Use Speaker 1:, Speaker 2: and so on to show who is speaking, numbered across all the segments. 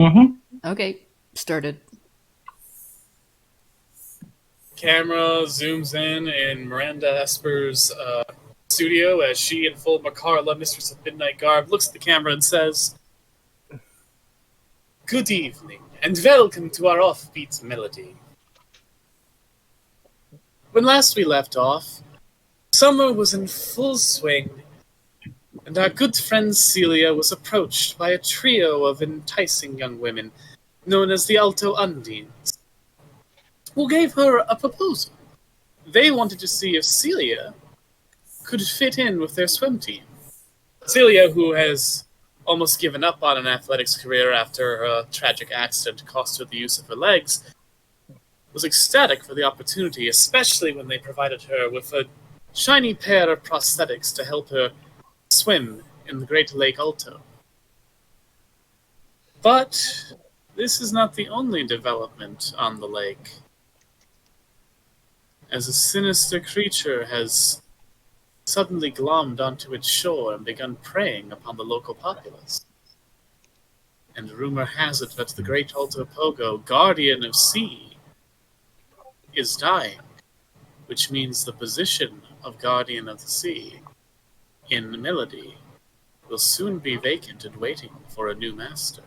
Speaker 1: Mm-hmm.
Speaker 2: Okay, started.
Speaker 3: Camera zooms in Miranda Esper's studio as she in full Macarla, Mistress of Midnight Garb, looks at the camera and says, "Good evening, and welcome to our Offbeat melody. When last we left off, summer was in full swing, and our good friend Celia was approached by a trio of enticing young women known as the Alto Undines, who gave her a proposal. They wanted to see if Celia could fit in with their swim team. Celia, who has almost given up on an athletics career after a tragic accident cost her the use of her legs, was ecstatic for the opportunity, especially when they provided her with a shiny pair of prosthetics to help her swim in the Great Lake Alto. But this is not the only development on the lake, as a sinister creature has suddenly glommed onto its shore and begun preying upon the local populace. And rumor has it that the great Alto Pogo, guardian of sea, is dying, which means the position of guardian of the sea in Melody will soon be vacant and waiting for a new master.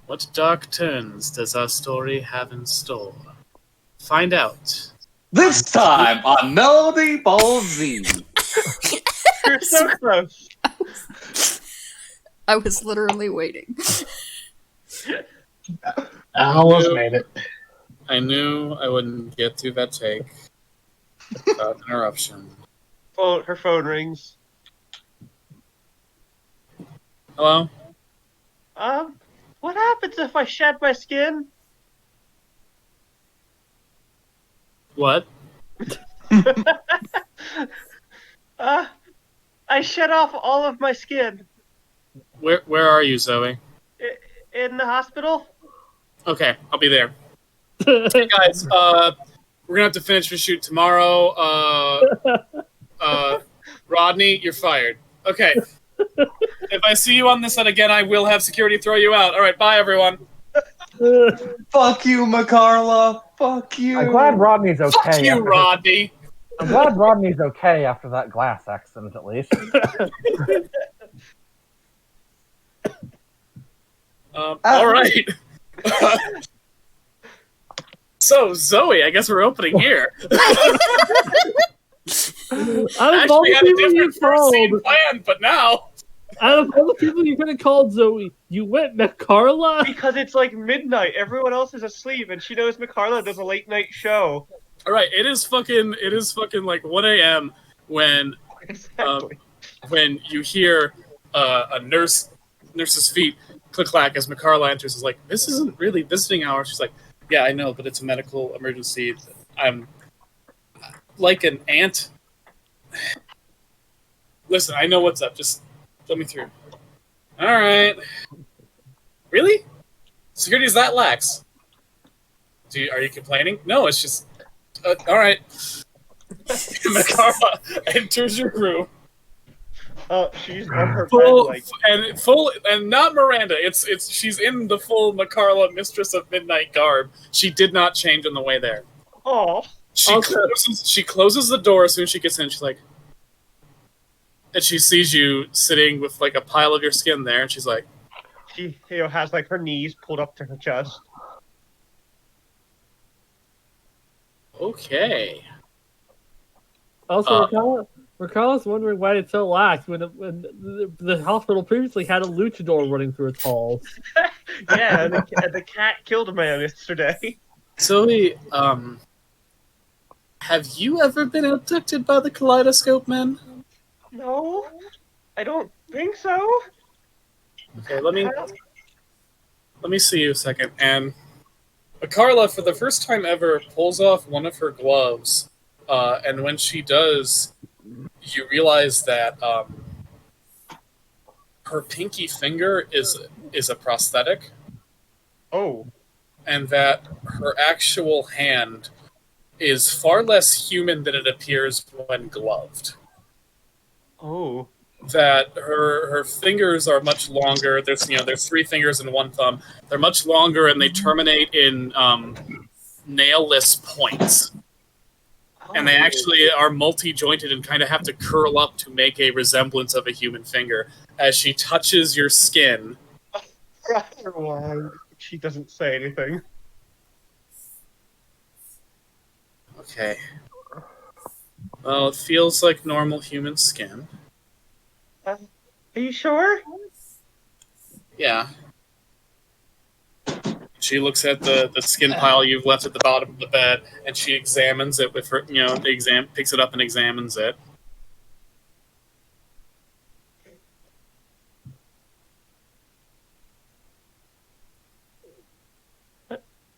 Speaker 3: What dark turns does our story have in store? Find out.
Speaker 1: This time on Melody Ball Z.
Speaker 4: You're so close.
Speaker 2: I was literally waiting.
Speaker 5: I almost made it.
Speaker 3: I knew I wouldn't get to that take without interruption.
Speaker 4: Her phone rings.
Speaker 3: Hello?
Speaker 4: What happens if I shed my skin?
Speaker 3: What?
Speaker 4: I shed off all of my skin.
Speaker 3: Where are you, Zoe?
Speaker 4: In the hospital?
Speaker 3: Okay, I'll be there. Hey guys, we're gonna have to finish the shoot tomorrow. Rodney, you're fired. Okay. If I see you on this set again, I will have security throw you out. All right, bye everyone.
Speaker 1: Fuck you, Macarla. Fuck you.
Speaker 5: I'm glad Rodney's okay.
Speaker 3: Fuck you, Rodney.
Speaker 5: I'm glad Rodney's okay after that glass accident, at least.
Speaker 3: All right. So, Zoe, I guess we're opening here.
Speaker 6: Actually,
Speaker 3: had a different first scene planned, but now.
Speaker 6: Out of all the people you could have called Zoe, you went Macarla?
Speaker 4: Because it's like midnight. Everyone else is asleep, and she knows Macarla does a late night show.
Speaker 3: All right, it is fucking like 1 a.m. when
Speaker 4: Exactly.
Speaker 3: when you hear a nurse's feet click clack as Macarla enters. Is like, this isn't really visiting hours. She's like, yeah, I know, but it's a medical emergency. I'm like an ant. Listen, I know what's up. Just let me through. All right. Really? Security's that lax. Are you complaining? No, it's just. All right. Macarla enters your room.
Speaker 4: She's on her
Speaker 3: Full
Speaker 4: bed,
Speaker 3: and not Miranda. It's she's in the full Macarla, Mistress of Midnight garb. She did not change on the way there.
Speaker 4: Oh.
Speaker 3: She closes the door as soon as she gets in. She's like, and she sees you sitting with like a pile of your skin there, and she's like,
Speaker 4: She has like her knees pulled up to her chest.
Speaker 3: okay.
Speaker 6: Also, Macarla's wondering why it's so lax when the hospital previously had a luchador running through its halls.
Speaker 4: Yeah, and the cat killed a man yesterday.
Speaker 3: Zoe, have you ever been abducted by the Kaleidoscope Men?
Speaker 4: No, I don't think so.
Speaker 3: Okay, let me see you a second. And Macarla, for the first time ever, pulls off one of her gloves, and when she does, you realize that her pinky finger is a prosthetic.
Speaker 4: Oh.
Speaker 3: And that her actual hand is far less human than it appears when gloved.
Speaker 4: Oh.
Speaker 3: that her fingers are much longer. There's 3 fingers and 1 thumb. They're much longer and they terminate in nail-less points. And they actually are multi-jointed and kind of have to curl up to make a resemblance of a human finger. As she touches your skin,
Speaker 4: She doesn't say anything.
Speaker 3: okay. Well, it feels like normal human skin.
Speaker 4: Are you sure?
Speaker 3: Yeah. She looks at the skin pile you've left at the bottom of the bed, and she examines it with her, picks it up and examines it.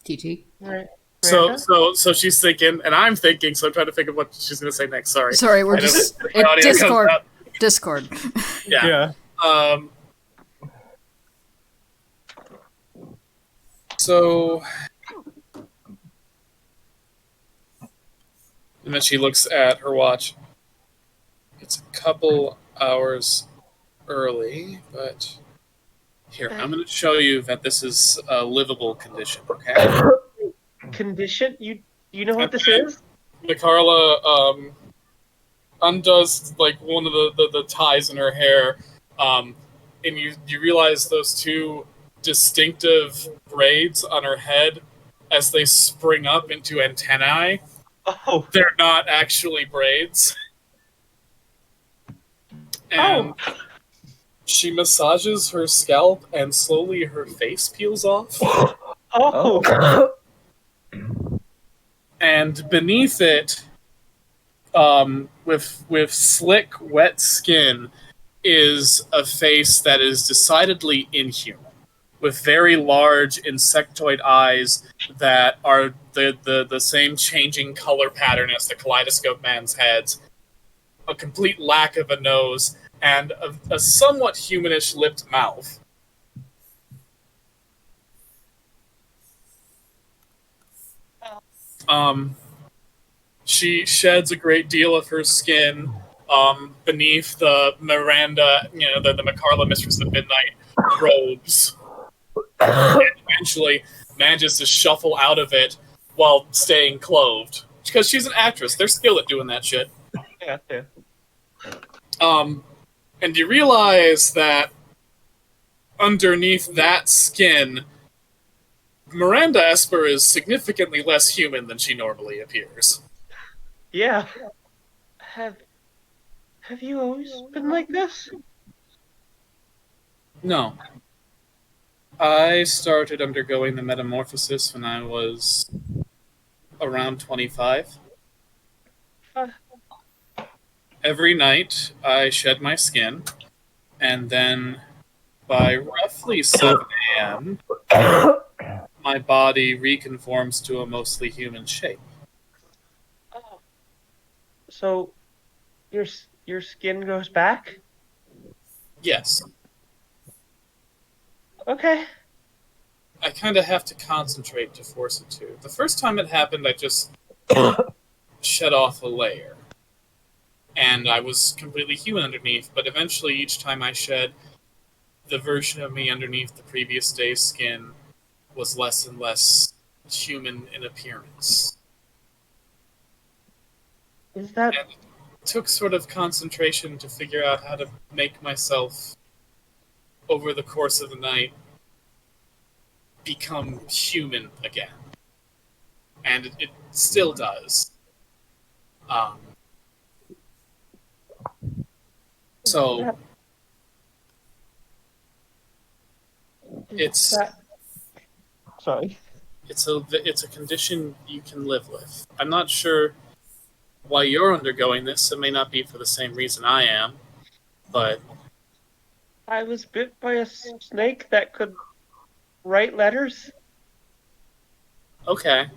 Speaker 2: TT.
Speaker 4: Right.
Speaker 3: So she's thinking, and I'm thinking, so I'm trying to think of what she's going to say next. Sorry.
Speaker 2: Sorry, we're
Speaker 3: I know
Speaker 2: just
Speaker 3: the audio comes
Speaker 2: Discord.
Speaker 3: out.
Speaker 2: Discord.
Speaker 3: Yeah. So, and then she looks at her watch. It's a couple hours early, but here, I'm going to show you that this is a livable condition, okay?
Speaker 4: Condition? You know what this
Speaker 3: Okay.
Speaker 4: is?
Speaker 3: Mikarla undoes like one of the ties in her hair, and you realize those 2 distinctive braids on her head as they spring up into antennae.
Speaker 4: Oh.
Speaker 3: They're not actually braids. And she massages her scalp, and slowly her face peels off.
Speaker 4: Oh.
Speaker 3: And beneath it, with slick, wet skin, is a face that is decidedly inhuman, with very large insectoid eyes that are the same changing color pattern as the Kaleidoscope Man's heads, a complete lack of a nose, and a somewhat humanish lipped mouth. She sheds a great deal of her skin beneath the Miranda, the Mikarla Mistress of Midnight robes, and eventually manages to shuffle out of it while staying clothed. Because she's an actress, they're skilled at doing that shit.
Speaker 4: Yeah.
Speaker 3: And you realize that underneath that skin, Miranda Esper is significantly less human than she normally appears.
Speaker 4: Yeah. Have you always been like this?
Speaker 3: No. I started undergoing the metamorphosis when I was around 25. Every night, I shed my skin, and then by roughly 7 a.m., my body reconforms to a mostly human shape.
Speaker 4: Oh. So, your skin goes back?
Speaker 3: Yes.
Speaker 4: Okay.
Speaker 3: I kind of have to concentrate to force it to. The first time it happened, I just shed off a layer. And I was completely human underneath, but eventually each time I shed, the version of me underneath the previous day's skin was less and less human in appearance.
Speaker 4: Is that...
Speaker 3: And it took sort of concentration to figure out how to make myself, over the course of the night, become human again. And it still does. So it's
Speaker 4: Sorry.
Speaker 3: it's a condition you can live with. I'm not sure why you're undergoing this. It may not be for the same reason I am, but
Speaker 4: I was bit by a snake that could write letters.
Speaker 3: okay.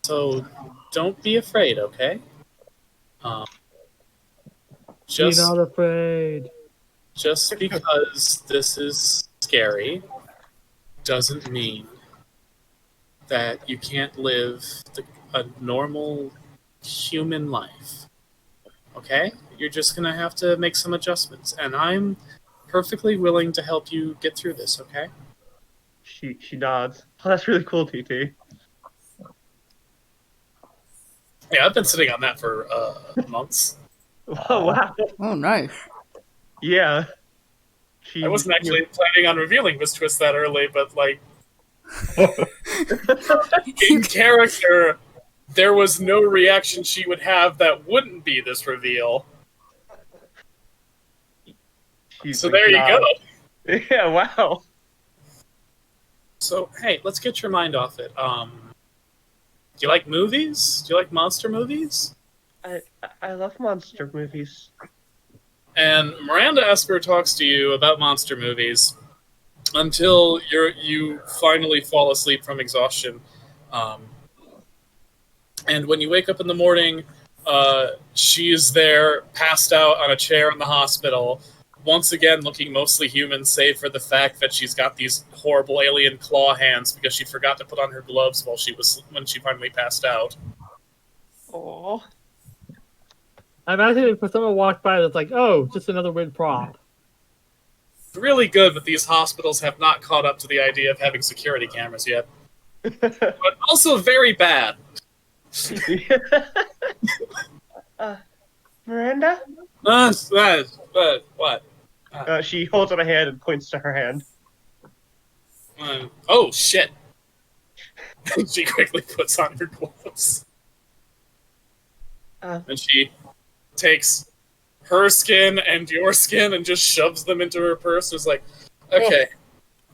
Speaker 3: So don't be afraid, okay?
Speaker 6: Be not afraid.
Speaker 3: Just because this is scary doesn't mean that you can't live a normal human life. Okay? You're just gonna have to make some adjustments, and I'm perfectly willing to help you get through this, okay?
Speaker 4: She nods. Oh, that's really cool, TT.
Speaker 3: Yeah, I've been sitting on that for months.
Speaker 4: Oh wow.
Speaker 2: Oh, nice.
Speaker 4: Yeah.
Speaker 3: I wasn't actually planning on revealing this twist that early, but like in character, there was no reaction she would have that wouldn't be this reveal. So there you go.
Speaker 4: Yeah. Wow.
Speaker 3: So hey, let's get your mind off it. Do you like movies? Do you like monster movies?
Speaker 4: I love monster movies.
Speaker 3: And Miranda Esper talks to you about monster movies until you finally fall asleep from exhaustion. And when you wake up in the morning, she is there, passed out on a chair in the hospital, once again looking mostly human, save for the fact that she's got these horrible alien claw hands because she forgot to put on her gloves when she finally passed out.
Speaker 4: Oh.
Speaker 6: I imagine if someone walked by that's like, oh, just another weird prop.
Speaker 3: It's really good that these hospitals have not caught up to the idea of having security cameras yet. But also very bad.
Speaker 4: Miranda?
Speaker 3: What?
Speaker 4: She holds up a hand and points to her hand.
Speaker 3: Oh, shit. She quickly puts on her gloves. And she takes her skin and your skin and just shoves them into her purse. It's like, okay,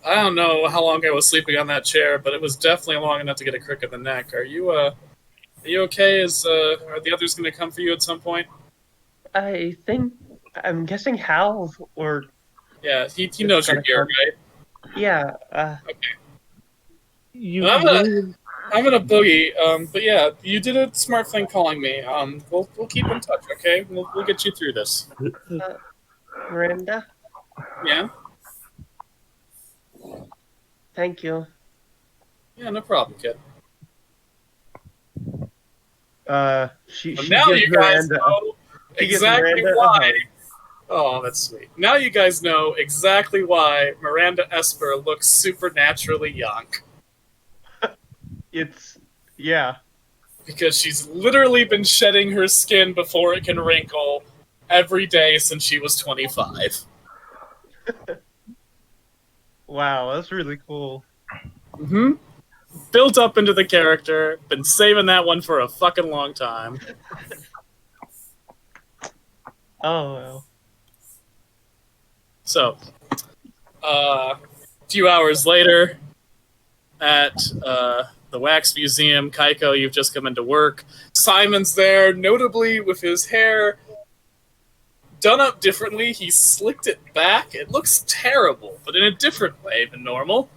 Speaker 3: I don't know how long I was sleeping on that chair, but it was definitely long enough to get a crick in the neck. Are you okay? Are the others going to come for you at some point?
Speaker 4: I'm guessing Hal or...
Speaker 3: Yeah, he knows you're here, right?
Speaker 4: Yeah,
Speaker 3: I'm gonna boogie, but yeah, you did a smart thing calling me. We'll keep in touch, okay? We'll get you through this.
Speaker 4: Miranda?
Speaker 3: Yeah?
Speaker 4: Thank you.
Speaker 3: Yeah, no problem, kid.
Speaker 4: She
Speaker 3: Now
Speaker 4: gives
Speaker 3: you guys
Speaker 4: Miranda,
Speaker 3: know
Speaker 4: she gives
Speaker 3: exactly
Speaker 4: Miranda a
Speaker 3: why.
Speaker 4: hug.
Speaker 3: Oh, that's sweet. Now you guys know exactly why Miranda Esper looks supernaturally young.
Speaker 4: Yeah.
Speaker 3: Because she's literally been shedding her skin before it can wrinkle every day since she was 25.
Speaker 4: Wow, that's really cool.
Speaker 3: Mm-hmm. Built up into the character. Been saving that one for a fucking long time.
Speaker 4: Oh, well.
Speaker 3: So, a few hours later, at the Wax Museum, Kaiko, you've just come into work. Simon's there, notably with his hair done up differently. He slicked it back. It looks terrible, but in a different way than normal.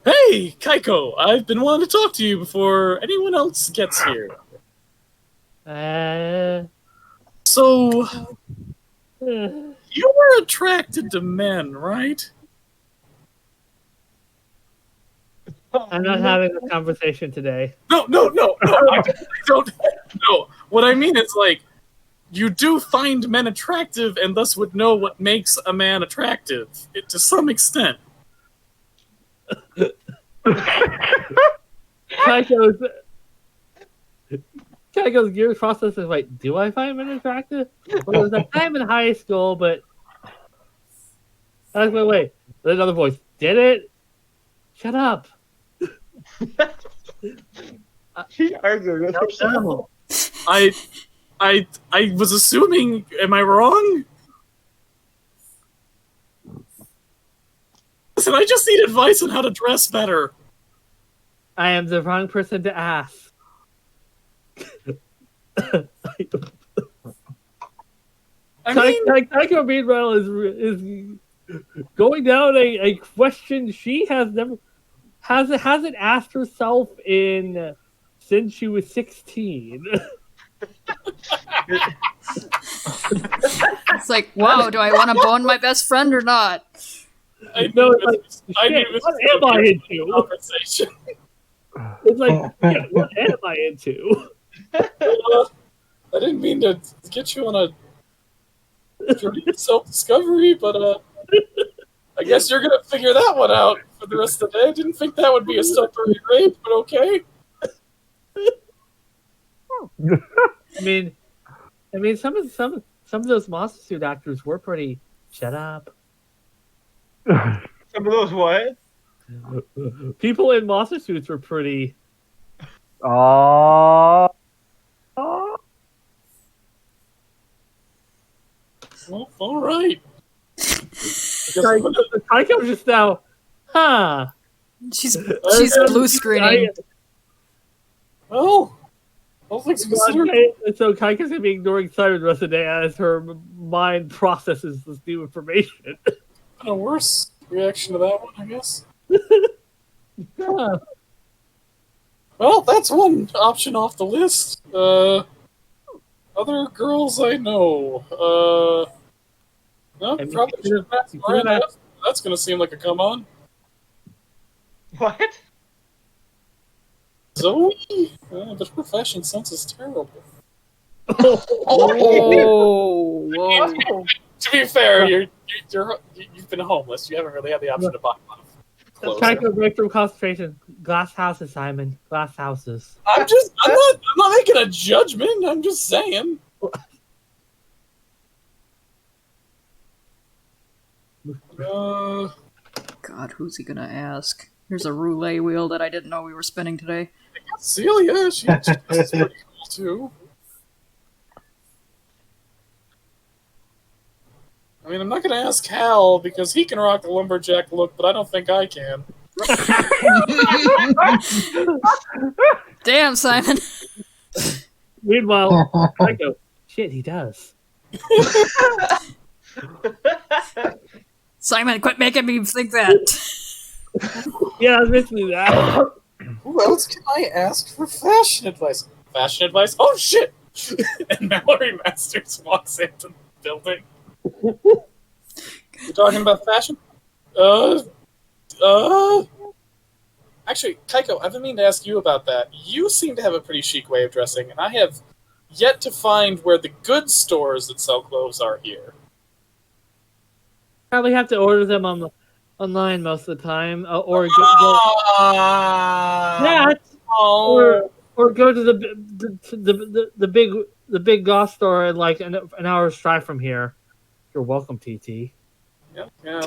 Speaker 3: Hey, Kaiko, I've been wanting to talk to you before anyone else gets here. So, you were attracted to men, right?
Speaker 6: I'm not having a conversation today.
Speaker 3: No. I don't. No. What I mean is, like, you do find men attractive and thus would know what makes a man attractive, to some extent.
Speaker 6: Kaiko's gear process is like, do I find men attractive? Well, there was a time in high school, but... Wait. There's another voice. Did it? Shut up.
Speaker 4: She argued with herself.
Speaker 3: I was assuming. Am I wrong? Listen, I just need advice on how to dress better.
Speaker 6: I am the wrong person to ask. Kaiko meanwhile is going down a question she has never hasn't asked herself in since she was 16.
Speaker 2: It's like, wow, do I want to bone my best friend or not?
Speaker 6: No, it's like,
Speaker 3: I
Speaker 6: shit,
Speaker 3: knew this
Speaker 6: what
Speaker 3: was
Speaker 6: am I
Speaker 3: gonna be a
Speaker 6: into?
Speaker 3: conversation.
Speaker 6: It's like, yeah, what am I into?
Speaker 3: I didn't mean to get you on a journey of self-discovery, but I guess you're gonna figure that one out for the rest of the day. I didn't think that would be a stubborn rape, but okay.
Speaker 6: I mean, some of those monster suit actors were pretty. Shut up.
Speaker 4: Some of those what?
Speaker 6: People in monster suits were pretty.
Speaker 5: Oh.
Speaker 3: Well, all right.
Speaker 6: Kaiko just now, huh?
Speaker 2: She's blue screening.
Speaker 3: Well, all things considered.
Speaker 6: So Kaika's gonna be ignoring Simon the rest of the day as her mind processes this new information.
Speaker 3: A worse reaction to that one, I guess.
Speaker 6: Yeah.
Speaker 3: Well, that's one option off the list. Other girls I know. No,
Speaker 6: And
Speaker 3: probably
Speaker 6: you
Speaker 3: shouldn't ask Miranda. That's going to seem like a come on.
Speaker 4: What?
Speaker 3: Zoe? But her fashion sense is terrible.
Speaker 2: Oh, whoa.
Speaker 3: To be fair, you've been homeless. You haven't really had the option to buy a lot of clothes.
Speaker 6: Kaiko break through concentration. Glass houses, Simon. Glass houses.
Speaker 3: I'm not making a judgment. I'm just saying.
Speaker 2: God, who's he gonna ask? Here's a roulette wheel that I didn't know we were spinning today.
Speaker 3: Celia, she's pretty cool too. I mean, I'm not going to ask Hal because he can rock the lumberjack look, but I don't think I can.
Speaker 2: Damn, Simon.
Speaker 6: Meanwhile, Kaiko, shit, he does.
Speaker 2: Simon, quit making me think that.
Speaker 6: Yeah, I was mentioning that.
Speaker 3: Who else can I ask for fashion advice? Fashion advice? Oh, shit! And Mallory Masters walks into the building. You're talking about fashion? Actually, Kaiko, I've been meaning to ask you about that. You seem to have a pretty chic way of dressing, and I have yet to find where the good stores that sell clothes are here.
Speaker 6: Probably have to order them online most of the time, or go to the big goth store in like an hour's drive from here. You're welcome, TT.
Speaker 3: Yeah.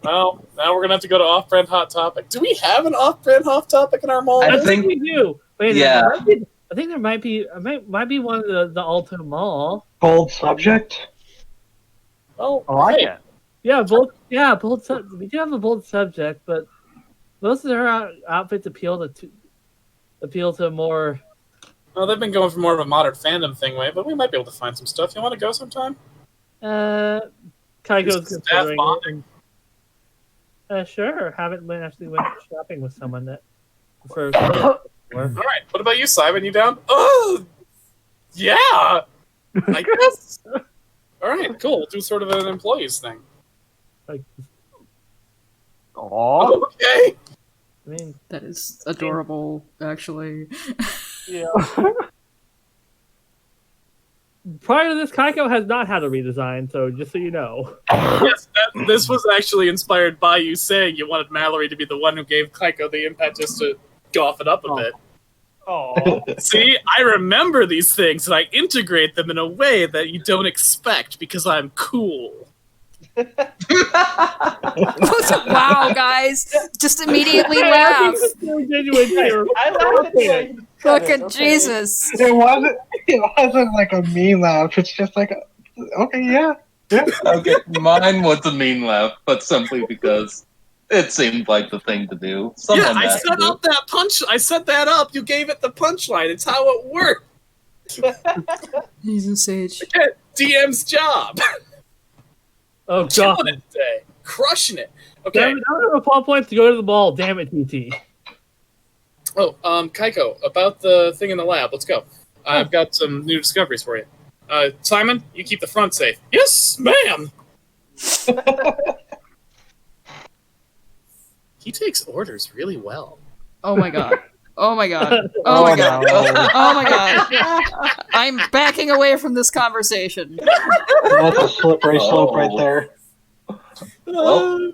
Speaker 3: Well, now we're gonna have to go to off-brand Hot Topic. Do we have an off-brand Hot Topic in our mall?
Speaker 1: I
Speaker 6: I think we do. Wait,
Speaker 1: Yeah.
Speaker 6: I think there might be one of the Alto Mall.
Speaker 7: Bold subject.
Speaker 3: Oh,
Speaker 5: I like
Speaker 3: hey,
Speaker 5: it.
Speaker 6: Yeah, bold. Yeah, bold. We do have a bold subject, but most of their outfits appeal to more.
Speaker 3: well, they've been going for more of a modern fandom thing way, but we might be able to find some stuff. You want to go sometime?
Speaker 6: Kaiko's
Speaker 3: Staff
Speaker 6: considering
Speaker 3: bonding.
Speaker 6: it. Sure. Haven't went shopping with someone that prefers.
Speaker 3: All right. What about you, Simon? You down? Oh, yeah. I guess. All right. Cool. We'll do sort of an employees thing.
Speaker 6: Like,
Speaker 5: Oh.
Speaker 3: Okay.
Speaker 6: I mean,
Speaker 2: That is adorable, actually.
Speaker 6: yeah. Prior to this, Kaiko has not had a redesign, so just so you know.
Speaker 3: Yes, this was actually inspired by you saying you wanted Mallory to be the one who gave Kaiko the impetus to goth it up a bit.
Speaker 6: Oh.
Speaker 3: See, I remember these things and I integrate them in a way that you don't expect because I'm cool.
Speaker 2: Wow, guys. Just immediately laugh.
Speaker 4: I laughed at the way.
Speaker 2: Look at Jesus.
Speaker 7: It wasn't like a mean laugh. It's just like, okay, yeah.
Speaker 1: Okay, mine was a mean laugh, but simply because it seemed like the thing to do. Someone
Speaker 3: I
Speaker 1: had to
Speaker 3: set
Speaker 1: do
Speaker 3: up that punch. I set that up. You gave it the punchline. It's how it worked.
Speaker 2: He's a sage.
Speaker 3: Again, DM's job.
Speaker 6: Oh god!
Speaker 3: Killing it today, crushing it. Okay.
Speaker 6: Damn it, I don't have a plot points to go to the mall. Damn it, TT.
Speaker 3: Oh, Kaiko, about the thing in the lab. Let's go. I've got some new discoveries for you. Simon, you keep the front safe. Yes, ma'am. He takes orders really well.
Speaker 2: Oh my god. Oh my god. Oh my god.
Speaker 5: no.
Speaker 2: Oh my god. I'm backing away from this conversation.
Speaker 7: That's a slippery slope right
Speaker 1: Oh.
Speaker 7: there.
Speaker 1: Well,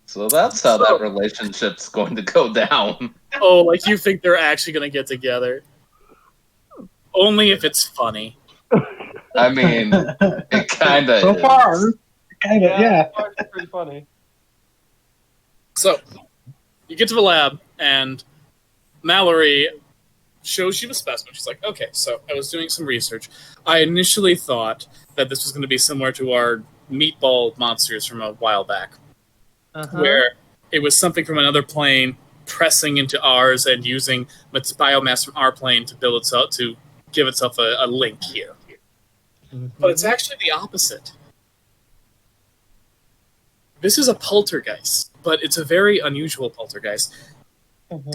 Speaker 1: so that's how that relationship's going to go down.
Speaker 3: Oh, like you think they're actually going to get together? Only if it's funny.
Speaker 1: I mean, it kind of
Speaker 7: So
Speaker 1: is.
Speaker 7: far, kind of, yeah.
Speaker 8: It's pretty funny.
Speaker 3: So, you get to the lab, and Mallory shows you the specimen. She's like, okay, so I was doing some research. I initially thought that this was going to be similar to our meatball monsters from a while back, where it was something from another plane pressing into ours and using its biomass from our plane to build itself, to give itself a link here. But it's actually the opposite. This is a poltergeist, but it's a very unusual poltergeist.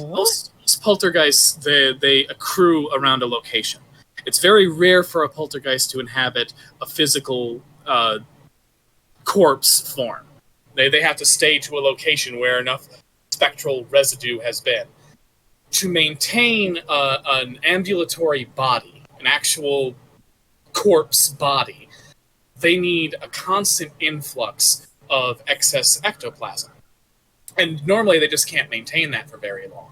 Speaker 3: Most poltergeists, they accrue around a location. It's very rare for a poltergeist to inhabit a physical corpse form. They have to stay to a location where enough spectral residue has been. To maintain an ambulatory body, an actual corpse body, they need a constant influx of excess ectoplasm. And normally they just can't maintain that for very long.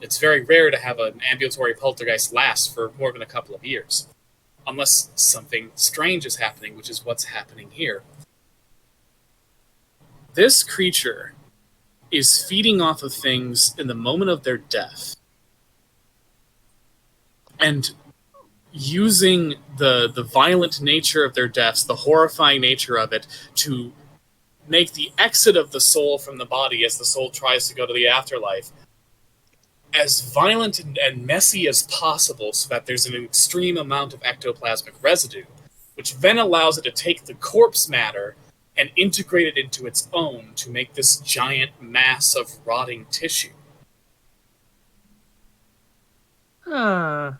Speaker 3: It's very rare to have an ambulatory poltergeist last for more than a couple of years. Unless something strange is happening, which is what's happening here. This creature is feeding off of things in the moment of their death. And using the violent nature of their deaths, the horrifying nature of it, to make the exit of the soul from the body as the soul tries to go to the afterlife as violent and messy as possible, so that there's an extreme amount of ectoplasmic residue, which then allows it to take the corpse matter and integrate it into its own to make this giant mass of rotting tissue.
Speaker 6: Huh.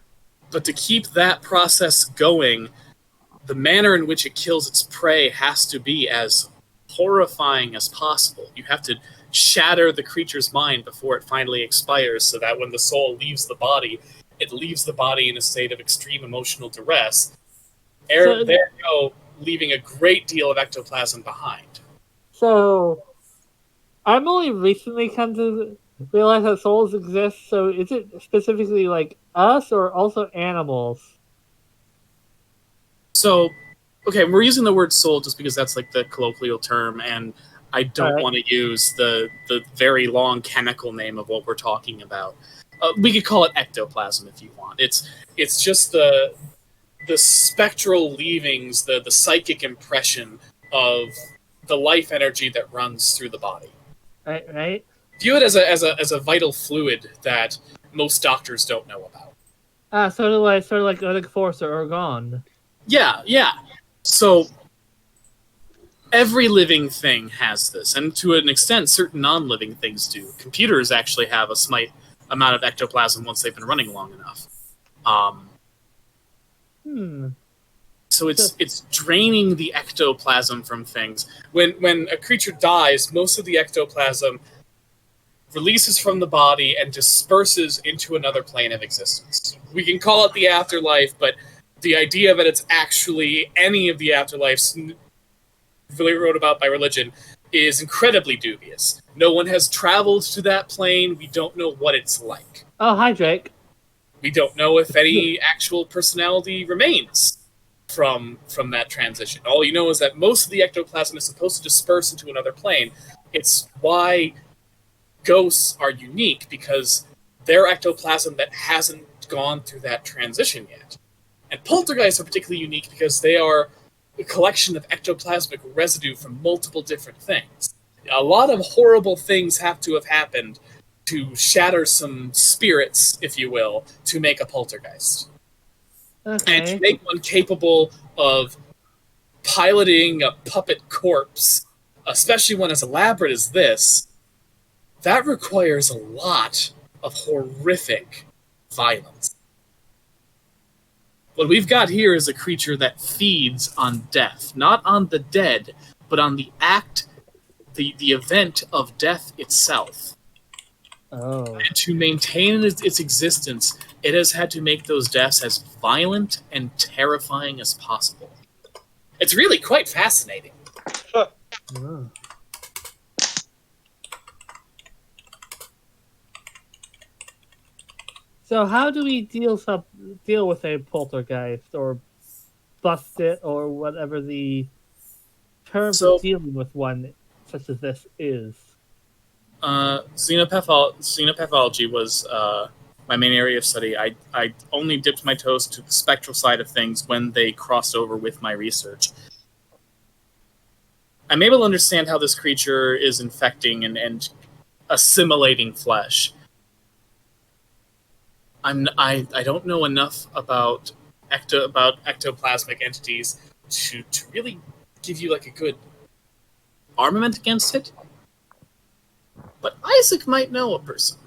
Speaker 3: But to keep that process going, the manner in which it kills its prey has to be as horrifying as possible. You have to shatter the creature's mind before it finally expires, so that when the soul leaves the body, it leaves the body in a state of extreme emotional duress. There you go, leaving a great deal of ectoplasm behind.
Speaker 6: So, I'm only recently come to realize that souls exist, so is it specifically like us or also animals?
Speaker 3: So, okay, we're using the word soul just because that's like the colloquial term, and I don't want to use the very long chemical name of what we're talking about. We could call it ectoplasm if you want. It's just the spectral leavings, the psychic impression of the life energy that runs through the body.
Speaker 6: Right.
Speaker 3: View it as a vital fluid that most doctors don't know about.
Speaker 6: Sort of like Otic Force or Orgon.
Speaker 3: Yeah. So every living thing has this, and to an extent, certain non-living things do. Computers actually have a slight amount of ectoplasm once they've been running long enough. So it's draining the ectoplasm from things. When a creature dies, most of the ectoplasm releases from the body and disperses into another plane of existence. We can call it the afterlife, but the idea that it's actually any of the afterlives really wrote about by religion is incredibly dubious. No one has traveled to that plane. We don't know what it's like.
Speaker 6: Oh, hi, Drake.
Speaker 3: We don't know if any actual personality remains from that transition. All you know is that most of the ectoplasm is supposed to disperse into another plane. It's why ghosts are unique, because they're ectoplasm that hasn't gone through that transition yet. And poltergeists are particularly unique because they are a collection of ectoplasmic residue from multiple different things. A lot of horrible things have to have happened to shatter some spirits, if you will, to make a poltergeist.
Speaker 6: Okay.
Speaker 3: And to make one capable of piloting a puppet corpse, especially one as elaborate as this, that requires a lot of horrific violence. What we've got here is a creature that feeds on death, not on the dead, but on the act the event of death itself.
Speaker 6: Oh.
Speaker 3: And to maintain its existence, it has had to make those deaths as violent and terrifying as possible. It's really quite fascinating.
Speaker 6: Oh. So how do we deal with a poltergeist or bust it or whatever the term
Speaker 3: So-
Speaker 6: for dealing with one such as this is?
Speaker 3: Xenopathology was my main area of study. I only dipped my toes to the spectral side of things when they crossed over with my research. I'm able to understand how this creature is infecting and assimilating flesh. I don't know enough about ectoplasmic entities to really give you like a good armament against it. But Isaac might know a person.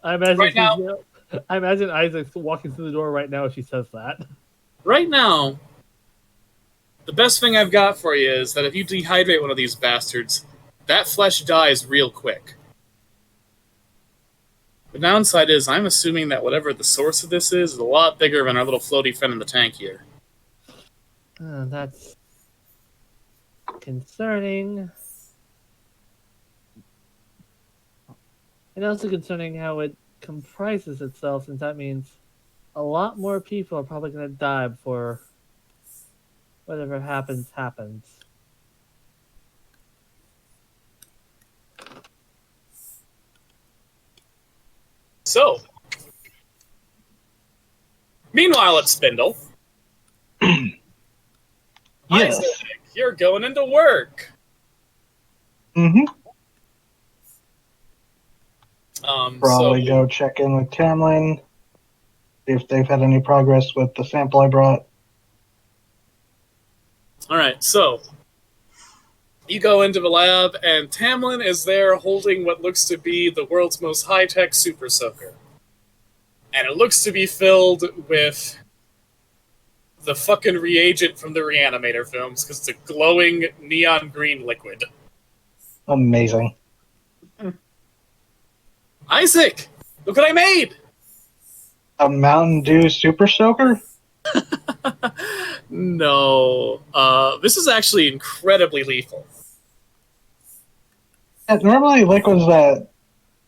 Speaker 6: I imagine
Speaker 3: Right now-
Speaker 6: I imagine Isaac's walking through the door right now if she says that.
Speaker 3: Right now, the best thing I've got for you is that if you dehydrate one of these bastards, that flesh dies real quick. The downside is I'm assuming that whatever the source of this is a lot bigger than our little floaty friend in the tank here.
Speaker 6: That's concerning. And also concerning how it comprises itself, since that means a lot more people are probably going to die before whatever happens.
Speaker 3: So, meanwhile at Spindle,
Speaker 7: Yes.
Speaker 3: Isaac, you're going into work.
Speaker 7: Mm-hmm. Probably
Speaker 3: So,
Speaker 7: go check in with Tamlin, see if they've had any progress with the sample I brought.
Speaker 3: all right, so you go into the lab, and Tamlin is there holding what looks to be the world's most high-tech super soaker. And it looks to be filled with the fucking reagent from the Reanimator films, because it's a glowing neon green liquid.
Speaker 7: Amazing.
Speaker 3: Isaac! Look what I made!
Speaker 7: A Mountain Dew Super Soaker?
Speaker 3: No. This is actually incredibly lethal.
Speaker 7: Yeah, normally liquids that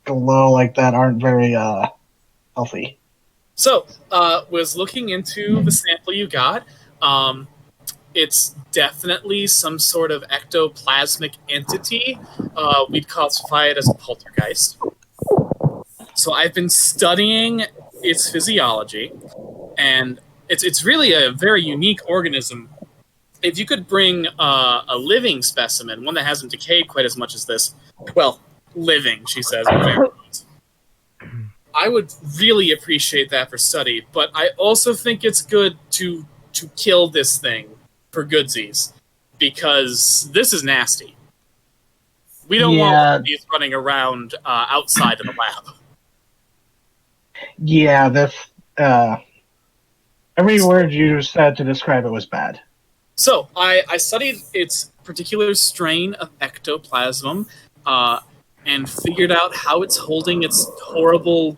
Speaker 7: glow like that aren't very healthy.
Speaker 3: So, was looking into the sample you got. It's definitely some sort of ectoplasmic entity. We'd classify it as a poltergeist. So I've been studying its physiology, and it's really a very unique organism. If you could bring a living specimen, one that hasn't decayed quite as much as this, well, living, she says, in fair words, I would really appreciate that for study. But I also think it's good to kill this thing for goodsies, because this is nasty. We don't want one of these running around outside of the lab.
Speaker 7: Yeah, this every word you said to describe it was bad.
Speaker 3: So I studied its particular strain of ectoplasm and figured out how it's holding its horrible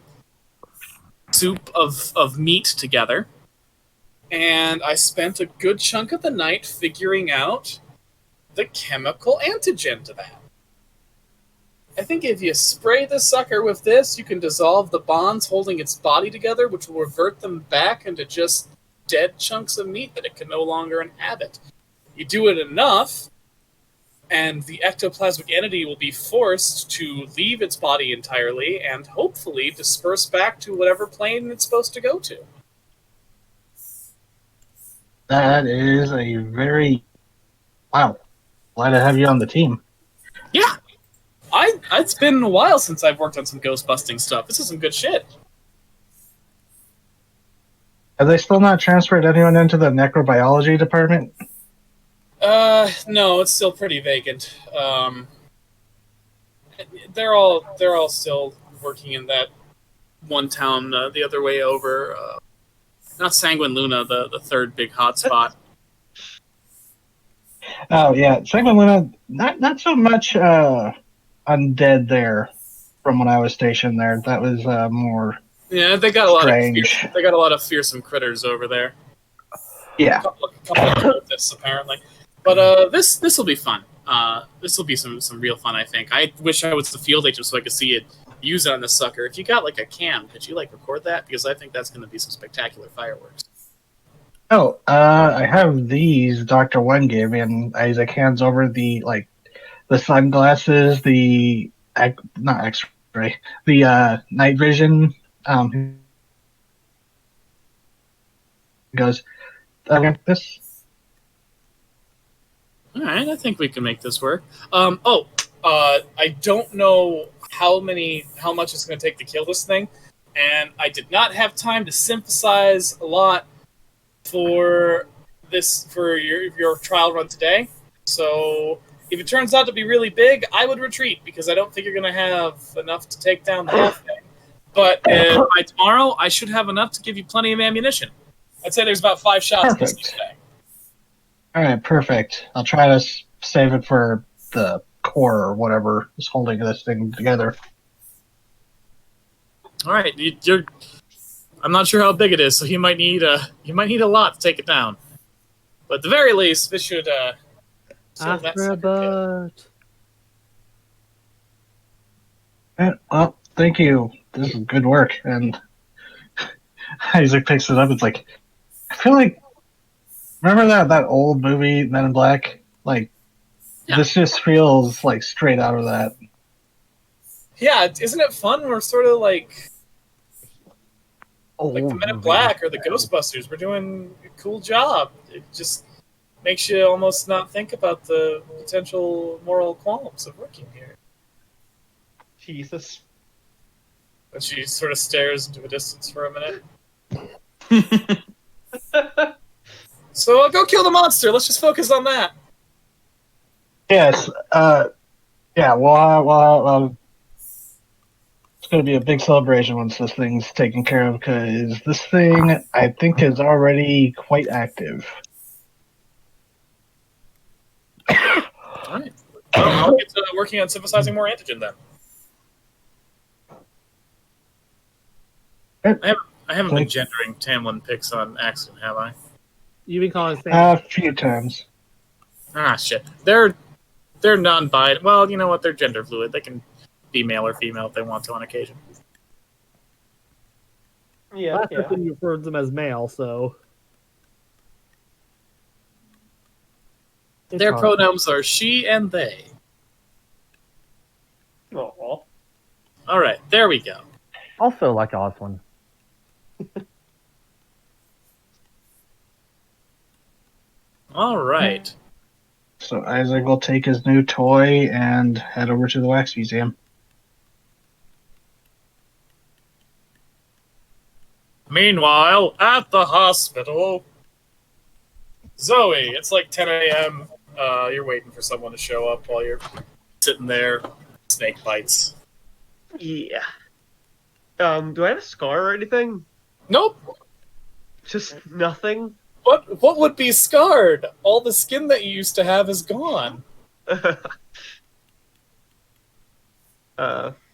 Speaker 3: soup of meat together. And I spent a good chunk of the night figuring out the chemical antigen to that. I think if you spray the sucker with this, you can dissolve the bonds holding its body together, which will revert them back into just dead chunks of meat that it can no longer inhabit. You do it enough, and the ectoplasmic entity will be forced to leave its body entirely and hopefully disperse back to whatever plane it's supposed to go to.
Speaker 7: That is a very wow. Glad to have you on the team.
Speaker 3: Yeah, it's been a while since I've worked on some ghost busting stuff. This is some good shit.
Speaker 7: Have they still not transferred anyone into the necrobiology department?
Speaker 3: No, it's still pretty vacant. They're all still working in that one town the other way over. Not Sanguine Luna, the third big hotspot.
Speaker 7: Oh yeah, Second Luna, not so much undead there from when I was stationed there. That was more
Speaker 3: Yeah, they got a lot of
Speaker 7: strange.
Speaker 3: they got a lot of fearsome critters over there.
Speaker 7: Yeah.
Speaker 3: Couple of cultists apparently, but this will be fun. This will be some real fun. I think. I wish I was the field agent so I could see it use it on this sucker. If you got like a cam, could you like record that? Because I think that's going to be some spectacular fireworks.
Speaker 7: Oh, I have these Dr. One gave me, and Isaac hands over the sunglasses, not X-ray, the night vision. He goes, okay, this.
Speaker 3: All right, I think we can make this work. I don't know how much it's going to take to kill this thing, and I did not have time to synthesize a lot for your trial run today. So if it turns out to be really big, I would retreat because I don't think you're going to have enough to take down the whole thing. But by tomorrow, I should have enough to give you plenty of ammunition. I'd say there's about 5 shots this today.
Speaker 7: All right, perfect. I'll try to save it for the core or whatever is holding this thing together.
Speaker 3: All right, you're. I'm not sure how big it is, so you might need a lot to take it down. But at the very least, this should.
Speaker 6: After a boat.
Speaker 7: Well, thank you. This is good work. And Isaac picks it up. It's like, I feel like, remember that old movie, Men in Black? Like,
Speaker 3: yeah.
Speaker 7: This just feels like straight out of that.
Speaker 3: Yeah, isn't it fun? We're sort of like
Speaker 5: Oh,
Speaker 3: the Men in Black or the Ghostbusters. We're doing a cool job. It just makes you almost not think about the potential moral qualms of working here.
Speaker 4: Jesus.
Speaker 3: And she sort of stares into the distance for a minute. So I'll go kill the monster. Let's just focus on that.
Speaker 7: Yes. Yeah, well, it's going to be a big celebration once this thing's taken care of, because this thing, I think, is already quite active.
Speaker 3: All right. Well, I'll get to working on synthesizing more antigen then. I haven't been gendering Tamlin pics on accident, have I?
Speaker 6: You've been calling things.
Speaker 7: A few times.
Speaker 3: Ah, shit. They're non-binary. Well, you know what? They're gender fluid. They can be male or female if they want to on occasion.
Speaker 4: Yeah,
Speaker 6: Last
Speaker 4: yeah.
Speaker 6: person you referred them as male, so.
Speaker 3: Their pronouns are she and they.
Speaker 4: Aw.
Speaker 3: All right, there we go.
Speaker 5: Also like Oswin.
Speaker 3: All right.
Speaker 7: So Isaac will take his new toy and head over to the wax museum.
Speaker 3: Meanwhile, at the hospital, Zoe, it's like 10 a.m. You're waiting for someone to show up while you're sitting there. Snake bites.
Speaker 4: Yeah. Do I have a scar or anything?
Speaker 3: Nope.
Speaker 4: Just nothing?
Speaker 3: What would be scarred? All the skin that you used to have is gone.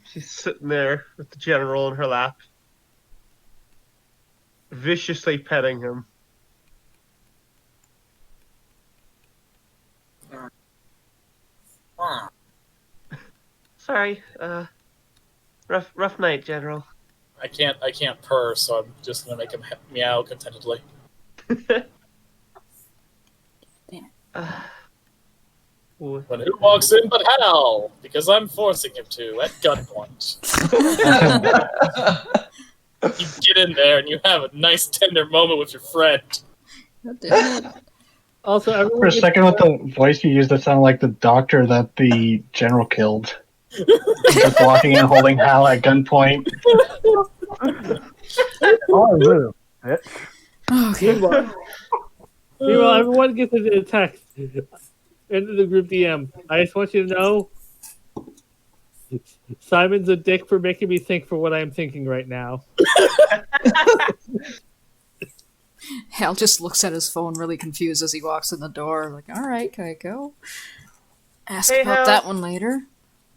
Speaker 4: She's sitting there with the general in her lap, viciously petting him. Sorry, rough night, General.
Speaker 3: I can't purr, so I'm just gonna make him meow contentedly. But who walks in but Hal? Because I'm forcing him to at gunpoint. You get in there and you have a nice tender moment with your friend.
Speaker 2: God damn it.
Speaker 6: Also,
Speaker 7: For
Speaker 6: everyone
Speaker 7: a second, with the voice you used, it sounded like the doctor that the general killed. Just walking in holding Hal at gunpoint.
Speaker 5: Oh, move. Bitch.
Speaker 2: Okay.
Speaker 6: Meanwhile, everyone gets a text into the group DM. I just want you to know Simon's a dick for making me think for what I'm thinking right now.
Speaker 2: Hal just looks at his phone really confused as he walks in the door. Like, alright, can I go? Ask
Speaker 4: Hey,
Speaker 2: about
Speaker 4: Hal.
Speaker 2: that one later.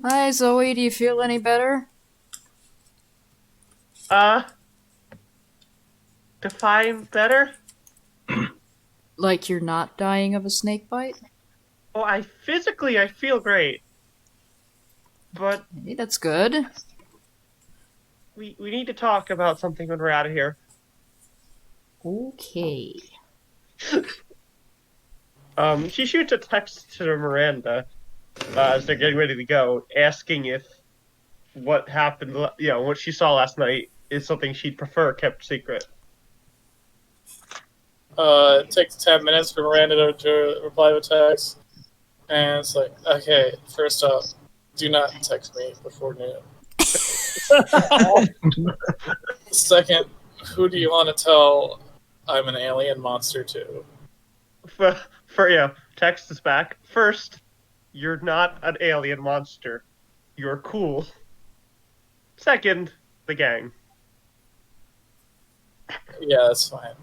Speaker 2: Hi, Zoe, do you feel any better?
Speaker 4: Define better?
Speaker 2: Like you're not dying of a snake bite?
Speaker 4: Well, I feel great. But
Speaker 2: Hey, that's good.
Speaker 4: we need to talk about something when we're out of here.
Speaker 2: Okay.
Speaker 4: She shoots a text to Miranda as they're getting ready to go, asking if what happened, what she saw last night is something she'd prefer kept secret.
Speaker 3: It takes 10 minutes for Miranda to reply to a text. And it's like, okay, first up, do not text me before noon. Second, who do you want to tell I'm an alien monster to?
Speaker 4: Text is back. First, you're not an alien monster. You're cool. Second, the gang.
Speaker 3: Yeah, that's fine.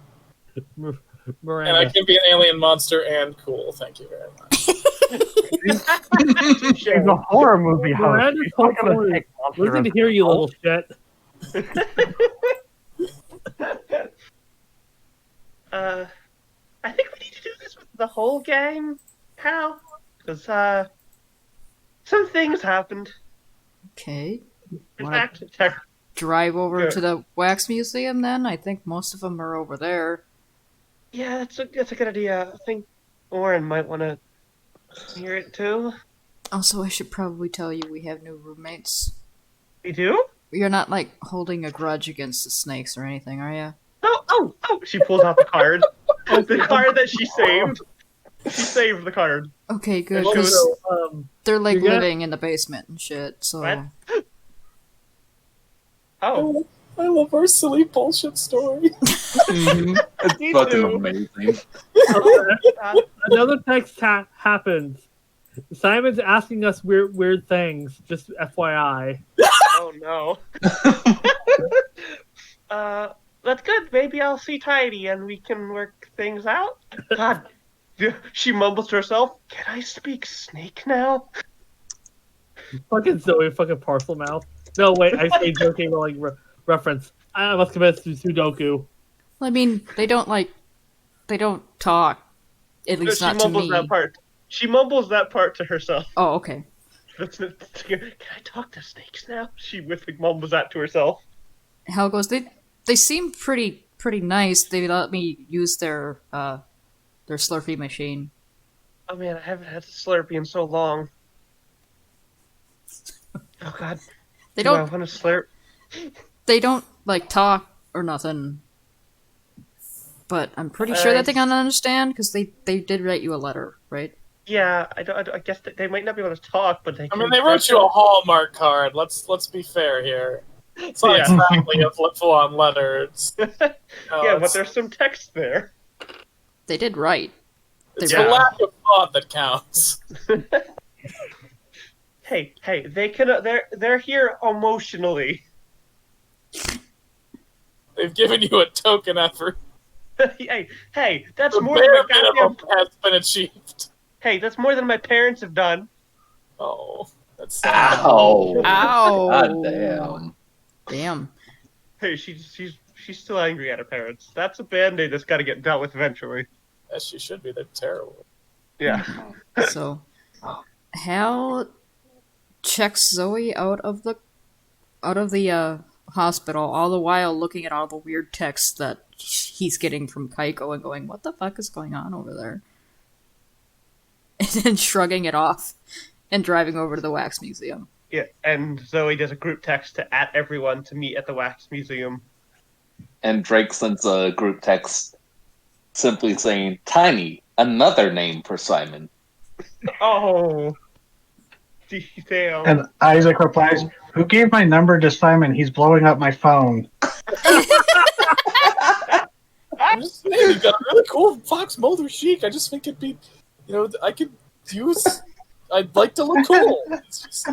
Speaker 3: And I
Speaker 6: Miranda.
Speaker 3: can be an alien monster and cool, thank you very much.
Speaker 5: He's a horror movie host.
Speaker 6: Miranda's
Speaker 5: He's not gonna
Speaker 6: hopefully
Speaker 5: take monster
Speaker 6: listen to
Speaker 5: as
Speaker 6: hear you,
Speaker 5: well.
Speaker 6: little shit.
Speaker 4: I think we need to do this with the whole gang, Hal. Because, some things happened.
Speaker 2: Okay.
Speaker 4: In
Speaker 2: Wanna
Speaker 4: fact,
Speaker 2: drive over
Speaker 4: Good.
Speaker 2: to the wax museum then? I think most of them are over there.
Speaker 4: yeah, that's a good idea. I think Oren might want to hear it too.
Speaker 2: Also, I should probably tell you we have new roommates.
Speaker 4: We do?
Speaker 2: You're not, like, holding a grudge against the snakes or anything, are you?
Speaker 4: Oh! She pulls out the card. The card that she saved. She saved the card.
Speaker 2: Okay, good,
Speaker 4: Well,
Speaker 2: because
Speaker 6: So,
Speaker 2: they're, like,
Speaker 6: you got-
Speaker 2: living in the basement and shit, so...
Speaker 4: What? Oh,
Speaker 3: I love our silly bullshit story.
Speaker 1: It's
Speaker 4: Me
Speaker 1: fucking
Speaker 4: too.
Speaker 1: amazing.
Speaker 6: another text happens. Simon's asking us weird things. Just FYI.
Speaker 4: oh no. That's good. Maybe I'll see Tidy and we can work things out. God, she mumbles to herself, "Can I speak snake now?"
Speaker 6: Fucking Zoe, fucking parcel mouth. No, wait, I say joking like reference. I must commit to Sudoku.
Speaker 2: I mean, they don't talk. At least
Speaker 4: She
Speaker 2: not to
Speaker 4: mumbles
Speaker 2: me.
Speaker 4: that part. She mumbles that part to herself.
Speaker 2: Oh, okay.
Speaker 4: Can I talk to snakes now? She mumbles that to herself.
Speaker 2: Hal goes, they seem pretty nice. They let me use their Slurpee machine.
Speaker 4: Oh man, I haven't had a Slurpee in so long. Oh god.
Speaker 2: They
Speaker 4: Do I
Speaker 2: don't
Speaker 4: want to slurp?
Speaker 2: they don't like talk or nothing. But I'm pretty sure that they can understand because they did write you a letter, right?
Speaker 4: Yeah, I guess that they might not be able to talk, but they
Speaker 3: I
Speaker 4: can.
Speaker 3: mean, they wrote you a Hallmark card. Let's be fair here. It's not
Speaker 4: Yeah.
Speaker 3: exactly a full-on letter. It's,
Speaker 4: Yeah, but there's some text there.
Speaker 2: They did write.
Speaker 3: it's
Speaker 4: Yeah.
Speaker 3: the lack of thought that counts.
Speaker 4: Hey, they can. They're here emotionally.
Speaker 3: They've given you a token effort.
Speaker 4: hey, that's
Speaker 3: The
Speaker 4: more than
Speaker 3: bare
Speaker 4: my goddamn.
Speaker 3: minimum has been achieved.
Speaker 4: Hey, that's more than my parents have done.
Speaker 3: Oh, that's sad.
Speaker 1: Ow.
Speaker 2: Ow!
Speaker 1: God damn.
Speaker 2: Damn.
Speaker 4: Hey, she's still angry at her parents. That's a band-aid that's got to get dealt with eventually.
Speaker 3: Yes, she should be. They're terrible.
Speaker 4: Yeah.
Speaker 2: So Hal checks Zoe out of the hospital, all the while looking at all the weird texts that he's getting from Kaiko and going, "What the fuck is going on over there?" And then shrugging it off and driving over to the wax museum.
Speaker 4: Yeah, and Zoe does a group text to at everyone to meet at the wax museum.
Speaker 1: And Drake sends a group text simply saying, "Tiny, another name for Simon."
Speaker 4: Oh, damn.
Speaker 7: And Isaac replies, "Who gave my number to Simon? He's blowing up my phone."
Speaker 3: I'm just saying, you got a really cool Fox Mulder chic. I just think it'd be, I could use. I'd like to look cool. It's just,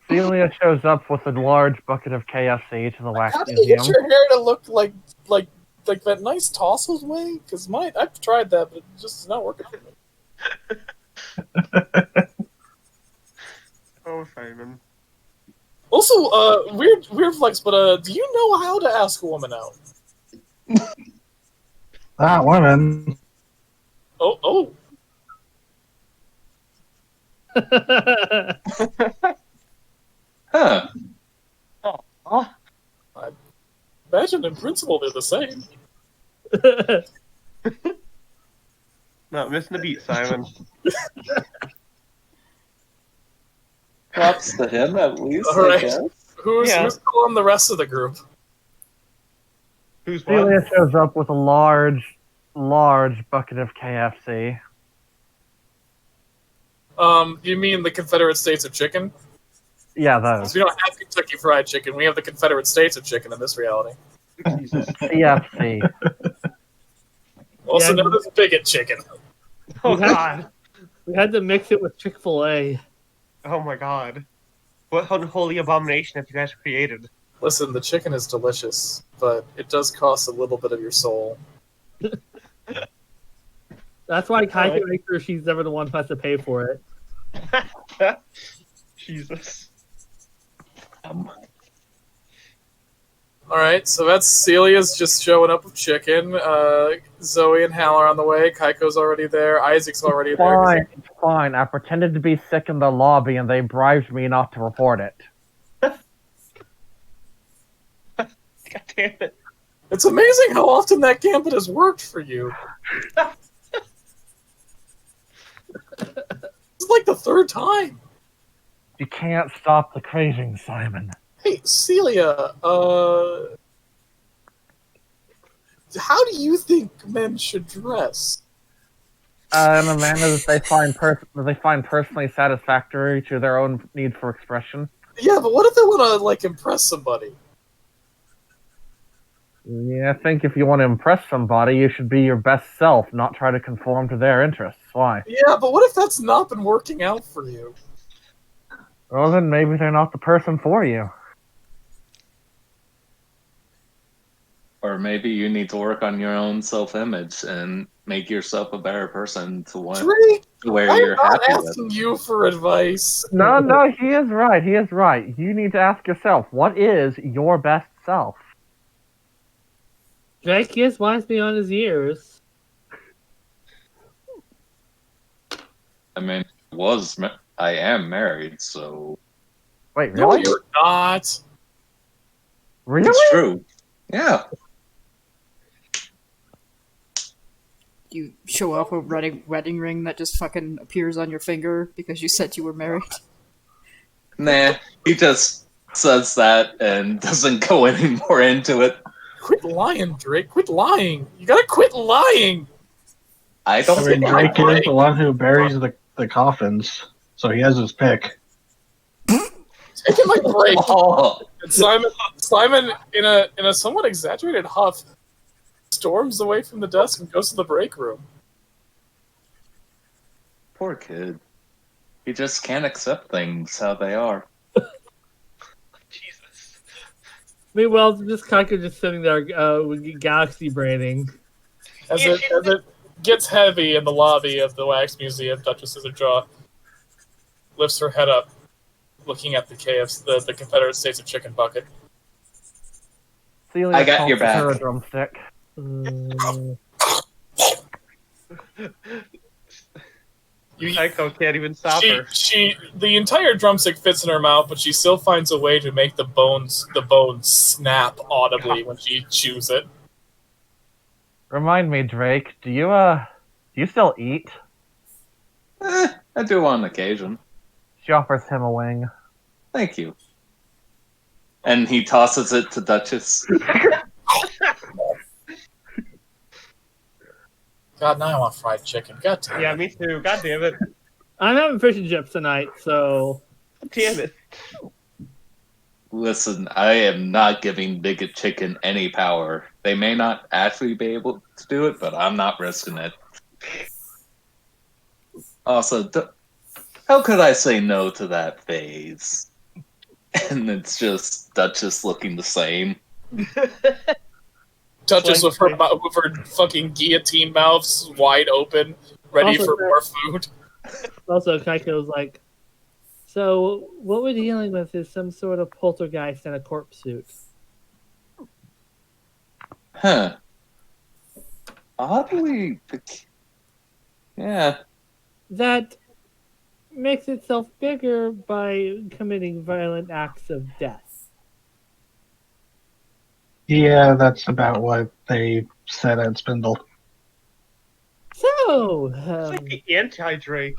Speaker 5: Celia shows up with a large bucket of KFC to the wax
Speaker 3: How do you
Speaker 5: museum.
Speaker 3: get your hair to look like like that nice tousled way? Because I've tried that, but it just is not working for me.
Speaker 4: Oh, Simon.
Speaker 3: Also, weird flex, but do you know how to ask a woman out?
Speaker 7: Ah, women.
Speaker 3: Oh,
Speaker 1: Huh.
Speaker 4: Oh,
Speaker 3: imagine in principle they're the same.
Speaker 4: not missing a beat, Simon.
Speaker 1: Props to him, at least,
Speaker 3: All
Speaker 1: I
Speaker 3: right.
Speaker 1: guess.
Speaker 3: Who's
Speaker 4: Yeah.
Speaker 3: calling the rest of the group?
Speaker 4: Who's what?
Speaker 5: Celia shows up with a large bucket of KFC.
Speaker 3: You mean the Confederate States of Chicken?
Speaker 5: Yeah,
Speaker 3: 'Cause
Speaker 5: those.
Speaker 3: we don't have Kentucky Fried Chicken. We have the Confederate States of Chicken in this reality.
Speaker 4: Jesus.
Speaker 5: CFC.
Speaker 3: Also
Speaker 6: Yeah.
Speaker 3: known as Bigot Chicken.
Speaker 4: Oh,
Speaker 6: We had-
Speaker 4: God.
Speaker 6: We had to mix it with Chick-fil-A.
Speaker 4: Oh, my God. What unholy abomination have you guys created?
Speaker 3: Listen, the chicken is delicious, but it does cost a little bit of your soul.
Speaker 6: That's why Kaika
Speaker 4: Alright.
Speaker 6: makes sure she's never the one who has to pay for it.
Speaker 4: Jesus.
Speaker 3: Alright, so that's Celia's just showing up with chicken. Zoe and Hal are on the way. Kaiko's already there. Isaac's already there.
Speaker 5: Fine, fine. I pretended to be sick in the lobby and they bribed me not to report it.
Speaker 4: God damn it.
Speaker 3: It's amazing how often that gambit has worked for you. It's like the third time.
Speaker 5: You can't stop the craving, Simon.
Speaker 3: Hey, Celia, how do you think men should dress?
Speaker 5: In a manner that they find personally satisfactory to their own need for expression.
Speaker 3: Yeah, but what if they want to, like, impress somebody?
Speaker 5: Yeah, I think if you want to impress somebody, you should be your best self, not try to conform to their interests. Why?
Speaker 3: Yeah, but what if that's not been working out for you?
Speaker 5: Well, then maybe they're not the person for you.
Speaker 1: Or maybe you need to work on your own self-image and make yourself a better person to
Speaker 3: Drake,
Speaker 1: where
Speaker 3: I'm
Speaker 1: you're
Speaker 3: not
Speaker 1: happy with.
Speaker 3: asking you for advice.
Speaker 5: No, he is right. He is right. You need to ask yourself, what is your best self?
Speaker 6: Drake is wise beyond his years.
Speaker 1: I mean, I am married, so
Speaker 5: Wait,
Speaker 3: No,
Speaker 5: really?
Speaker 3: you're not.
Speaker 5: Really?
Speaker 1: it's true. Yeah.
Speaker 2: You show off a wedding ring that just fucking appears on your finger because you said you were married.
Speaker 1: Nah, he just says that and doesn't go any more into it.
Speaker 3: Quit lying, Drake. Quit lying. You gotta quit lying.
Speaker 1: I
Speaker 7: I
Speaker 1: don't
Speaker 7: mean,
Speaker 1: think
Speaker 7: Drake is the one who buries the coffins, so he has his pick.
Speaker 3: Taking my break.
Speaker 1: Oh,
Speaker 3: And Simon, in a somewhat exaggerated huff, storms away from the desk and goes to the break room.
Speaker 1: poor kid. He just can't accept things how they are.
Speaker 4: Jesus.
Speaker 6: Meanwhile, this Kaika just sitting there with galaxy braining.
Speaker 3: As
Speaker 4: Yeah,
Speaker 3: it gets heavy in the lobby of the Wax Museum, Duchess Scissorjaw lifts her head up, looking at the Confederate States of Chicken bucket.
Speaker 5: Celia
Speaker 1: I got your
Speaker 5: tosses her
Speaker 1: back.
Speaker 5: a drumstick.
Speaker 4: Psycho can't even stop her.
Speaker 3: The entire drumstick fits in her mouth, but she still finds a way to make the bones snap audibly when she chews it.
Speaker 5: Remind me, Drake, do you still eat?
Speaker 1: I do on occasion.
Speaker 5: She offers him a wing.
Speaker 1: Thank you. And he tosses it to Duchess.
Speaker 3: God, now I want fried chicken. God damn it.
Speaker 4: Yeah, me too. God damn it.
Speaker 6: I'm having fish and chips tonight, so
Speaker 4: Damn it.
Speaker 1: Listen, I am not giving Bigot Chicken any power. They may not actually be able to do it, but I'm not risking it. Also, how could I say no to that phase? And it's just Duchess looking the same.
Speaker 3: Duchess with her fucking guillotine mouths wide open, ready
Speaker 6: Also,
Speaker 3: for more food.
Speaker 6: Also, Kaiko's like, so what we're dealing with is some sort of poltergeist in a corpse suit.
Speaker 1: Huh. Oddly, yeah.
Speaker 6: That makes itself bigger by committing violent acts of death.
Speaker 7: Yeah, that's about what they said at Spindle.
Speaker 6: So,
Speaker 4: It's like the anti-Drake.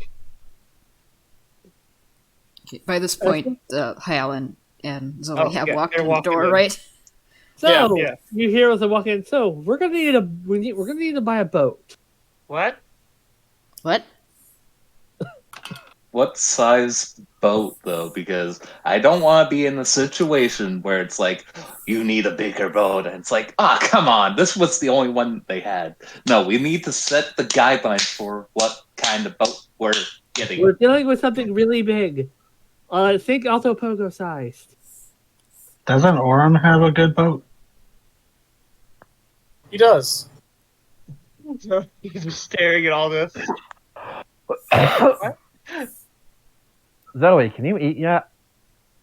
Speaker 2: Okay, by this point, Hal and Zoe
Speaker 4: Oh,
Speaker 2: have
Speaker 4: yeah,
Speaker 2: walked
Speaker 4: they're
Speaker 2: in the
Speaker 4: walking
Speaker 2: door,
Speaker 4: in.
Speaker 2: right?
Speaker 6: so
Speaker 4: Yeah.
Speaker 6: you hear as I walk in. So we're gonna need to buy a boat.
Speaker 4: What?
Speaker 2: What?
Speaker 1: What size boat, though? Because I don't want to be in a situation where it's like, you need a bigger boat. And it's like, ah, come on. This was the only one they had. No, we need to set the guidelines for what kind of boat we're getting.
Speaker 6: We're dealing with something really big. Think Alto Pogo sized.
Speaker 7: Doesn't Orin have a good boat?
Speaker 3: He does.
Speaker 4: So he's just staring at all this.
Speaker 5: Zoe, can you eat yet?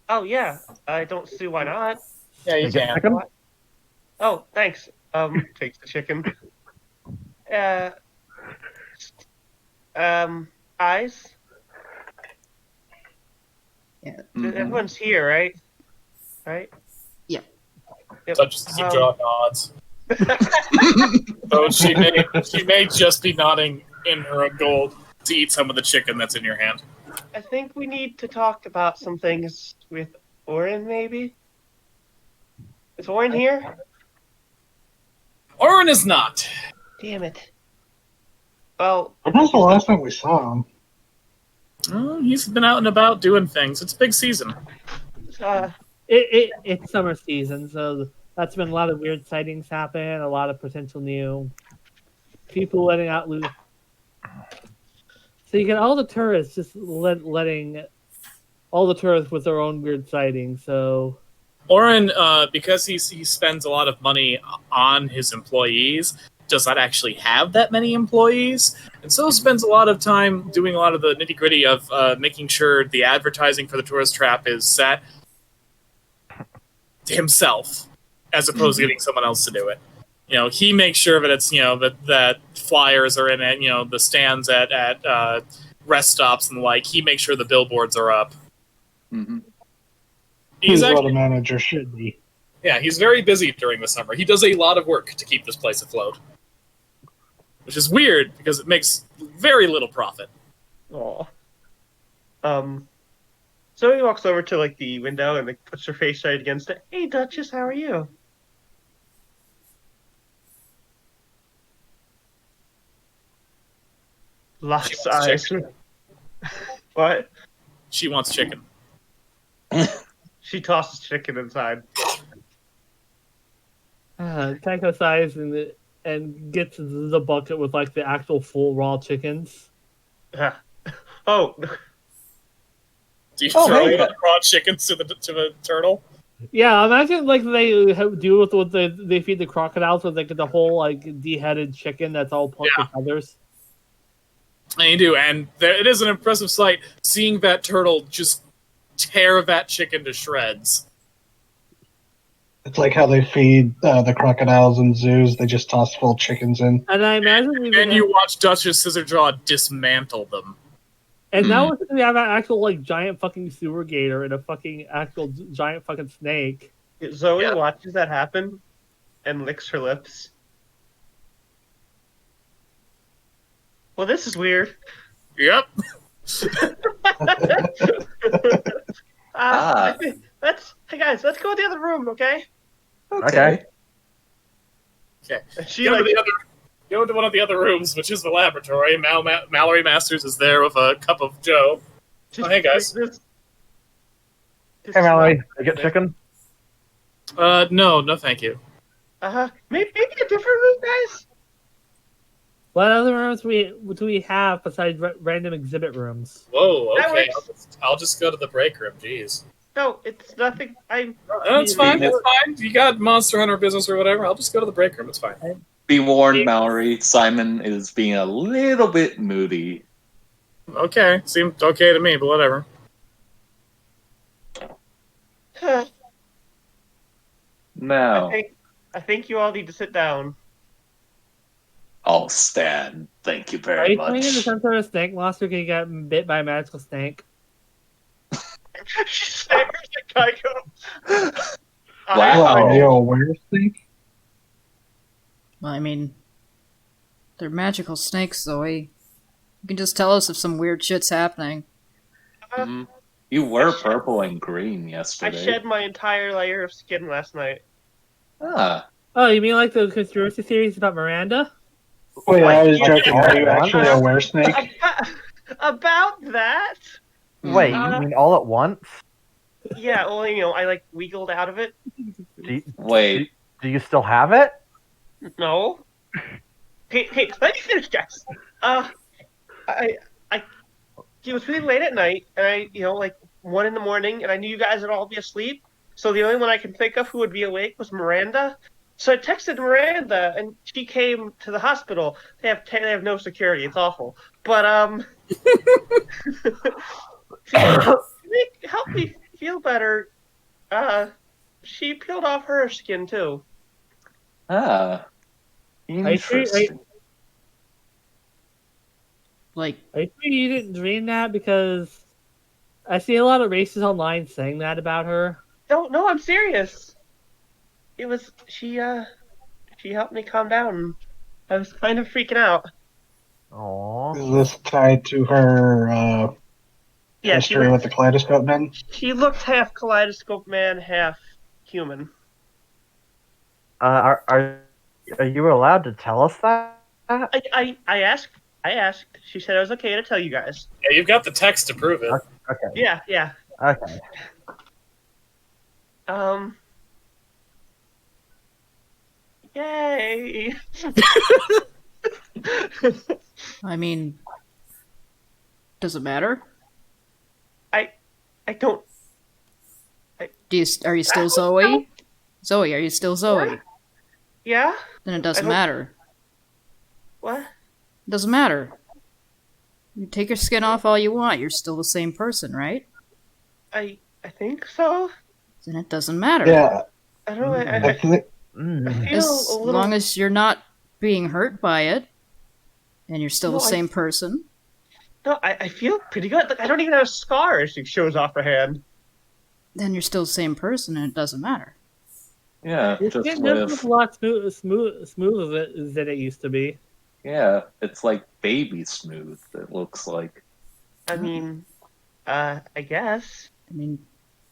Speaker 4: Oh yeah, I don't see why not.
Speaker 3: Yeah, you
Speaker 5: Did get
Speaker 3: can.
Speaker 5: chicken?
Speaker 4: Oh, thanks. Takes the chicken. Uh, eyes.
Speaker 2: Yeah.
Speaker 1: Mhm.
Speaker 4: Everyone's here, right? Right.
Speaker 2: Yeah.
Speaker 4: Yep.
Speaker 3: Duchess of Jaw nods. So she may just be nodding in her goal to eat some of the chicken that's in your hand.
Speaker 4: I think we need to talk about some things with Orin, maybe. Is Orin here?
Speaker 3: Orin is not.
Speaker 4: Damn it. Well,
Speaker 7: When was the last time we saw him?
Speaker 3: Oh, he's been out and about doing things. It's big season.
Speaker 6: It's summer season, so that's been a lot of weird sightings happen. A lot of potential new people letting out loose. So you get all the tourists just letting all the tourists with their own weird sightings. So
Speaker 3: Orin, because he spends a lot of money on his employees, does not actually have that many employees, and so spends a lot of time doing a lot of the nitty gritty of making sure the advertising for the tourist trap is set to himself, as opposed to getting someone else to do it. You know, he makes sure that it's that flyers are in it. You know, the stands at rest stops and the like. He makes sure the billboards are up.
Speaker 1: Mhm.
Speaker 7: He's
Speaker 3: He's
Speaker 7: what a
Speaker 3: actually,
Speaker 7: manager should be.
Speaker 3: yeah, he's very busy during the summer. He does a lot of work to keep this place afloat, which is weird because it makes very little profit.
Speaker 4: aw. Zoe walks over to like the window and like puts her face right against it. Hey, Duchess, how are you? Locks
Speaker 3: She wants
Speaker 4: eyes. What?
Speaker 3: She wants chicken.
Speaker 4: She tosses chicken inside.
Speaker 6: Taiko size and gets the bucket with like the actual full raw chickens.
Speaker 4: Oh,
Speaker 3: Do you
Speaker 1: Oh,
Speaker 3: throw
Speaker 1: hey.
Speaker 3: the raw chickens to the turtle?
Speaker 6: Yeah, imagine like they do with what they feed the crocodiles with like the whole like deheaded chicken that's all plucked with feathers.
Speaker 3: And you do, and it is an impressive sight seeing that turtle just tear that chicken to shreds.
Speaker 7: It's like how they feed the crocodiles in zoos. They just toss full chickens in.
Speaker 6: And I imagine
Speaker 3: And you watch Duchess Scissorjaw dismantle them.
Speaker 6: and now we have an actual like giant fucking sewer gator and a fucking actual giant fucking snake.
Speaker 4: Zoe
Speaker 3: Yeah.
Speaker 4: watches that happen and licks her lips. Well, this is weird.
Speaker 3: Yep.
Speaker 4: Hey guys, let's go in the other room, okay?
Speaker 5: Okay.
Speaker 3: Okay.
Speaker 4: And she
Speaker 3: Go
Speaker 4: like
Speaker 3: to one of the other rooms, which is the laboratory. Mallory Masters is there with a cup of Joe.
Speaker 4: just,
Speaker 3: Oh, hey, guys.
Speaker 4: this
Speaker 5: Hey, Mallory, did you get chicken?
Speaker 3: No, thank you.
Speaker 4: Maybe a different room, guys.
Speaker 6: What other rooms do we have besides random exhibit rooms?
Speaker 3: Whoa,
Speaker 4: That
Speaker 3: okay.
Speaker 4: works.
Speaker 3: I'll just go to the break room. Jeez.
Speaker 4: No, it's nothing.
Speaker 3: It's fine.
Speaker 1: It-
Speaker 3: It's fine. You got Monster Hunter business or whatever. I'll just go to the break room. It's fine.
Speaker 1: Be warned, Mallory. Simon is being a little bit moody.
Speaker 3: Okay, seemed okay to me, but whatever.
Speaker 4: I
Speaker 1: Now,
Speaker 4: think you all need to sit down.
Speaker 1: I'll stand. Thank you
Speaker 6: Are
Speaker 1: very
Speaker 6: you playing into
Speaker 1: much.
Speaker 6: some sort of snake monster? Can you get bit by a magical snake?
Speaker 4: She stares at Kaiko.
Speaker 1: Wow.
Speaker 7: What, are you
Speaker 1: Oh.
Speaker 7: aware thing?
Speaker 2: Well, I mean, they're magical snakes, Zoe. You can just tell us if some weird shit's happening.
Speaker 1: Mhm. You were purple and green
Speaker 4: I
Speaker 1: yesterday.
Speaker 4: shed my entire layer of skin last night.
Speaker 1: Ah,
Speaker 6: Oh, you mean like the conspiracy theories about Miranda?
Speaker 7: Wait, I was
Speaker 4: Yeah.
Speaker 7: joking. Are you actually a were snake?
Speaker 4: About that?
Speaker 8: Wait,
Speaker 1: mhm.
Speaker 8: you mean all at once?
Speaker 4: Yeah, well, I like wiggled out of it.
Speaker 1: Wait.
Speaker 8: Do you still have it?
Speaker 4: No. Hey, let me finish, guys. I, it was really late at night, and like 1 in the morning, and I knew you guys would all be asleep. So the only one I can think of who would be awake was Miranda. So I texted Miranda, and she came to the hospital. They have no security. It's awful. But to help me feel better, she peeled off her skin too.
Speaker 1: Ah,
Speaker 6: Are you sure
Speaker 1: interesting.
Speaker 2: Like,
Speaker 6: you didn't dream that? Because I see a lot of races online saying that about her.
Speaker 4: No, I'm serious. It was she helped me calm down. I was kind of freaking out.
Speaker 8: Aww.
Speaker 7: Is this tied to her
Speaker 4: Yeah, she
Speaker 7: history with the kaleidoscope men?
Speaker 4: she looked half kaleidoscope man, half human.
Speaker 8: Are you allowed to tell us that?
Speaker 4: I asked. She said it was okay to tell you guys.
Speaker 3: Yeah, you've got the text to prove it.
Speaker 8: Okay.
Speaker 4: Yeah.
Speaker 8: Okay.
Speaker 4: Yay.
Speaker 2: I mean, does it matter?
Speaker 4: I don't.
Speaker 2: Are you still Zoe? Zoe, are you still Zoe?
Speaker 4: What? Yeah.
Speaker 2: Then it doesn't
Speaker 4: I don't-
Speaker 2: matter.
Speaker 4: What?
Speaker 2: It doesn't matter. You take your skin off all you want. You're still the same person, right?
Speaker 4: I think so.
Speaker 2: Then it doesn't matter.
Speaker 7: Yeah,
Speaker 4: I don't know.
Speaker 7: I think
Speaker 8: Mm.
Speaker 4: I feel
Speaker 2: As
Speaker 4: a little.
Speaker 2: long as you're not being hurt by it, and you're still
Speaker 4: No,
Speaker 2: the same person.
Speaker 4: No, I feel pretty good. Like I don't even have a scar. She shows off her hand.
Speaker 2: Then you're still the same person, and it doesn't matter.
Speaker 1: Yeah,
Speaker 6: Your
Speaker 1: just
Speaker 6: skin does look
Speaker 1: live.
Speaker 6: a lot smooth than it used to be.
Speaker 1: Yeah, it's like baby smooth, it looks like.
Speaker 4: I mean, I guess.
Speaker 2: I mean,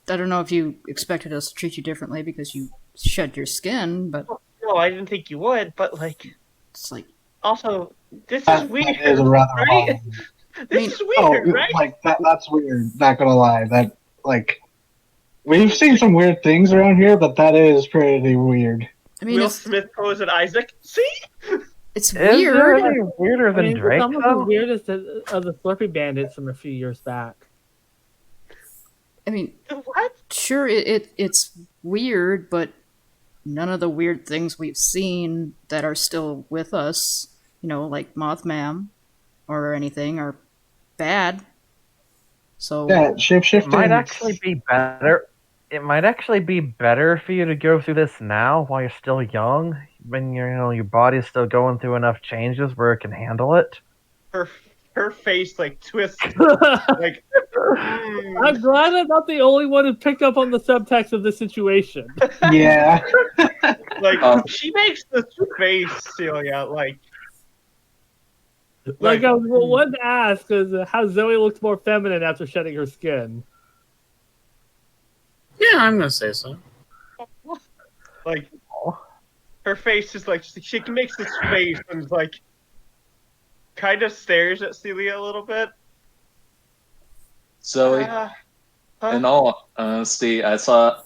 Speaker 2: I don't know if you expected us to treat you differently because you shed your skin, but
Speaker 4: No, I didn't think you would. But like,
Speaker 2: it's like,
Speaker 4: also, this is
Speaker 7: that
Speaker 4: weird,
Speaker 7: is a rather
Speaker 4: right?
Speaker 7: long.
Speaker 4: This is
Speaker 7: Oh,
Speaker 4: weird, right?
Speaker 7: like that's weird. Not gonna lie, that like we've seen some weird things around here, but that is pretty weird.
Speaker 2: I mean,
Speaker 4: Will
Speaker 2: it's,
Speaker 4: Smith pose at Isaac. See?
Speaker 2: it's
Speaker 8: Is there
Speaker 2: weird.
Speaker 8: any weirder
Speaker 6: I
Speaker 8: than
Speaker 6: mean,
Speaker 8: Drake,
Speaker 6: it's almost
Speaker 8: though?
Speaker 6: as weird as the Slurpee Bandits from a few years back.
Speaker 2: I mean,
Speaker 4: What?
Speaker 2: sure, it's weird, but none of the weird things we've seen that are still with us, like Mothman or anything, are bad. So,
Speaker 7: Yeah,
Speaker 8: It
Speaker 7: shapeshifting
Speaker 8: might actually be better. It might actually be better for you to go through this now while you're still young, when your body's still going through enough changes where it can handle it.
Speaker 4: Her face like twists. Like,
Speaker 6: I'm glad I'm not the only one who picked up on the subtext of the situation.
Speaker 7: Yeah.
Speaker 4: like she makes this face, Celia.
Speaker 6: Like, I was one to ask is how Zoe looks more feminine after shedding her skin.
Speaker 3: Yeah, I'm gonna say so.
Speaker 4: like her face is like she makes this face and like kind of stares at Celia a little bit.
Speaker 1: Zoe,
Speaker 4: Huh?
Speaker 1: in all honesty, I saw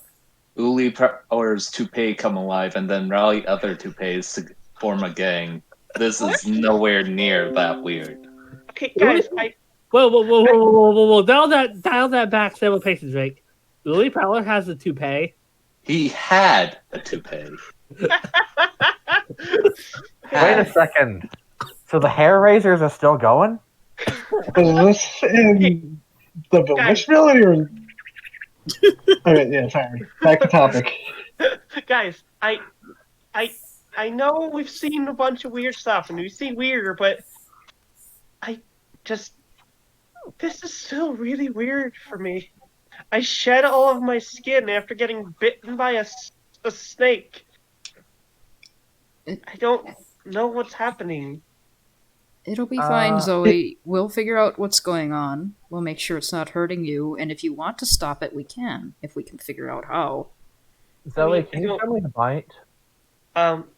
Speaker 1: Uli Power's toupee come alive and then rally other toupees to form a gang. This is nowhere near that weird.
Speaker 4: Okay, guys,
Speaker 6: Whoa! Dial that back several paces, Drake. Lily Prowler has a toupee.
Speaker 1: He had a toupee.
Speaker 8: Wait a
Speaker 1: Had.
Speaker 8: second. So the hair raisers are still going?
Speaker 7: Was this in the
Speaker 4: Guys.
Speaker 7: Bewitchville or? Okay, yeah, sorry. Back to topic.
Speaker 4: Guys, I know we've seen a bunch of weird stuff and we've seen weirder, but I just this is still really weird for me. I shed all of my skin after getting bitten by a snake. I don't know what's happening.
Speaker 2: It'll be fine, Zoe. We'll figure out what's going on. We'll make sure it's not hurting you, and if you want to stop it, we can, if we can figure out how.
Speaker 8: Zoe,
Speaker 4: I mean,
Speaker 8: can you show me the bite?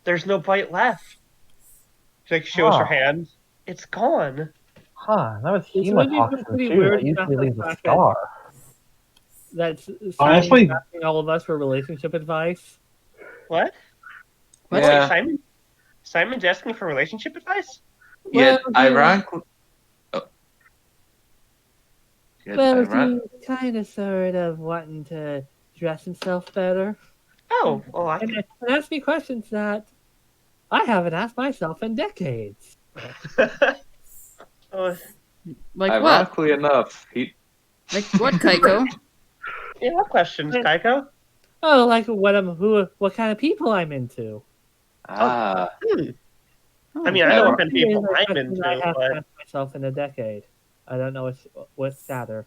Speaker 4: There's no bite left. She like shows her
Speaker 8: Huh.
Speaker 4: hand. It's gone.
Speaker 8: Huh, that was
Speaker 6: It's really been
Speaker 8: hemotoxin
Speaker 6: pretty
Speaker 8: too.
Speaker 6: weird
Speaker 8: That usually
Speaker 6: about the
Speaker 8: leaves a
Speaker 6: fact
Speaker 8: scar.
Speaker 6: That's
Speaker 7: Honestly-
Speaker 6: Simon's asking all of us for relationship advice.
Speaker 4: What?
Speaker 2: What?
Speaker 1: Yeah.
Speaker 4: Wait, Simon's asking for relationship advice?
Speaker 1: Yet,
Speaker 6: Well, he-
Speaker 1: ironically. Oh. Yet,
Speaker 6: Well,
Speaker 1: iron-
Speaker 6: he's kind of sort of wanting to dress himself better.
Speaker 4: Oh, well, I
Speaker 6: And ask me questions that I haven't asked myself in decades.
Speaker 4: Oh,
Speaker 2: Like what?
Speaker 1: Ironically enough, he.
Speaker 2: Like what, Kaiko?
Speaker 4: yeah, what questions, Kaiko?
Speaker 6: Oh, like what kind of people I'm into.
Speaker 1: Ah.
Speaker 4: Hmm.
Speaker 2: Oh,
Speaker 4: I mean, I
Speaker 1: Yeah,
Speaker 4: know
Speaker 1: well-
Speaker 4: what kind of people
Speaker 6: These are
Speaker 4: I'm
Speaker 6: questions
Speaker 4: into,
Speaker 6: I haven't
Speaker 4: but
Speaker 6: asked myself in a decade. I don't know what's sadder.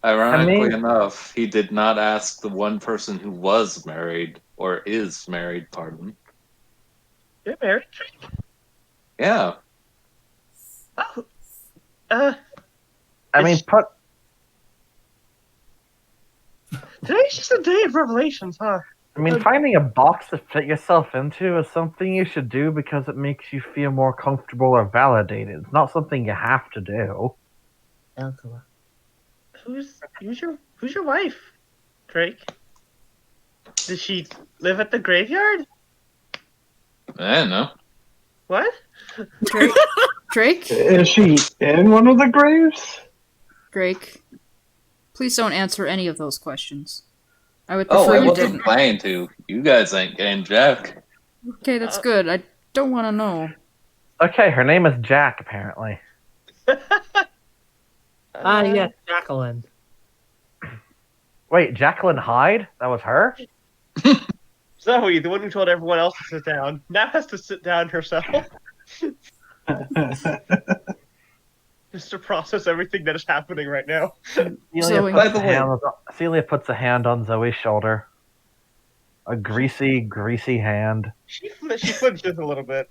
Speaker 1: Ironically
Speaker 8: I mean-
Speaker 1: enough, he did not ask the one person who was married, or is married, pardon.
Speaker 4: you're married.
Speaker 1: Yeah.
Speaker 4: Oh,
Speaker 8: I mean, put
Speaker 4: today's just a day of revelations, huh?
Speaker 8: finding a box to fit yourself into is something you should do because it makes you feel more comfortable or validated. It's not something you have to do.
Speaker 6: Alcohol.
Speaker 4: Who's your wife, Drake? Does she live at the graveyard?
Speaker 1: I don't know.
Speaker 4: What?
Speaker 2: Drake? Drake?
Speaker 7: Is she in one of the graves?
Speaker 2: Drake? Please don't answer any of those questions. I would
Speaker 1: Oh,
Speaker 2: prefer
Speaker 1: I
Speaker 2: you
Speaker 1: wasn't
Speaker 2: didn't.
Speaker 1: planning to. You guys ain't getting Jack.
Speaker 2: Okay, that's good. I don't want to know.
Speaker 8: Okay, her name is Jack, apparently.
Speaker 6: Yes, Jacqueline.
Speaker 8: Wait, Jacqueline Hyde? That was her?
Speaker 4: Zoe, the one who told everyone else to sit down, now has to sit down herself just to process everything that is happening right now.
Speaker 2: Zoe.
Speaker 1: By the way-
Speaker 8: Celia puts a hand on Zoe's shoulder. A greasy, greasy hand.
Speaker 4: She flinches a little bit.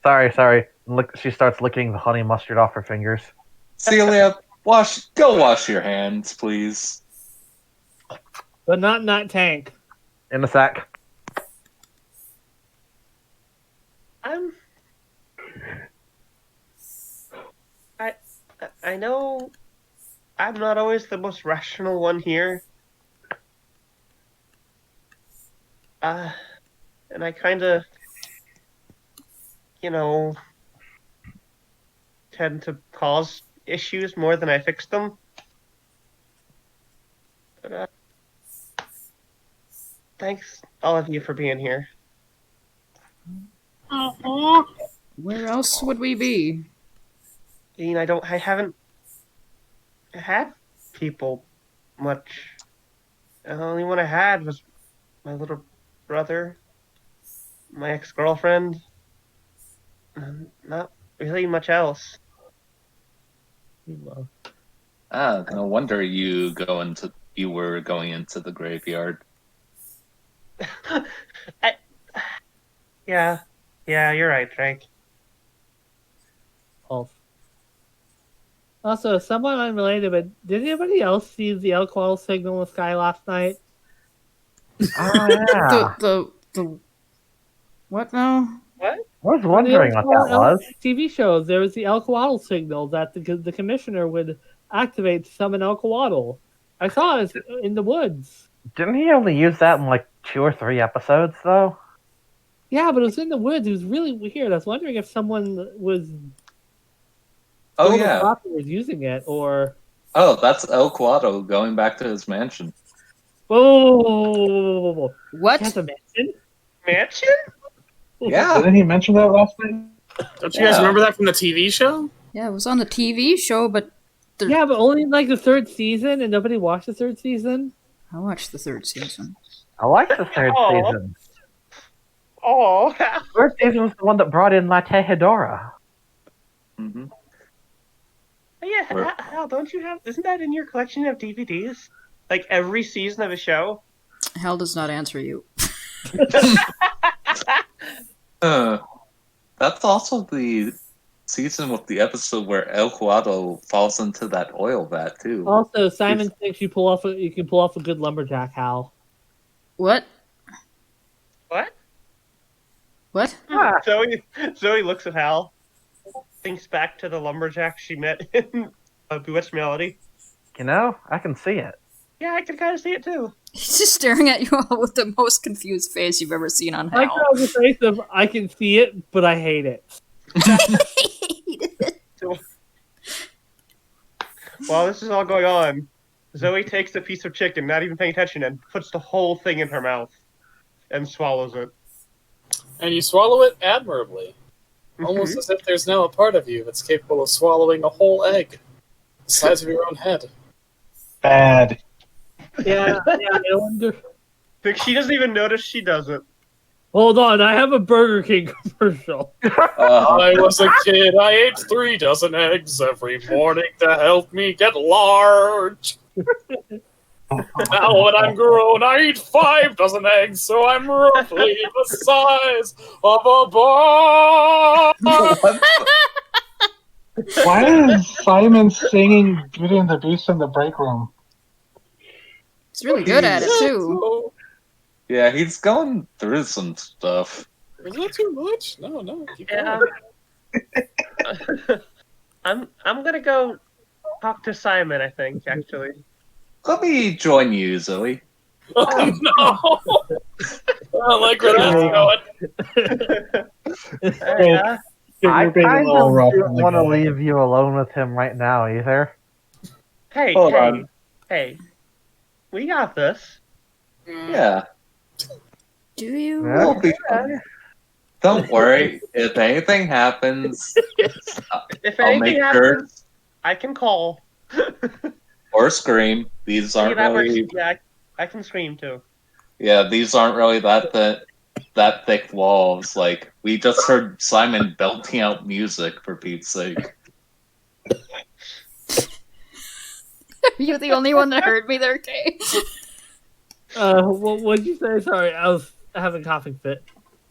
Speaker 8: Sorry. Look, she starts licking the honey mustard off her fingers.
Speaker 1: Celia, go wash your hands, please.
Speaker 6: But not in that tank.
Speaker 8: In a sec.
Speaker 4: I know I'm not always the most rational one here. And I kind of, tend to cause issues more than I fix them. But, thanks, all of you, for being here.
Speaker 2: Where else would we be?
Speaker 4: Dean, I haven't had people much. The only one I had was my little brother, my ex-girlfriend, and not really much else.
Speaker 1: Ah, no wonder you were going into the graveyard.
Speaker 4: Yeah, you're right, Frank.
Speaker 6: Also, somewhat unrelated, but did anybody else see the alcohol signal in the sky last night?
Speaker 8: Oh, yeah.
Speaker 2: The what now?
Speaker 8: I was wondering what that was.
Speaker 6: TV shows, there was the Alcoatl signal that the commissioner would activate to summon Alcoatl. I saw it in the woods.
Speaker 8: Didn't he only use that in like 2 or 3 episodes, though?
Speaker 6: Yeah, but it was in the woods. It was really weird. I was wondering if someone was
Speaker 1: Oh, yeah.
Speaker 6: was using it, or
Speaker 1: Oh, that's El Cuato going back to his mansion.
Speaker 6: Whoa. He
Speaker 2: What?
Speaker 6: has a mansion?
Speaker 4: Mansion?
Speaker 1: Yeah.
Speaker 7: Didn't he mention that last night?
Speaker 3: Don't you guys
Speaker 1: Yeah.
Speaker 3: remember that from the TV show?
Speaker 2: Yeah, it was on the TV show, but
Speaker 6: Yeah, but only like the third season, and nobody watched the third season.
Speaker 2: I watched the third season.
Speaker 8: I like the third
Speaker 4: Aw.
Speaker 8: season.
Speaker 4: Oh,
Speaker 8: Third season was the one that brought in Latte Hedora.
Speaker 1: hmm
Speaker 4: yeah.
Speaker 1: Where-
Speaker 4: Hal, don't you have? Isn't that in your collection of DVDs? Like every season of a show.
Speaker 2: Hal does not answer you.
Speaker 1: That's also the season with the episode where El Cuato falls into that oil vat too.
Speaker 6: Also, Simon thinks you can pull off a good lumberjack, Hal.
Speaker 2: What?
Speaker 4: What?
Speaker 2: What?
Speaker 8: Ah.
Speaker 4: Zoe looks at Hal, thinks back to the lumberjack she met in Bewitched Melody.
Speaker 8: You know, I can see it.
Speaker 4: Yeah, I can kind of see it too.
Speaker 2: He's just staring at you all with the most confused face you've ever seen on
Speaker 6: I like
Speaker 2: Hal.
Speaker 6: how the face of I can see it, but I hate it.
Speaker 4: While this is all going on, Zoe takes a piece of chicken, not even paying attention, and puts the whole thing in her mouth and swallows it.
Speaker 3: And you swallow it admirably. Almost as if there's now a part of you that's capable of swallowing a whole egg, the size of your own head.
Speaker 7: Bad.
Speaker 6: Yeah, I wonder.
Speaker 4: Like, she doesn't even notice she does it.
Speaker 6: Hold on, I have a Burger King commercial.
Speaker 3: I was a kid, I ate 3 dozen eggs every morning to help me get large. Now when I'm grown, I eat 5 dozen eggs, so I'm roughly the size of a bar.
Speaker 7: Why is Simon singing Beauty and the Beast in the break room?
Speaker 2: He's really good at it too.
Speaker 1: Yeah, he's going through some stuff.
Speaker 3: Is that too much? No. Keep
Speaker 4: Yeah.
Speaker 3: going.
Speaker 4: I'm gonna go talk to Simon, I think, actually.
Speaker 1: Let me join you, Zoe.
Speaker 3: Oh no! I don't like where that's going.
Speaker 4: Yeah.
Speaker 8: I
Speaker 7: You're being a
Speaker 8: kind
Speaker 7: little
Speaker 8: of
Speaker 7: rough
Speaker 8: don't
Speaker 7: on the
Speaker 8: want to
Speaker 7: guy.
Speaker 8: leave you alone with him right now either.
Speaker 4: Hey,
Speaker 1: Hold
Speaker 4: hey,
Speaker 1: on.
Speaker 4: hey. We got this.
Speaker 1: Yeah,
Speaker 2: Do you?
Speaker 1: we'll be fine. Don't worry. If anything happens,
Speaker 4: If
Speaker 1: I'll
Speaker 4: anything
Speaker 1: make
Speaker 4: happens,
Speaker 1: sure
Speaker 4: I can call.
Speaker 1: or scream. These
Speaker 4: Yeah,
Speaker 1: aren't
Speaker 4: that works.
Speaker 1: really.
Speaker 4: Yeah, I can scream too.
Speaker 1: Yeah, these aren't really that thick walls. Like we just heard Simon belting out music for Pete's sake.
Speaker 2: Are you the only one that heard me there, Kay?
Speaker 6: What'd you say? Sorry, I was having a coughing fit.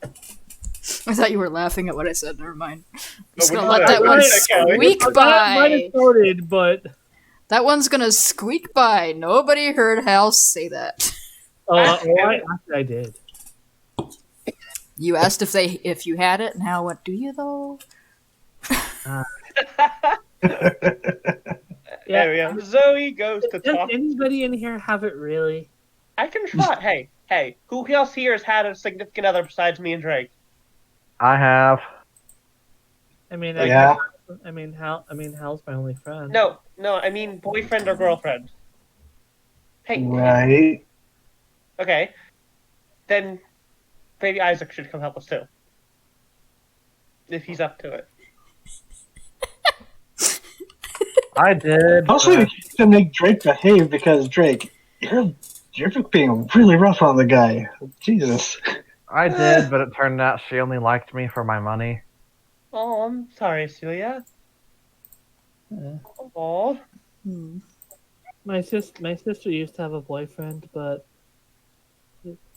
Speaker 2: I thought you were laughing at what I said. Never mind. I'm just
Speaker 4: Oh,
Speaker 2: gonna
Speaker 4: what
Speaker 2: let
Speaker 4: did
Speaker 2: that
Speaker 4: I
Speaker 2: one
Speaker 4: say, Kelly?
Speaker 2: squeak
Speaker 6: That might have
Speaker 2: by.
Speaker 6: started, but
Speaker 2: That one's gonna squeak by. Nobody heard Hal say that.
Speaker 6: I did.
Speaker 2: You asked if you had it, and Hal went, "Do you though?"
Speaker 4: There we go. Zoe goes to
Speaker 6: Does
Speaker 4: talk.
Speaker 6: anybody in here have it really?
Speaker 4: I can try. Hey, who else here has had a significant other besides me and Drake?
Speaker 8: I have.
Speaker 6: I mean,
Speaker 7: Yeah.
Speaker 6: Hal's my only friend.
Speaker 4: No, I mean boyfriend or girlfriend. Hey,
Speaker 7: Right.
Speaker 4: okay. Then maybe Isaac should come help us too. If he's up to it.
Speaker 8: I did.
Speaker 7: Also, you can make Drake behave because Drake, you're being really rough on the guy. Jesus.
Speaker 8: I did, but it turned out she only liked me for my money.
Speaker 4: Oh, I'm sorry, Celia. Oh,
Speaker 2: Hmm.
Speaker 6: My sister used to have a boyfriend, but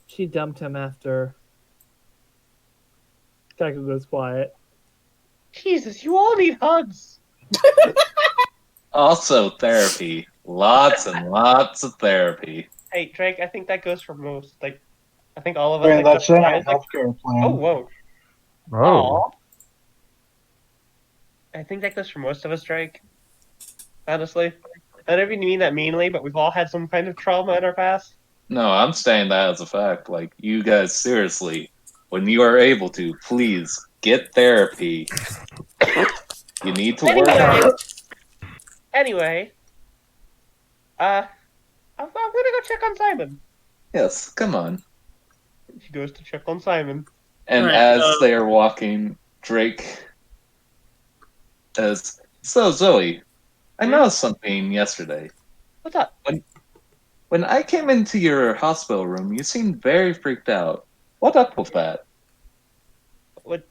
Speaker 6: she dumped him after Kaku goes quiet.
Speaker 4: Jesus, you all need hugs.
Speaker 1: Also, therapy. Lots and lots of therapy.
Speaker 4: Hey, Drake, I think that goes for most. Like, I think all of us.
Speaker 7: Right,
Speaker 4: like,
Speaker 7: that's in our
Speaker 4: like,
Speaker 7: healthcare plan.
Speaker 4: oh, whoa.
Speaker 8: Oh.
Speaker 4: Aw. I think that goes for most of us, Drake. Honestly. I don't even mean that meanly, but we've all had some kind of trauma in our past.
Speaker 1: No, I'm saying that as a fact. Like, you guys, seriously, when you are able to, please get therapy. You need to work on it.
Speaker 4: Anyway, I'm gonna go check on Simon.
Speaker 1: Yes, come on.
Speaker 4: She goes to check on Simon.
Speaker 3: All
Speaker 1: And
Speaker 3: right.
Speaker 1: as they are walking, Drake says, "So Zoe, I
Speaker 4: Hmm?
Speaker 1: noticed something yesterday.
Speaker 4: What's up?
Speaker 1: When I came into your hospital room, you seemed very freaked out. What up with that?"
Speaker 4: What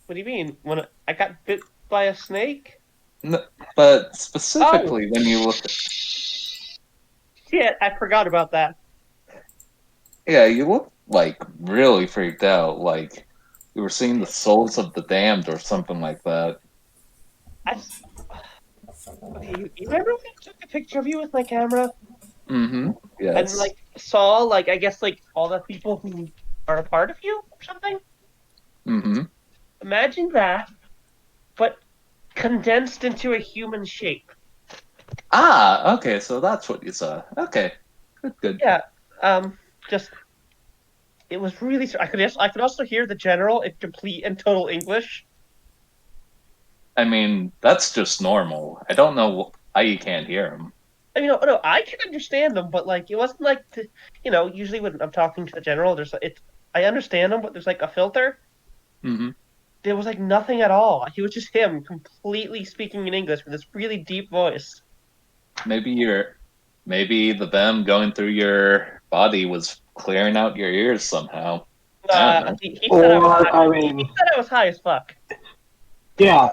Speaker 4: What do you mean? When I got bit by a snake?
Speaker 1: N- but
Speaker 4: Oh
Speaker 1: specifically when you looked,
Speaker 4: shit! I forgot about that.
Speaker 1: yeah, you looked like really freaked out, like you were seeing the souls of the damned or something like that.
Speaker 4: I s- okay, you remember when I took a picture of you with my camera
Speaker 1: Mm-hmm.
Speaker 4: and
Speaker 1: Yes.
Speaker 4: like saw like I guess like all the people who are a part of you or something?
Speaker 1: Mm-hmm.
Speaker 4: Imagine that, but condensed into a human shape.
Speaker 1: Ah, okay, so that's what you saw. Okay, good, good.
Speaker 4: Yeah. Um. Just it was really. I could also hear the general in complete and total English.
Speaker 1: I mean, that's just normal. I don't know how you can't hear him.
Speaker 4: I mean, no, I can understand them, but like it wasn't like usually when I'm talking to the general, there's it's I understand them, but there's like a filter.
Speaker 1: Mm-hmm.
Speaker 4: There was like nothing at all. He was just him completely speaking in English with this really deep voice.
Speaker 1: Maybe maybe the venom going through your body was clearing out your ears somehow. I don't know.
Speaker 4: He said I was
Speaker 7: Or,
Speaker 4: high.
Speaker 7: I
Speaker 4: He
Speaker 7: mean,
Speaker 4: said I was high as fuck.
Speaker 7: yeah,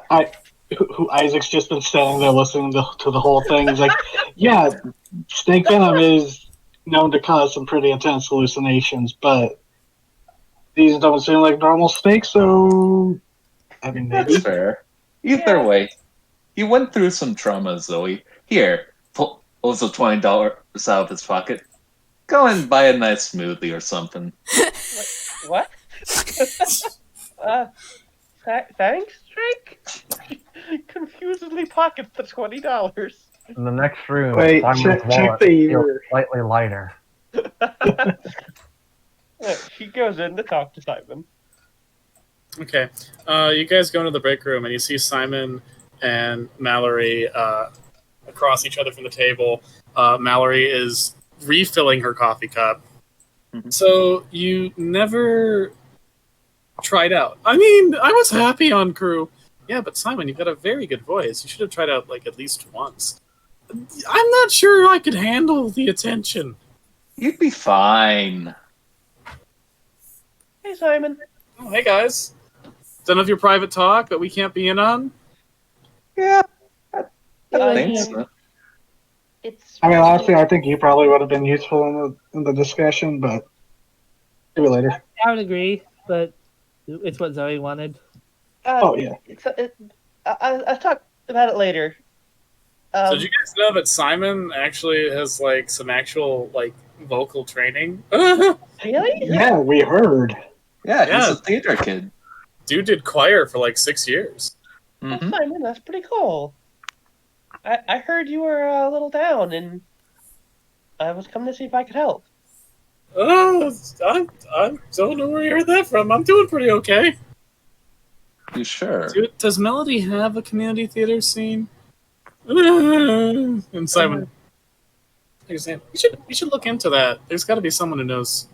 Speaker 7: who Isaac's just been standing there listening to the whole thing. He's like, yeah, snake venom is known to cause some pretty intense hallucinations, but these don't seem like normal snakes, so I mean,
Speaker 1: That's
Speaker 7: maybe.
Speaker 1: fair. Either
Speaker 4: Yeah.
Speaker 1: way, you went through some trauma, Zoe. Here, pulls the $20 out of his pocket. Go and buy a nice smoothie or something.
Speaker 4: What? uh, thanks, Drake. Confusedly pockets the $20.
Speaker 8: In the next room,
Speaker 7: Wait,
Speaker 8: Simon's
Speaker 7: check
Speaker 8: wallet
Speaker 7: the
Speaker 8: feels
Speaker 7: ear.
Speaker 8: slightly lighter.
Speaker 4: She goes in to talk to Simon.
Speaker 3: Okay. You guys go into the break room and you see Simon and Mallory across each other from the table. Mallory is refilling her coffee cup.
Speaker 1: Mhm.
Speaker 3: So you never tried out. I mean, I was happy on crew. Yeah, but Simon, you've got a very good voice. You should have tried out like at least once. I'm not sure I could handle the attention.
Speaker 1: You'd be fine.
Speaker 4: Hey, Simon.
Speaker 3: Oh, hey guys. Done of your private talk that we can't be in on?
Speaker 1: Yeah, I
Speaker 4: I
Speaker 1: think
Speaker 4: mean,
Speaker 1: so.
Speaker 4: it's
Speaker 7: I mean,
Speaker 4: really
Speaker 7: honestly, I think you probably would have been useful in the discussion, but maybe later.
Speaker 6: I would agree, but it's what Zoe wanted.
Speaker 7: Oh yeah,
Speaker 4: I'll talk about it later.
Speaker 3: So did you guys know that Simon actually has like some actual like vocal training?
Speaker 4: Really?
Speaker 7: yeah, we heard.
Speaker 1: Yeah, he's
Speaker 3: Yeah.
Speaker 1: a theater kid.
Speaker 3: Dude did choir for like 6 years.
Speaker 4: Oh,
Speaker 1: Hmm.
Speaker 4: Simon, that's pretty cool. I heard you were a little down, and I was coming to see if I could help.
Speaker 3: Oh, I don't know where you heard that from. I'm doing pretty okay.
Speaker 1: You sure?
Speaker 3: Does Melody have a community theater scene? And Simon, like you're saying, we should look into that. There's got to be someone who knows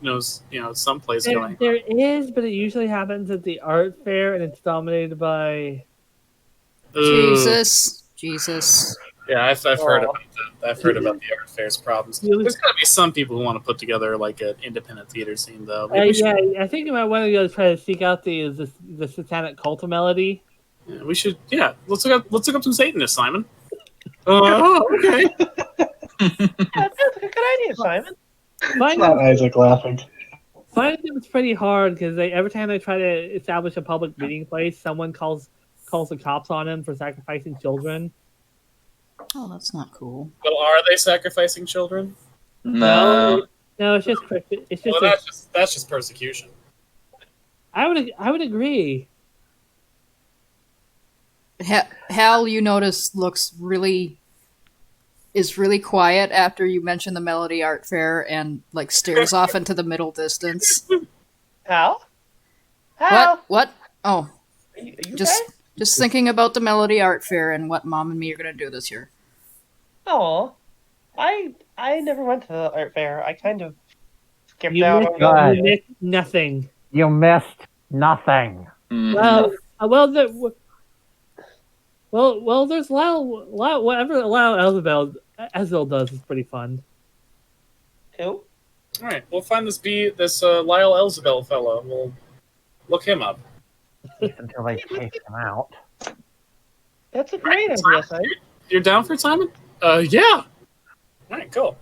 Speaker 3: some place going.
Speaker 6: There is, but it usually happens at the art fair, and it's dominated by.
Speaker 2: Jesus.
Speaker 3: Yeah, I've heard
Speaker 4: Aw.
Speaker 3: about that. I've heard about the art fair's problems.
Speaker 6: Really?
Speaker 3: There's got to be some people who want to put together like an independent theater scene, though. Maybe we should,
Speaker 6: Yeah, I think you might want to go try to seek out the satanic cult of Melody.
Speaker 3: yeah, we should. Yeah, let's look up some Satanists, Simon. Okay.
Speaker 4: Yeah, that's a good idea, Simon.
Speaker 7: It's
Speaker 6: Find
Speaker 7: not Isaac laughing.
Speaker 6: Finding it's pretty hard because every time they try to establish a public meeting place, someone calls the cops on him for sacrificing children.
Speaker 2: Oh, that's not cool.
Speaker 3: Well, are they sacrificing children?
Speaker 1: No.
Speaker 6: No, it's just Christian. It's just.
Speaker 3: Well, that's just persecution.
Speaker 6: I would agree.
Speaker 2: Hal, you notice, is really quiet after you mention the Melody Art Fair and like stares off into the middle distance.
Speaker 4: Hal? Hal?
Speaker 2: What? Oh,
Speaker 4: Are you
Speaker 2: just
Speaker 4: okay?
Speaker 2: thinking about the Melody Art Fair and what Mom and me are gonna do this year.
Speaker 4: Aw. I never went to the art fair. I kind of skipped
Speaker 6: You
Speaker 4: out
Speaker 6: missed,
Speaker 4: on going.
Speaker 6: you missed nothing.
Speaker 8: You missed nothing.
Speaker 1: Mhm.
Speaker 6: Well, there's whatever Lyle Elzebel does is pretty fun.
Speaker 4: Who?
Speaker 3: All right, we'll find this Lyle Elzebel fellow. We'll look him up.
Speaker 8: At least until they chase him out.
Speaker 4: That's a great idea, Simon.
Speaker 3: You're down for it, Simon? Yeah. All right, cool.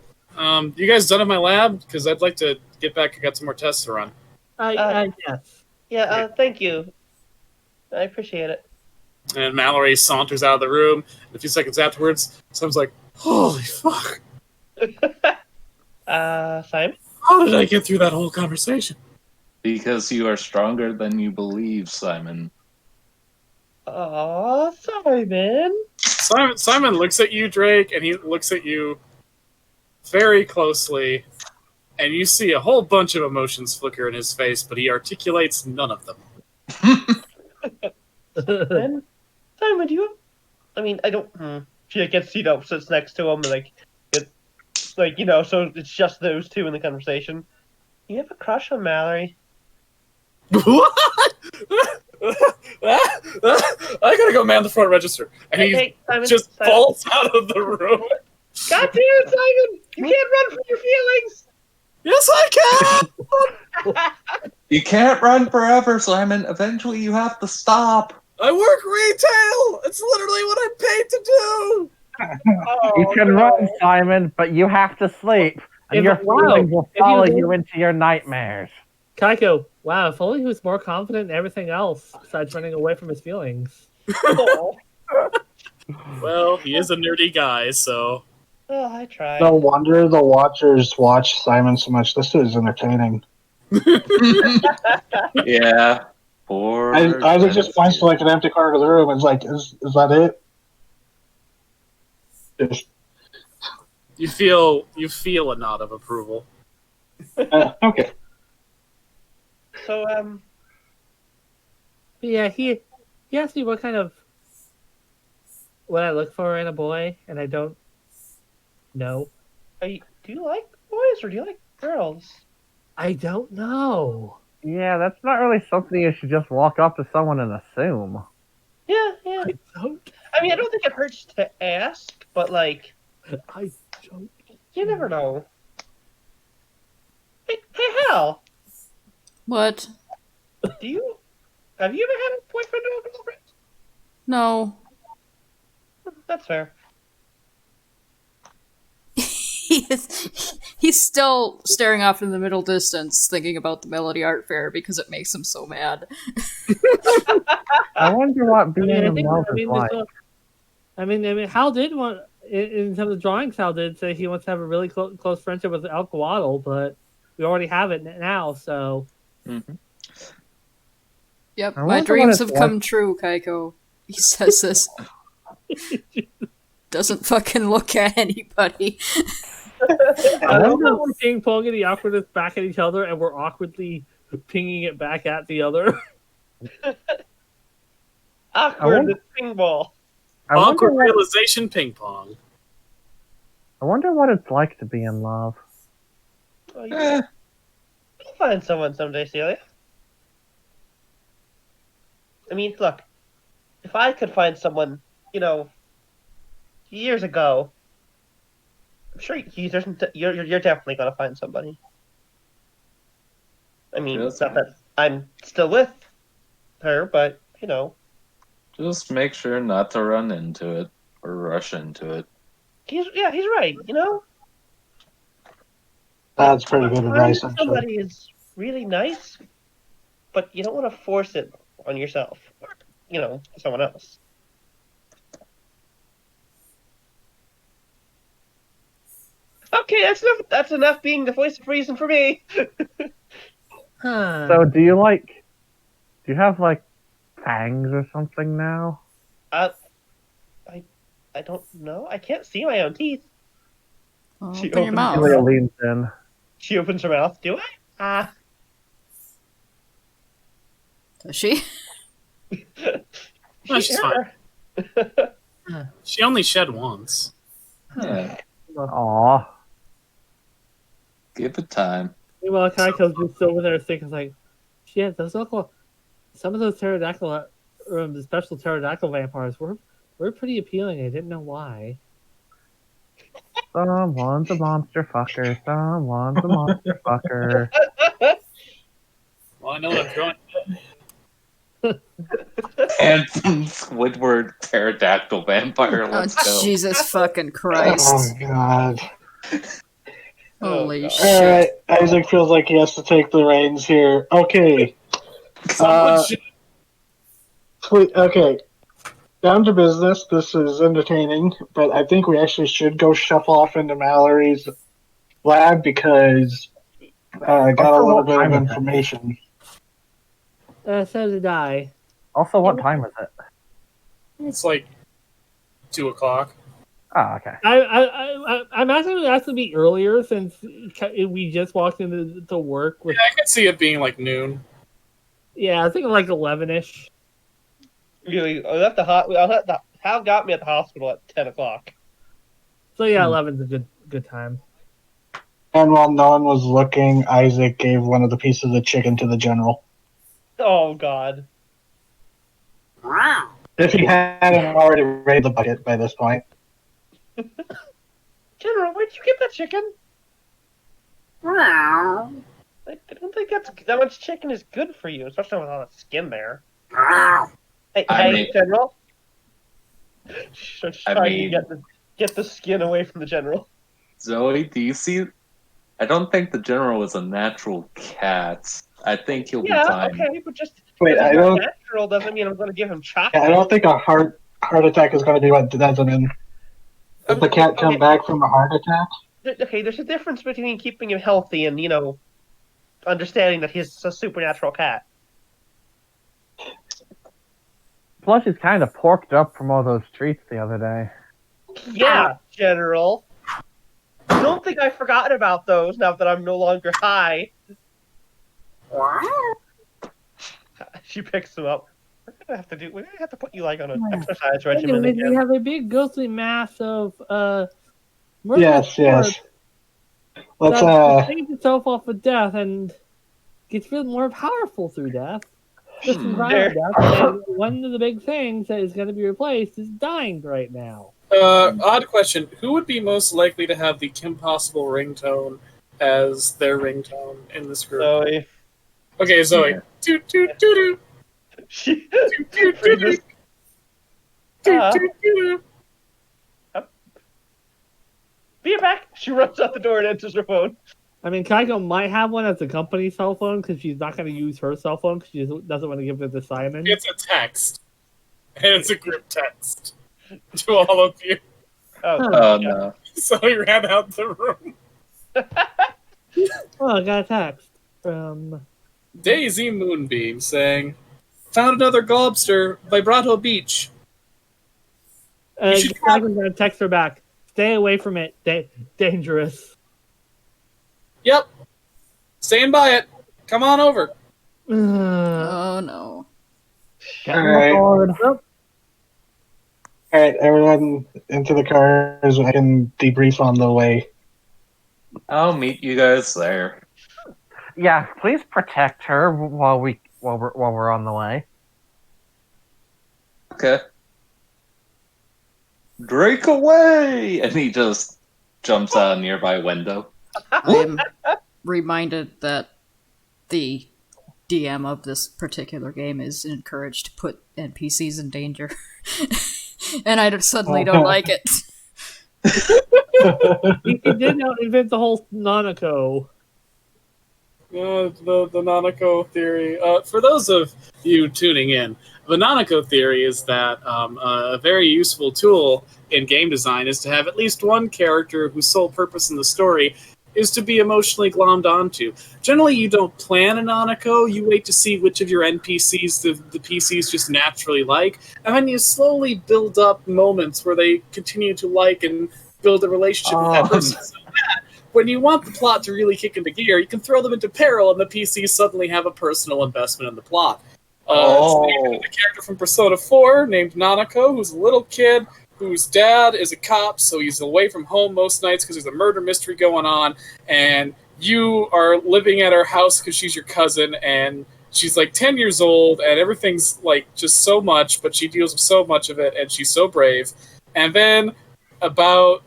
Speaker 3: You guys done at my lab? Because I'd like to get back. I got some more tests to run.
Speaker 6: Yes.
Speaker 4: Yeah. Thank you. I appreciate it.
Speaker 3: And Mallory saunters out of the room. And a few seconds afterwards, someone's like, "Holy fuck!
Speaker 4: Simon.
Speaker 3: How did I get through that whole conversation?"
Speaker 1: Because you are stronger than you believe, Simon.
Speaker 4: Oh, Simon.
Speaker 3: Simon looks at you, Drake, and he looks at you very closely, and you see a whole bunch of emotions flicker in his face, but he articulates none of them.
Speaker 4: Simon, do you? I mean, I don't. She gets sits next to him, so it's just those two in the conversation. You have a crush on Mallory?
Speaker 3: What? I gotta go man the front register. And he
Speaker 4: Simon,
Speaker 3: just
Speaker 4: Simon.
Speaker 3: falls out of the room.
Speaker 4: God damn it, Simon! You can't run from your feelings!
Speaker 3: Yes, I can!
Speaker 1: You can't run forever, Simon. Eventually you have to stop.
Speaker 3: I work retail! It's literally what I'm paid to do!
Speaker 8: You can run, Simon, but you have to sleep. And your feelings will follow you into your nightmares.
Speaker 6: Kaiko, wow, if only he was more confident in everything else besides running away from his feelings.
Speaker 3: Well, he is a nerdy guy, so...
Speaker 4: Oh, I tried.
Speaker 7: No wonder the watchers watch Simon so much. This is entertaining.
Speaker 1: Yeah. Poor
Speaker 7: Isaac just points to like an empty corner of the room and is like, is that it? Just,
Speaker 3: You feel a nod of approval.
Speaker 7: okay.
Speaker 4: So,
Speaker 6: Yeah, he asked me what I look for in a boy, and I don't know.
Speaker 4: do you like boys or do you like girls?
Speaker 6: I don't know.
Speaker 8: Yeah, that's not really something you should just walk up to someone and assume.
Speaker 4: Yeah.
Speaker 6: I don't.
Speaker 4: I mean, I don't think it hurts to ask, but like,
Speaker 6: I don't.
Speaker 4: you never know. Hey, Hal,
Speaker 2: What?
Speaker 4: have you ever had a boyfriend or a girlfriend?
Speaker 2: No.
Speaker 4: That's fair.
Speaker 2: He's still staring off in the middle distance, thinking about the Melody Art Fair because it makes him so mad.
Speaker 8: I wonder what being in love is
Speaker 6: there's
Speaker 8: like.
Speaker 6: I mean, Hal did want, in terms of drawings, Hal did say he wants to have a really close friendship with Alcoatl, but we already have it now, so.
Speaker 1: Mhm.
Speaker 2: Yep,
Speaker 8: I
Speaker 2: my
Speaker 8: wonder
Speaker 2: dreams
Speaker 8: what it's
Speaker 2: have come true, Kaiko. He says this. Doesn't fucking look at anybody.
Speaker 6: I love that we're ping-ponging the awkwardness back at each other, and we're awkwardly pinging it back at the other.
Speaker 4: Awkward ping ball.
Speaker 8: I wonder
Speaker 3: Awkward
Speaker 8: what-
Speaker 3: realization ping pong.
Speaker 8: I wonder what it's like to be in love.
Speaker 4: Oh, you'll find someone someday, Celia. I mean, look, if I could find someone, years ago, I'm sure you're definitely gonna find somebody. I mean, it's not that I'm still with her, but
Speaker 1: Just make sure not to run into it or rush into it.
Speaker 4: he's right.
Speaker 7: That's pretty good advice,
Speaker 4: Finding
Speaker 7: actually.
Speaker 4: somebody is really nice, but you don't want to force it on yourself, or someone else. Okay, that's enough being the voice of reason for me.
Speaker 8: So do you have like fangs or something now?
Speaker 4: I don't know. I can't see my own teeth.
Speaker 2: Oh,
Speaker 4: She
Speaker 2: open your
Speaker 4: opens
Speaker 2: mouth.
Speaker 8: Julia leans in.
Speaker 4: She opens her mouth. Do I?
Speaker 2: Does she?
Speaker 3: No, she's fine. She only shed once.
Speaker 1: Yeah.
Speaker 8: Aw.
Speaker 1: Give it time.
Speaker 6: Meanwhile, Kaiko's just over there thinking, like, shit, those local, some of those pterodactyl, the special pterodactyl vampires were pretty appealing. I didn't know why.
Speaker 8: Someone's a monster fucker. Someone's a monster fucker.
Speaker 3: Well, I know what I'm drawing.
Speaker 1: And Squidward pterodactyl vampire. Let's go.
Speaker 2: Jesus fucking Christ.
Speaker 7: Oh god.
Speaker 2: Holy
Speaker 4: God.
Speaker 2: shit.
Speaker 7: Alright, Isaac feels like he has to take the reins here. Okay.
Speaker 3: Someone should.
Speaker 7: Okay. Down to business. This is entertaining, but I think we actually should go shuffle off into Mallory's lab because I got a little bit of information.
Speaker 6: So did I.
Speaker 8: Also, what time is it?
Speaker 3: It's like 2 o'clock.
Speaker 8: Oh, okay.
Speaker 6: I imagine it has to be earlier since we just walked into work with.
Speaker 3: Yeah, I could see it being like noon.
Speaker 6: Yeah, I think like 11ish.
Speaker 4: Hal got me at the hospital at 10 o'clock.
Speaker 6: So yeah, 11's a good time.
Speaker 7: And while no one was looking, Isaac gave one of the pieces of chicken to the general.
Speaker 4: Oh, God.
Speaker 7: If he hadn't already raided the bucket by this point.
Speaker 4: General, where'd you get that chicken? I don't think that much chicken is good for you, especially with all the skin there. Hey, General. Trying to get the skin away from the general.
Speaker 1: Zoe, do you see? I don't think the general is a natural cat. I think he'll be fine.
Speaker 4: Okay, but just
Speaker 7: Wait,
Speaker 4: because
Speaker 7: I
Speaker 4: he's
Speaker 7: don't.
Speaker 4: not natural doesn't mean I'm going to give him chocolate.
Speaker 7: I don't think a heart attack is going to be what does him in. Does the cat come back from a heart attack?
Speaker 4: Okay, there's a difference between keeping him healthy and, understanding that he's a supernatural cat.
Speaker 8: Plus, he's kind of porked up from all those treats the other day.
Speaker 4: Yeah, General. I don't think I've forgotten about those now that I'm no longer high. She picks him up. We're gonna have to put you like on an exercise regimen
Speaker 6: Anyways,
Speaker 4: again.
Speaker 6: we have a big ghostly mass of
Speaker 7: Yes.
Speaker 6: that saves itself off of death and gets really more powerful through death. Just in violent death. And one of the big things that is going to be replaced is dying right now.
Speaker 3: Odd question. Who would be most likely to have the Kim Possible ringtone as their ringtone in this group?
Speaker 4: Zoe.
Speaker 3: Okay, Zoe. Toot toot toot toot.
Speaker 4: She
Speaker 3: Toot toot toot toot. Toot toot toot.
Speaker 4: Be back. She runs out the door and enters her phone.
Speaker 6: I mean, Kaiko might have one as a company cell phone because she's not going to use her cell phone because she doesn't want to give it to Simon.
Speaker 3: It's a text. And it's a group text to all of you.
Speaker 1: Oh no.
Speaker 3: So he ran out the room.
Speaker 6: Oh, I got a text from
Speaker 3: Daisy Moonbeam saying, "Found another globster, Vibrato Beach."
Speaker 6: Kaiko's going to text her back. Stay away from it. Dangerous.
Speaker 3: Yep. Stand by it. Come on over.
Speaker 2: Oh no.
Speaker 7: All right, everyone into the cars. I can debrief on the way.
Speaker 1: I'll meet you guys there.
Speaker 8: Yeah, please protect her while we're on the way.
Speaker 1: Okay. Drake away! And he just jumps out a nearby window.
Speaker 2: I am reminded that the DM of this particular game is encouraged to put NPCs in danger. And I suddenly don't like it.
Speaker 6: He did not invent the whole Nanako.
Speaker 3: The Nanako theory. For those of you tuning in, the Nanako theory is that a very useful tool in game design is to have at least one character whose sole purpose in the story is to be emotionally glommed onto. Generally, you don't plan a Nanako, you wait to see which of your NPCs the PCs just naturally like, and then you slowly build up moments where they continue to like and build a relationship with that person. So that when you want the plot to really kick into gear, you can throw them into peril and the PCs suddenly have a personal investment in the plot. It's named the character from Persona 4 named Nanako, who's a little kid whose dad is a cop, so he's away from home most nights because there's a murder mystery going on, and you are living at her house because she's your cousin, and she's like 10 years old, and everything's like just so much, but she deals with so much of it, and she's so brave. And then about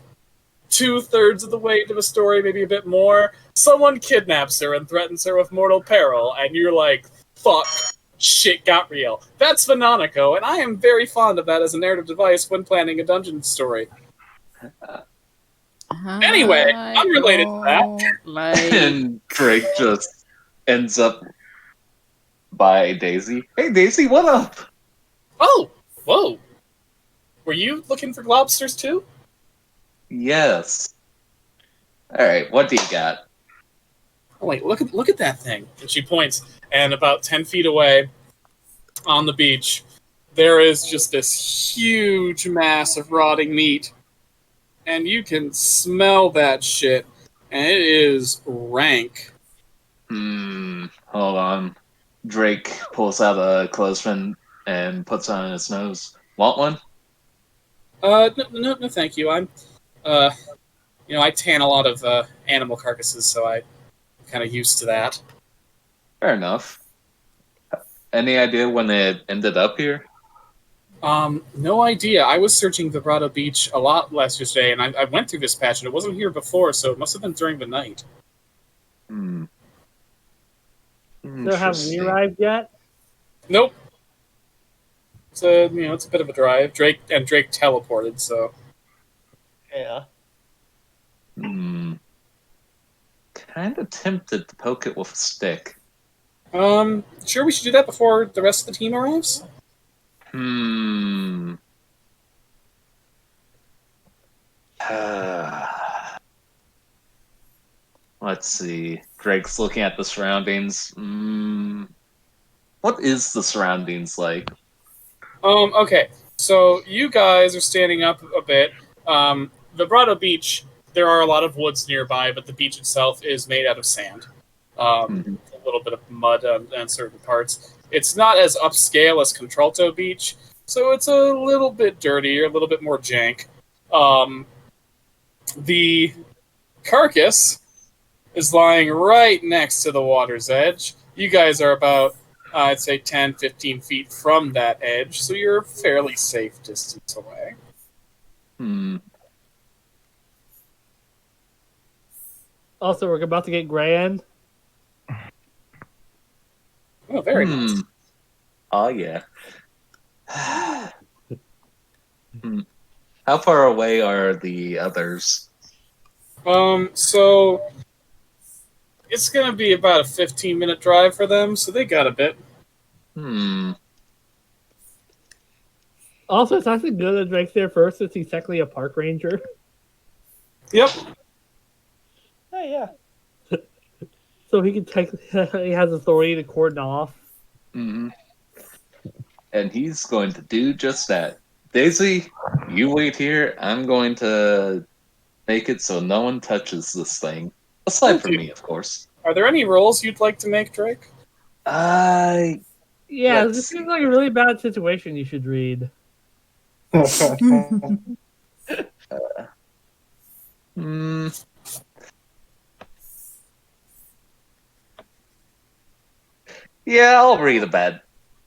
Speaker 3: 2/3 of the way into the story, maybe a bit more, someone kidnaps her and threatens her with mortal peril, and you're like, fuck, shit got real. That's Venonico, and I am very fond of that as a narrative device when planning a dungeon story. Anyway, unrelated to that.
Speaker 1: And Drake just ends up by Daisy. Hey, Daisy, what up?
Speaker 3: Oh, whoa. Were you looking for lobsters too?
Speaker 1: Yes. All right, what do you got?
Speaker 3: Oh, wait, look at that thing. And she points, and about 10 feet away on the beach, there is just this huge mass of rotting meat. And you can smell that shit, and it is rank.
Speaker 1: Hold on. Drake pulls out a clothespin and puts it on his nose. Want one?
Speaker 3: No, thank you. I'm, I tan a lot of animal carcasses, so I'm kind of used to that.
Speaker 1: Fair enough. Any idea when it ended up here?
Speaker 3: No idea. I was searching Vibrato Beach a lot last yesterday, and I went through this patch, and it wasn't here before, so it must have been during the night.
Speaker 6: So have we arrived yet?
Speaker 3: Nope. It's a bit of a drive. Drake teleported, so.
Speaker 4: Yeah.
Speaker 1: Kind of tempted to poke it with a stick.
Speaker 3: Sure we should do that before the rest of the team arrives?
Speaker 1: Let's see. Drake's looking at the surroundings. What is the surroundings like?
Speaker 3: Okay. So you guys are standing up a bit. Vibrato Beach, there are a lot of woods nearby, but the beach itself is made out of sand. A little bit of mud on certain parts. It's not as upscale as Contralto Beach, so it's a little bit dirtier, a little bit more jank. The carcass is lying right next to the water's edge. You guys are about, I'd say, 10, 15 feet from that edge, so you're a fairly safe distance away.
Speaker 6: Also, we're about to get grand.
Speaker 3: Oh, very nice.
Speaker 1: Oh, yeah. How far away are the others?
Speaker 3: So it's going to be about a 15-minute drive for them, so they got a bit.
Speaker 6: Also, it's actually good that Drake's there first, since he's technically a park ranger.
Speaker 3: Yep.
Speaker 4: Oh, yeah.
Speaker 6: So he can he has authority to cordon off.
Speaker 1: And he's going to do just that. Daisy, you wait here. I'm going to make it so no one touches this thing. Aside from me, of course.
Speaker 3: Are there any rolls you'd like to make, Drake?
Speaker 6: Yeah, this seems like a really bad situation you should read.
Speaker 1: Yeah, I'll read a bad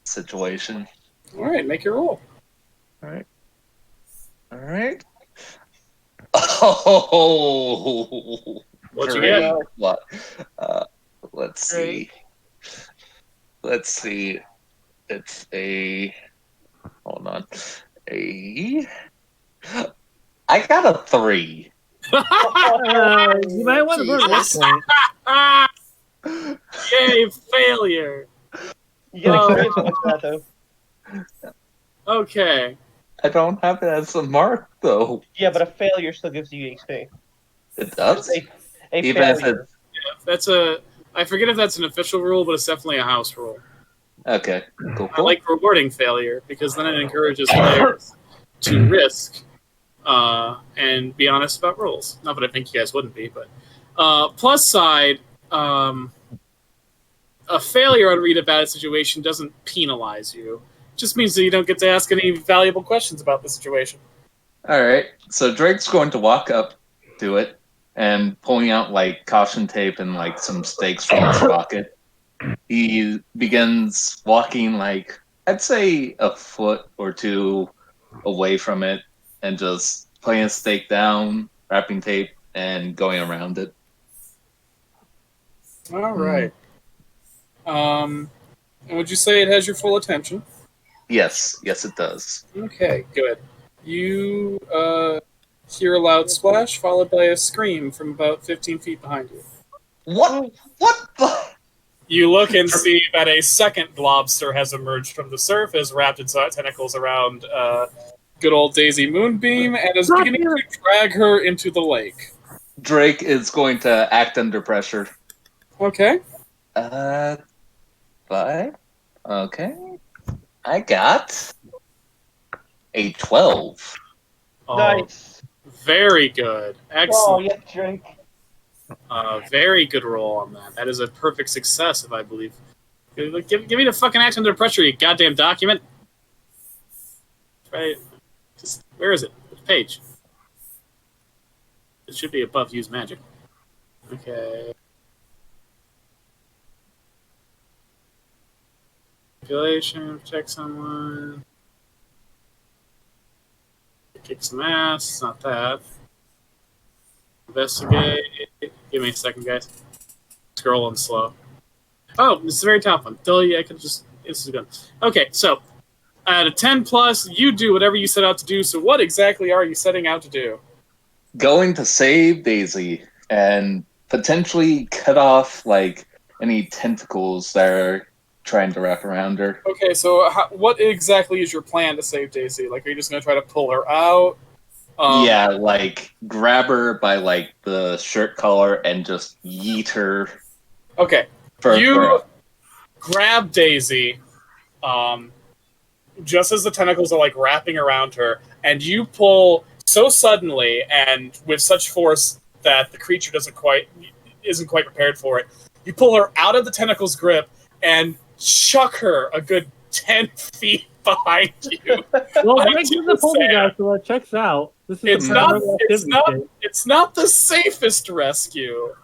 Speaker 1: situation.
Speaker 3: All right, make your roll.
Speaker 1: All right. Oh,
Speaker 3: What'd you get?
Speaker 1: What? Let's see. It's a. Hold on. I got a 3.
Speaker 6: You might want to put this point.
Speaker 3: Yay, failure.
Speaker 4: You get experience points for that, though.
Speaker 3: Okay.
Speaker 1: I don't have it as a mark, though.
Speaker 4: Yeah, but a failure still gives you XP.
Speaker 1: It does?
Speaker 4: A
Speaker 1: Even if
Speaker 4: failure.
Speaker 3: That's I forget if that's an official rule, but it's definitely a house rule.
Speaker 1: Okay, cool.
Speaker 3: I like rewarding failure because then it encourages players to risk and be honest about rules. Not that I think you guys wouldn't be, but plus side, a failure on read a bad situation doesn't penalize you. It just means that you don't get to ask any valuable questions about the situation.
Speaker 1: All right. So Drake's going to walk up to it and pulling out like caution tape and like some stakes from his pocket. He begins walking like I'd say a foot or two away from it and just putting a stake down, wrapping tape, and going around it.
Speaker 3: All right. And would you say it has your full attention?
Speaker 1: Yes, yes, it does.
Speaker 3: Okay, good. You hear a loud splash followed by a scream from about 15 feet behind you.
Speaker 1: What? What the?
Speaker 3: You look and see that a second globster has emerged from the surface, wrapped its tentacles around good old Daisy Moonbeam, and is beginning to drag her into the lake.
Speaker 1: Drake is going to act under pressure.
Speaker 3: Okay.
Speaker 1: 5. Okay. I got a 12.
Speaker 4: Nice.
Speaker 3: Very good.
Speaker 4: Oh,
Speaker 3: Excellent.
Speaker 4: yes, Drake.
Speaker 3: Very good roll on that. That is a perfect success, if I believe. Give me the fucking action under pressure, you goddamn document. Right. Just, where is it? Which page? It should be above use magic. Okay. Manipulation, protect someone. Kick some ass. It's not that. Investigate. Give me a second, guys. Scrolling slow. Oh, it's the very top one. I could just. This is good. Okay, so at a 10 plus, you do whatever you set out to do. So, what exactly are you setting out to do?
Speaker 1: Going to save Daisy and potentially cut off like any tentacles that are trying to wrap around her.
Speaker 3: Okay, so what exactly is your plan to save Daisy? Like, are you just going to try to pull her out?
Speaker 1: Yeah, like grab her by like the shirt collar and just yeet her.
Speaker 3: Okay, you grab Daisy, just as the tentacles are like wrapping around her, and you pull so suddenly and with such force that the creature isn't quite prepared for it. You pull her out of the tentacles' grip and chuck her a good 10 feet behind you.
Speaker 6: Well, Greg is a poltergeist, so that checks out. This is
Speaker 3: It's not the safest rescue,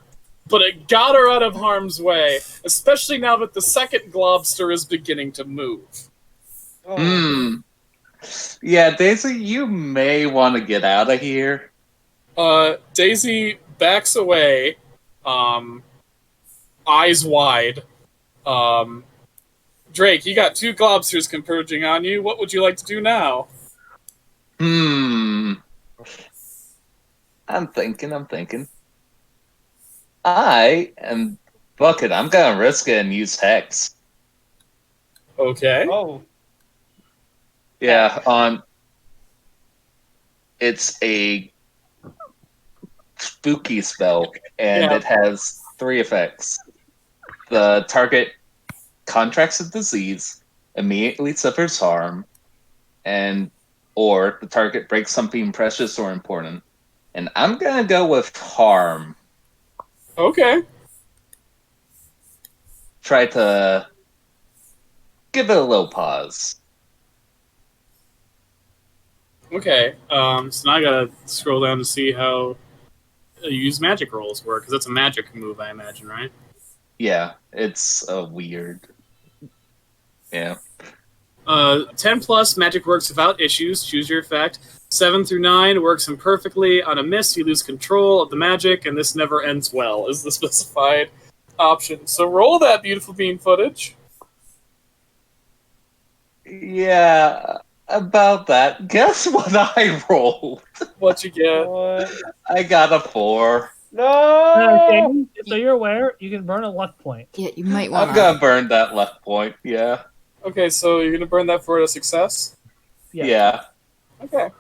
Speaker 3: but it got her out of harm's way, especially now that the second globster is beginning to move.
Speaker 1: Yeah, Daisy, you may want to get out of here.
Speaker 3: Daisy backs away, eyes wide. Drake, you got 2 globsters converging on you. What would you like to do now?
Speaker 1: I'm thinking. I am fuck it, I'm gonna risk it and use Hex.
Speaker 3: Okay.
Speaker 4: Oh.
Speaker 1: Yeah, it's a spooky spell, and it has 3 effects. The target contracts a disease, immediately suffers harm, or the target breaks something precious or important. And I'm gonna go with harm.
Speaker 3: Okay.
Speaker 1: Try to give it a little pause.
Speaker 3: Okay. So now I gotta scroll down to see how use magic rolls work, because that's a magic move, I imagine, right?
Speaker 1: Yeah, it's a weird. Yeah.
Speaker 3: 10 plus magic works without issues. Choose your effect. 7 through 9 works imperfectly. On a miss, you lose control of the magic, and this never ends well, is the specified option. So roll that beautiful beam footage.
Speaker 1: Yeah, about that. Guess what I rolled?
Speaker 3: What you get?
Speaker 1: I got a 4.
Speaker 4: No!
Speaker 6: So you're aware, you can burn a luck point.
Speaker 2: Yeah, you might want
Speaker 1: I'm gonna burn that luck point, yeah.
Speaker 3: Okay, so you're gonna burn that for a success?
Speaker 1: Yeah.
Speaker 3: Okay.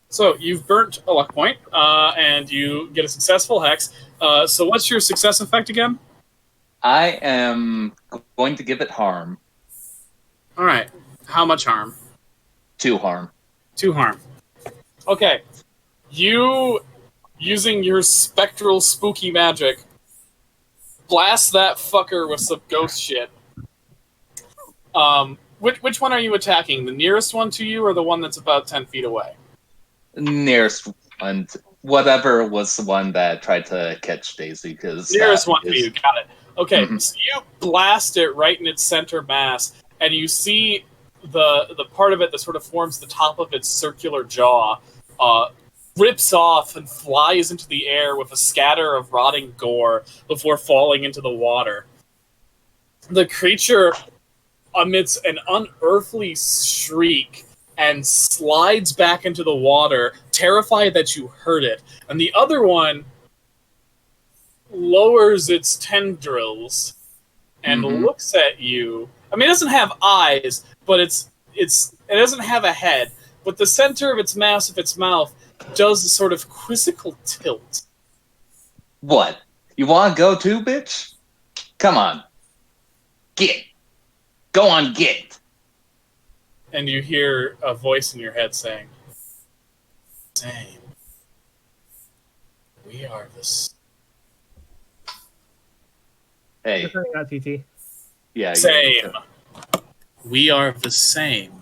Speaker 3: So you've burnt a luck point, and you get a successful hex. So what's your success effect again?
Speaker 1: I am going to give it harm.
Speaker 3: All right. How much harm?
Speaker 1: 2 harm.
Speaker 3: 2 harm. Okay. You, using your spectral spooky magic, blast that fucker with some ghost shit. Which one are you attacking? The nearest one to you, or the one that's about 10 feet away?
Speaker 1: Nearest one, whatever was the one that tried to catch Daisy, because
Speaker 3: Nearest
Speaker 1: that
Speaker 3: one to
Speaker 1: is.
Speaker 3: you. Got it. Okay,
Speaker 1: Mhm.
Speaker 3: so you blast it right in its center mass, and you see the part of it that sort of forms the top of its circular jaw rips off and flies into the air with a scatter of rotting gore before falling into the water. The creature emits an unearthly shriek and slides back into the water, terrified that you heard it. And the other one lowers its tendrils and
Speaker 1: Mhm.
Speaker 3: looks at you. I mean, it doesn't have eyes, but it doesn't have a head. But the center of its mass of its mouth does a sort of quizzical tilt.
Speaker 1: What? You want to go too, bitch? Come on. Get. Go on, get.
Speaker 3: And you hear a voice in your head saying, "Same. We are the
Speaker 1: Hey,
Speaker 6: Turning out TT.
Speaker 1: yeah,
Speaker 3: same. We are the same."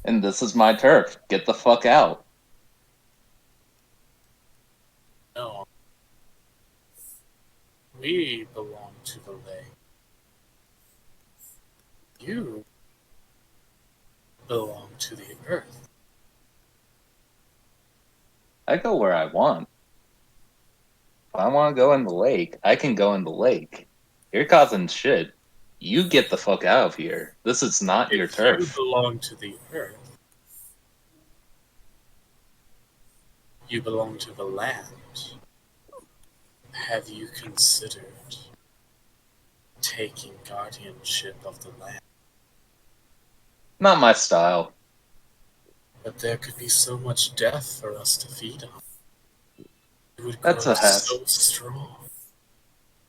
Speaker 1: and this is my turf. Get the fuck out.
Speaker 3: No. We belong to the lake. You belong to the earth.
Speaker 1: I go where I want. If I want to go in the lake, I can go in the lake. You're causing shit. You get the fuck out of here. This is not your
Speaker 3: If you
Speaker 1: turf.
Speaker 3: belong to the earth, you belong to the land. Have you considered taking guardianship of the land?
Speaker 1: Not my style.
Speaker 3: But there could be so much death for us to feed on. It would
Speaker 1: That's
Speaker 3: grow
Speaker 1: a hash.
Speaker 3: so strong.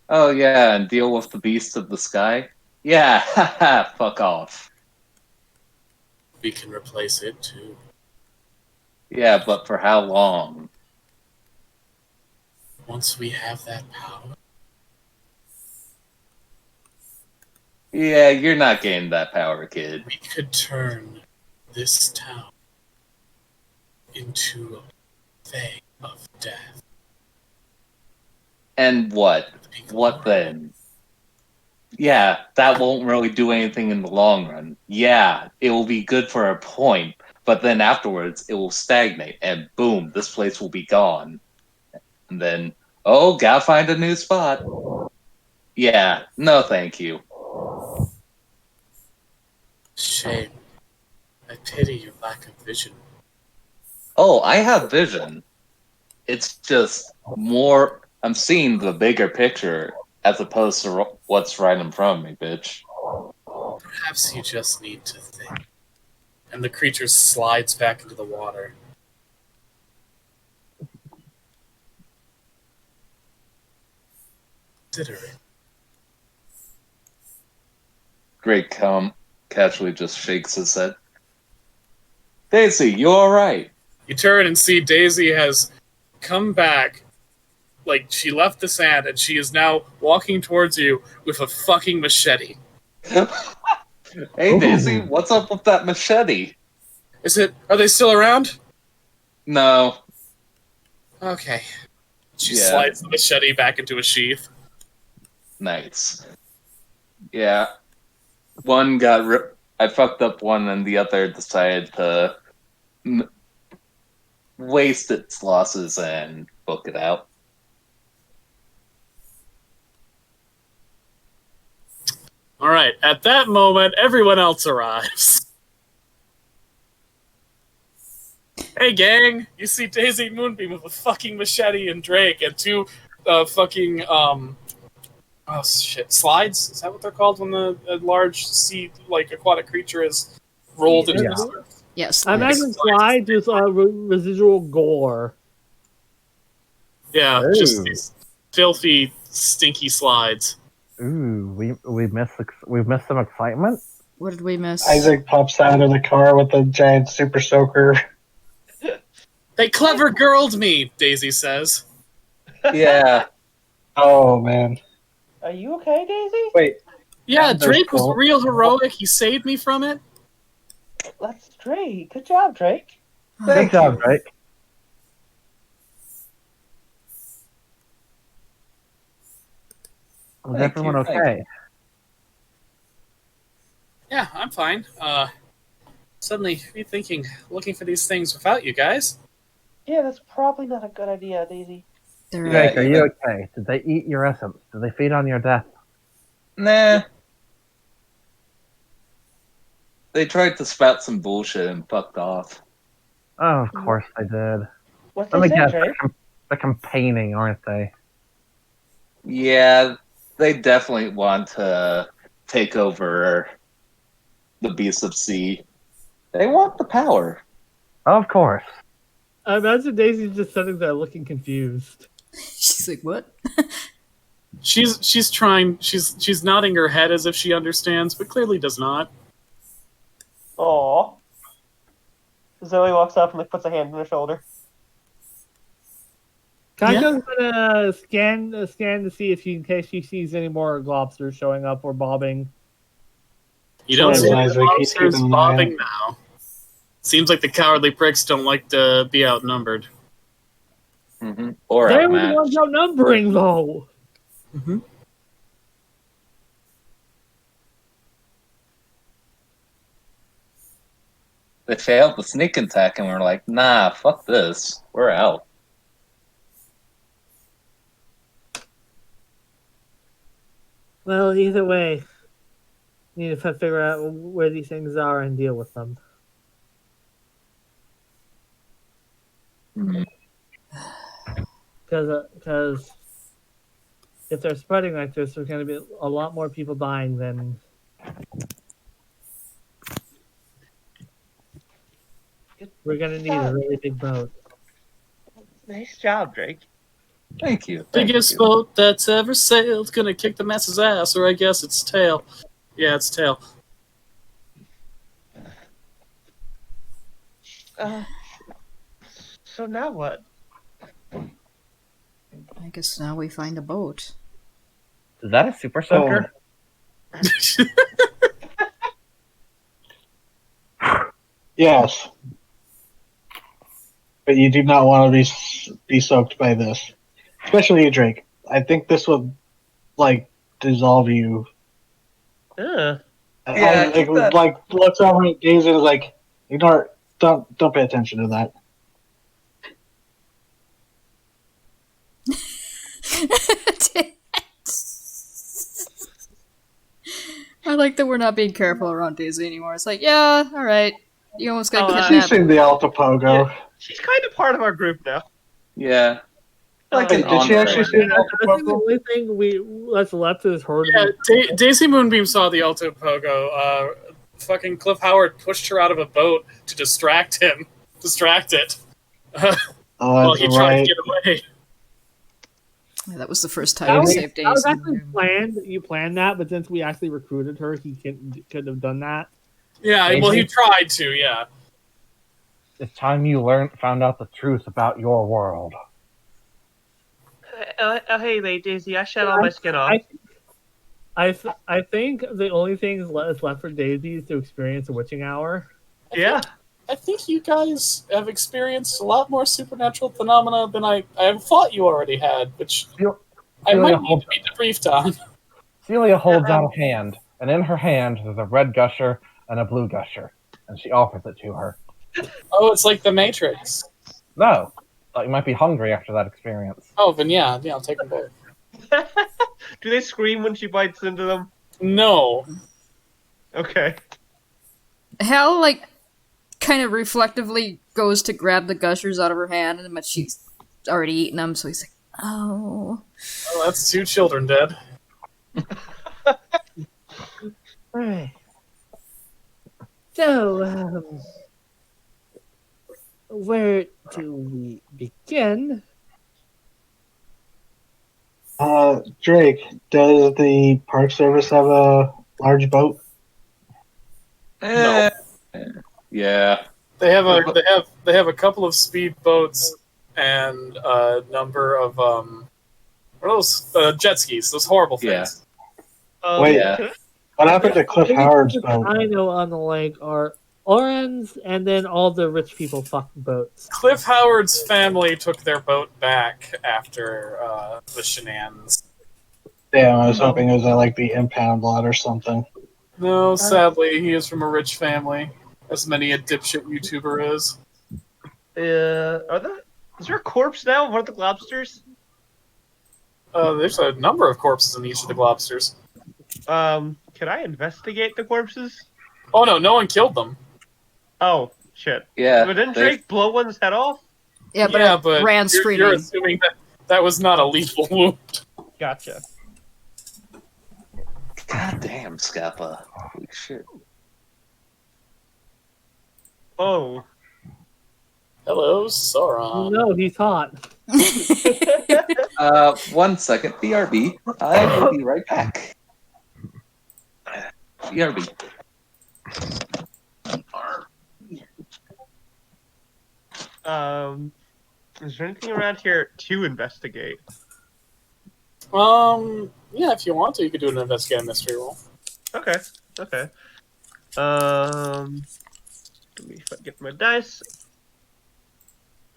Speaker 1: Oh yeah, and deal with the beast of the sky? Yeah, haha, fuck off.
Speaker 3: We can replace it too.
Speaker 1: Yeah, but for how long?
Speaker 3: Once we have that power,
Speaker 1: Yeah, you're not getting that power, kid.
Speaker 3: we could turn this town into a bay of death.
Speaker 1: And what?
Speaker 3: It'd be
Speaker 1: What
Speaker 3: glorious.
Speaker 1: then? Yeah, that won't really do anything in the long run. Yeah, it will be good for a point, but then afterwards it will stagnate, and boom, this place will be gone. And then, oh, gotta find a new spot. Yeah, no thank you.
Speaker 3: Shame. I pity your lack of vision.
Speaker 1: Oh, I have vision. It's just more. I'm seeing the bigger picture as opposed to what's right in front of me, bitch.
Speaker 3: Perhaps you just need to think. And the creature slides back into the water. Consider it.
Speaker 1: Great cum casually just shakes his head. Daisy, you alright?
Speaker 3: You turn and see Daisy has come back. Like, she left the sand and she is now walking towards you with a fucking machete.
Speaker 1: Hey Daisy, what's up with that machete?
Speaker 3: Are they still around?
Speaker 1: No.
Speaker 3: Okay. She
Speaker 1: Yeah.
Speaker 3: slides the machete back into a sheath.
Speaker 1: Nice. Yeah. One got I fucked up one and the other decided to waste its losses and book it out.
Speaker 3: Alright, at that moment, everyone else arrives. Hey gang, you see Daisy Moonbeam with a fucking machete and Drake and two fucking oh shit, slides? Is that what they're called when the large sea like aquatic creature is rolled into
Speaker 6: Yeah.
Speaker 3: the surf?
Speaker 2: Yes.
Speaker 6: I imagine slides with residual gore.
Speaker 3: Yeah,
Speaker 8: Ooh.
Speaker 3: just these filthy, stinky slides.
Speaker 8: Ooh, we've missed some excitement.
Speaker 2: What did we miss?
Speaker 7: Isaac pops out of the car with a giant super soaker.
Speaker 3: They clever girled me, Daisy says.
Speaker 1: Yeah.
Speaker 7: Oh man.
Speaker 4: Are you okay, Daisy?
Speaker 7: Wait.
Speaker 3: Yeah,
Speaker 7: And there's
Speaker 3: Drake was
Speaker 7: Cole.
Speaker 3: real heroic. He saved me from it.
Speaker 4: That's Drake. Good job, Drake.
Speaker 8: Good
Speaker 1: Thank
Speaker 8: job,
Speaker 1: you.
Speaker 8: Drake. Was
Speaker 1: Thank
Speaker 8: everyone
Speaker 1: you, thank
Speaker 8: okay?
Speaker 3: Yeah, I'm fine. Suddenly rethinking, looking for these things without you guys.
Speaker 4: Yeah, that's probably not a good idea, Daisy.
Speaker 2: They're
Speaker 1: Yeah,
Speaker 8: Drake, are you
Speaker 1: even
Speaker 8: okay? Did they eat your essence? Did they feed on your death?
Speaker 1: nah. They tried to spout some bullshit and fucked off.
Speaker 8: Oh, of course they did.
Speaker 4: What
Speaker 8: Let
Speaker 4: they
Speaker 8: me
Speaker 4: say,
Speaker 8: guess,
Speaker 4: Drake?
Speaker 8: they're campaigning, aren't they?
Speaker 1: Yeah, they definitely want to take over the Beasts of Sea. They want the power.
Speaker 8: Of course.
Speaker 6: I imagine Daisy's just sitting there looking confused.
Speaker 2: She's like, what?
Speaker 3: She's trying. She's nodding her head as if she understands, but clearly does not.
Speaker 4: Aw. Zoe walks up and like puts a hand on her shoulder.
Speaker 6: Kaiko's gonna scan to see if in case she sees any more lobsters showing up or bobbing.
Speaker 3: You don't
Speaker 7: So
Speaker 3: see any
Speaker 7: Isaac, he's
Speaker 3: lobsters
Speaker 7: keeping an eye
Speaker 3: bobbing now. Seems like the cowardly pricks don't like to be outnumbered.
Speaker 1: Or
Speaker 6: They're the ones
Speaker 1: outmatched.
Speaker 6: outnumbering, though.
Speaker 3: Mm-hmm.
Speaker 1: They failed the sneak attack and we're like, nah, fuck this. We're out.
Speaker 6: Well, either way, need to figure out where these things are and deal with them.
Speaker 1: Mhm.
Speaker 6: Because if they're spreading like this, there's going to be a lot more people dying than. We're going to need a really big boat.
Speaker 4: Nice job, Drake.
Speaker 1: Thank you. Thank
Speaker 3: Biggest
Speaker 1: you.
Speaker 3: boat that's ever sailed, gonna kick the masses' ass, or I guess it's tail. Yeah, it's tail.
Speaker 4: So now what?
Speaker 2: I guess now we find a boat.
Speaker 8: Is that a super soaker?
Speaker 7: Yes, but you do not want to be soaked by this, especially you, Drake. I think this would like dissolve you.
Speaker 4: Ugh.
Speaker 1: Yeah, keep that.
Speaker 7: Like looks over at Daisy and is like, ignore it. Don't pay attention to that.
Speaker 2: I like that we're not being careful around Daisy anymore. It's like, yeah, all right. You almost got
Speaker 4: Oh,
Speaker 7: She's
Speaker 2: kidnapped.
Speaker 7: seen the Altapogo.
Speaker 4: Yeah. She's kind of part of our group now.
Speaker 1: Yeah. Like
Speaker 7: Wait,
Speaker 1: an
Speaker 7: did she
Speaker 1: honorary.
Speaker 7: actually see the
Speaker 6: I think the
Speaker 7: Altapogo?
Speaker 6: only thing that's left is her.
Speaker 3: Yeah, Daisy Moonbeam saw the Alto Pogo. Fucking Cliff Howard pushed her out of a boat to distract him. Distract it.
Speaker 7: Oh,
Speaker 3: While
Speaker 7: that's
Speaker 3: he tried
Speaker 7: right.
Speaker 3: to get away.
Speaker 2: Yeah, that was the first time
Speaker 6: That
Speaker 2: we
Speaker 6: was,
Speaker 2: saved
Speaker 6: that was
Speaker 2: Daisy.
Speaker 6: actually planned. You planned that, but since we actually recruited her, he couldn't have done that.
Speaker 3: Yeah, well, he tried to, yeah.
Speaker 8: It's time you found out the truth about your world.
Speaker 4: Hey, Daisy, I shed all my skin off.
Speaker 6: I think the only thing is left for Daisy is to experience a witching hour.
Speaker 4: Yeah.
Speaker 3: I think you guys have experienced a lot more supernatural phenomena than I thought you already had, which I
Speaker 8: Celia
Speaker 3: might need
Speaker 8: holds,
Speaker 3: to be debriefed on.
Speaker 8: Celia holds out a hand, and in her hand there's a red gusher and a blue gusher, and she offers it to her.
Speaker 3: Oh, it's like the Matrix.
Speaker 8: No, thought you might be hungry after that experience.
Speaker 3: Oh, then yeah, I'll take them both.
Speaker 4: Do they scream when she bites into them?
Speaker 3: No.
Speaker 4: Okay.
Speaker 2: Hal, like, kind of reflectively goes to grab the gushers out of her hand, but she's already eaten them, so he's like, oh.
Speaker 3: Oh, that's 2 children dead.
Speaker 6: Alright. So, where do we begin?
Speaker 7: Drake, does the Park Service have a large boat?
Speaker 1: Yeah.
Speaker 3: They have a couple of speed boats and a number of what are those jet skis? Those horrible things.
Speaker 1: Yeah.
Speaker 7: Wait.
Speaker 1: Yeah.
Speaker 7: What happened to Cliff
Speaker 6: Only
Speaker 7: Howard's
Speaker 6: people
Speaker 7: boat?
Speaker 6: I know on the lake are Orans and then all the rich people fucking boats.
Speaker 3: Cliff Howard's family took their boat back after the shenanigans.
Speaker 7: Damn, I was hoping it was at like the impound lot or something.
Speaker 3: No, sadly, he is from a rich family, as many a dipshit YouTuber is.
Speaker 4: Is there a corpse now of one of the lobsters?
Speaker 3: There's a number of corpses in each of the lobsters.
Speaker 4: Can I investigate the corpses?
Speaker 3: Oh no one killed them.
Speaker 4: Oh, shit.
Speaker 1: Yeah,
Speaker 4: But didn't
Speaker 1: they-
Speaker 4: Drake blow one's head off?
Speaker 2: Yeah, but it ran
Speaker 3: you're
Speaker 2: screaming.
Speaker 3: assuming that was not a lethal wound.
Speaker 4: Gotcha.
Speaker 1: God damn, Scappa. Holy shit.
Speaker 4: Oh.
Speaker 3: Hello, Sauron.
Speaker 6: No, he's hot.
Speaker 1: 1 second, BRB. I will be right back. BRB.
Speaker 4: Is there anything around here to investigate?
Speaker 3: Yeah, if you want to, you could do an investigate mystery roll.
Speaker 4: Okay. Let me get my dice.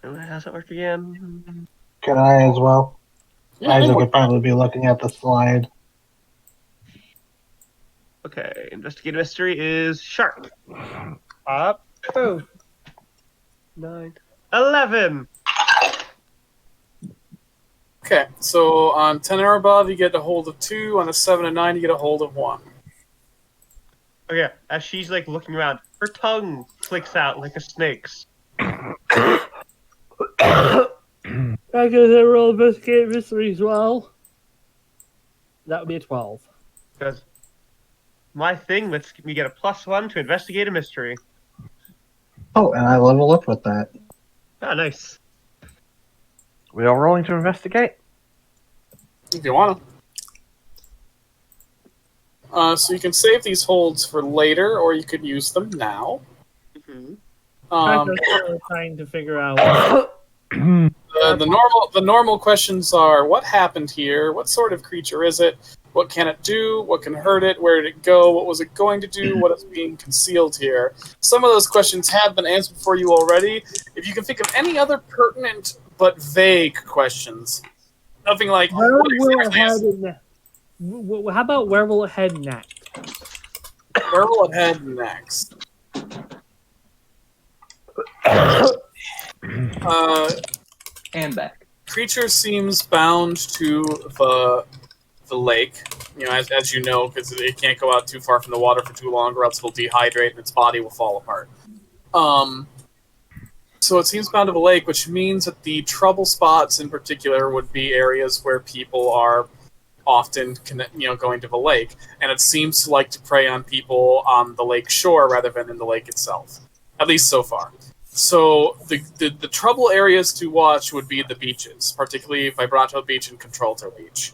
Speaker 4: How's that work again?
Speaker 7: Can I as well?
Speaker 3: Yeah,
Speaker 7: Isaac
Speaker 3: anyone
Speaker 7: would probably be looking at the slide.
Speaker 4: Okay, investigate mystery is sharp. Up. Oh. 9. 11.
Speaker 3: Okay, so on 10 or above, you get a hold of 2. On a 7 and 9, you get a hold of 1.
Speaker 4: Okay, as she's like looking around, her tongue flicks out like a snake's.
Speaker 6: I guess I roll investigate mystery as well. That would be a 12.
Speaker 4: Because my thing lets me get a +1 to investigate a mystery.
Speaker 7: Oh, and I level up with that.
Speaker 4: Ah, nice.
Speaker 8: We all rolling to investigate?
Speaker 3: If you want to. So you can save these holds for later, or you could use them now.
Speaker 4: Mm-hmm.
Speaker 6: I'm trying to figure out.
Speaker 3: The normal questions are: what happened here? What sort of creature is it? What can it do? What can hurt it? Where did it go? What was it going to do? What is being concealed here? Some of those questions have been answered for you already. If you can think of any other pertinent but vague questions, nothing like
Speaker 6: Where
Speaker 3: what
Speaker 6: will it
Speaker 3: exactly
Speaker 6: head
Speaker 3: is,
Speaker 6: how about where will it head next?
Speaker 3: where will it head next?
Speaker 1: And back.
Speaker 3: Creature seems bound to the lake. You know, as you know, because it can't go out too far from the water for too long, or else it'll dehydrate and its body will fall apart. So it seems bound to the lake, which means that the trouble spots in particular would be areas where people are often, going to the lake, and it seems to like to prey on people on the lake shore rather than in the lake itself, at least so far. So the trouble areas to watch would be the beaches, particularly Vibrato Beach and Contralto Beach.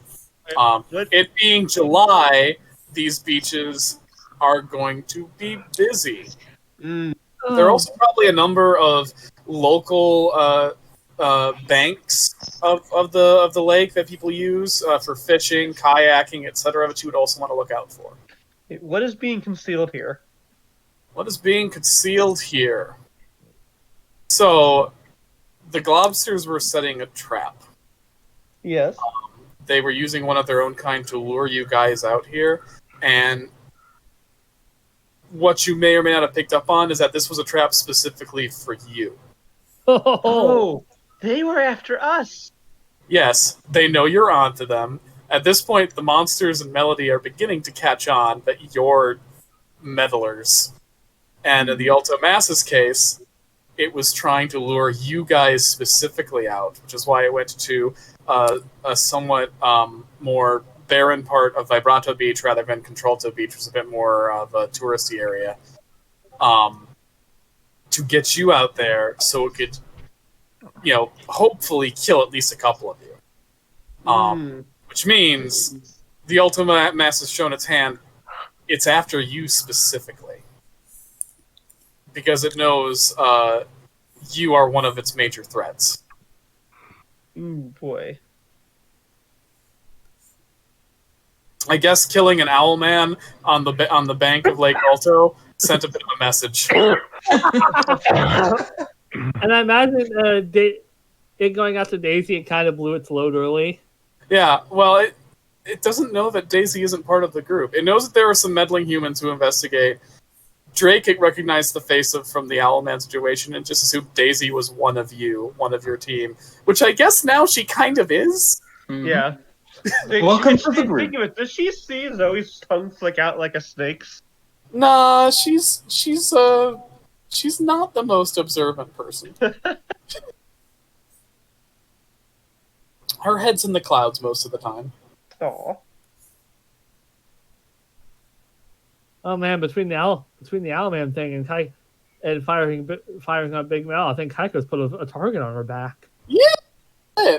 Speaker 3: It being July, these beaches are going to be busy. There are also probably a number of local banks of the lake that people use for fishing, kayaking, etc. that you would also want to look out for.
Speaker 4: What is being concealed here?
Speaker 3: What is being concealed here? So, the Globsters were setting a trap.
Speaker 4: Yes.
Speaker 3: They were using one of their own kind to lure you guys out here, and what you may or may not have picked up on is that this was a trap specifically for you.
Speaker 4: Oh, they were after us.
Speaker 3: Yes, they know you're onto them. At this point, the monsters and Melody are beginning to catch on that you're meddlers. And in the Ultima Masses case, it was trying to lure you guys specifically out, which is why it went to a somewhat more barren part of Vibrato Beach rather than Contralto Beach, which is a bit more of a touristy area, to get you out there so it could, hopefully kill at least a couple of you. Which means the Ultima Mass has shown its hand. It's after you specifically. Because it knows you are one of its major threats.
Speaker 4: Ooh, boy.
Speaker 3: I guess killing an owl man on the bank of Lake Alto sent a bit of a message.
Speaker 6: And I imagine it going out to Daisy, it kind of blew its load early.
Speaker 3: Yeah, well, it doesn't know that Daisy isn't part of the group. It knows that there are some meddling humans who investigate. Drake recognized the face from the Owlman situation and just assumed Daisy was one of your team, which I guess now she kind of is.
Speaker 1: Mhm.
Speaker 4: Yeah.
Speaker 1: Welcome to the group.
Speaker 4: Think of it. Does she see Zoe's tongue flick out like a snake's?
Speaker 3: Nah, she's not the most observant person. Her head's in the clouds most of the time.
Speaker 4: Aw.
Speaker 6: Oh man, between the Owlman thing and firing on Big Mel, I think Kaiko's put a target on her back.
Speaker 3: Yeah.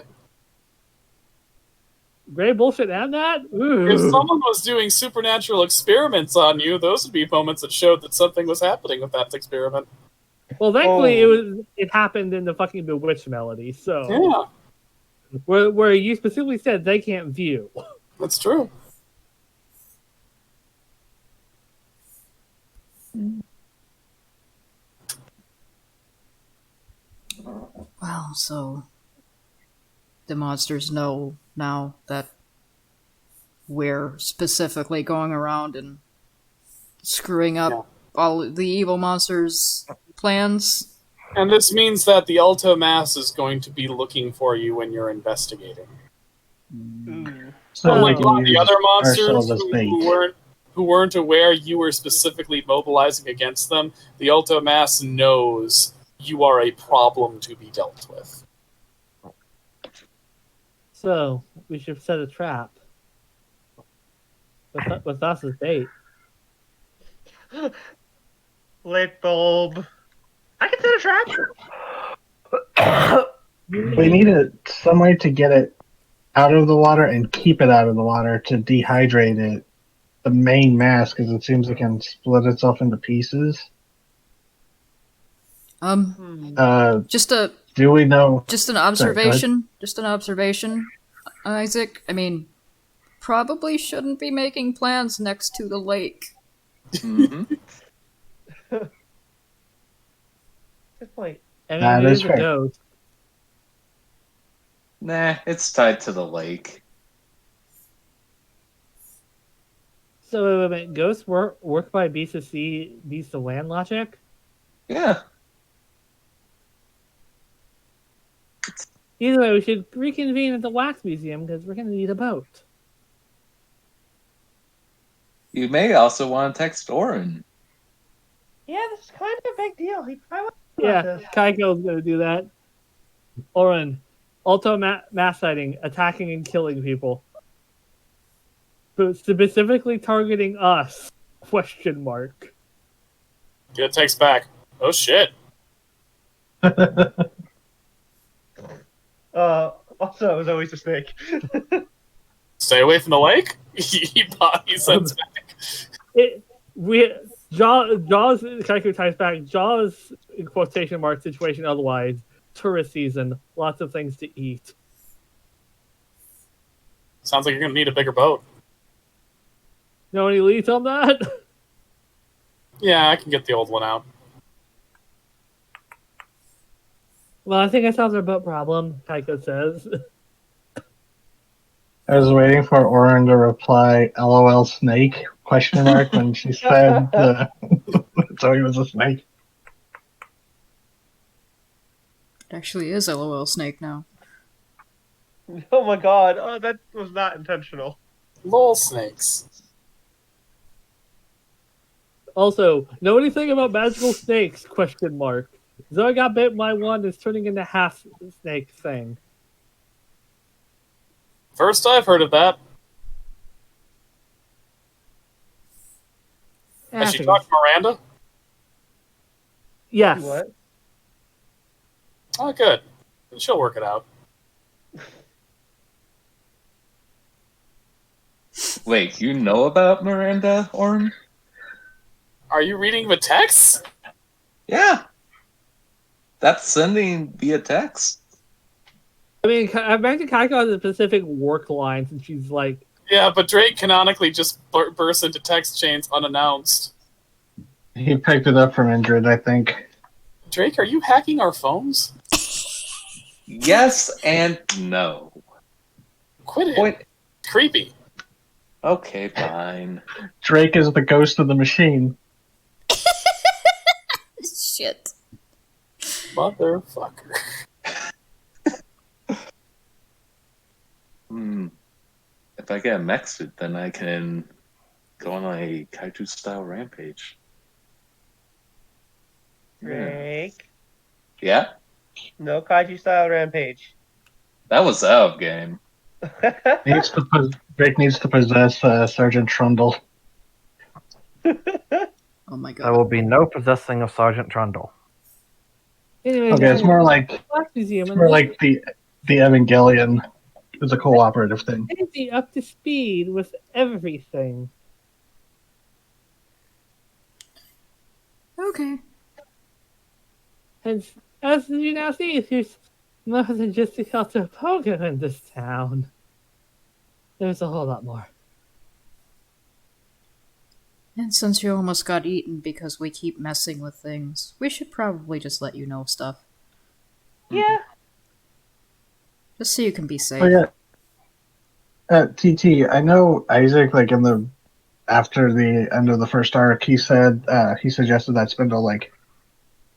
Speaker 6: Great bullshit and that? Ooh.
Speaker 3: If someone was doing supernatural experiments on you, those would be moments that showed that something was happening with that experiment.
Speaker 6: Well, thankfully it happened in the fucking Bewitched melody, so
Speaker 3: Yeah,
Speaker 6: where you specifically said they can't view.
Speaker 3: that's true.
Speaker 2: Well, so the monsters know now that we're specifically going around and screwing up all the evil monsters' plans.
Speaker 3: And this means that the Alto Mass is going to be looking for you when you're investigating.
Speaker 7: So we
Speaker 3: Unlike
Speaker 7: can
Speaker 3: the
Speaker 7: use
Speaker 3: other
Speaker 7: ourselves
Speaker 3: monsters
Speaker 7: as bait.
Speaker 3: who weren't aware you were specifically mobilizing against them, the Alto Mass knows you are a problem to be dealt with.
Speaker 6: So we should set a trap with us as bait.
Speaker 4: Light bulb. I can set a trap.
Speaker 7: We need some way to get it out of the water and keep it out of the water to dehydrate it. The main mass, because it seems it can split itself into pieces.
Speaker 2: Just a
Speaker 7: Do we know?
Speaker 2: just an observation. Just an observation, Isaac. I mean, probably shouldn't be making plans next to the lake.
Speaker 1: Mhm.
Speaker 4: Good point.
Speaker 6: And
Speaker 7: That
Speaker 6: it
Speaker 7: is
Speaker 6: is a
Speaker 7: fair.
Speaker 6: ghost.
Speaker 1: Nah, it's tied to the lake.
Speaker 6: So wait a minute, ghosts work by beast of sea, beast of land logic?
Speaker 1: Yeah.
Speaker 6: Either way, we should reconvene at the wax museum because we're gonna need a boat.
Speaker 1: You may also want to text Orin.
Speaker 4: Yeah, this is kind of a big deal. He probably wants to
Speaker 6: Yeah,
Speaker 4: about this.
Speaker 6: Kaiko's gonna do that. Oren, Alto mass sighting, attacking and killing people. But specifically targeting us? Question mark.
Speaker 3: Get a text back. Oh shit.
Speaker 4: Also, it was always a snake.
Speaker 3: Stay away from the lake? he sends back.
Speaker 6: Jaws Kaiko types back, Jaws in quotation mark situation otherwise. Tourist season, lots of things to eat.
Speaker 3: Sounds like you're gonna need a bigger boat.
Speaker 6: Know any leads on that?
Speaker 3: Yeah, I can get the old one out.
Speaker 6: Well, I think I solved our boat problem, Kaiko says.
Speaker 7: I was waiting for Oren to reply "LOL snake?" question mark when she said Zoe was a snake.
Speaker 2: It actually is LOL Snake now.
Speaker 4: Oh my god. Oh, that was not intentional.
Speaker 3: Lol snakes.
Speaker 6: Also, know anything about magical snakes? Question mark. Zoe got bit by one is turning into half snake thing.
Speaker 3: First I've heard of that. Has she talked to Miranda?
Speaker 6: Yes.
Speaker 4: What?
Speaker 3: Oh, good. She'll work it out.
Speaker 1: Wait, you know about Miranda, Orin?
Speaker 3: Are you reading the text?
Speaker 1: Yeah. That's sending via text.
Speaker 6: I mean, I imagine Kaiko has a specific work line since she's like
Speaker 3: Yeah, but Drake canonically just bursts into text chains unannounced.
Speaker 7: He picked it up from Indrid, I think.
Speaker 3: Drake, are you hacking our phones?
Speaker 1: Yes and no.
Speaker 3: Quit it.
Speaker 1: Point.
Speaker 3: Creepy.
Speaker 1: Okay, fine.
Speaker 7: Drake is the ghost of the machine.
Speaker 2: Shit.
Speaker 3: Motherfucker.
Speaker 1: If I get a mech suit, then I can go on a kaiju style rampage.
Speaker 4: Drake.
Speaker 1: Yeah,
Speaker 4: No kaiju style rampage.
Speaker 1: that was out of game.
Speaker 7: Drake needs to possess Sergeant Trundle.
Speaker 2: Oh my
Speaker 8: There
Speaker 2: god.
Speaker 8: will be no possessing of Sergeant Trundle.
Speaker 6: Anyway,
Speaker 7: Okay, it's more like the Evangelion. It's a cooperative thing.
Speaker 6: Daisy up to speed with everything.
Speaker 2: Okay.
Speaker 6: And as you now see, there's more than just the Alto Pogo in this town. There's a whole lot more.
Speaker 2: And since you almost got eaten because we keep messing with things, we should probably just let you know stuff.
Speaker 4: Yeah.
Speaker 2: Just so you can be safe.
Speaker 7: Oh yeah. TT, I know Isaac, like after the end of the first arc, he said he suggested that Spindle like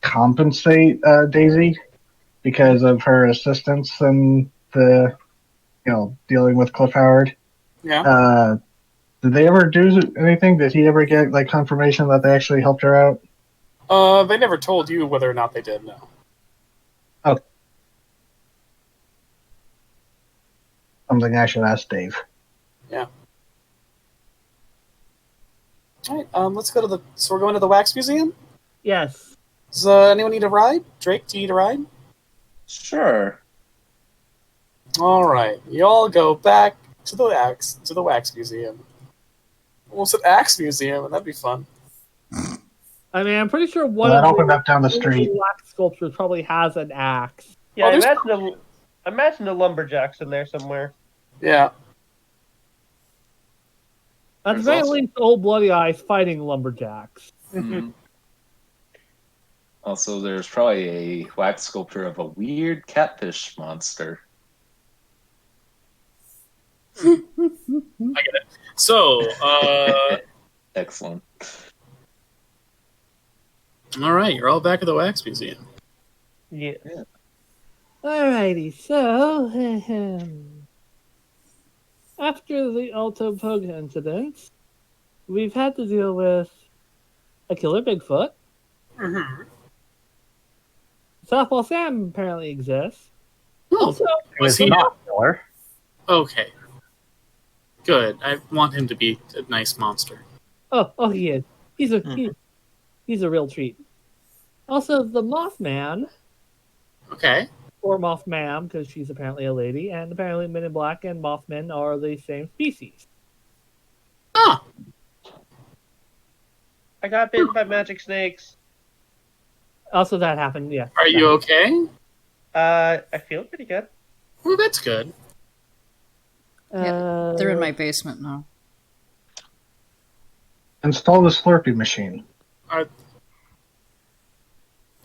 Speaker 7: compensate Daisy because of her assistance in the dealing with Cliff Howard.
Speaker 3: Yeah.
Speaker 7: Did they ever do anything? Did he ever get like confirmation that they actually helped her out?
Speaker 3: They never told you whether or not they did, no.
Speaker 7: Oh. Something I should ask Dave.
Speaker 3: Yeah. Alright, let's go to so we're going to the Wax Museum?
Speaker 6: Yes.
Speaker 3: Does anyone need a ride? Drake, do you need a ride?
Speaker 1: Sure.
Speaker 3: Alright, you all go back to the Wax Museum. Almost an Axe Museum, and that'd be fun.
Speaker 6: I mean, I'm pretty sure one
Speaker 7: That
Speaker 6: of
Speaker 7: opened up down the street.
Speaker 6: wax sculptures probably has an axe.
Speaker 4: Yeah,
Speaker 3: Oh,
Speaker 4: I imagine the lumberjacks in there somewhere.
Speaker 3: Yeah.
Speaker 6: At the
Speaker 1: There's
Speaker 6: very
Speaker 1: also-
Speaker 6: least, Old Bloody Eyes fighting lumberjacks.
Speaker 1: Mhm. Also, there's probably a wax sculpture of a weird catfish monster.
Speaker 3: I get it. So,
Speaker 1: Excellent.
Speaker 3: alright, you're all back at the Wax Museum.
Speaker 4: Yeah.
Speaker 6: Alrighty, so after the Alto Pug incident, we've had to deal with a killer Bigfoot.
Speaker 3: Mm-hmm.
Speaker 6: Softball Sam apparently exists.
Speaker 3: Oh,
Speaker 6: Also,
Speaker 8: It was
Speaker 3: he-
Speaker 8: not killer.
Speaker 3: okay. Good. I want him to be a nice monster.
Speaker 6: oh, he is. He's a real treat. Also, the Mothman,
Speaker 3: Okay.
Speaker 6: or Mothman, because she's apparently a lady, and apparently Men in Black and Mothmen are the same species.
Speaker 3: Ah,
Speaker 4: I got bitten by magic snakes.
Speaker 6: Also, that happened, yeah.
Speaker 3: are you okay?
Speaker 4: I feel pretty good.
Speaker 3: Well, that's good.
Speaker 2: Yeah, they're in my basement now.
Speaker 7: Install the Slurpee machine.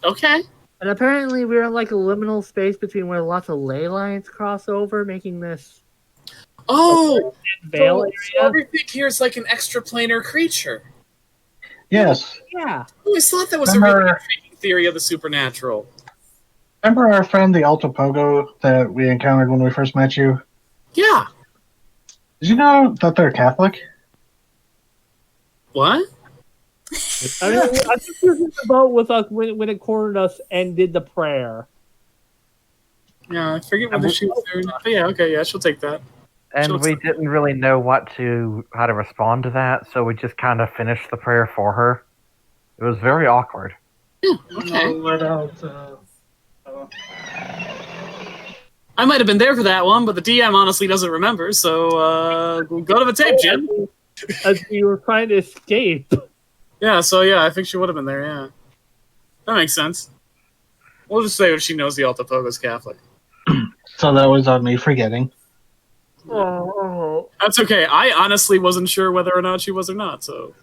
Speaker 3: Okay.
Speaker 6: And apparently, we're in like a liminal space between where lots of ley lines cross over, making this
Speaker 3: Oh,
Speaker 6: veil
Speaker 3: so
Speaker 6: area.
Speaker 3: everything here is like an extraplanar creature.
Speaker 7: Yes.
Speaker 6: Yeah.
Speaker 3: I always thought that was a
Speaker 7: Remember-
Speaker 3: really intriguing theory of the supernatural.
Speaker 7: Remember our friend the Alto Pogo that we encountered when we first met you?
Speaker 3: Yeah.
Speaker 7: Did you know that they're Catholic?
Speaker 3: What?
Speaker 6: I mean, I think she was in the boat with us when it cornered us and did the prayer.
Speaker 3: Yeah, I forget whether she was there or not. But yeah, okay, yeah, she'll take that.
Speaker 8: And we didn't really know how to respond to that, so we just kind of finished the prayer for her. It was very awkward.
Speaker 3: Yeah, okay. I might have been there for that one, but the DM honestly doesn't remember, so go to the tape, Jim.
Speaker 6: As we were trying to escape.
Speaker 3: Yeah, so yeah, I think she would have been there, yeah. That makes sense. We'll just say if she knows the Alta Pogo's Catholic.
Speaker 7: So that was on me forgetting.
Speaker 6: Oh.
Speaker 3: That's okay. I honestly wasn't sure whether or not she was or not, so.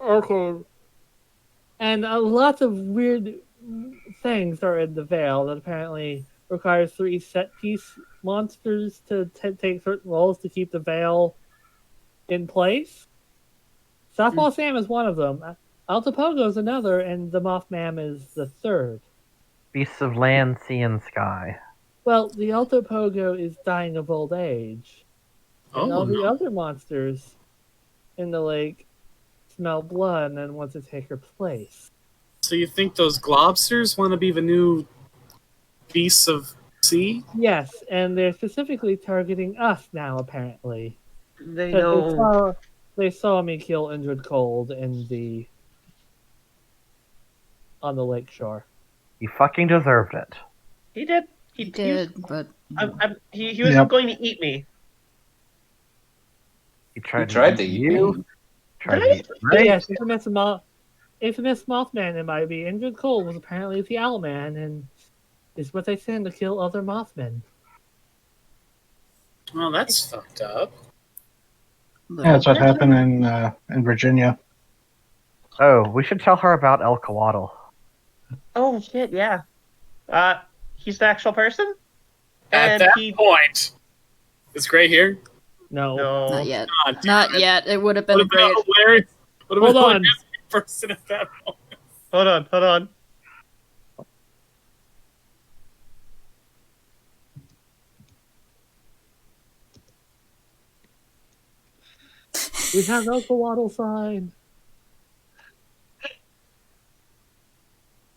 Speaker 6: Okay. And lots of weird things are in the Veil that apparently requires 3 set piece monsters to take certain roles to keep the Veil in place. Softball Sam is one of them. Altapogo is another, and the Mothman is the third.
Speaker 8: Beasts of land, sea, and sky.
Speaker 6: Well, the Altapogo is dying of old age, and all
Speaker 3: Oh,
Speaker 6: the
Speaker 3: no.
Speaker 6: other monsters in the lake smell blood and want to take her place.
Speaker 3: So you think those globsters want to be the new beasts of sea?
Speaker 6: Yes, and they're specifically targeting us now, apparently.
Speaker 4: They
Speaker 6: 'Cause
Speaker 4: know.
Speaker 6: they saw me kill Indrid Cold on the lake shore.
Speaker 8: You fucking deserved it.
Speaker 4: He did.
Speaker 2: He
Speaker 4: He was,
Speaker 2: did, but
Speaker 4: he was
Speaker 7: Yep.
Speaker 4: going to eat me.
Speaker 8: He
Speaker 1: He
Speaker 8: tried,
Speaker 1: tried to
Speaker 8: eat
Speaker 1: eat
Speaker 8: you.
Speaker 1: me.
Speaker 8: Tried
Speaker 4: Did
Speaker 8: to
Speaker 4: I?
Speaker 8: eat Right?
Speaker 6: Yes, infamous Mothman it might be. Indrid Cold was apparently the Owlman, and is what they send to kill other Mothmen.
Speaker 3: Well, that's fucked up.
Speaker 7: Yeah, that's what happened in Virginia.
Speaker 8: Oh, we should tell her about El Coatl.
Speaker 4: Oh shit! Yeah. He's the actual person.
Speaker 3: At
Speaker 4: And
Speaker 3: that
Speaker 4: he.
Speaker 3: point, is Gray here?
Speaker 6: No.
Speaker 4: No.
Speaker 2: not yet.
Speaker 3: God damn
Speaker 2: Not
Speaker 3: it.
Speaker 2: yet. It would have been
Speaker 3: Would have been
Speaker 2: great.
Speaker 3: a hilarious. Would have
Speaker 6: Hold
Speaker 3: been a
Speaker 6: on.
Speaker 3: hilarious person at that moment.
Speaker 4: Hold on. Hold on.
Speaker 6: We have no Coatl sign.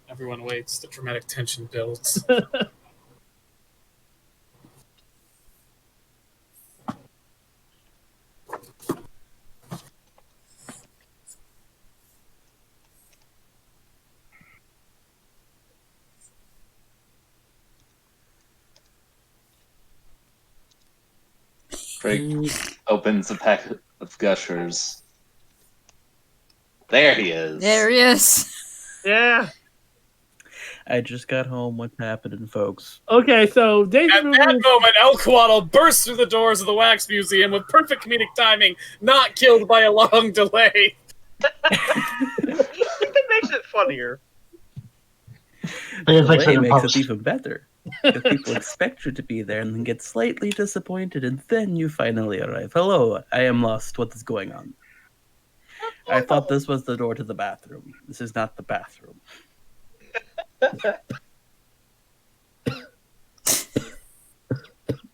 Speaker 3: Everyone waits. The dramatic tension builds.
Speaker 1: Craig opens a pack of gushers. There he is.
Speaker 2: There he is.
Speaker 4: Yeah.
Speaker 9: I just got home. What's happening, folks?
Speaker 6: Okay, so Daisy
Speaker 3: At
Speaker 6: Movie
Speaker 3: that
Speaker 6: is-
Speaker 3: moment, El Coatl bursts through the doors of the Wax Museum with perfect comedic timing, not killed by a long delay.
Speaker 4: It makes it funnier.
Speaker 7: They fix it
Speaker 9: Delay
Speaker 7: in
Speaker 9: makes
Speaker 7: post.
Speaker 9: it even better. Because people expect you to be there and then get slightly disappointed, and then you finally arrive. Hello, I am lost. What is going on? I thought this was the door to the bathroom. This is not the bathroom.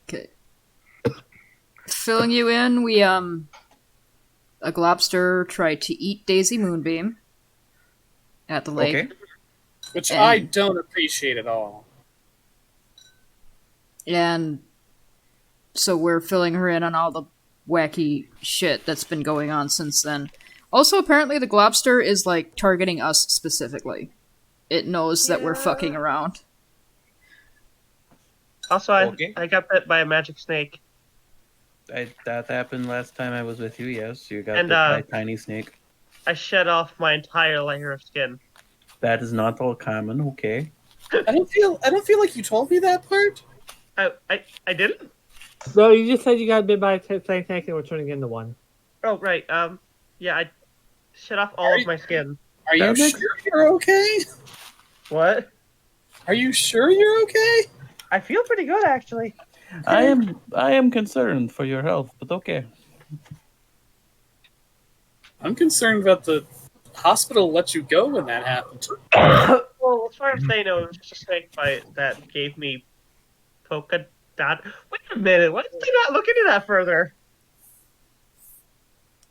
Speaker 2: Okay. Filling you in, a globster tried to eat Daisy Moonbeam at the lake.
Speaker 9: Okay.
Speaker 3: Which
Speaker 2: And-
Speaker 3: I don't appreciate at all.
Speaker 2: And so we're filling her in on all the wacky shit that's been going on since then. Also, apparently, the globster is like targeting us specifically. It knows that we're
Speaker 4: Yeah.
Speaker 2: fucking around.
Speaker 4: Also,
Speaker 9: Okay.
Speaker 4: I got bit by a magic snake.
Speaker 9: That happened last time I was with you, yes. You got
Speaker 4: And,
Speaker 9: bit by a tiny snake.
Speaker 4: I shed off my entire layer of skin.
Speaker 9: That is not all common, okay.
Speaker 3: I don't feel like you told me that part.
Speaker 4: I didn't.
Speaker 6: No, you just said you got bit by a snake and we're turning into one.
Speaker 4: Oh right. Yeah, I shed off all of my skin.
Speaker 3: Are you
Speaker 9: That makes-
Speaker 3: sure you're okay?
Speaker 4: What?
Speaker 3: Are you sure you're okay?
Speaker 4: I feel pretty good actually.
Speaker 9: I am concerned for your health, but okay.
Speaker 3: I'm concerned about the hospital let you go when that happened.
Speaker 4: Well, as far as they know, it was just a snake bite that gave me polka dot. Wait a minute. Why did they not look into that further?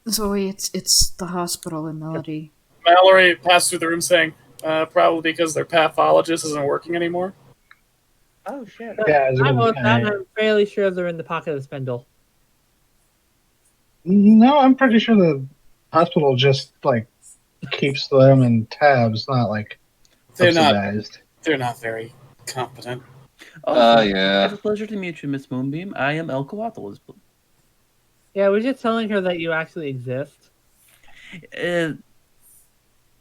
Speaker 2: Zoe, it's the hospital in Melody.
Speaker 3: Mallory passed through the room saying, probably because their pathologist isn't working anymore.
Speaker 4: Oh shit.
Speaker 7: Yeah, it's
Speaker 6: I'm
Speaker 7: gonna-
Speaker 6: I'm fairly sure they're in the pocket of the spindle.
Speaker 7: No, I'm pretty sure the hospital just like keeps them in tabs, not like
Speaker 3: They're
Speaker 7: subsidized.
Speaker 3: not very competent.
Speaker 1: Yeah.
Speaker 9: It's a pleasure to meet you, Miss Moonbeam. I am El Coatl.
Speaker 6: Yeah, we're just telling her that you actually exist.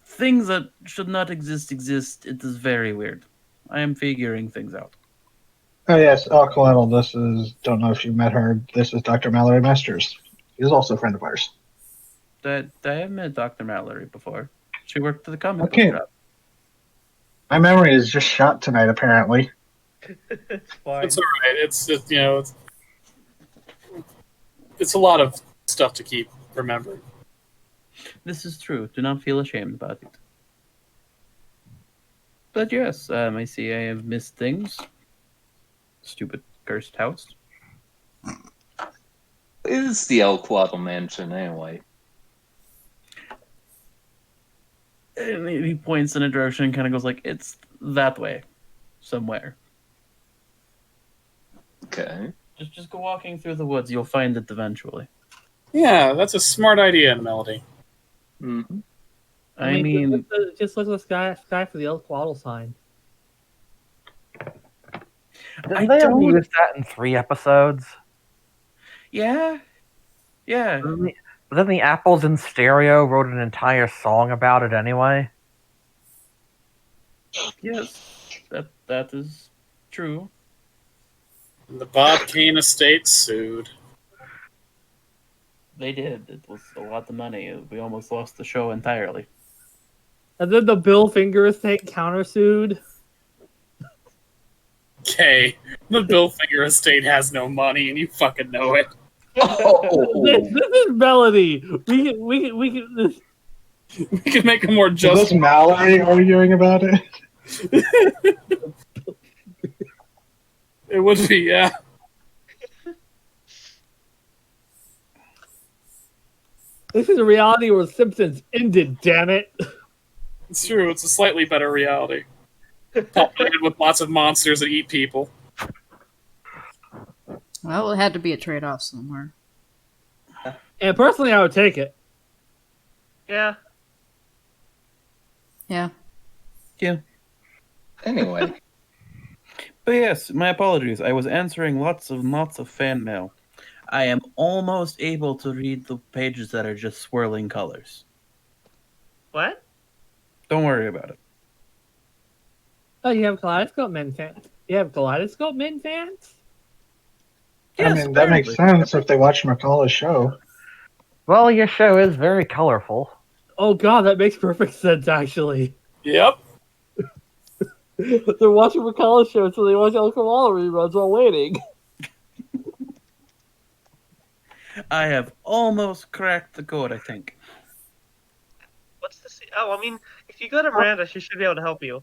Speaker 9: Things that should not exist exist. It is very weird. I am figuring things out.
Speaker 7: Oh yes, collateral. This is. Don't know if you met her. This is Dr. Mallory Masters. She's also a friend of ours.
Speaker 9: I have met Dr. Mallory before. She worked at the comic book
Speaker 7: Okay.
Speaker 9: shop.
Speaker 7: My memory is just shot tonight, apparently.
Speaker 4: It's fine.
Speaker 3: It's all right. It's just, it's a lot of stuff to keep remembering.
Speaker 9: This is true. Do not feel ashamed about it. But yes, I see I have missed things. Stupid cursed house.
Speaker 1: It is the El Cuadro Mansion, anyway.
Speaker 9: And he points in a direction and kind of goes like, it's that way. Somewhere.
Speaker 1: Okay.
Speaker 9: Just go walking through the woods. You'll find it eventually.
Speaker 3: Yeah, that's a smart idea, Melody.
Speaker 1: Mm-hmm.
Speaker 9: I mean,
Speaker 6: just look at the sky for the El Quaddle sign.
Speaker 8: Didn't they only use that in 3 episodes?
Speaker 9: yeah.
Speaker 8: But then the Apples in Stereo wrote an entire song about it anyway.
Speaker 9: Yes, that is true.
Speaker 3: And the Bob Kane estate sued.
Speaker 9: They did. It was a lot of money. We almost lost the show entirely.
Speaker 6: And then the Bill Finger estate countersued.
Speaker 3: Okay, the Bill Finger estate has no money, and you fucking know it.
Speaker 6: This is Melody. We can this,
Speaker 3: We can make a more
Speaker 7: Is
Speaker 3: just.
Speaker 7: this Mallory arguing about it?
Speaker 3: It would be, yeah.
Speaker 6: this is a reality where Simpsons ended. Damn it!
Speaker 3: It's true. It's a slightly better reality. Populated with lots of monsters that eat people.
Speaker 2: Well, it had to be a trade-off somewhere.
Speaker 6: And personally, I would take it.
Speaker 4: Yeah.
Speaker 2: Yeah.
Speaker 9: Yeah.
Speaker 1: Anyway.
Speaker 9: But yes, my apologies. I was answering lots of fan mail. I am almost able to read the pages that are just swirling colors.
Speaker 4: What?
Speaker 9: Don't worry about it.
Speaker 6: Oh, you have Kaleidoscope Men fans. You have Kaleidoscope Men fans?
Speaker 7: I mean, that makes sense if they watch McCullough's show.
Speaker 8: Well, your show is very colorful.
Speaker 6: Oh god, that makes perfect sense, actually.
Speaker 3: Yep.
Speaker 6: They're watching McCullough's show, so they watch El Kamala reruns while waiting.
Speaker 9: I have almost cracked the code, I think.
Speaker 4: What's the? Oh, I mean, if you go to Miranda, she should be able to help you.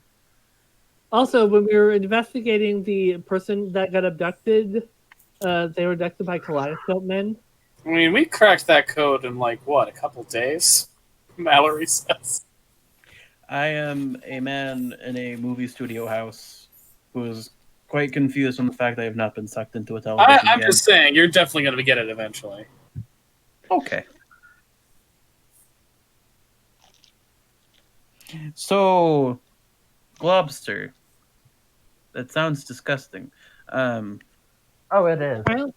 Speaker 6: Also, when we were investigating the person that got abducted, they were abducted by Kaleidoscope Men.
Speaker 3: I mean, we cracked that code in, like, what, a couple days? Mallory says.
Speaker 9: I am a man in a movie studio house who is quite confused on the fact that I have not been sucked into a television
Speaker 3: I'm
Speaker 9: yet.
Speaker 3: just saying, you're definitely going to get it eventually.
Speaker 9: Okay. So, Globster. That sounds disgusting.
Speaker 8: Oh, it is.
Speaker 6: From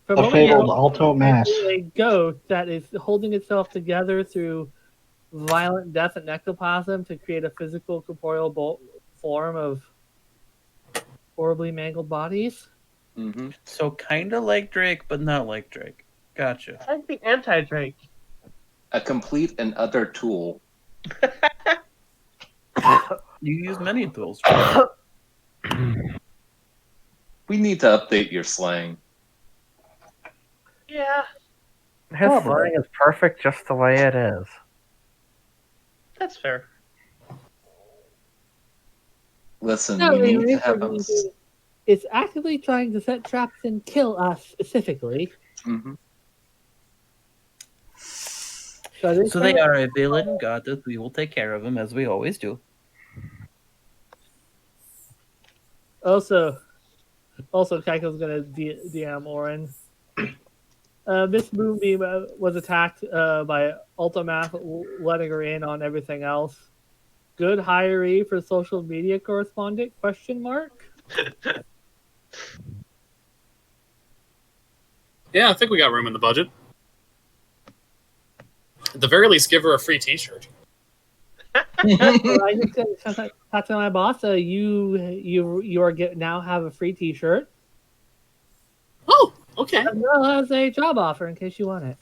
Speaker 7: The
Speaker 6: what we
Speaker 7: fabled
Speaker 6: know,
Speaker 7: Alto Mass.
Speaker 6: a ghost that is holding itself together through violent death and ectoplasm to create a physical corporeal form of horribly mangled bodies.
Speaker 1: Mm-hmm.
Speaker 9: So kind of like Drake, but not like Drake. Gotcha.
Speaker 4: I think anti-Drake.
Speaker 1: A complete and utter tool.
Speaker 9: You use many tools.
Speaker 1: We need to update your slang.
Speaker 4: Yeah,
Speaker 8: His
Speaker 1: Probably.
Speaker 8: slang is perfect just the way it is.
Speaker 4: that's fair.
Speaker 1: Listen,
Speaker 6: No,
Speaker 1: we
Speaker 6: the
Speaker 1: need to have
Speaker 6: reason
Speaker 1: them.
Speaker 6: it's actively trying to set traps and kill us specifically.
Speaker 1: Mm-hmm.
Speaker 9: So they are a villain. Got it. We will take care of him as we always do.
Speaker 6: Also, Keiko's gonna DM Orin. Miss Moonbeam was attacked by Ultimath, letting her in on everything else. Good hiree for social media correspondent? Question mark.
Speaker 3: Yeah, I think we got room in the budget. At the very least, give her a free T-shirt.
Speaker 6: I just talked to my boss. You now have a free T-shirt
Speaker 3: Oh, okay.
Speaker 6: as well as a job offer in case you want it.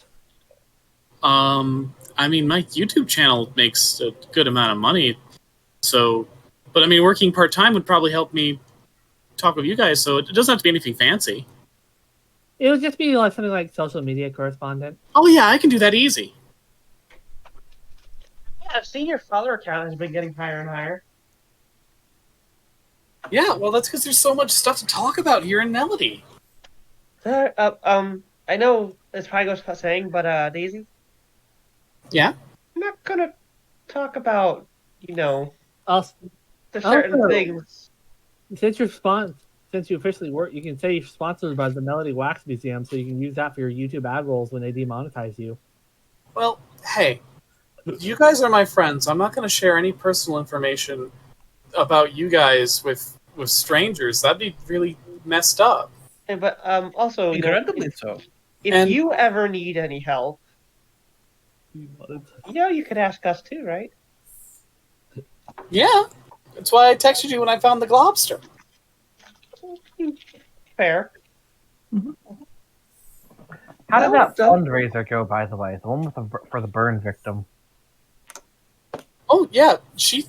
Speaker 3: I mean, my YouTube channel makes a good amount of money, so, but I mean, working part time would probably help me talk with you guys. So it doesn't have to be anything fancy.
Speaker 6: It would just be like something like social media correspondent.
Speaker 3: Oh yeah, I can do that easy.
Speaker 4: Yeah, I've seen your follower count has been getting higher and higher.
Speaker 3: Yeah, well, that's because there's so much stuff to talk about here in Melody.
Speaker 4: I know this probably goes without saying, but Daisy,
Speaker 3: Yeah.
Speaker 4: I'm not gonna talk about,
Speaker 6: Also,
Speaker 4: the certain
Speaker 6: Also-
Speaker 4: things.
Speaker 6: since you officially work, you can say you're sponsored by the Melody Wax Museum, so you can use that for your YouTube ad rolls when they demonetize you.
Speaker 3: Well, hey, you guys are my friends. I'm not going to share any personal information about you guys with strangers. That'd be really messed up.
Speaker 4: But also,
Speaker 9: Incredibly so.
Speaker 4: if
Speaker 3: And-
Speaker 4: you ever need any help, you could ask us too, right?
Speaker 3: Yeah, that's why I texted you when I found the globster.
Speaker 4: Fair.
Speaker 8: How did
Speaker 1: Well
Speaker 8: that
Speaker 1: done.
Speaker 8: fundraiser go, by the way? The one with for the burn victim.
Speaker 3: Oh yeah, she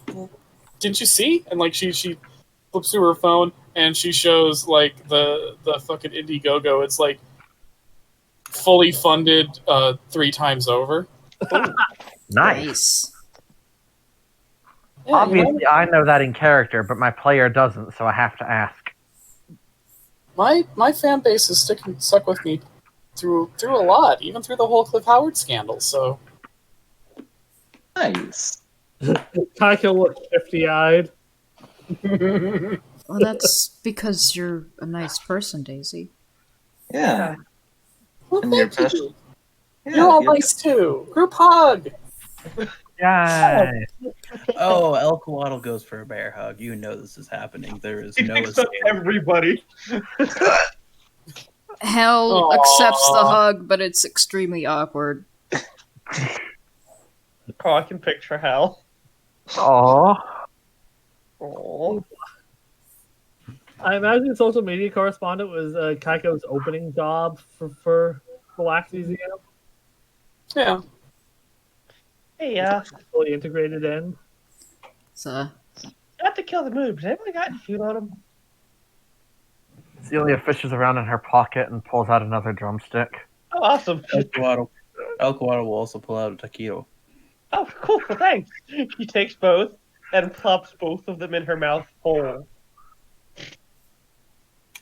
Speaker 3: didn't you see? And like she flips through her phone and she shows like the fucking Indiegogo. It's like fully funded 3 times over.
Speaker 8: Nice.
Speaker 3: Yeah, you know?
Speaker 8: Obviously, I know that in character, but my player doesn't, so I have to ask.
Speaker 3: My fan base is stuck with me through a lot, even through the whole Cliff Howard scandal. So
Speaker 1: Nice.
Speaker 6: Taiko looks 50-eyed.
Speaker 2: Well, that's because you're a nice person, Daisy.
Speaker 1: Yeah.
Speaker 3: well,
Speaker 1: And your
Speaker 3: thank
Speaker 1: best.
Speaker 3: you.
Speaker 1: Yeah,
Speaker 3: You're all
Speaker 1: you're-
Speaker 3: nice too. Group hug.
Speaker 8: Yay!
Speaker 9: Oh, El Coatl goes for a bear hug. You know this is happening. There is
Speaker 4: He
Speaker 9: no
Speaker 4: picks up
Speaker 9: escape.
Speaker 4: everybody.
Speaker 2: Hell
Speaker 3: Aw.
Speaker 2: accepts the hug, but it's extremely awkward.
Speaker 4: Oh, I can picture hell.
Speaker 8: Aww.
Speaker 4: Oh.
Speaker 6: I imagine social media correspondent was Kaiko's opening job for the Wax Museum,
Speaker 3: Yeah.
Speaker 4: Hey,
Speaker 6: fully integrated in.
Speaker 2: So,
Speaker 4: not to kill the mood, but anybody got food on him?
Speaker 8: Celia fishes around in her pocket and pulls out another drumstick.
Speaker 4: Oh, awesome.
Speaker 9: El Coatl will also pull out a taquito.
Speaker 4: Oh, cool. Well, thanks. He takes both and plops both of them in her mouth whole.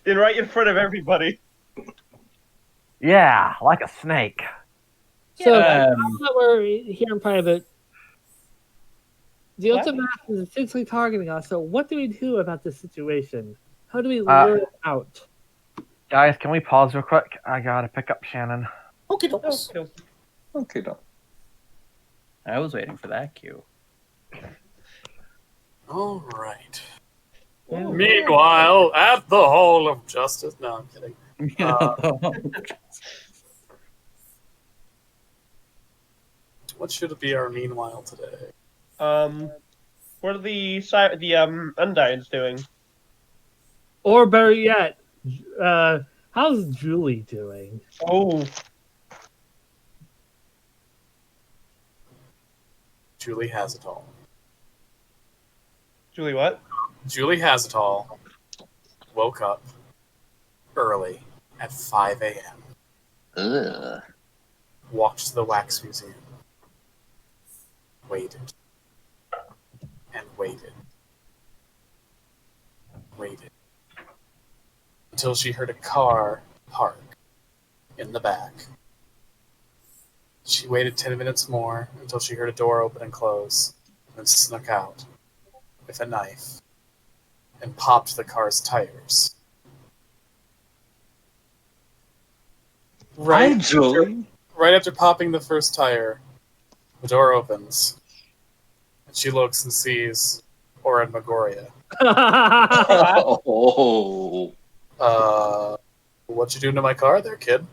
Speaker 4: And right in front of everybody.
Speaker 8: Yeah, like a snake.
Speaker 6: So now
Speaker 9: Um,
Speaker 6: that we're here in private, the
Speaker 4: What?
Speaker 6: ultimate is essentially targeting us. So what do we do about this situation? How do we
Speaker 8: Uh,
Speaker 6: lure it out?
Speaker 8: Guys, can we pause real quick? I gotta pick up Shannon.
Speaker 3: Okay,
Speaker 4: Oh,
Speaker 3: dokes.
Speaker 4: cool.
Speaker 1: Okay, no.
Speaker 9: I was waiting for that cue.
Speaker 3: All right. Meanwhile, at the Hall of Justice. No, I'm kidding. What should it be our meanwhile today?
Speaker 4: What are the Undines doing?
Speaker 6: Or better yet, how's Julie doing?
Speaker 4: Oh,
Speaker 3: Julie has it all.
Speaker 4: Julie, what?
Speaker 3: Julie has it all. Woke up early at 5 a.m.
Speaker 1: Ugh.
Speaker 3: Walked to the Wax Museum. Waited. And waited. Waited. Until she heard a car park in the back. She waited 10 minutes more until she heard a door open and close, then snuck out with a knife and popped the car's tires.
Speaker 1: Hi, Julie.
Speaker 3: Right after popping the first tire, the door opens, and she looks and sees Oren Magoria.
Speaker 1: Oh.
Speaker 3: What you doing to my car there, kid?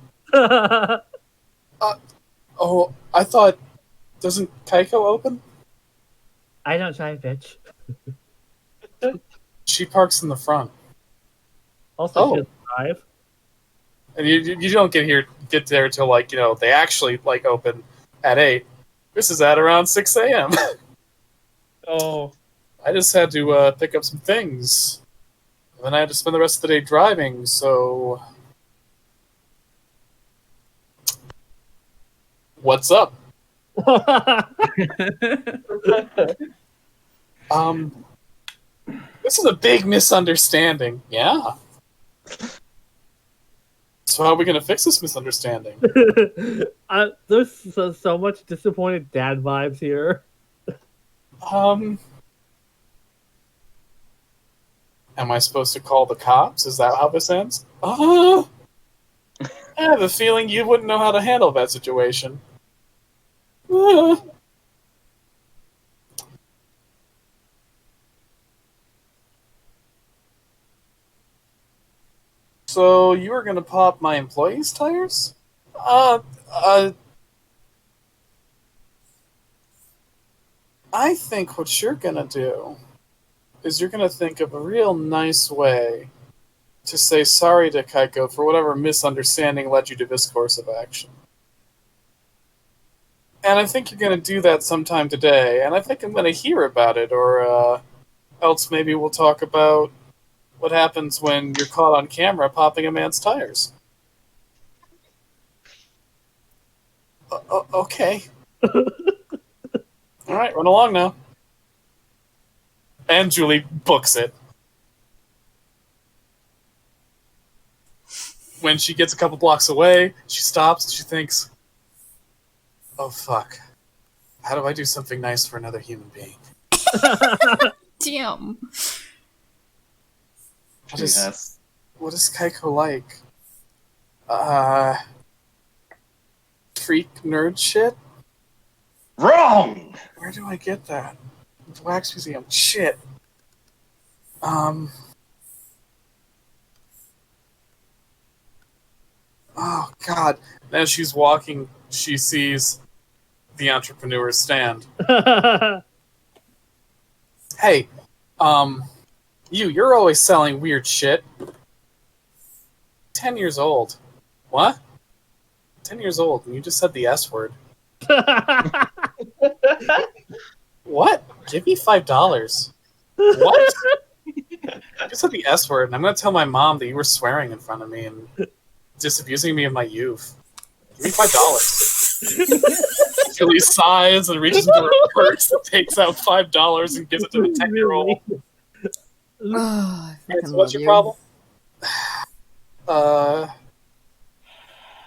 Speaker 3: Oh, I thought, doesn't Kaiko open?
Speaker 6: I don't drive, bitch.
Speaker 3: She parks in the front.
Speaker 6: Also,
Speaker 3: Oh.
Speaker 6: she doesn't drive.
Speaker 3: And you don't get there till like, they actually like open at 8. This is at around 6 a.m.
Speaker 4: Oh,
Speaker 3: I just had to pick up some things. And then I had to spend the rest of the day driving, so what's up? This is a big misunderstanding. Yeah. So how are we gonna fix this misunderstanding?
Speaker 6: There's so much disappointed dad vibes here.
Speaker 3: Am I supposed to call the cops? Is that how this ends? I have a feeling you wouldn't know how to handle that situation. So you were gonna pop my employees' tires? I think what you're gonna do is you're gonna think of a real nice way to say sorry to Kaiko for whatever misunderstanding led you to this course of action. And I think you're gonna do that sometime today, and I think I'm gonna hear about it, or else maybe we'll talk about what happens when you're caught on camera popping a man's tires. Okay. Alright, run along now. And Julie books it. When she gets a couple blocks away, she stops and she thinks, oh fuck. How do I do something nice for another human being?
Speaker 2: Damn.
Speaker 3: What is Kaiko like? Freak nerd shit?
Speaker 1: Wrong!
Speaker 3: Where do I get that? The Wax Museum. Shit. Oh god. As she's walking, she sees the entrepreneur's stand. Hey, you're always selling weird shit. 10 years old. What? 10 years old, and you just said the S word. What? Give me $5. What? You just said the S word, and I'm gonna tell my mom that you were swearing in front of me and disabusing me of my youth. Give me $5. Julie sighs and reaches into her purse and takes out $5 and gives it to the 10-year-old.
Speaker 2: Oh, I
Speaker 3: Alright,
Speaker 2: freaking
Speaker 3: so what's
Speaker 2: love
Speaker 3: your
Speaker 2: you.
Speaker 3: problem?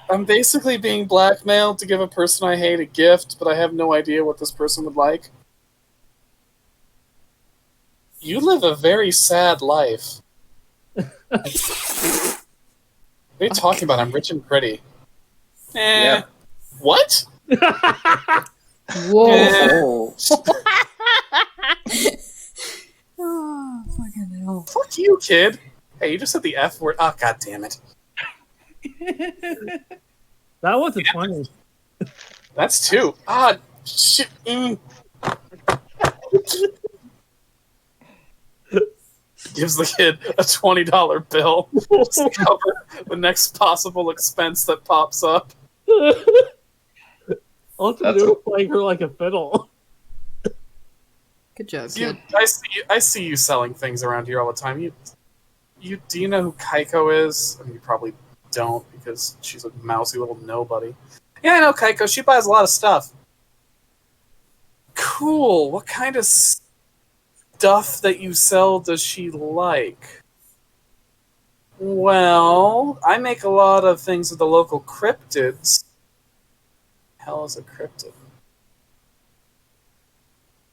Speaker 3: I'm basically being blackmailed to give a person I hate a gift, but I have no idea what this person would like. You live a very sad life. What are you talking about? I'm rich and pretty.
Speaker 1: Yeah.
Speaker 3: What?
Speaker 2: Whoa. Oh, fucking hell.
Speaker 3: Fuck you, kid. Hey, you just said the F word. Oh, god damn it.
Speaker 6: That was a 20.
Speaker 3: That's 2. Ah, shit. Gives the kid a $20 bill to cover the next possible expense that pops up.
Speaker 6: Also,
Speaker 1: That's
Speaker 6: they were
Speaker 1: cool.
Speaker 6: playing her like a fiddle.
Speaker 2: Good job,
Speaker 3: You,
Speaker 2: kid.
Speaker 3: I see you selling things around here all the time. Do you know who Kaiko is? I mean, you probably don't because she's a mousy little nobody. Yeah, I know Kaiko. She buys a lot of stuff. Cool. What kind of stuff that you sell does she like? Well, I make a lot of things with the local cryptids. Hell is a cryptid?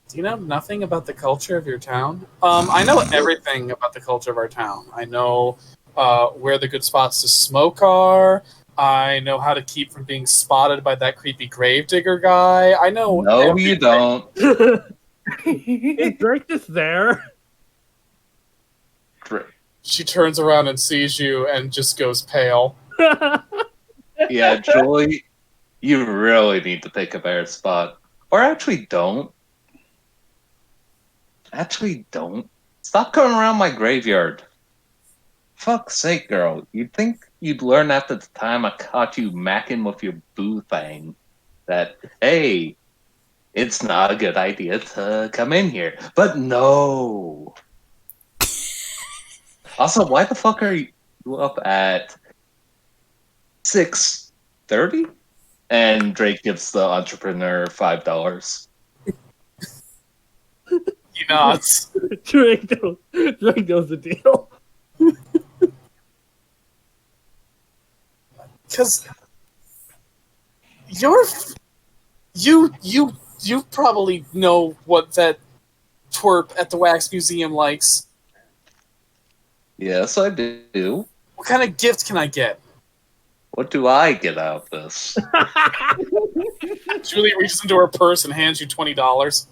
Speaker 3: Do you know nothing about the culture of your town? I know everything about the culture of our town. I know where the good spots to smoke are. I know how to keep from being spotted by that creepy gravedigger guy. I know
Speaker 1: No,
Speaker 3: everything.
Speaker 1: you don't.
Speaker 6: Is Drake just there?
Speaker 3: She turns around and sees you and just goes pale.
Speaker 1: Yeah, Julie, you really need to pick a better spot. Or actually don't. Actually, don't. Stop coming around my graveyard. Fuck's sake, girl. You'd think you'd learn after the time I caught you macking with your boo thing that, hey, it's not a good idea to come in here. But no. Also, why the fuck are you up at 6:30? And Drake gives the entrepreneur $5.
Speaker 3: He nods.
Speaker 6: Drake knows the deal.
Speaker 3: Because you probably know what that twerp at the Wax Museum likes.
Speaker 1: Yes, I do.
Speaker 3: What kind of gift can I get?
Speaker 1: What do I get out of this?
Speaker 3: Julie reaches into her purse and hands you $20.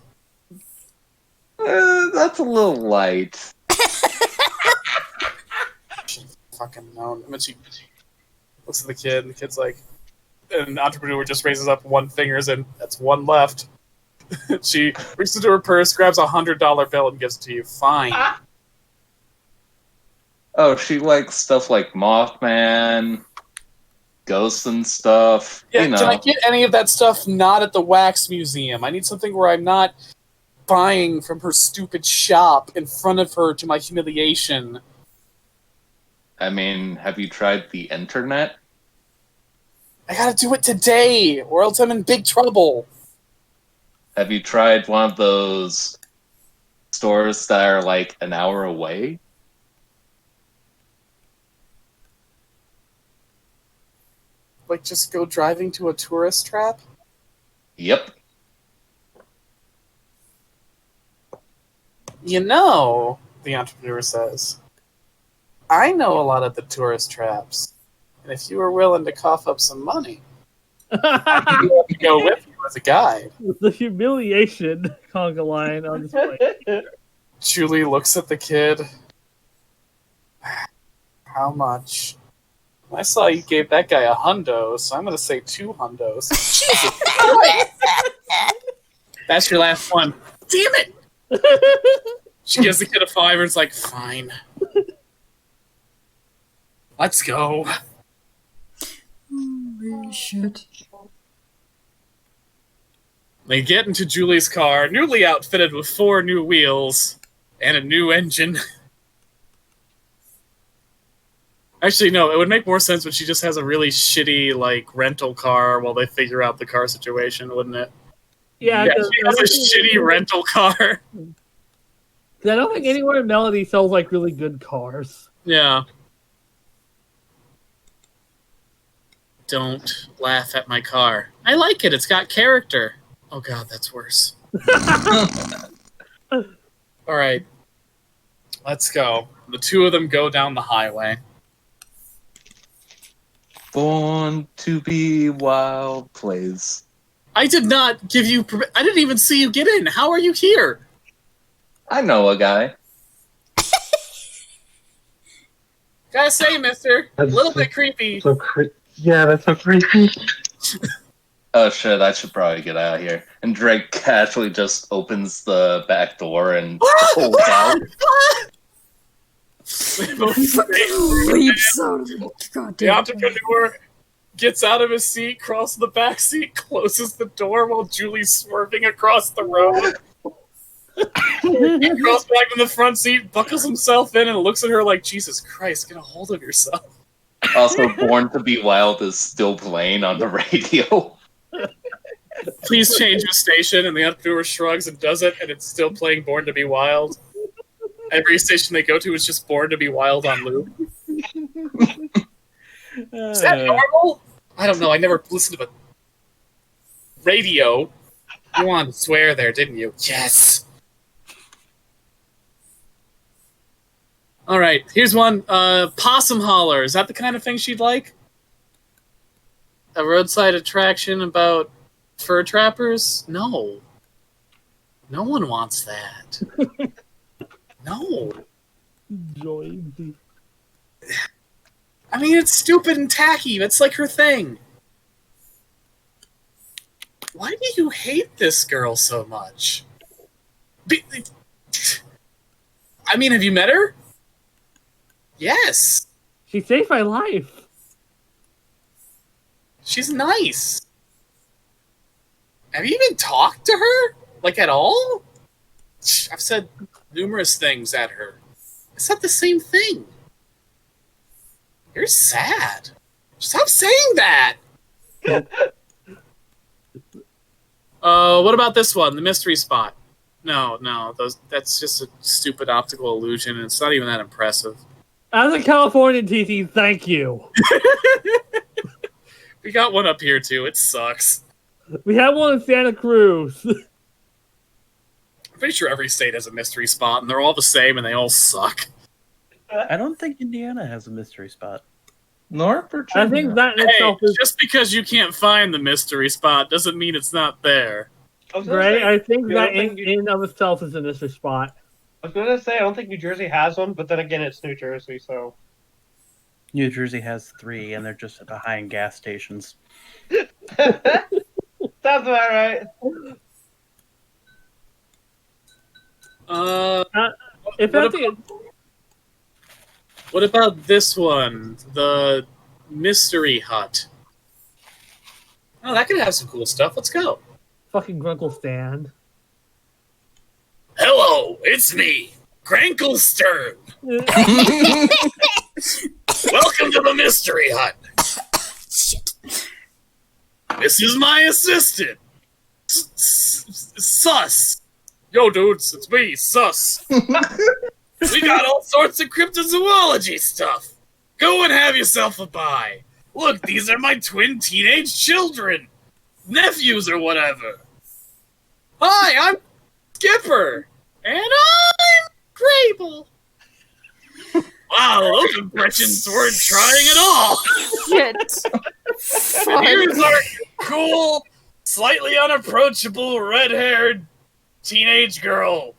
Speaker 1: That's a little light.
Speaker 3: Fucking known. And then she looks at the kid, and the kid's like, and the entrepreneur just raises up one finger and that's one left. She reaches into her purse, grabs a $100 bill, and gives it to you. Fine.
Speaker 1: Oh, she likes stuff like Mothman, ghosts and stuff.
Speaker 3: Yeah,
Speaker 1: You know.
Speaker 3: can I get any of that stuff not at the Wax Museum? I need something where I'm not buying from her stupid shop in front of her to my humiliation.
Speaker 1: I mean, have you tried the internet?
Speaker 3: I gotta do it today, or else I'm in big trouble.
Speaker 1: Have you tried one of those stores that are like an hour away?
Speaker 3: Like, just go driving to a tourist trap?
Speaker 1: Yep.
Speaker 3: You know, the entrepreneur says, I know a lot of the tourist traps. And if you were willing to cough up some money, I'd be willing to go with you as a guide.
Speaker 6: The humiliation conga line on display.
Speaker 3: Julie looks at the kid. How much? I saw you gave that guy $100, so I'm going to say $200. Jesus Christ! That's your last one. Damn it! She gives the kid a $5 and it's like, fine. Let's go.
Speaker 2: Holy shit.
Speaker 3: They get into Julie's car, newly outfitted with 4 new wheels and a new engine. Actually, no, it would make more sense when she just has a really shitty, like, rental car while they figure out the car situation, wouldn't it?
Speaker 6: Yeah,
Speaker 3: Yeah, she has a shitty rental car.
Speaker 6: I don't think anywhere in Melody sells like really good cars.
Speaker 3: Yeah. Don't laugh at my car. I like it. It's got character. Oh god, that's worse. All right. Let's go. The two of them go down the highway.
Speaker 1: Born to be wild plays.
Speaker 3: I did not give you I didn't even see you get in. How are you here?
Speaker 1: I know a guy.
Speaker 3: Gotta say, mister, a little bit creepy.
Speaker 7: Yeah, that's so creepy.
Speaker 1: Oh shit, I should probably get out of here. And Drake casually just opens the back door and pulls out.
Speaker 2: Leaps out of the
Speaker 3: The
Speaker 2: goddamn
Speaker 3: entrepreneur gets out of his seat, crosses the back seat, closes the door while Julie's swerving across the road. He crawls back in the front seat, buckles himself in, and looks at her like, Jesus Christ, get a hold of yourself.
Speaker 1: Also, Born to be Wild is still playing on the radio.
Speaker 3: Please change the station, and the entrepreneur shrugs and does it, and it's still playing Born to be Wild. Every station they go to is just Born to be Wild on loop. Is that normal? I don't know. I never listened to a radio. You wanted to swear there, didn't you? Yes. All right. Here's one. Possum Holler. Is that the kind of thing she'd like? A roadside attraction about fur trappers? No. No one wants that. No.
Speaker 6: Joy.
Speaker 3: I mean, it's stupid and tacky. That's like her thing. Why do you hate this girl so much? I mean, have you met her? Yes.
Speaker 6: She saved my life.
Speaker 3: She's nice. Have you even talked to her? Like, at all? I've said numerous things at her. I said the same thing. You're sad. Stop saying that! What about this one? The mystery spot. No, that's just a stupid optical illusion, and it's not even that impressive.
Speaker 6: As a Californian, TT, thank you.
Speaker 3: We got one up here, too. It sucks.
Speaker 6: We have one in Santa Cruz.
Speaker 3: I'm pretty sure every state has a mystery spot, and they're all the same, and they all suck.
Speaker 9: I don't think Indiana has a mystery spot.
Speaker 1: Nor Virginia.
Speaker 6: I think that in
Speaker 3: Hey,
Speaker 6: itself is
Speaker 3: just because you can't find the mystery spot doesn't mean it's not there.
Speaker 4: I was gonna
Speaker 6: right.
Speaker 4: say,
Speaker 6: I think
Speaker 4: I
Speaker 6: that
Speaker 4: don't think
Speaker 6: in of itself is a mystery spot.
Speaker 4: I was gonna say I don't think New Jersey has one, but then again, it's New Jersey, so
Speaker 9: New Jersey has 3, and they're just behind gas stations.
Speaker 4: sounds about right.
Speaker 6: If
Speaker 3: What
Speaker 6: anything,
Speaker 3: What about this one? The mystery hut. Oh, that could have some cool stuff. Let's go.
Speaker 6: fucking Grunkle stand.
Speaker 3: Hello, it's me, Granklestern. Welcome to the mystery hut.
Speaker 2: Shit.
Speaker 3: This is my assistant, Sus. Yo, dudes, it's me, Sus. We got all sorts of cryptozoology stuff. Go and have yourself a buy. Look, these are my twin teenage children. Nephews or whatever. Hi, I'm Skipper. And I'm Grable. Wow, those impressions weren't trying at all.
Speaker 2: Shit.
Speaker 3: And here's our cool, slightly unapproachable, red-haired teenage girl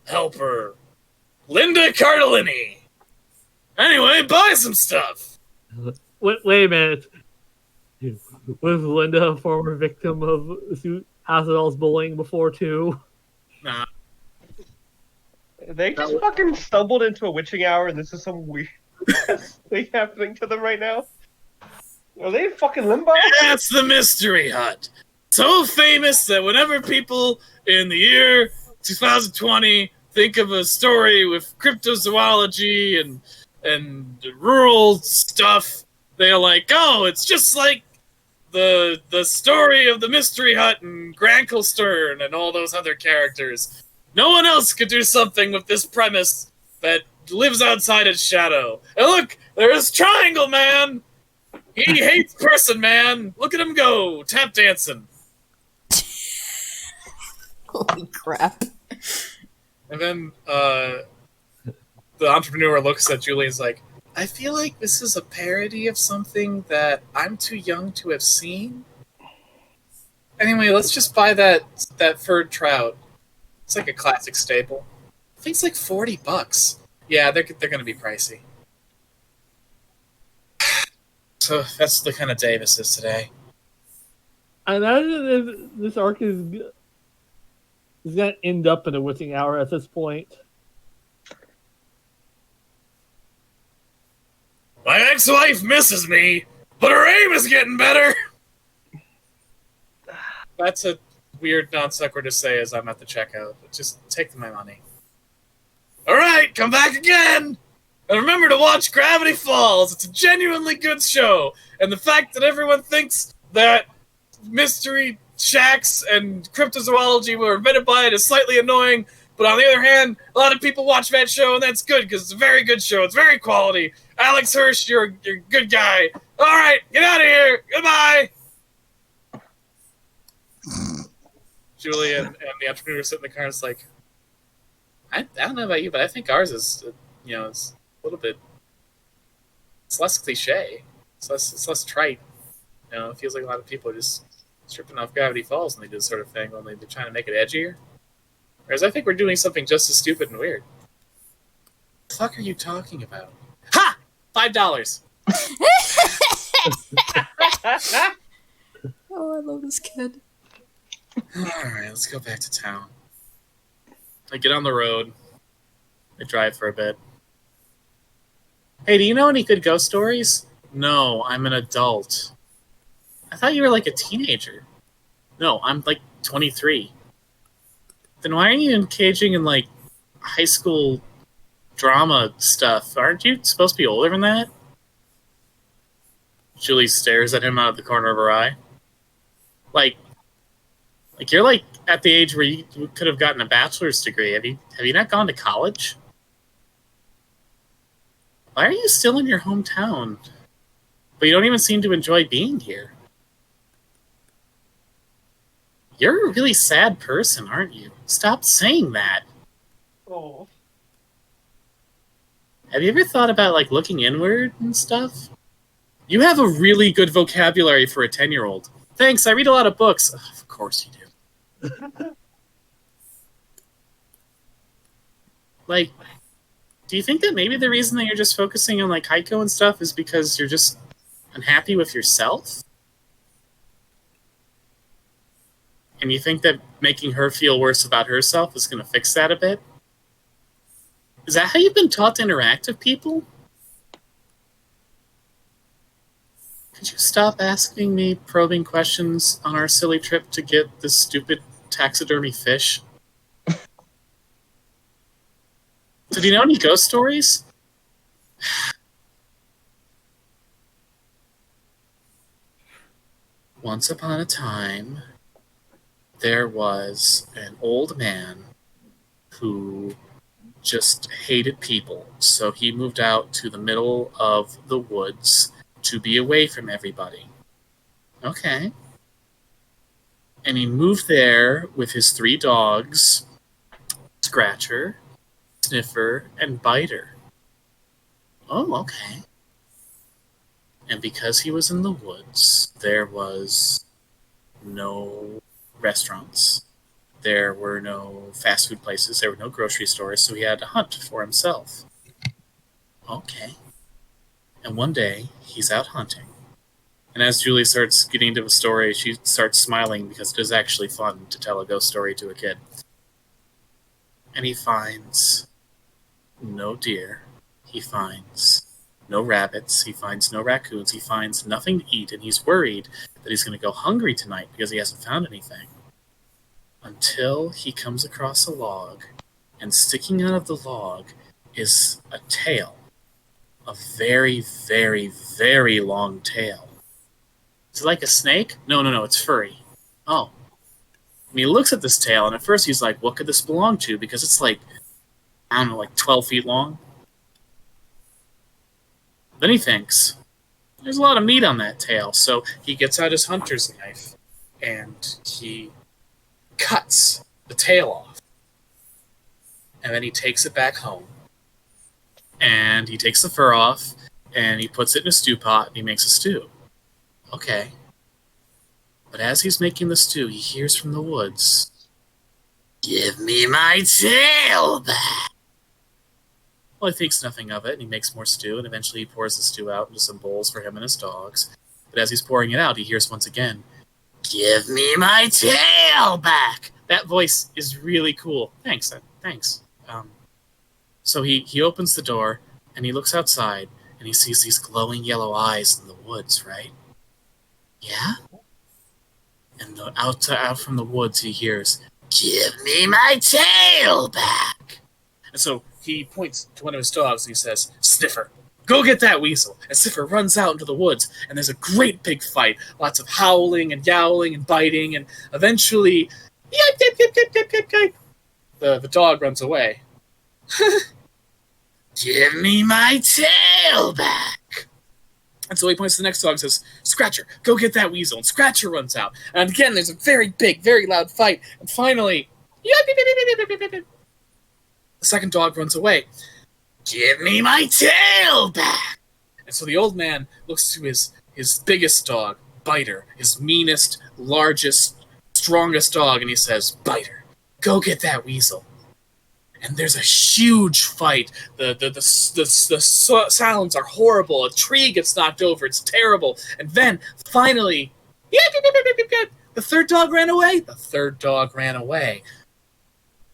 Speaker 3: helper, Linda Cardellini. Anyway, buy some stuff.
Speaker 6: Wait a minute. Was Linda a former victim of House of Dolls bullying before too?
Speaker 3: Nah.
Speaker 4: They just fucking stumbled into a witching hour, and this is some weird thing happening to them right now. Are they in fucking limbo?
Speaker 3: That's the Mystery Hut. So famous that whenever people in the year 2020 think of a story with cryptozoology and rural stuff, they're like, oh, it's just like the story of the Mystery Hut and Granklestern and all those other characters. No one else could do something with this premise that lives outside its shadow. And look, there's Triangle Man! He hates Person Man! Look at him go, tap dancing.
Speaker 2: Holy crap.
Speaker 3: And then the entrepreneur looks at Julie and is like, I feel like this is a parody of something that I'm too young to have seen. Anyway, let's just buy that furred trout. It's like a classic staple. I think it's like $40. Yeah, they're going to be pricey. So that's the kind of day this is today.
Speaker 6: I imagine if this arc is gonna end up in a witching hour at this point.
Speaker 3: My ex-wife misses me, but her aim is getting better. That's a weird non sequitur to say as I'm at the checkout. But just take my money. All right, come back again. And remember to watch Gravity Falls. It's a genuinely good show. And the fact that everyone thinks that mystery shacks and cryptozoology were invented by it is slightly annoying. But on the other hand, a lot of people watch that show, and that's good because it's a very good show. It's very quality. Alex Hirsch, you're a good guy. All right, get out of here. Goodbye. Julie and the entrepreneur sit in the car and it's like, I don't know about you, but I think ours is, it's a little bit, it's less cliche. It's less trite. It feels like a lot of people are just stripping off Gravity Falls and they do this sort of thing, only they're trying to make it edgier. Whereas I think we're doing something just as stupid and weird. What the fuck are you talking about? Ha! $5.
Speaker 2: Oh, I love this kid.
Speaker 3: Alright, let's go back to town. I get on the road. They drive for a bit. Hey, do you know any good ghost stories? No, I'm an adult. I thought you were like a teenager. No, I'm like 23. Then why aren't you engaging in like high school drama stuff? Aren't you supposed to be older than that? Julie stares at him out of the corner of her eye. Like you're like at the age where you could have gotten a bachelor's degree. Have you not gone to college? Why are you still in your hometown? But you don't even seem to enjoy being here. You're a really sad person, aren't you? Stop saying that.
Speaker 6: Oh.
Speaker 3: Have you ever thought about like looking inward and stuff? You have a really good vocabulary for a 10-year-old. Thanks, I read a lot of books. Ugh, of course you do. Like, do you think that maybe the reason that you're just focusing on like Heiko and stuff is because you're just unhappy with yourself? And you think that making her feel worse about herself is going to fix that a bit? Is that how you've been taught to interact with people? Could you stop asking me probing questions on our silly trip to get this stupid taxidermy fish? Did you know any ghost stories? Once upon a time, there was an old man who just hated people, so he moved out to the middle of the woods to be away from everybody. Okay. And he moved there with his 3 dogs, Scratcher, Sniffer, and Biter. Oh, okay. And because he was in the woods, there was no restaurants. There were no fast food places. There were no grocery stores, so he had to hunt for himself. Okay. And one day, he's out hunting. And as Julie starts getting into the story, she starts smiling because it is actually fun to tell a ghost story to a kid. And he finds no deer. He finds no rabbits. He finds no raccoons. He finds nothing to eat, and he's worried that he's going to go hungry tonight because he hasn't found anything. Until he comes across a log, and sticking out of the log is a tail. A very, very, very long tail. Is it like a snake? No, it's furry. Oh. And he looks at this tail, and at first he's like, what could this belong to? Because it's like, I don't know, like 12 feet long. Then he thinks, there's a lot of meat on that tail, so he gets out his hunter's knife, and he cuts the tail off. And then he takes it back home. And he takes the fur off, and he puts it in a stew pot, and he makes a stew. Okay. But as he's making the stew, he hears from the woods, "Give me my tail back!" Well, he thinks nothing of it, and he makes more stew, and eventually he pours the stew out into some bowls for him and his dogs. But as he's pouring it out, he hears once again, "Give me my tail back!" That voice is really cool. Thanks. So he opens the door, and he looks outside, and he sees these glowing yellow eyes in the woods, right? Yeah? And out from the woods, he hears, "Give me my tail back!" And so he points to one of his dogs, and he says, "Sniffer, go get that weasel." And Sniffer runs out into the woods, and there's a great big fight. Lots of howling and yowling and biting, and eventually, the dog runs away. "Give me my tail back!" And so he points to the next dog and says, "Scratcher, go get that weasel." And Scratcher runs out. And again, there's a very big, very loud fight. And finally, the second dog runs away. "Give me my tail back!" And so the old man looks to his biggest dog, Biter, his meanest, largest, strongest dog, and he says, "Biter, go get that weasel." And there's a huge fight. The sounds are horrible. A tree gets knocked over. It's terrible. And then, finally, the third dog ran away. The third dog ran away.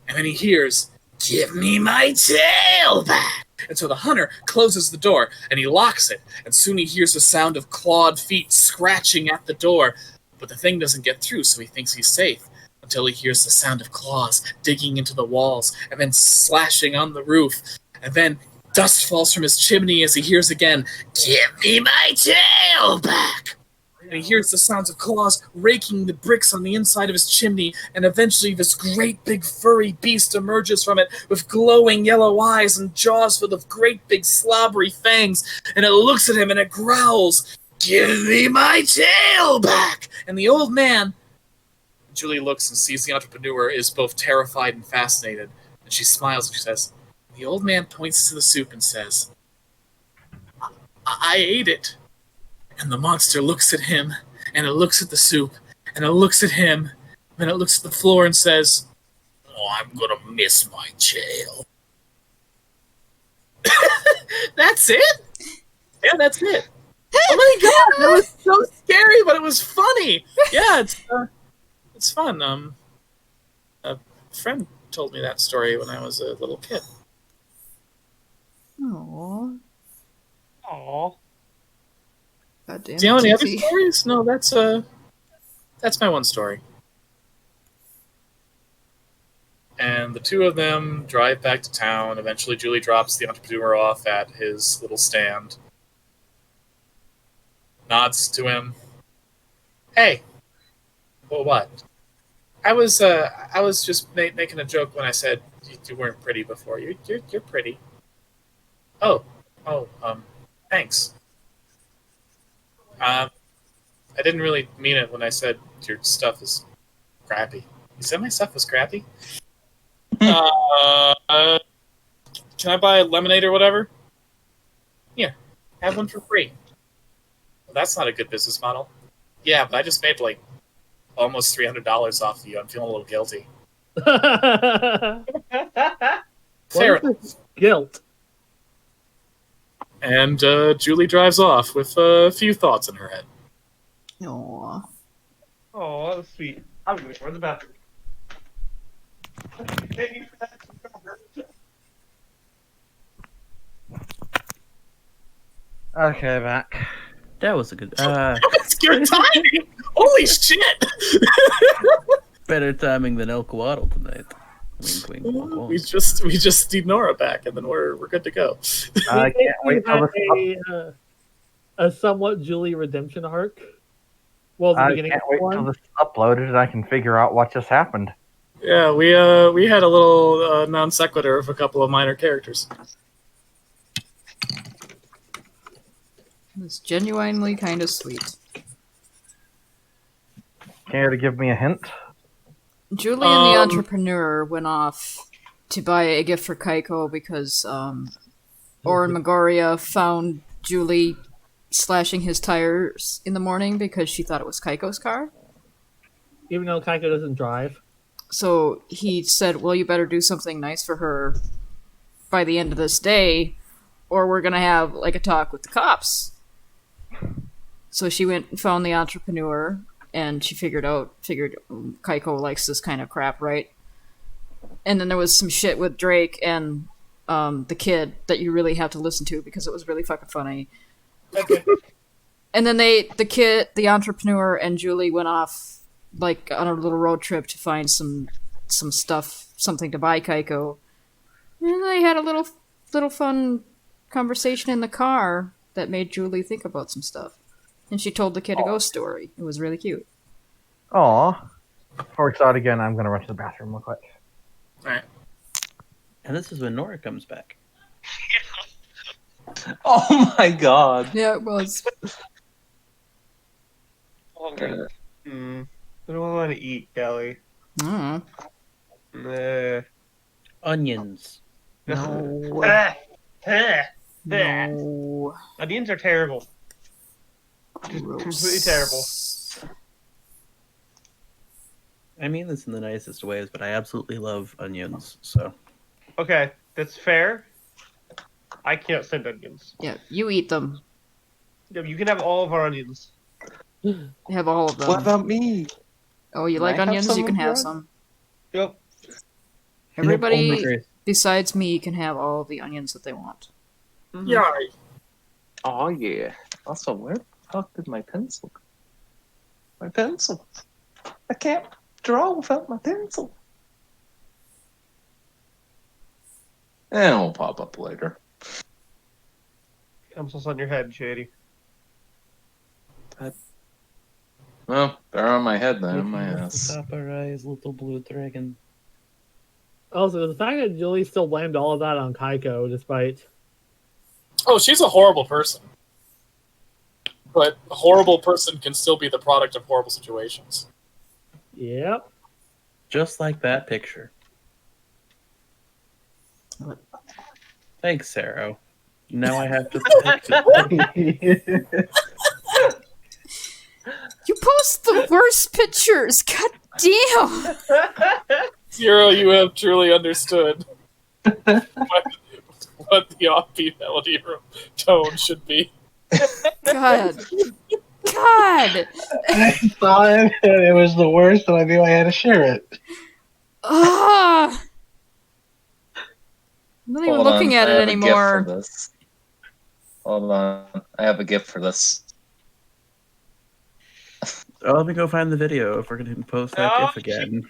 Speaker 3: And then he hears, Give me my tail back! And so the hunter closes the door and he locks it, and soon he hears the sound of clawed feet scratching at the door. But the thing doesn't get through, so he thinks he's safe until he hears the sound of claws digging into the walls and then slashing on the roof. And then dust falls from his chimney as he hears again, "Give me my tail back!" And he hears the sounds of claws raking the bricks on the inside of his chimney, and eventually this great big furry beast emerges from it with glowing yellow eyes and jaws full of great big slobbery fangs, and it looks at him and it growls, "Give me my tail back!" And the old man, Julie looks and sees the entrepreneur, is both terrified and fascinated, and she smiles and she says, the old man points to the soup and says, I ate it. And the monster looks at him, and it looks at the soup, and it looks at him, and it looks at the floor and says, "Oh, I'm gonna miss my jail." That's it? Yeah, that's it. Oh my god, that was so scary, but it was funny. Yeah, it's fun. A friend told me that story when I was a little kid.
Speaker 2: Aww.
Speaker 6: Aw.
Speaker 2: God damn
Speaker 3: Do you have any other
Speaker 2: Tizzy.
Speaker 3: stories? No, that's my one story. And the two of them drive back to town. Eventually, Julie drops the entrepreneur off at his little stand. Nods to him. Hey. Well, what? I was just making a joke when I said you weren't pretty before. You're pretty. Oh, thanks. I didn't really mean it when I said your stuff is crappy. You said my stuff was crappy? Can I buy a lemonade or whatever? Here, have one for free. Well, that's not a good business model. Yeah, but I just made like almost $300 off of you. I'm feeling a little guilty. Fair
Speaker 6: What is this guilt?
Speaker 3: And Julie drives off with a few thoughts in her head.
Speaker 2: Aww.
Speaker 4: Oh, that was sweet. I'm going to the bathroom.
Speaker 8: Okay, back.
Speaker 9: That was a good.
Speaker 3: That's good timing! Holy shit!
Speaker 9: Better timing than El Cuadro tonight. Wink, wink, wink,
Speaker 3: we
Speaker 9: wink.
Speaker 3: just need Nora back, and then we're good to go.
Speaker 8: I can't wait till
Speaker 6: We
Speaker 8: this.
Speaker 6: had a somewhat Julie redemption arc. Well, the
Speaker 8: I
Speaker 6: beginning
Speaker 8: can't
Speaker 6: of
Speaker 8: wait till
Speaker 6: one.
Speaker 8: this is uploaded and I can figure out what just happened.
Speaker 3: Yeah, we had a little non sequitur of a couple of minor characters.
Speaker 2: It was genuinely kind of sweet.
Speaker 8: Care to give me a hint?
Speaker 2: Julie and the entrepreneur went off to buy a gift for Kaiko because Oren Magoria found Julie slashing his tires in the morning because she thought it was Kaiko's car.
Speaker 6: Even though Kaiko doesn't drive.
Speaker 2: So he said, well, you better do something nice for her by the end of this day, or we're going to have like a talk with the cops. So she went and found the entrepreneur, and she figured Kaiko likes this kind of crap, right? And then there was some shit with Drake and the kid that you really have to listen to because it was really fucking funny.
Speaker 3: Okay.
Speaker 2: And then the entrepreneur and Julie went off like on a little road trip to find some stuff, something to buy Kaiko. And they had a little fun conversation in the car that made Julie think about some stuff. And she told the kid a ghost story. It was really cute.
Speaker 8: Aw. Before we start again, I'm gonna run to the bathroom real quick.
Speaker 3: Alright.
Speaker 9: And this is when Nora comes back.
Speaker 1: Oh my god.
Speaker 2: Yeah, it was.
Speaker 4: Hungry. What do I want to eat, Kelly?
Speaker 2: Mm.
Speaker 9: Onions.
Speaker 2: No. No.
Speaker 4: Onions are terrible. Just completely terrible.
Speaker 9: I mean this in the nicest ways, but I absolutely love onions. So
Speaker 4: Okay, that's fair. I can't stand onions.
Speaker 2: Yeah, you eat them.
Speaker 4: Yeah, you can have all of our onions.
Speaker 2: Have all of them.
Speaker 1: What about me?
Speaker 2: Oh, you
Speaker 1: Can
Speaker 2: like
Speaker 1: I have
Speaker 2: onions?
Speaker 1: some
Speaker 2: You can
Speaker 1: of
Speaker 2: have
Speaker 1: yours?
Speaker 2: some.
Speaker 4: Yep.
Speaker 2: Everybody, besides me, can have all the onions that they want.
Speaker 3: Yeah.
Speaker 1: Oh yeah. Also, where the fuck did my pencil go? My pencil. I can't draw without my pencil. And it'll pop up later.
Speaker 4: Pencils on your head, Shady.
Speaker 1: Well, they're on my head then, my
Speaker 9: Looking at the
Speaker 1: ass.
Speaker 9: top of our eyes, little blue dragon.
Speaker 6: Also, the fact that Julie still blamed all of that on Kaiko, despite
Speaker 3: Oh, she's a horrible person. But a horrible person can still be the product of horrible situations.
Speaker 6: yep.
Speaker 9: Just like that picture. Thanks, Sarah. Now I have to fix it.
Speaker 2: You post the worst pictures. God damn.
Speaker 3: Zero, you have truly understood what the offbeat melody tone should be.
Speaker 2: God. God.
Speaker 7: I saw it, and it was the worst, and I knew I had to share it.
Speaker 2: Ah. I'm not even
Speaker 1: Hold
Speaker 2: looking
Speaker 1: on,
Speaker 2: at
Speaker 1: I
Speaker 2: it
Speaker 1: have a gift
Speaker 2: anymore.
Speaker 1: for this. Hold on, I have a gift for this.
Speaker 9: Oh, let me go find the video if we're going to post that
Speaker 4: Oh,
Speaker 9: GIF again.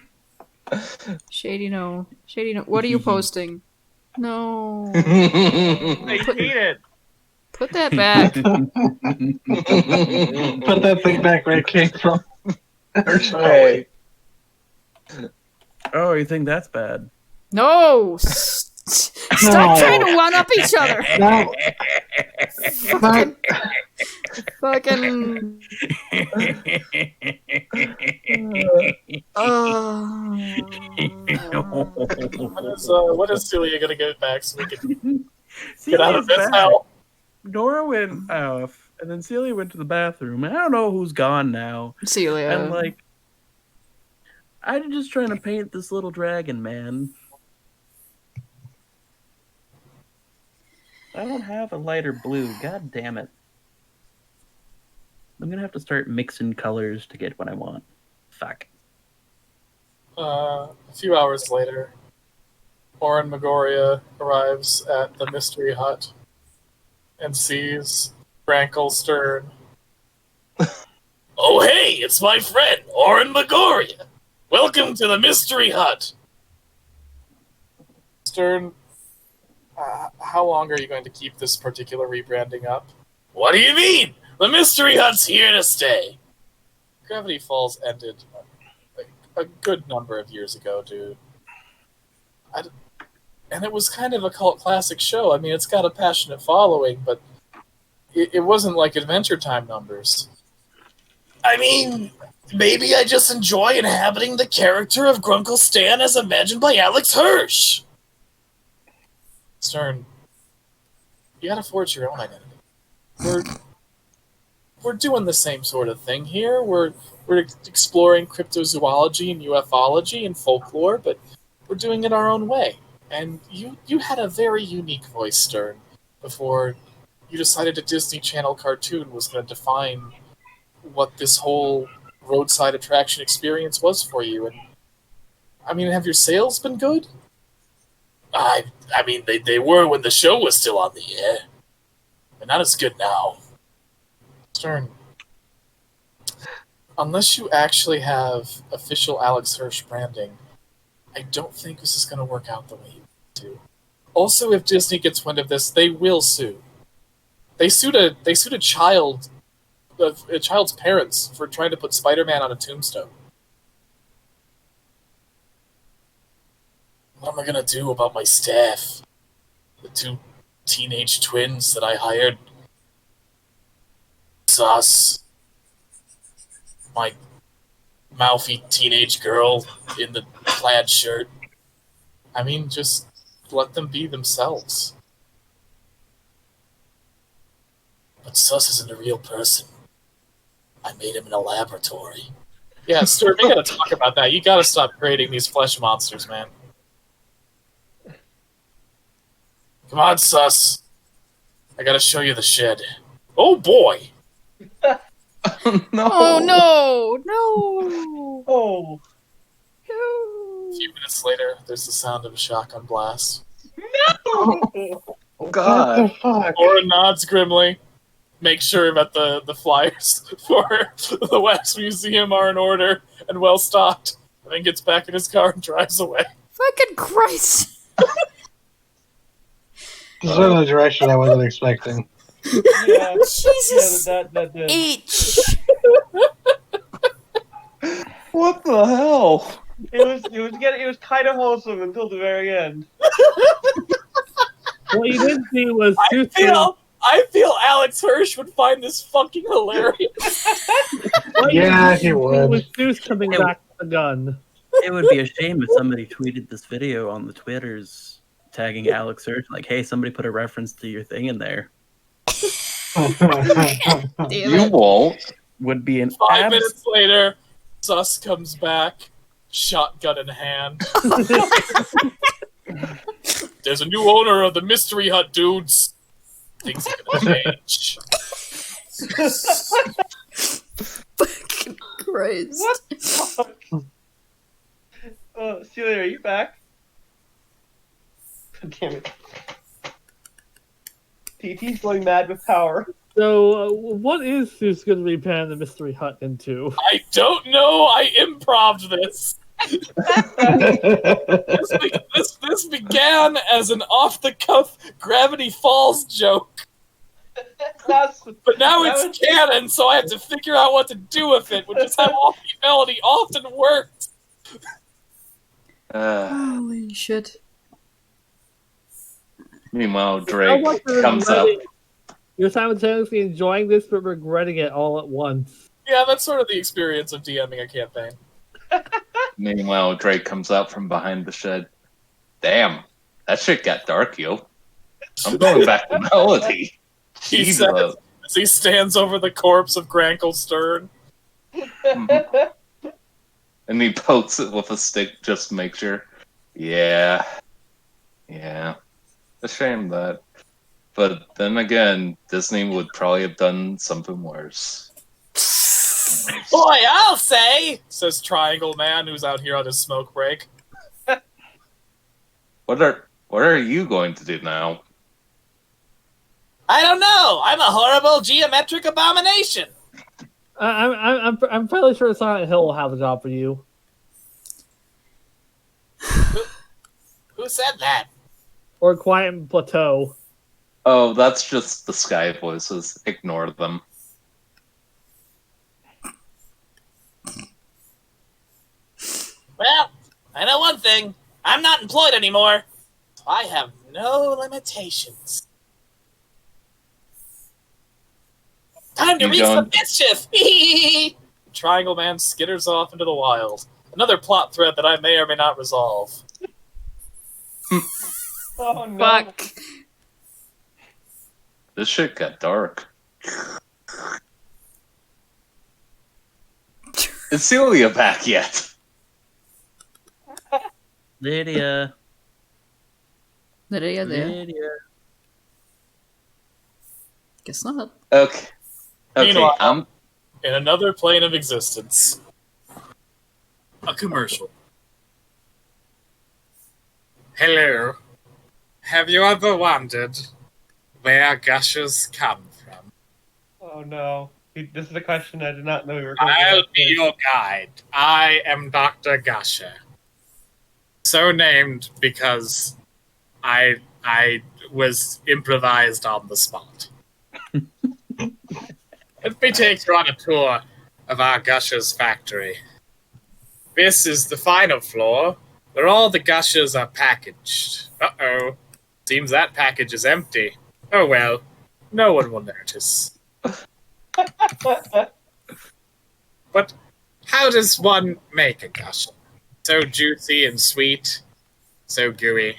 Speaker 2: Shady, no. Shady, no. What are you posting? No.
Speaker 4: I
Speaker 2: Put,
Speaker 4: hate it.
Speaker 2: put that back.
Speaker 7: Put that thing back where it came from. Or
Speaker 1: Hey.
Speaker 9: Oh, you think that's bad?
Speaker 2: No. Stop
Speaker 7: No.
Speaker 2: trying to one up each other.
Speaker 7: No,
Speaker 2: Fucking. Fucking.
Speaker 3: What is Celia gonna get back so we can
Speaker 9: See,
Speaker 3: get out of this
Speaker 9: back.
Speaker 3: hell?
Speaker 9: Nora went off, and then Celia went to the bathroom. And I don't know who's gone now.
Speaker 2: Celia.
Speaker 9: And like, I'm just trying to paint this little dragon, man. I don't have a lighter blue. God damn it. I'm gonna have to start mixing colors to get what I want. Fuck.
Speaker 3: A few hours later, Oren Megoria arrives at the mystery hut and sees Rankle Stern. Oh, hey, it's my friend, Oren Megoria. Welcome to the mystery hut. Stern, how long are you going to keep this particular rebranding up? What do you mean? The mystery hut's here to stay. Gravity Falls ended a good number of years ago, dude. And it was kind of a cult classic show. I mean, it's got a passionate following, but it wasn't like Adventure Time numbers. I mean, maybe I just enjoy inhabiting the character of Grunkle Stan as imagined by Alex Hirsch. Stern, you gotta forge your own identity. We're doing the same sort of thing here. We're exploring cryptozoology and ufology and folklore, but we're doing it our own way. And you had a very unique voice, Stern, before you decided a Disney Channel cartoon was going to define what this whole roadside attraction experience was for you. And I mean, have your sales been good? I mean, they were when the show was still on the air, but not as good now. Stern, unless you actually have official Alex Hirsch branding, I don't think this is going to work out the way you want to. Also, if Disney gets wind of this, they will sue. They sued a child, a child's parents for trying to put Spider-Man on a tombstone. What am I going to do about my staff? The two teenage twins that I hired? Sus. My mouthy teenage girl in the plaid shirt. I mean, just let them be themselves. But Sus isn't a real person. I made him in a laboratory. Yeah, Stuart, we gotta talk about that. You gotta stop creating these flesh monsters, man. Come on, Sus. I gotta show you the shed. Oh boy!
Speaker 1: No.
Speaker 2: Oh no! No!
Speaker 4: Oh,
Speaker 2: No!
Speaker 3: If few minutes later, there's the sound of a shotgun blast.
Speaker 1: Oh
Speaker 7: What
Speaker 1: God!
Speaker 7: the fuck?
Speaker 3: Orin nods grimly. Make sure that the flyers for the Wax Museum are in order and well stocked, and then gets back in his car and drives away.
Speaker 2: Fucking Christ!
Speaker 7: This is in a direction I wasn't expecting.
Speaker 6: Yeah,
Speaker 2: Jesus
Speaker 6: that did.
Speaker 2: H!
Speaker 1: What the hell?
Speaker 4: It was kind of wholesome until the very end.
Speaker 6: What you didn't see was
Speaker 3: I feel Alex Hirsch would find this fucking hilarious.
Speaker 7: Yeah, he would.
Speaker 6: Was Zeus coming back with a gun?
Speaker 9: It would be a shame if somebody tweeted this video on the Twitters tagging Alex Hirsch, like, hey, somebody put a reference to your thing in there.
Speaker 2: Damn
Speaker 1: You
Speaker 2: it.
Speaker 1: won't.
Speaker 9: Would be an
Speaker 3: 5 minutes later, Sus comes back, shotgun in hand. There's a new owner of the Mystery Hut, dudes. Things are gonna change.
Speaker 2: Fucking Christ.
Speaker 4: What the fuck? Celia, are you back? Damn it. TT's going mad with power.
Speaker 6: So, what is Zeus going to be panning the Mystery Hut into?
Speaker 3: I don't know. I improv'd this. This began as an off-the-cuff Gravity Falls joke, but now it's canon, so I have to figure out what to do with it, which is how Offbeat Melody often works.
Speaker 2: Holy shit.
Speaker 1: Meanwhile,
Speaker 6: How
Speaker 1: Drake
Speaker 6: much are you
Speaker 1: comes up.
Speaker 6: regretting- You're simultaneously enjoying this but regretting it all at once.
Speaker 3: Yeah, that's sort of the experience of DMing a campaign.
Speaker 1: Meanwhile, Drake comes out from behind the shed. Damn, that shit got dark, yo. I'm going back to Melody.
Speaker 3: He
Speaker 1: Jesus.
Speaker 3: says as he stands over the corpse of Grankle Stern.
Speaker 1: And he pokes it with a stick just to make sure. Yeah. Yeah. A shame that. But then again, Disney would probably have done something worse.
Speaker 3: Boy, I'll say, says Triangle Man, who's out here on his smoke break.
Speaker 1: What are you going to do now?
Speaker 3: I don't know. I'm a horrible geometric abomination.
Speaker 6: I'm fairly sure Silent Hill will have a job for you.
Speaker 3: Who said that?
Speaker 6: Or Quiet Plateau.
Speaker 1: Oh, that's just the Sky voices. Ignore them.
Speaker 3: Well, I know one thing. I'm not employed anymore. So I have no limitations. Time to
Speaker 1: You
Speaker 3: wreak some
Speaker 1: don't-
Speaker 3: mischief! Triangle Man skitters off into the wild. Another plot thread that I may or may not resolve.
Speaker 4: Oh no.
Speaker 2: Fuck.
Speaker 1: This shit got dark. Is Celia back yet?
Speaker 9: Lydia.
Speaker 2: Lydia there.
Speaker 9: Lydia.
Speaker 2: Guess not.
Speaker 1: Okay. Okay,
Speaker 3: Meanwhile- In another plane of existence. A commercial. Hello. Have you ever wondered where gushers come from?
Speaker 4: Oh no. This is a question I did not know you were going
Speaker 3: I'll
Speaker 4: to
Speaker 3: be your guide. I am Dr. Gusher. So named because I was improvised on the spot. Let me take you on a tour of our Gushers factory. This is the final floor, where all the Gushers are packaged. Uh-oh. Seems that package is empty. Oh well, no one will notice. But how does one make a Gusher? So juicy and sweet, so gooey.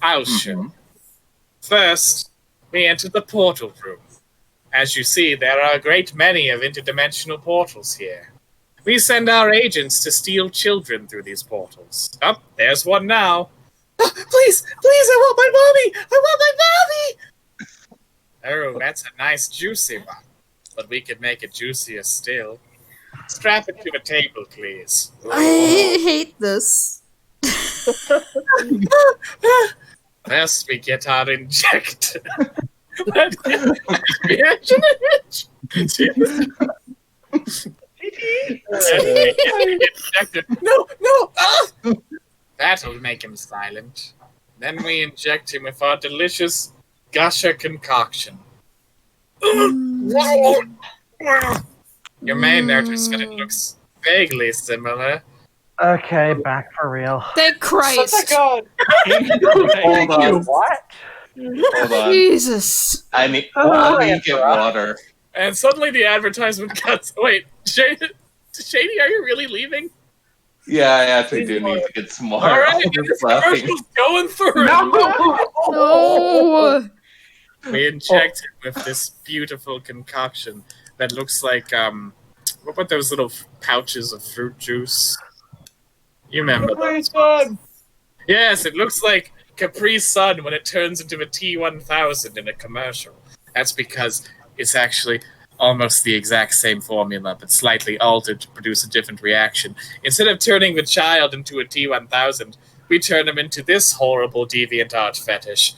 Speaker 3: I'll show. First, we enter the portal room. As you see, there are a great many of interdimensional portals here. We send our agents to steal children through these portals. Oh, there's one now. Oh, please, I want my mommy! I want my mommy! Oh, that's a nice juicy one. But we could make it juicier still. Strap it to the table, please.
Speaker 2: I hate this.
Speaker 3: First, we get our injector. Reaction image. Injector. No, no! Ah! That'll make him silent. Then we inject him with our delicious gusher concoction. Your may notice that it looks vaguely similar.
Speaker 8: Okay, back for real.
Speaker 2: Thank
Speaker 4: Oh my
Speaker 2: Christ!
Speaker 4: god!
Speaker 1: Hold on.
Speaker 8: What?
Speaker 1: Hold on.
Speaker 2: Jesus!
Speaker 1: I need
Speaker 8: Oh,
Speaker 1: let me get water.
Speaker 3: And suddenly the advertisement cuts. Wait, Shady, are you really leaving?
Speaker 1: Yeah, I actually do need to get some more.
Speaker 3: All right,
Speaker 1: All
Speaker 3: this
Speaker 1: this laughing.
Speaker 3: commercial's going through.
Speaker 2: No!
Speaker 3: We inject him with this beautiful concoction that looks like what about those little pouches of fruit juice? You remember those? Yes, it looks like Capri Sun when it turns into a T1000 in a commercial. That's because it's actually almost the exact same formula, but slightly altered to produce a different reaction. Instead of turning the child into a T1000, we turn him into this horrible deviant art fetish.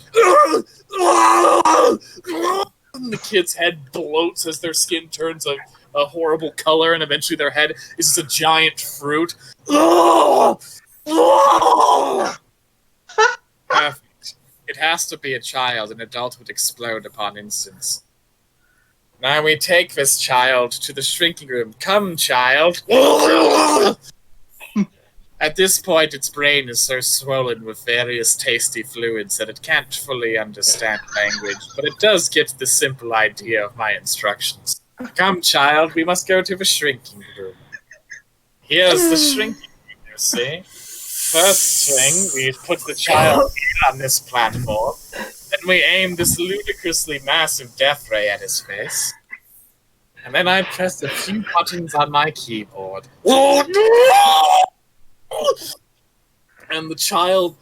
Speaker 3: And the kid's head bloats as their skin turns a horrible color, and eventually their head is just a giant fruit. Perfect. It has to be a child. An adult would explode upon instance. Now we take this child to the shrinking room. Come, child. At this point, its brain is so swollen with various tasty fluids that it can't fully understand language, but it does get the simple idea of my instructions. Come, child, we must go to the shrinking room. Here's the shrinking room, you see. First thing, we put the child on this platform. Then we aim this ludicrously massive death ray at his face. And then I press a few buttons on my keyboard. And the child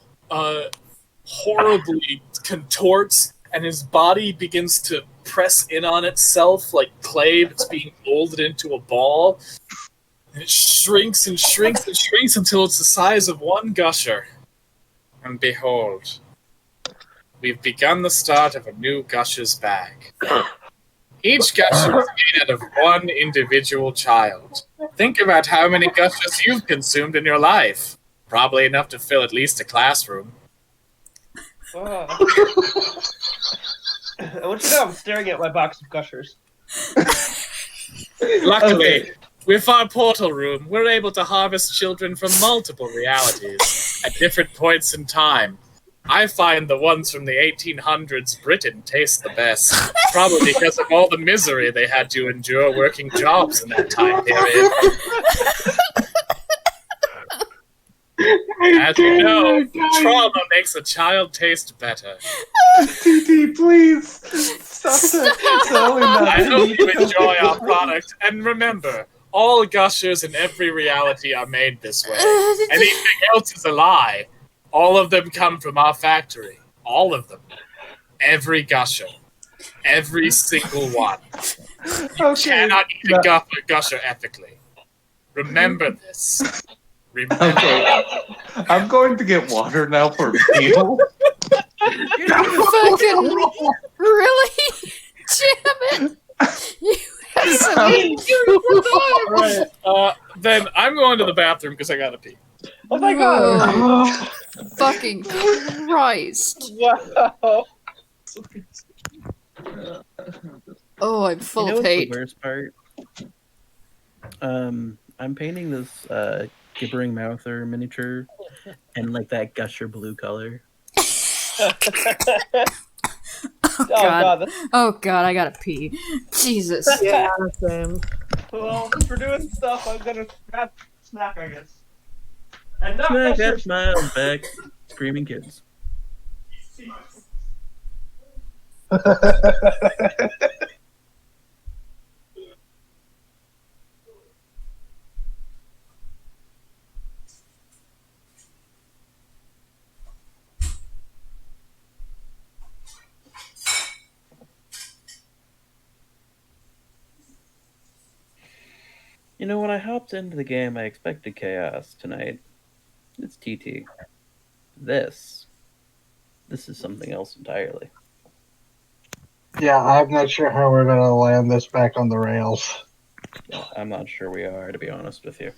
Speaker 3: horribly contorts, and his body begins to press in on itself like clay that's being molded into a ball. And it shrinks and shrinks and shrinks until it's the size of one gusher. And behold, we've begun the start of a new gusher's bag. Each gusher is made out of one individual child. Think about how many gushers you've consumed in your life. Probably enough to fill at least a classroom.
Speaker 4: Wow. I want you to know I'm staring at my box of gushers.
Speaker 3: Luckily, with our portal room, we're able to harvest children from multiple realities at different points in time. I find the ones from the 1800s Britain taste the best, probably because of all the misery they had to endure working jobs in that time period. As you know, trauma makes a child taste better.
Speaker 1: TT, please stop telling that.
Speaker 3: I hope you enjoy our product, and remember, all gushers in every reality are made this way. Anything else is a lie. All of them come from our factory. All of them. Every gusher. Every single one. You cannot eat a gusher ethically. Remember this. Remember.
Speaker 1: Okay. I'm going to get water now for real.
Speaker 2: Fucking really? Damn it! You have some.
Speaker 3: Alright, then I'm going to the bathroom because I gotta pee.
Speaker 4: Oh my god!
Speaker 2: Oh, fucking Christ!
Speaker 4: Wow.
Speaker 2: Oh, I'm full
Speaker 9: You know
Speaker 2: of
Speaker 9: what's the
Speaker 2: hate.
Speaker 9: worst part? I'm painting this gibbering mouther miniature in like that gusher blue color.
Speaker 2: Oh
Speaker 4: Oh
Speaker 2: god.
Speaker 4: god. That's,
Speaker 2: Oh god, I gotta pee. Jesus.
Speaker 6: Yeah, same.
Speaker 4: well, since we're doing stuff, I'm gonna grab a snack, I guess. And not
Speaker 9: Smack
Speaker 4: gushers.
Speaker 9: that smile back, screaming kids. You know, when I hopped into the game, I expected chaos tonight. It's TT. This is something else entirely.
Speaker 7: Yeah, I'm not sure how we're gonna land this back on the rails.
Speaker 9: Yeah, I'm not sure we are, to be honest with you.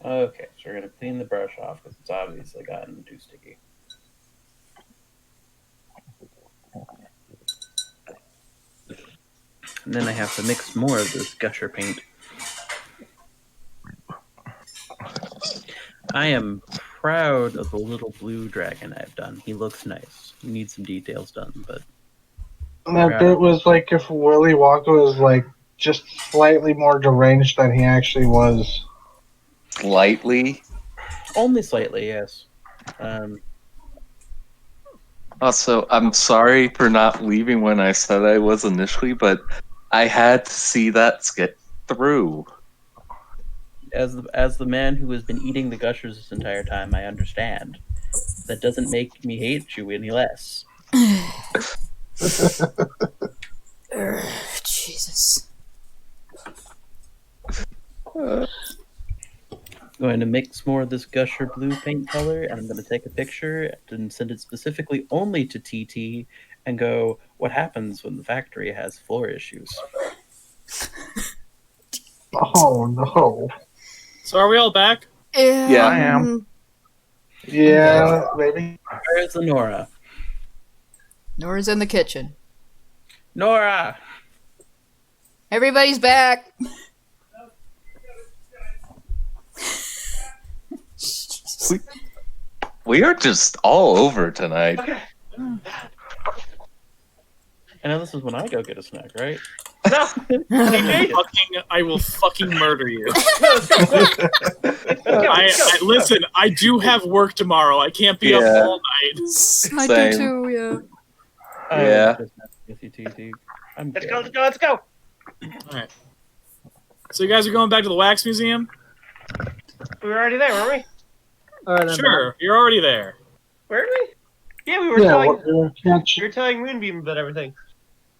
Speaker 9: Okay, so we're gonna clean the brush off because it's obviously gotten too sticky. And then I have to mix more of this gusher paint. I am proud of the little blue dragon I've done. He looks nice. He needs some details done, but
Speaker 7: And that bit was like if Willy Wonka was like just slightly more deranged than he actually was.
Speaker 1: Slightly.
Speaker 9: only slightly, yes.
Speaker 1: Also, I'm sorry for not leaving when I said I was initially, but I had to see that skit through.
Speaker 9: As the man who has been eating the gushers this entire time, I understand. That doesn't make me hate you any less.
Speaker 2: Jesus.
Speaker 9: I'm going to mix more of this gusher blue paint color, and I'm going to take a picture and send it specifically only to TT and go, what happens when the factory has floor issues?
Speaker 7: Oh no.
Speaker 3: So are we all back?
Speaker 1: Yeah.
Speaker 5: I am.
Speaker 7: Yeah, maybe.
Speaker 9: Where's the Nora?
Speaker 2: Nora's in the kitchen.
Speaker 9: Nora!
Speaker 2: Everybody's back.
Speaker 1: We are just all over tonight.
Speaker 4: Okay.
Speaker 9: I know this is when I go get a snack, right?
Speaker 4: No.
Speaker 3: I will fucking murder you.
Speaker 4: Let's go.
Speaker 3: Listen, I do have work tomorrow. I can't be up
Speaker 1: Yeah.
Speaker 3: all night.
Speaker 2: I
Speaker 1: Same.
Speaker 2: do too, yeah.
Speaker 1: Yeah.
Speaker 9: With you, TT. I'm
Speaker 4: Let's
Speaker 9: good.
Speaker 4: go. Let's go. Let's go.
Speaker 3: Alright. So you guys are going back to the wax museum?
Speaker 4: We were already there, weren't we?
Speaker 6: All right, I'm
Speaker 3: Sure, you're already there.
Speaker 4: Weren't we? Yeah, we were
Speaker 7: Yeah,
Speaker 4: telling.
Speaker 7: can't
Speaker 4: You were telling Moonbeam about everything.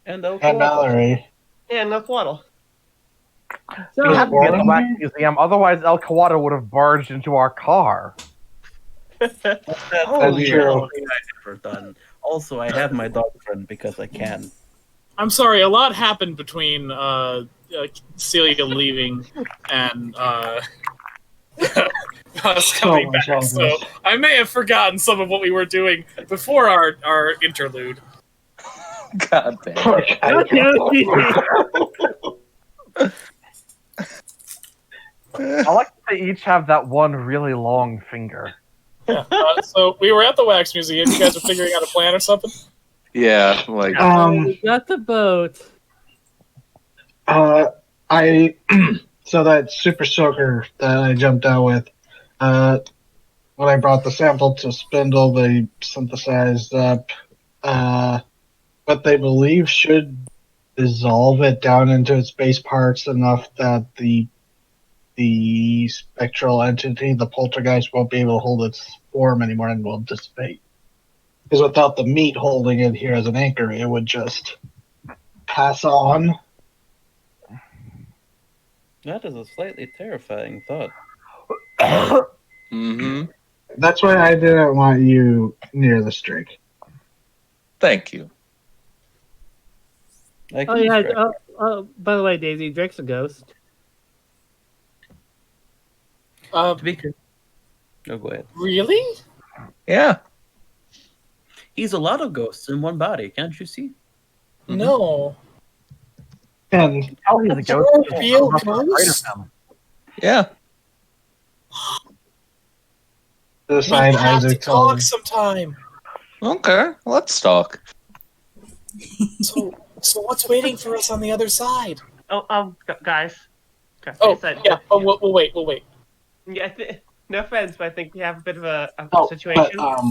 Speaker 9: And El
Speaker 7: and
Speaker 9: Coatl.
Speaker 7: Mallory.
Speaker 4: Yeah, no twaddle.
Speaker 6: So,
Speaker 5: We had to be at the
Speaker 7: Boring.
Speaker 5: wax museum, otherwise El Kawada would have barged into our car.
Speaker 9: That's
Speaker 7: That's
Speaker 9: the
Speaker 7: true.
Speaker 9: only thing I've ever done. Also, I have my dog friend because I can.
Speaker 3: I'm sorry, a lot happened between Celia leaving and us coming
Speaker 7: much
Speaker 3: back. So
Speaker 7: happened.
Speaker 3: I may have forgotten some of what we were doing before our interlude.
Speaker 1: God damn.
Speaker 7: Poor
Speaker 6: God
Speaker 7: guy.
Speaker 6: damn it,
Speaker 5: I like that they each have that one really long finger.
Speaker 3: So we were at the wax museum. You guys are figuring out a plan or something?
Speaker 1: Yeah, like
Speaker 6: we got the boat.
Speaker 7: I so that super soaker that I jumped out with, when I brought the sample to Spindle, they synthesized up what they believe should dissolve it down into its base parts enough that the spectral entity, the poltergeist, won't be able to hold its form anymore and will dissipate. Because without the meat holding it here as an anchor, it would just pass on.
Speaker 9: That is a slightly terrifying thought.
Speaker 1: mm-hmm.
Speaker 7: That's why I didn't want you near the streak.
Speaker 1: Thank you.
Speaker 9: I
Speaker 6: Oh
Speaker 9: can
Speaker 6: yeah.
Speaker 9: distract
Speaker 6: By the way, Daisy, Drake's a ghost.
Speaker 9: you. To be clear. No, go ahead.
Speaker 3: Really?
Speaker 1: Yeah.
Speaker 9: He's a lot of ghosts in one body, can't you see?
Speaker 3: No.
Speaker 7: And
Speaker 5: Oh, he's a
Speaker 3: That's
Speaker 5: ghost.
Speaker 3: a real
Speaker 5: I'm afraid of
Speaker 3: ghost?
Speaker 5: him.
Speaker 1: Yeah.
Speaker 7: the
Speaker 3: We
Speaker 7: side
Speaker 3: have to
Speaker 7: Isaac
Speaker 3: talk
Speaker 7: told
Speaker 3: sometime.
Speaker 1: Okay. Let's talk.
Speaker 3: So what's waiting for us on the other side?
Speaker 4: Guys. Okay,
Speaker 3: Oh,
Speaker 4: said-
Speaker 3: yeah. Oh, we'll wait.
Speaker 4: Yeah, no offense, but I think we have a bit of a
Speaker 7: Oh,
Speaker 4: situation.
Speaker 7: but,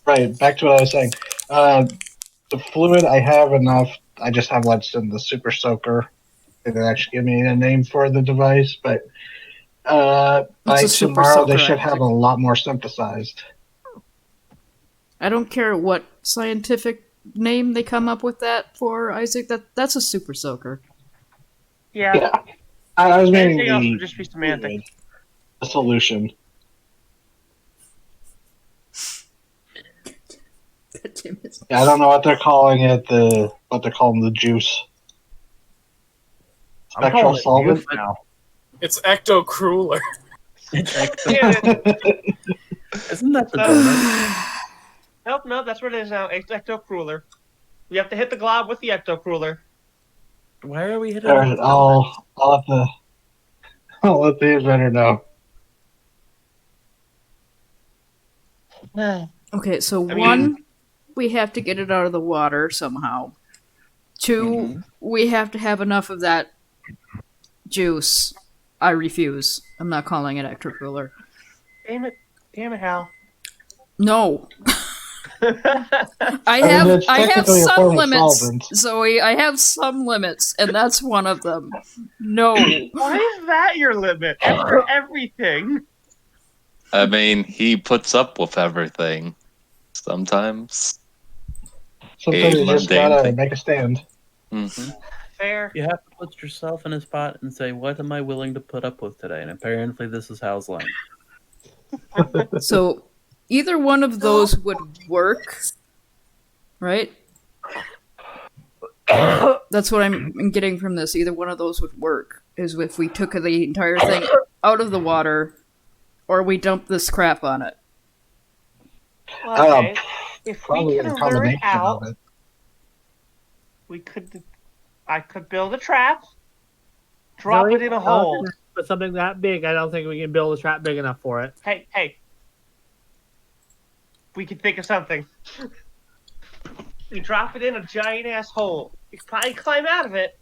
Speaker 7: right, back to what I was saying. The fluid, I have enough. I just have what's in the super soaker. They didn't actually give me a name for the device, but by
Speaker 2: a super
Speaker 7: tomorrow they
Speaker 2: soaker,
Speaker 7: should
Speaker 2: Isaac?
Speaker 7: have a lot more synthesized.
Speaker 2: I don't care what scientific name they come up with that for, Isaac. That's a super soaker.
Speaker 4: Yeah.
Speaker 7: Yeah. I was meaning
Speaker 4: Anything else would
Speaker 7: the,
Speaker 4: just be semantic.
Speaker 7: the solution. Yeah, I don't know what they're calling it. What they're calling the juice.
Speaker 8: I'm
Speaker 7: Spectral
Speaker 8: calling it
Speaker 7: solvent.
Speaker 8: juice now.
Speaker 3: It's ecto crueler.
Speaker 9: It's ecto.
Speaker 4: Yeah,
Speaker 9: Isn't that the donut?
Speaker 4: nope, no, that's what it is now. It's ecto crueler. We have to hit the glob with the ecto crueler.
Speaker 9: Why are we hitting
Speaker 7: All
Speaker 9: it
Speaker 7: right,
Speaker 9: with donuts?
Speaker 7: I'll let the inventor know.
Speaker 2: Okay, so
Speaker 4: I
Speaker 2: one,
Speaker 4: mean-
Speaker 2: we have to get it out of the water somehow. 2,
Speaker 1: Mhm.
Speaker 2: we have to have enough of that juice. I refuse. I'm not calling it Ecto Cooler.
Speaker 4: Damn it, Hal.
Speaker 2: No. I
Speaker 7: I mean,
Speaker 2: have
Speaker 7: it's
Speaker 2: I have
Speaker 7: technically a
Speaker 2: some
Speaker 7: form of
Speaker 2: limits,
Speaker 7: solvent.
Speaker 2: Zoe. I have some limits, and that's one of them. No.
Speaker 4: Why is that your limit after everything?
Speaker 1: I mean, he puts up with everything. Sometimes
Speaker 7: Sometimes
Speaker 1: a
Speaker 7: you just
Speaker 1: mundane
Speaker 7: gotta
Speaker 1: thing.
Speaker 7: make a stand.
Speaker 1: Hmm.
Speaker 4: Fair.
Speaker 9: You have to put yourself in a spot and say, "What am I willing to put up with today?" And apparently, this is Hal's line.
Speaker 2: So either one of those would work, right? That's what I'm getting from this. Either one of those would work. Is if we took the entire thing out of the water, or we dump this crap on it.
Speaker 4: Well, okay. If we
Speaker 7: Probably
Speaker 4: can
Speaker 7: a
Speaker 4: lure it
Speaker 7: combination
Speaker 4: out,
Speaker 7: of it.
Speaker 4: we could. I could build a trap, drop it in a hole.
Speaker 6: But something that big, I don't think we can build a trap big enough for it.
Speaker 4: Hey. We could think of something. We drop it in a giant ass hole. We could probably climb out of it,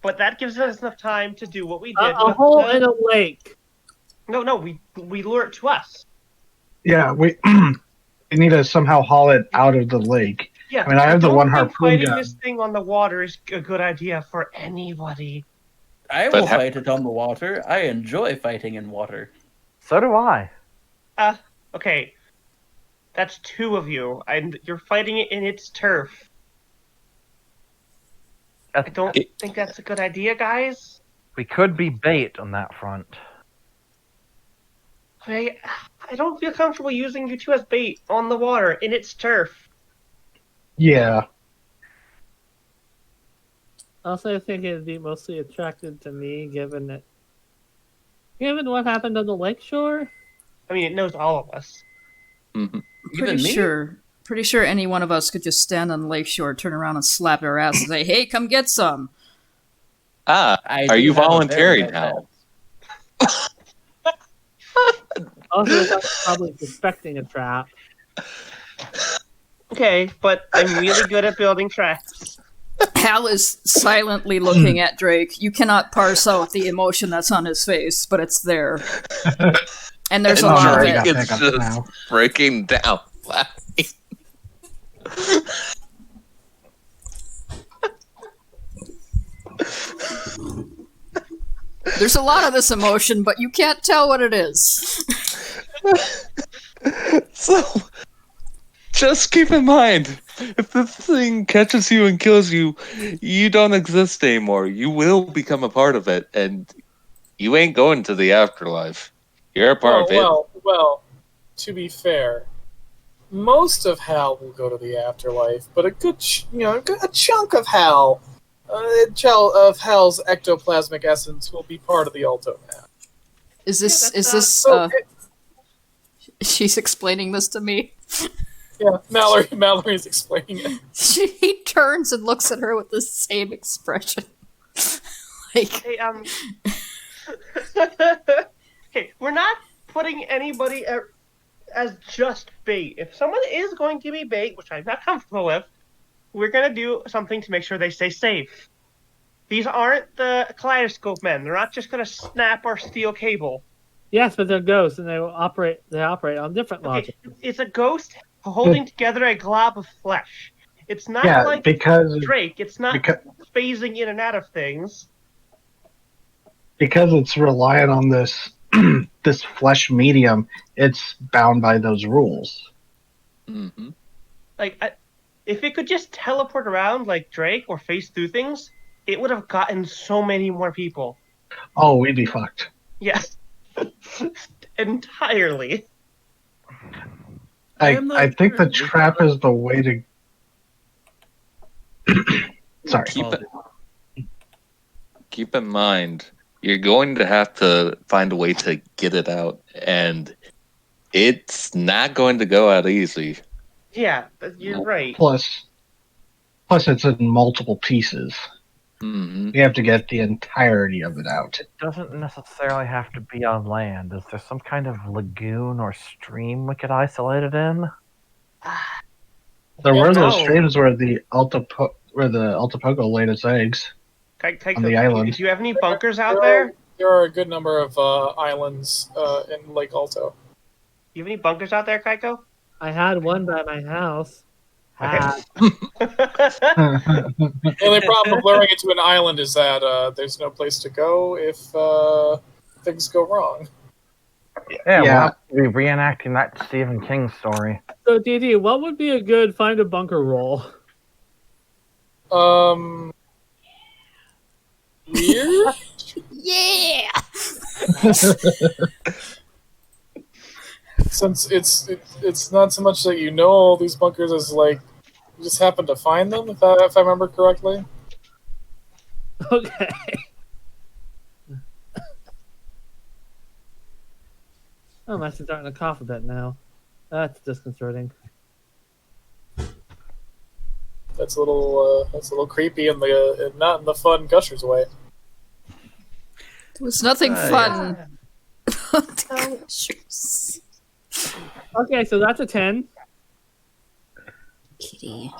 Speaker 4: but that gives us enough time to do what we did.
Speaker 6: A hole in a lake.
Speaker 4: No, we lure it to us.
Speaker 7: Yeah, we we need to somehow haul it out of the lake.
Speaker 4: Yeah,
Speaker 7: I mean, I have the
Speaker 4: don't
Speaker 7: one
Speaker 4: think
Speaker 7: harpoon
Speaker 4: fighting
Speaker 7: gun.
Speaker 4: this thing on the water is a good idea for anybody.
Speaker 9: I
Speaker 1: But
Speaker 9: will fight it on the water. I enjoy fighting in water.
Speaker 8: So do I.
Speaker 4: Okay. That's 2 of you, and you're fighting it in its turf. I don't think that's a good idea, guys.
Speaker 8: We could be bait on that front.
Speaker 4: I don't feel comfortable using you 2 as bait on the water in its turf.
Speaker 7: Yeah.
Speaker 6: Also, I think it'd be mostly attracted to me, given what happened on the lakeshore.
Speaker 4: I mean, it knows all of us.
Speaker 1: Hmm.
Speaker 9: Even me?
Speaker 2: Pretty sure any one of us could just stand on the lakeshore, turn around and slap our ass and say, "Hey, come get some."
Speaker 1: Ah,
Speaker 9: I
Speaker 1: are
Speaker 9: do
Speaker 1: you
Speaker 9: have a
Speaker 1: volunteering
Speaker 9: very
Speaker 1: now?
Speaker 6: Also, it's probably suspecting a trap.
Speaker 4: Okay, but I'm really good at building traps.
Speaker 2: Hal is silently looking at Drake. You cannot parse out the emotion that's on his face, but it's there. And there's a
Speaker 1: And
Speaker 2: lot of
Speaker 1: Drake
Speaker 2: it.
Speaker 1: is
Speaker 7: Pick up
Speaker 1: just
Speaker 7: now.
Speaker 1: breaking down laughing.
Speaker 2: There's a lot of this emotion, but you can't tell what it is.
Speaker 1: So, just keep in mind, if this thing catches you and kills you, you don't exist anymore. You will become a part of it, and you ain't going to the afterlife. You're a part of it.
Speaker 3: Well, to be fair, most of Hal will go to the afterlife, but a good, a chunk of Hal, of Hal's ectoplasmic essence will be part of the Ultoman.
Speaker 2: Is this?
Speaker 4: Yeah,
Speaker 2: Is
Speaker 4: that's,
Speaker 2: this?
Speaker 3: So,
Speaker 2: She's explaining this to me.
Speaker 3: yeah, Mallory's explaining it.
Speaker 2: He turns and looks at her with the same expression. Like,
Speaker 4: Hey, okay, we're not putting anybody as just bait. If someone is going to be bait, which I'm not comfortable with, we're going to do something to make sure they stay safe. These aren't the kaleidoscope men. They're not just going to snap or steal cable.
Speaker 6: Yes, but they're ghosts, and they operate on different
Speaker 4: Okay,
Speaker 6: logic.
Speaker 4: it's a ghost holding together a glob of flesh. It's not
Speaker 7: Yeah,
Speaker 4: like
Speaker 7: because
Speaker 4: Drake. It's not
Speaker 7: because
Speaker 4: phasing in and out of things.
Speaker 7: it's reliant on this this flesh medium. It's bound by those rules.
Speaker 1: Mm-hmm.
Speaker 4: Like, if it could just teleport around like Drake or phase through things, it would have gotten so many more people.
Speaker 7: Oh, we'd be fucked.
Speaker 4: Yes. Entirely.
Speaker 9: am
Speaker 7: I
Speaker 9: not
Speaker 7: think
Speaker 9: sure.
Speaker 7: the trap is the way to. Sorry.
Speaker 1: Keep in mind, you're going to have to find a way to get it out, and it's not going to go out easy.
Speaker 4: Yeah, you're right.
Speaker 7: Plus, it's in multiple pieces.
Speaker 1: Hmm.
Speaker 7: We have to get the entirety of it out.
Speaker 8: It doesn't necessarily have to be on land. Is there some kind of lagoon or stream we could isolate it in?
Speaker 7: There
Speaker 3: Yeah,
Speaker 7: were those
Speaker 4: no.
Speaker 7: streams where the Altapogo laid its eggs on the island.
Speaker 4: Do you have any bunkers out
Speaker 3: There are,
Speaker 4: there?
Speaker 3: there are a good number of islands in Lake Alto.
Speaker 4: You have any bunkers out there, Kaiko?
Speaker 6: I had one by my house.
Speaker 4: Okay.
Speaker 3: The only problem of luring it to an island is that there's no place to go if things go wrong.
Speaker 8: Yeah, we'll
Speaker 7: Yeah.
Speaker 8: have to be reenacting that Stephen King story.
Speaker 6: So, DD, what would be a good find a bunker roll?
Speaker 3: Weird?
Speaker 2: Yeah!
Speaker 3: Since it's not so much that you know all these bunkers as like you just happen to find them, if I remember correctly.
Speaker 6: Okay. I'm actually starting to cough a bit now. That's disconcerting.
Speaker 3: That's a little creepy in the not in the fun Gushers way.
Speaker 2: There was nothing fun.
Speaker 6: Okay, so that's a 10.
Speaker 2: Kitty.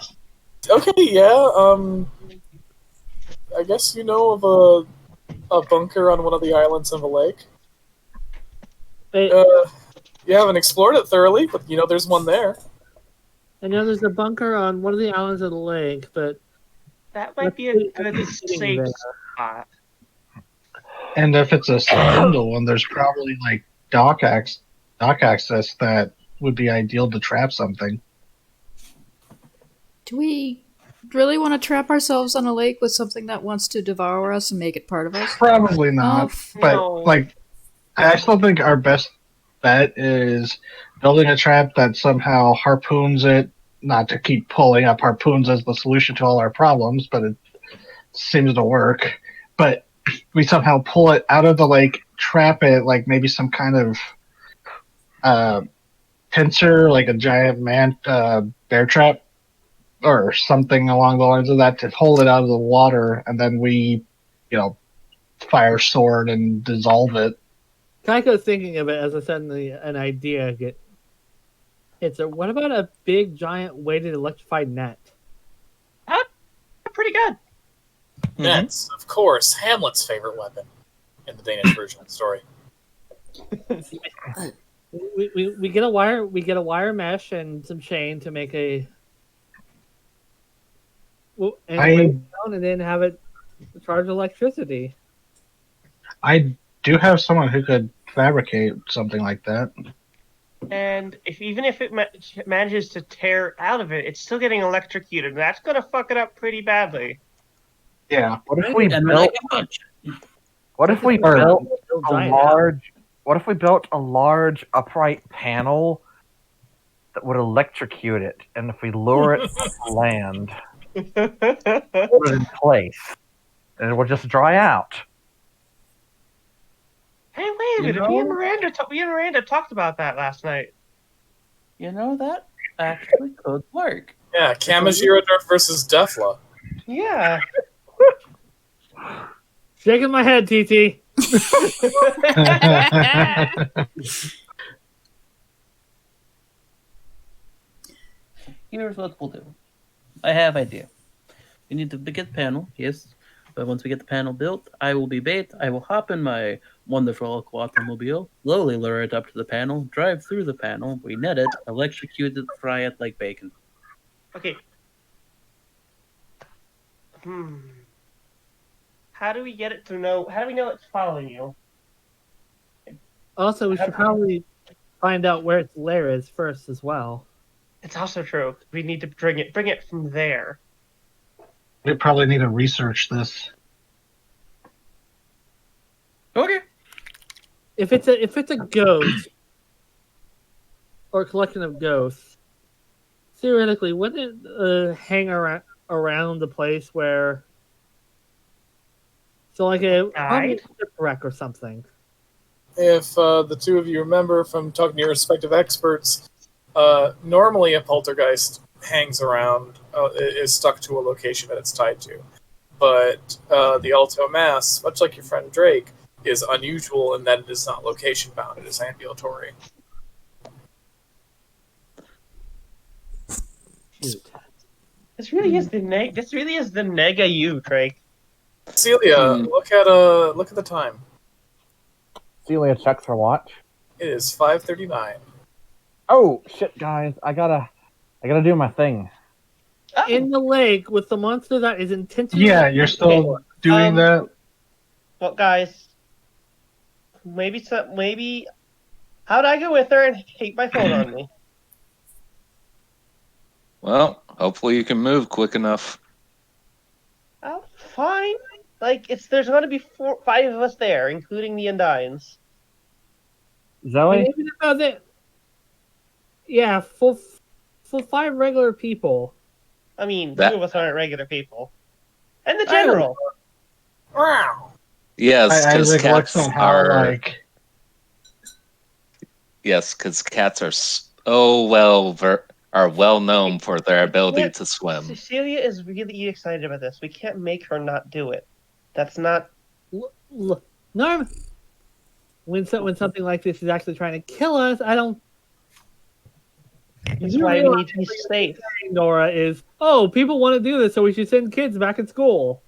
Speaker 3: Okay, yeah. I guess you know of a bunker on one of the islands of a lake.
Speaker 6: Wait,
Speaker 3: You haven't explored it thoroughly, but you know there's one there.
Speaker 6: I know there's a bunker on one of the islands of the lake, but
Speaker 4: That might be a good safe spot.
Speaker 7: And if it's a spindle one, there's probably like dock access that would be ideal to trap something.
Speaker 2: Do we really want to trap ourselves on a lake with something that wants to devour us and make it part of us?
Speaker 7: Probably not. But
Speaker 4: No.
Speaker 7: like, I still think our best bet is building a trap that somehow harpoons it. Not to keep pulling up harpoons as the solution to all our problems, but it seems to work. But we somehow pull it out of the lake, trap it, like maybe some kind of pincer, like a giant bear trap, or something along the lines of that, to hold it out of the water, and then we, fire sword and dissolve it.
Speaker 6: Kaiko's thinking of it as an idea. What about a big, giant, weighted electrified net?
Speaker 4: Pretty good.
Speaker 3: Nets, of course, Hamlet's favorite weapon in the Danish version of the story.
Speaker 6: We get a wire mesh and some chain to make and lay it down and then have it charge electricity.
Speaker 7: I do have someone who could fabricate something like that.
Speaker 4: And even if it manages to tear out of it, it's still getting electrocuted. That's gonna fuck it up pretty badly.
Speaker 7: Yeah.
Speaker 8: What if we
Speaker 9: And
Speaker 8: built? What if we
Speaker 7: Or-
Speaker 8: built a
Speaker 6: giant
Speaker 8: large? What if we built a large upright panel that would electrocute it, and if we lure it to land, put it in place, and it will just dry out?
Speaker 4: Hey, wait a minute. Me and Miranda talked about that last night.
Speaker 9: You know, that actually could work.
Speaker 3: Yeah, Kamajira versus Defla.
Speaker 4: Yeah.
Speaker 6: Shaking my head, TT.
Speaker 9: Here's what we'll do. I have idea. We need to get panel, yes. But once we get the panel built, I will be bait. I will hop in my wonderful automobile, slowly lure it up to the panel, drive through the panel, we net it, electrocute it, fry it like bacon.
Speaker 4: Okay. How do we get it to know? How do we know it's following you?
Speaker 6: Also, we should probably find out where its lair is first as well.
Speaker 4: It's also true. We need to bring it from there.
Speaker 7: We probably need to research this.
Speaker 9: Okay.
Speaker 6: If it's a ghost, or collection of ghosts, theoretically, wouldn't it hang around the place where, so like probably a shipwreck or something?
Speaker 3: If the two of you remember from talking to your respective experts, normally a poltergeist hangs around, is stuck to a location that it's tied to. But the Alto Mass, much like your friend Drake, is unusual in that it is not location bound; it is ambulatory.
Speaker 6: Shoot.
Speaker 4: This really is the nega you, Drake.
Speaker 3: Celia, look at the time.
Speaker 8: Celia checks her watch.
Speaker 3: It is 5:39.
Speaker 8: Oh shit, guys! I gotta do my thing.
Speaker 6: In the lake with the monster that is intentionally.
Speaker 7: Yeah, you're still doing that.
Speaker 4: Well, guys, maybe how'd I go with her and hate my phone on me?
Speaker 1: Well, hopefully you can move quick enough.
Speaker 4: Oh, fine. Like there's going to be 5 of us there, including the Undines.
Speaker 8: Zoe?
Speaker 6: And even about that, yeah, for 5 regular people.
Speaker 4: I mean,
Speaker 1: That-
Speaker 4: 2 of us aren't regular people. And the general.
Speaker 3: Wow.
Speaker 1: Yes, because
Speaker 7: Isaac looks
Speaker 1: cats
Speaker 7: somehow
Speaker 1: are.
Speaker 7: like
Speaker 1: Yes, because cats are are well known for their ability to swim.
Speaker 4: Cecilia is really excited about this. We can't make her not do it. That's not.
Speaker 6: Look, Norm, when something like this is actually trying to kill us, I don't.
Speaker 4: That's why we need to be safe.
Speaker 6: Nora is, oh, people want to do this, so we should send kids back in school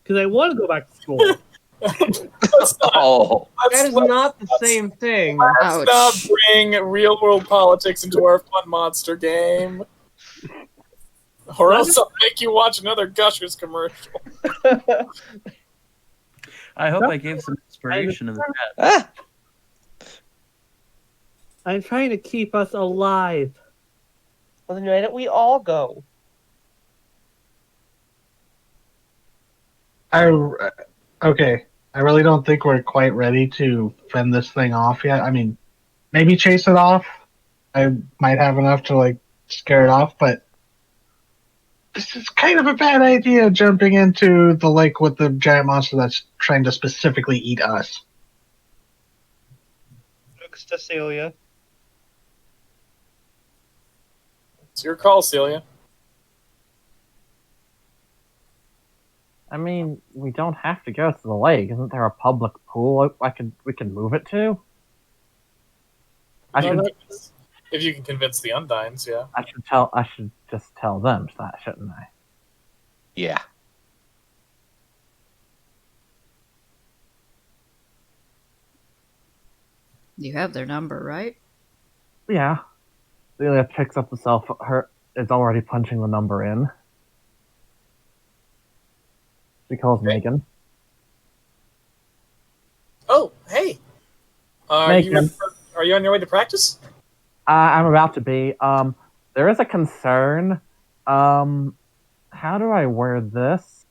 Speaker 6: because they want to go back to school.
Speaker 1: Oh,
Speaker 4: That is not the same thing.
Speaker 3: Let's not bring real world politics into our fun monster game. Or else I'll make you watch another Gushers commercial.
Speaker 9: I hope I gave some inspiration in the chat.
Speaker 6: I'm trying to keep us alive.
Speaker 4: Well, then why don't we all go?
Speaker 7: Okay. I really don't think we're quite ready to fend this thing off yet. I mean, maybe chase it off. I might have enough to like scare it off, but this is kind of a bad idea jumping into the lake with the giant monster that's trying to specifically eat us.
Speaker 4: Looks to Celia.
Speaker 3: It's your call, Celia.
Speaker 8: I mean, we don't have to go to the lake. Isn't there a public pool we can move it to?
Speaker 3: If you can convince the Undines, yeah.
Speaker 8: I should just tell them that, shouldn't I?
Speaker 1: yeah.
Speaker 2: You have their number, right?
Speaker 8: Yeah. Celia picks up the cell phone. Her is already punching the number in. She calls Megan.
Speaker 3: Oh, hey. Are
Speaker 8: Megan.
Speaker 3: you on your way to practice?
Speaker 8: I'm about to be. There is a concern. How do I word this?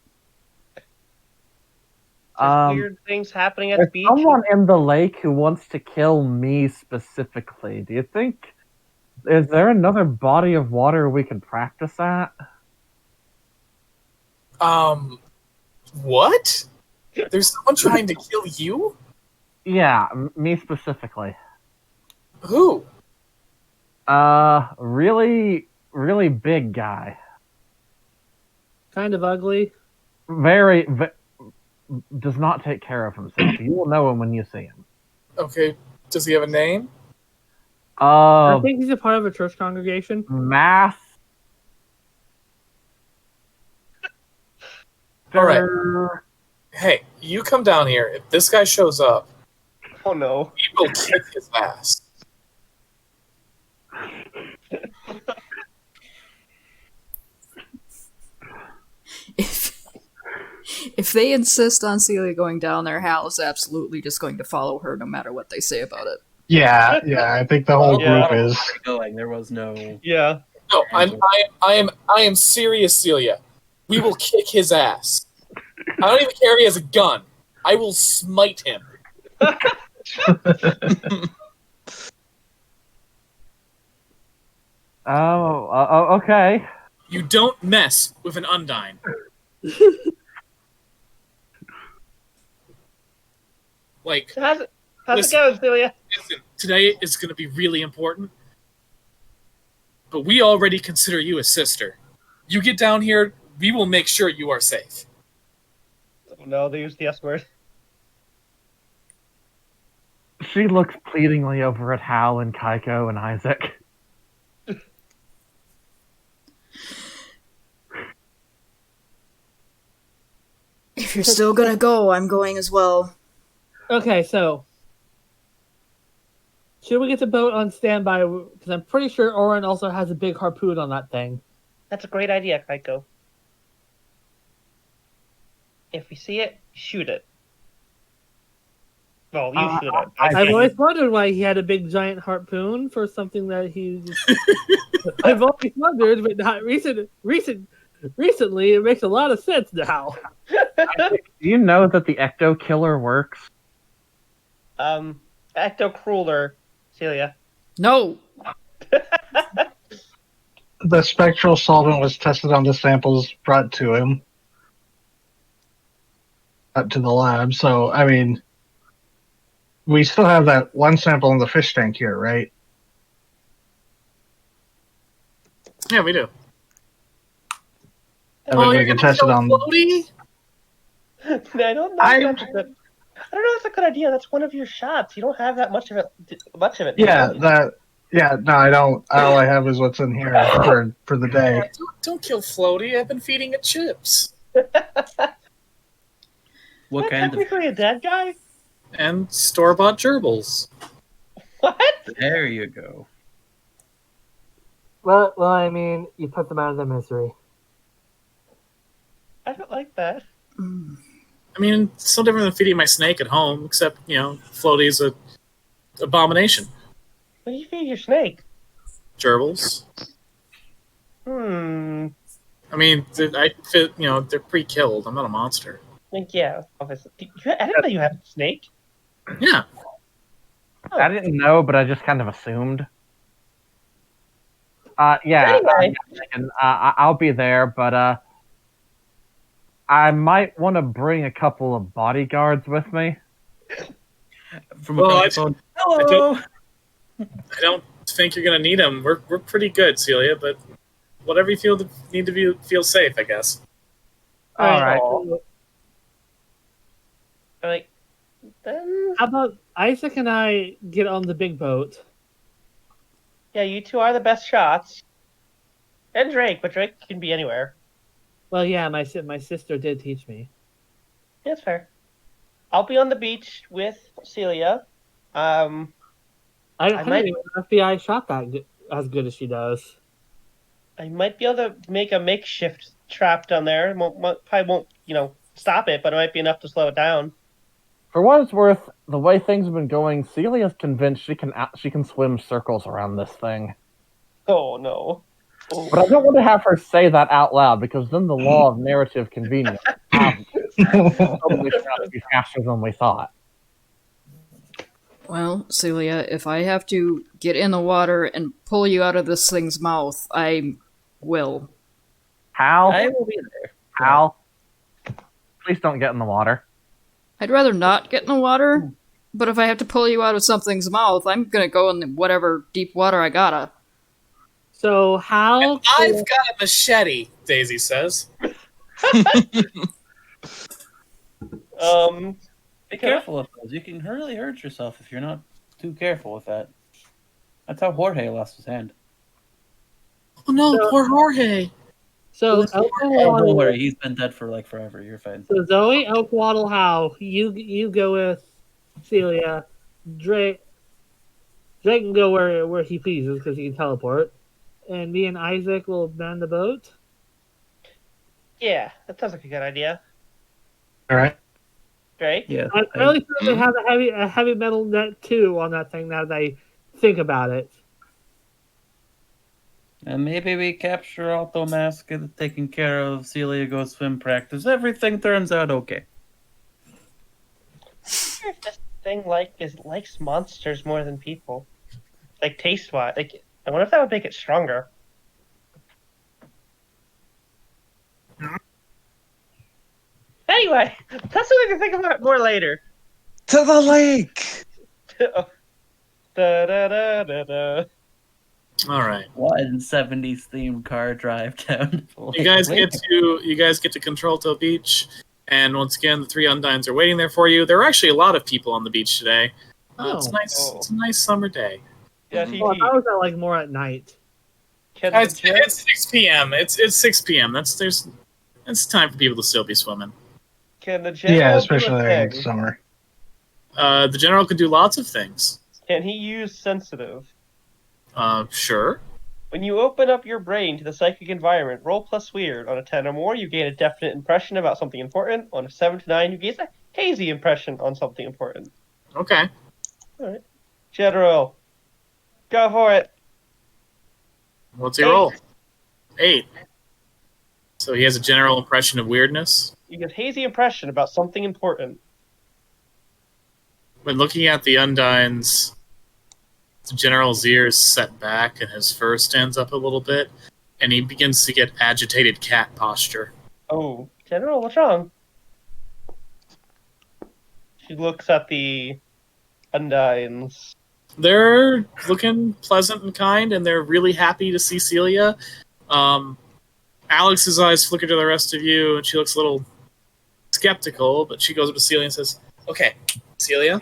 Speaker 4: Weird things happening at the
Speaker 8: There's
Speaker 4: beach.
Speaker 8: someone in the lake who wants to kill me specifically. Do you think? Is there another body of water we can practice at?
Speaker 3: What? There's someone trying to kill you?
Speaker 8: Yeah, me specifically.
Speaker 3: Who?
Speaker 8: Really, really big guy.
Speaker 6: Kind of ugly.
Speaker 8: Does not take care of himself. You will know him when you see him.
Speaker 3: Okay. Does he have a name?
Speaker 6: I think he's a part of a church congregation.
Speaker 8: Math.
Speaker 3: All right. Hey, you come down here. If this guy shows up,
Speaker 4: Oh no.
Speaker 3: we will kick his ass.
Speaker 2: If they insist on Celia going down their house, absolutely just going to follow her no matter what they say about it.
Speaker 7: Yeah, I think the whole
Speaker 4: Yeah.
Speaker 7: group is.
Speaker 9: Going, there was no.
Speaker 4: Yeah.
Speaker 3: No, I am serious, Celia. We will kick his ass. I don't even care if he has a gun. I will smite him.
Speaker 8: Okay.
Speaker 3: You don't mess with an Undine. Like,
Speaker 4: How's it
Speaker 3: listen,
Speaker 4: going, Celia?
Speaker 3: listen, today is going to be really important, but we already consider you a sister. You get down here, we will make sure you are safe.
Speaker 4: Oh, no, they used the S word.
Speaker 8: She looks pleadingly over at Hal and Kaiko and Isaac.
Speaker 2: If you're still gonna go, I'm going as well.
Speaker 6: Okay, so should we get the boat on standby? Because I'm pretty sure Oren also has a big harpoon on that thing.
Speaker 4: That's a great idea, Kaiko. If we see it, shoot it. Well, you shoot it.
Speaker 6: I've always wondered why he had a big giant harpoon for something that he. I've always wondered, but not recently. It makes a lot of sense now.
Speaker 8: Do you know that the Ecto Killer works?
Speaker 4: Ecto Crueler, Celia.
Speaker 2: No!
Speaker 7: The spectral solvent was tested on the samples brought to him, to the lab. So, I mean, we still have that one sample in the fish tank here, right?
Speaker 3: Yeah, we do.
Speaker 7: I mean, we can test it on.
Speaker 3: Floaty?
Speaker 4: I don't know. I don't know if that's a good idea. That's one of your shots. You don't have that much of it.
Speaker 7: Yeah, no, I don't. All I have is what's in here for the day.
Speaker 3: Don't kill Floaty. I've been feeding it chips.
Speaker 9: What kind of?
Speaker 4: Technically a dead guy?
Speaker 3: And store-bought gerbils.
Speaker 4: What?
Speaker 9: There you go.
Speaker 6: Well, I mean, you put them out of their misery.
Speaker 4: I don't like that.
Speaker 3: I mean, it's no different than feeding my snake at home, except, Floaty's a abomination.
Speaker 4: What do you feed your snake?
Speaker 3: Gerbils. I mean, they're pre-killed. I'm not a monster.
Speaker 4: Like, yeah, obviously. I didn't know you had a snake.
Speaker 3: Yeah.
Speaker 4: Oh.
Speaker 8: I didn't know, but I just kind of assumed.
Speaker 4: Anyway.
Speaker 8: I'll be there, but I might want to bring a couple of bodyguards with me.
Speaker 9: From
Speaker 3: Well,
Speaker 9: across the phone. Hello.
Speaker 3: I don't think you're gonna need them. We're pretty good, Celia, but whatever you need to feel safe, I guess.
Speaker 8: All right.
Speaker 4: Like, then...
Speaker 6: How about Isaac and I get on the big boat?
Speaker 4: Yeah, you two are the best shots. And Drake, but Drake can be anywhere.
Speaker 6: Well, yeah, my sister did teach me.
Speaker 4: Yeah, that's fair. I'll be on the beach with Celia.
Speaker 6: I
Speaker 4: might-
Speaker 6: might FBI shot that as good as she does.
Speaker 4: I might be able to make a makeshift trap down there. Probably won't, stop it, but it might be enough to slow it down.
Speaker 8: For what it's worth, the way things have been going, Celia's convinced she can swim circles around this thing.
Speaker 4: Oh, no. Oh.
Speaker 8: But I don't want to have her say that out loud, because then the law of narrative convenience probably turned out to be faster than we thought.
Speaker 2: Well, Celia, if I have to get in the water and pull you out of this thing's mouth, I will.
Speaker 8: Hal?
Speaker 9: I will be there.
Speaker 8: Hal? Please don't get in the water.
Speaker 2: I'd rather not get in the water, but if I have to pull you out of something's mouth, I'm gonna go in whatever deep water I gotta.
Speaker 6: So how?
Speaker 3: I've got a machete, Daisy says.
Speaker 9: Be careful with those. You can really hurt yourself if you're not too careful with that. That's how Jorge lost his hand.
Speaker 3: Oh no, poor Jorge.
Speaker 6: So
Speaker 9: Don't worry, he's been dead for like forever. You're fine.
Speaker 6: So Zoe, Elkwaddle, Hal, you go with Celia. Drake can go where he pleases because he can teleport, and me and Isaac will man the boat.
Speaker 4: Yeah, that sounds like a good idea.
Speaker 7: All right.
Speaker 4: Drake?
Speaker 9: Yeah.
Speaker 6: I'm fairly sure they have a heavy metal net too on that thing now that I think about it.
Speaker 9: And maybe we capture Alto Mask and taking care of Celia goes swim practice. Everything turns out okay.
Speaker 4: I wonder if this thing likes monsters more than people. Like taste wise. Like I wonder if that would make it stronger. Anyway, that's something to think about more later.
Speaker 1: To the lake.
Speaker 4: Da, da, da, da, da.
Speaker 3: All right.
Speaker 9: One 70s themed car drive down.
Speaker 3: You guys get to Contralto Beach, and once again, the 3 Undines are waiting there for you. There are actually a lot of people on the beach today. It's
Speaker 6: Oh.
Speaker 3: nice.
Speaker 4: Oh.
Speaker 3: It's a nice summer day.
Speaker 4: Yeah,
Speaker 1: Mhm.
Speaker 6: Well, I was at like more at night.
Speaker 4: Can the
Speaker 3: It's,
Speaker 4: gen-
Speaker 3: it's 6 p.m. It's 6 p.m. It's time for people to still be swimming.
Speaker 4: can the general
Speaker 7: Yeah,
Speaker 4: do
Speaker 7: especially
Speaker 4: a
Speaker 7: there in
Speaker 4: thing?
Speaker 7: summer.
Speaker 3: The general could do lots of things.
Speaker 4: Can he use sensitive?
Speaker 3: Sure.
Speaker 4: When you open up your brain to the psychic environment, roll plus weird. On a 10 or more, you gain a definite impression about something important. On a 7 to 9, you gain a hazy impression on something important.
Speaker 3: Okay.
Speaker 4: Alright. General. Go for it.
Speaker 3: What's your
Speaker 4: 8.
Speaker 3: roll? 8. So he has a general impression of weirdness.
Speaker 4: You get hazy impression about something important.
Speaker 3: When looking at the Undines, the general's ears set back and his fur stands up a little bit, and he begins to get agitated cat posture.
Speaker 4: Oh, General, what's wrong? She looks at the Undines.
Speaker 3: They're looking pleasant and kind, and they're really happy to see Celia. Alex's eyes flicker to the rest of you, and she looks a little skeptical, but she goes up to Celia and says, "Okay, Celia,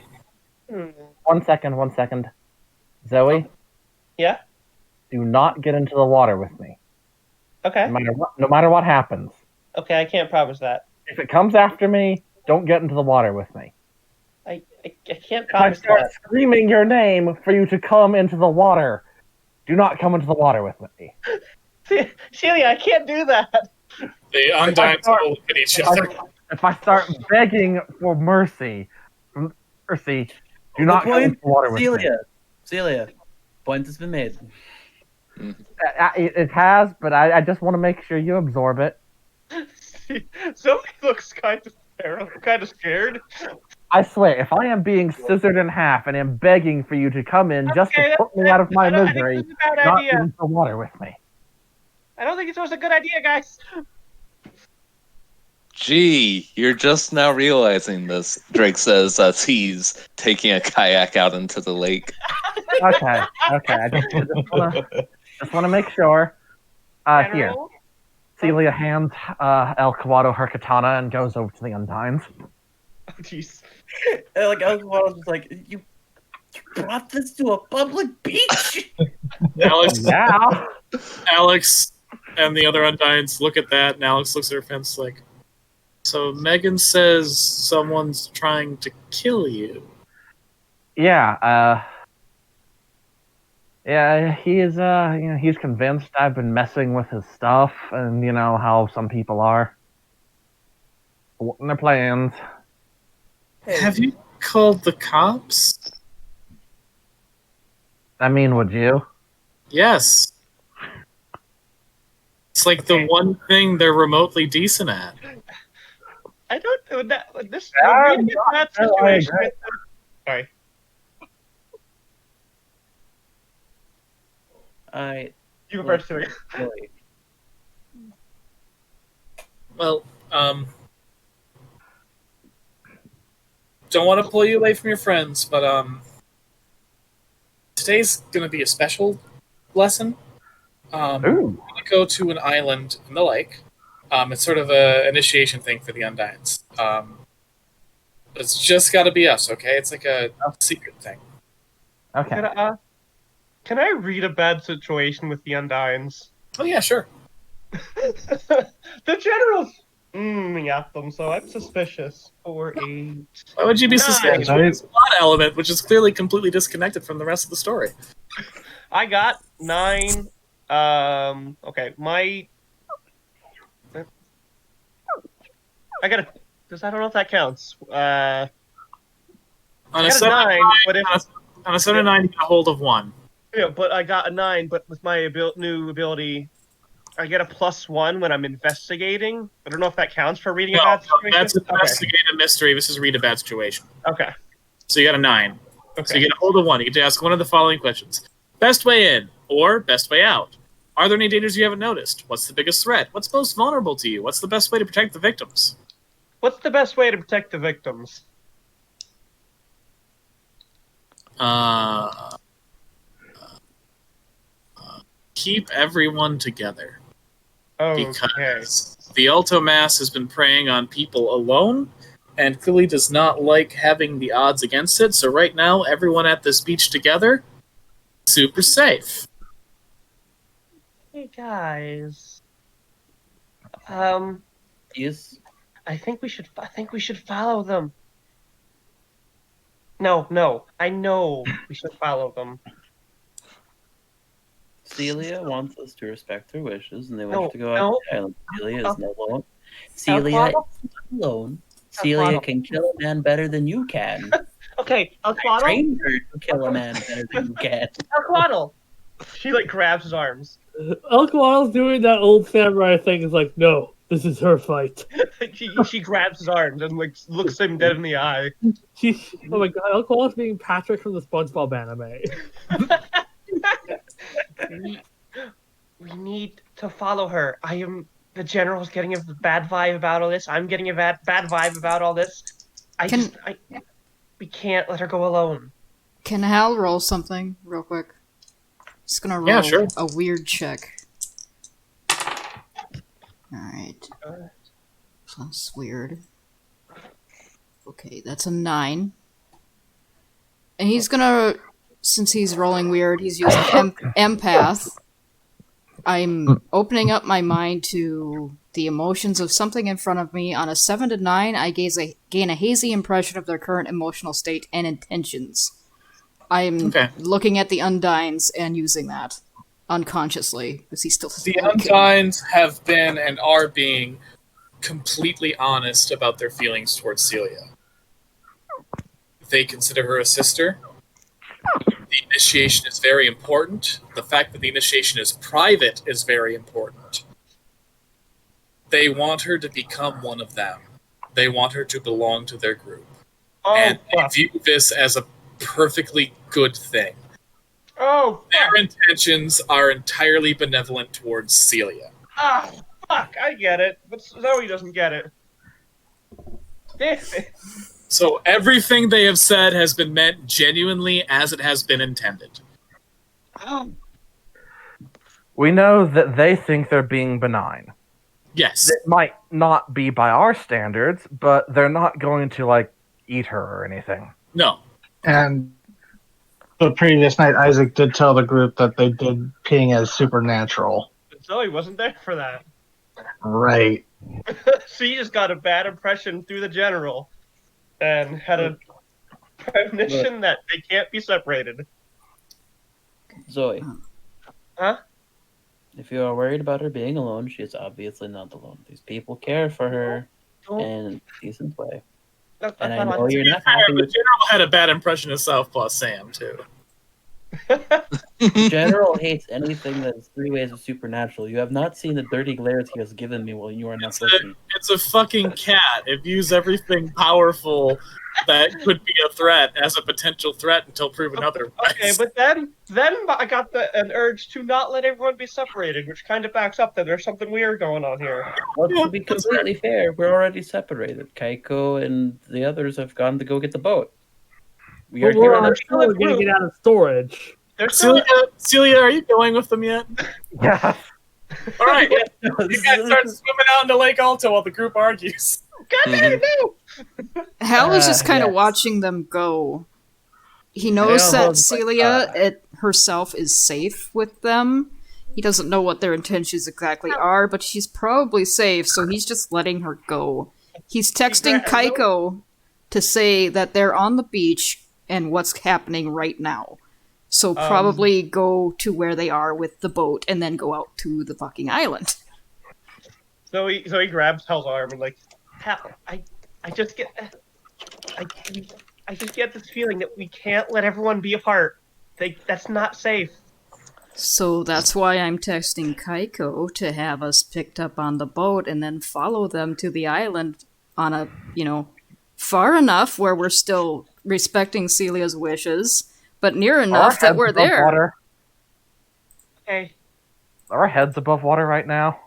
Speaker 4: Hmm.
Speaker 8: 1 second, 1 second. Zoe,
Speaker 4: Yeah?
Speaker 8: do not get into the water with me.
Speaker 4: Okay.
Speaker 8: No matter what happens.
Speaker 4: Okay, I can't promise that.
Speaker 8: If it comes after me, don't get into the water with me.
Speaker 4: I can't
Speaker 8: If I
Speaker 4: promise
Speaker 8: start
Speaker 4: that.
Speaker 8: screaming your name for you to come into the water, do not come into the water with me.
Speaker 4: Celia, I can't do that.
Speaker 3: the Undines all look at each other."
Speaker 8: If I start begging for mercy, do not come into the water with me.
Speaker 9: Celia, point has been made.
Speaker 8: It has, but I just want to make sure you absorb it.
Speaker 4: Zoe looks kind of scared.
Speaker 8: I swear, if I am being scissored in half and am begging for you to come in just
Speaker 4: Okay,
Speaker 8: to put me out of my
Speaker 4: I think
Speaker 8: misery,
Speaker 4: this is a bad
Speaker 8: not
Speaker 4: idea.
Speaker 8: get into the water with me.
Speaker 4: I don't think it was a good idea, guys.
Speaker 1: Gee, you're just now realizing this, Drake says as he's taking a kayak out into the lake.
Speaker 8: Okay. I just want to make sure. Here,
Speaker 4: General?
Speaker 8: Celia hands El Kawado her katana and goes over to the Undines.
Speaker 4: Oh, jeez.
Speaker 9: Like Elgawado's just like, you brought this to a public beach?
Speaker 3: Alex,
Speaker 8: Yeah.
Speaker 3: Alex and the other Undines look at that, and Alex looks at her fence like, "So Megan says someone's trying to kill you."
Speaker 8: Yeah. Yeah. He's he's convinced I've been messing with his stuff, and you know how some people are. Thwarting their plans.
Speaker 3: Have you called the cops?
Speaker 8: I mean, would you?
Speaker 3: Yes. It's like the one thing they're remotely decent at.
Speaker 4: I don't. This.
Speaker 8: Yeah,
Speaker 4: I'm reading that
Speaker 8: I
Speaker 4: situation.
Speaker 8: agree.
Speaker 4: Sorry. You go first, Celia.
Speaker 3: Well, don't want to pull you away from your friends, but today's gonna be a special lesson. We're
Speaker 8: Ooh.
Speaker 3: gonna go to an island in the lake. It's sort of a initiation thing for the Undines. But it's just got to be us, okay? It's like a secret thing.
Speaker 8: Okay.
Speaker 4: Can I read a bad situation with the Undines?
Speaker 3: Oh yeah, sure.
Speaker 4: The general's at them, so I'm suspicious. 4, 8.
Speaker 3: Why would you be
Speaker 4: Nice.
Speaker 3: suspicious? It's a plot element, which is clearly completely disconnected from the rest of the story.
Speaker 4: I got 9. Okay, I got a. I don't know if that counts.
Speaker 3: On a
Speaker 4: I got a
Speaker 3: 7
Speaker 4: 9, but if
Speaker 3: on a 7 and 9, you get a hold of 1.
Speaker 4: yeah, but I got a 9. But with my new ability, I get a +1 when I'm investigating. I don't know if that counts for reading a bad situation.
Speaker 3: That's investigate a mystery. This is read a bad situation.
Speaker 4: Okay.
Speaker 3: So you got a 9.
Speaker 4: Okay.
Speaker 3: So you get a hold of 1. You get to ask one of the following questions: best way in or best way out. Are there any dangers you haven't noticed? What's the biggest threat? What's most vulnerable to you? What's the best way to protect the victims?
Speaker 4: What's the best way to protect the victims?
Speaker 3: Keep everyone together.
Speaker 4: Okay.
Speaker 3: Because the Ultomass has been preying on people alone, and clearly does not like having the odds against it, so right now, everyone at this beach together, super safe.
Speaker 4: Hey guys.
Speaker 9: Yes.
Speaker 4: I think we should follow them. No. I know we should follow them.
Speaker 9: Celia wants us to respect her wishes, and they wish
Speaker 4: No,
Speaker 9: to go out
Speaker 4: no.
Speaker 9: to the island. Celia is not alone.
Speaker 4: El
Speaker 9: Celia is
Speaker 4: Quaddle?
Speaker 9: not alone. Celia can kill a man better than you can.
Speaker 4: Okay, El Quaddle.
Speaker 9: Train her to kill a man better than you can.
Speaker 4: El Quaddle. She like grabs his arms.
Speaker 6: Elkwaddle's doing that old samurai thing. Is like, no, this is her fight.
Speaker 4: she grabs his arms and like looks him dead in the eye.
Speaker 6: Oh my god, Elkwaddle's being Patrick from the SpongeBob anime.
Speaker 4: We need to follow her. The general's getting a bad vibe about all this. I'm getting a bad vibe about all this. We can't let her go alone.
Speaker 2: Can Hal roll something real quick? Just gonna roll a weird check. Alright. Plus weird. Okay, that's a 9. And he's gonna, since he's rolling weird, he's using empath. I'm opening up my mind to the emotions of something in front of me. On a 7 to 9, I gain a hazy impression of their current emotional state and intentions. I'm looking at the Undines and using that unconsciously, because he still
Speaker 3: The Undines have been and are being completely honest about their feelings towards Celia. They consider her a sister. The initiation is very important. The fact that the initiation is private is very important. They want her to become one of them. They want her to belong to their group. And they view this as a perfectly good thing. Their intentions are entirely benevolent towards Celia.
Speaker 4: Fuck, I get it. But Zoe doesn't get it. Damn it.
Speaker 3: So everything they have said has been meant genuinely as it has been intended.
Speaker 8: We know that they think they're being benign.
Speaker 3: Yes.
Speaker 8: It might not be by our standards, but they're not going to, eat her or anything.
Speaker 3: No.
Speaker 7: And the previous night, Isaac did tell the group that they did ping as supernatural.
Speaker 4: But Zoe wasn't there for that.
Speaker 7: Right.
Speaker 4: She just got a bad impression through the general. And had a premonition that they can't be separated.
Speaker 9: Zoe.
Speaker 4: Huh?
Speaker 9: If you are worried about her being alone, she is obviously not alone. These people care for her in a decent way. And I know you're not happy
Speaker 3: The
Speaker 9: with...
Speaker 3: General had a bad impression of South plus Sam, too.
Speaker 9: General hates anything that is 3 ways of supernatural. You have not seen the dirty glares he has given me while you are not looking.
Speaker 3: It's a fucking cat. It views everything powerful that could be a threat as a potential threat until proven otherwise.
Speaker 4: Okay, but then I got an urge to not let everyone be separated, which kind of backs up that there's something weird going on here.
Speaker 9: Well, to be completely fair, we're already separated. Kaiko and the others have gone to go get the boat. We are here on
Speaker 6: We're gonna get out of storage.
Speaker 3: Celia, are you going with them yet?
Speaker 8: Yeah.
Speaker 3: All right, you guys start swimming out into Lake Alto while the group argues.
Speaker 4: God damn it, no!
Speaker 2: Hal is just kind of watching them go. He knows that Celia herself is safe with them. He doesn't know what their intentions exactly are, but she's probably safe, so he's just letting her go. He's texting Kaiko to say that they're on the beach and what's happening right now. So probably go to where they are with the boat and then go out to the fucking island.
Speaker 4: So he grabs Hal's arm and like, Hal, I just get this feeling that we can't let everyone be apart. That's not safe.
Speaker 2: So that's why I'm texting Kaiko to have us picked up on the boat and then follow them to the island on a, far enough where we're still respecting Celia's wishes, but near enough that we're there.
Speaker 4: Okay.
Speaker 8: Are our heads above water right now?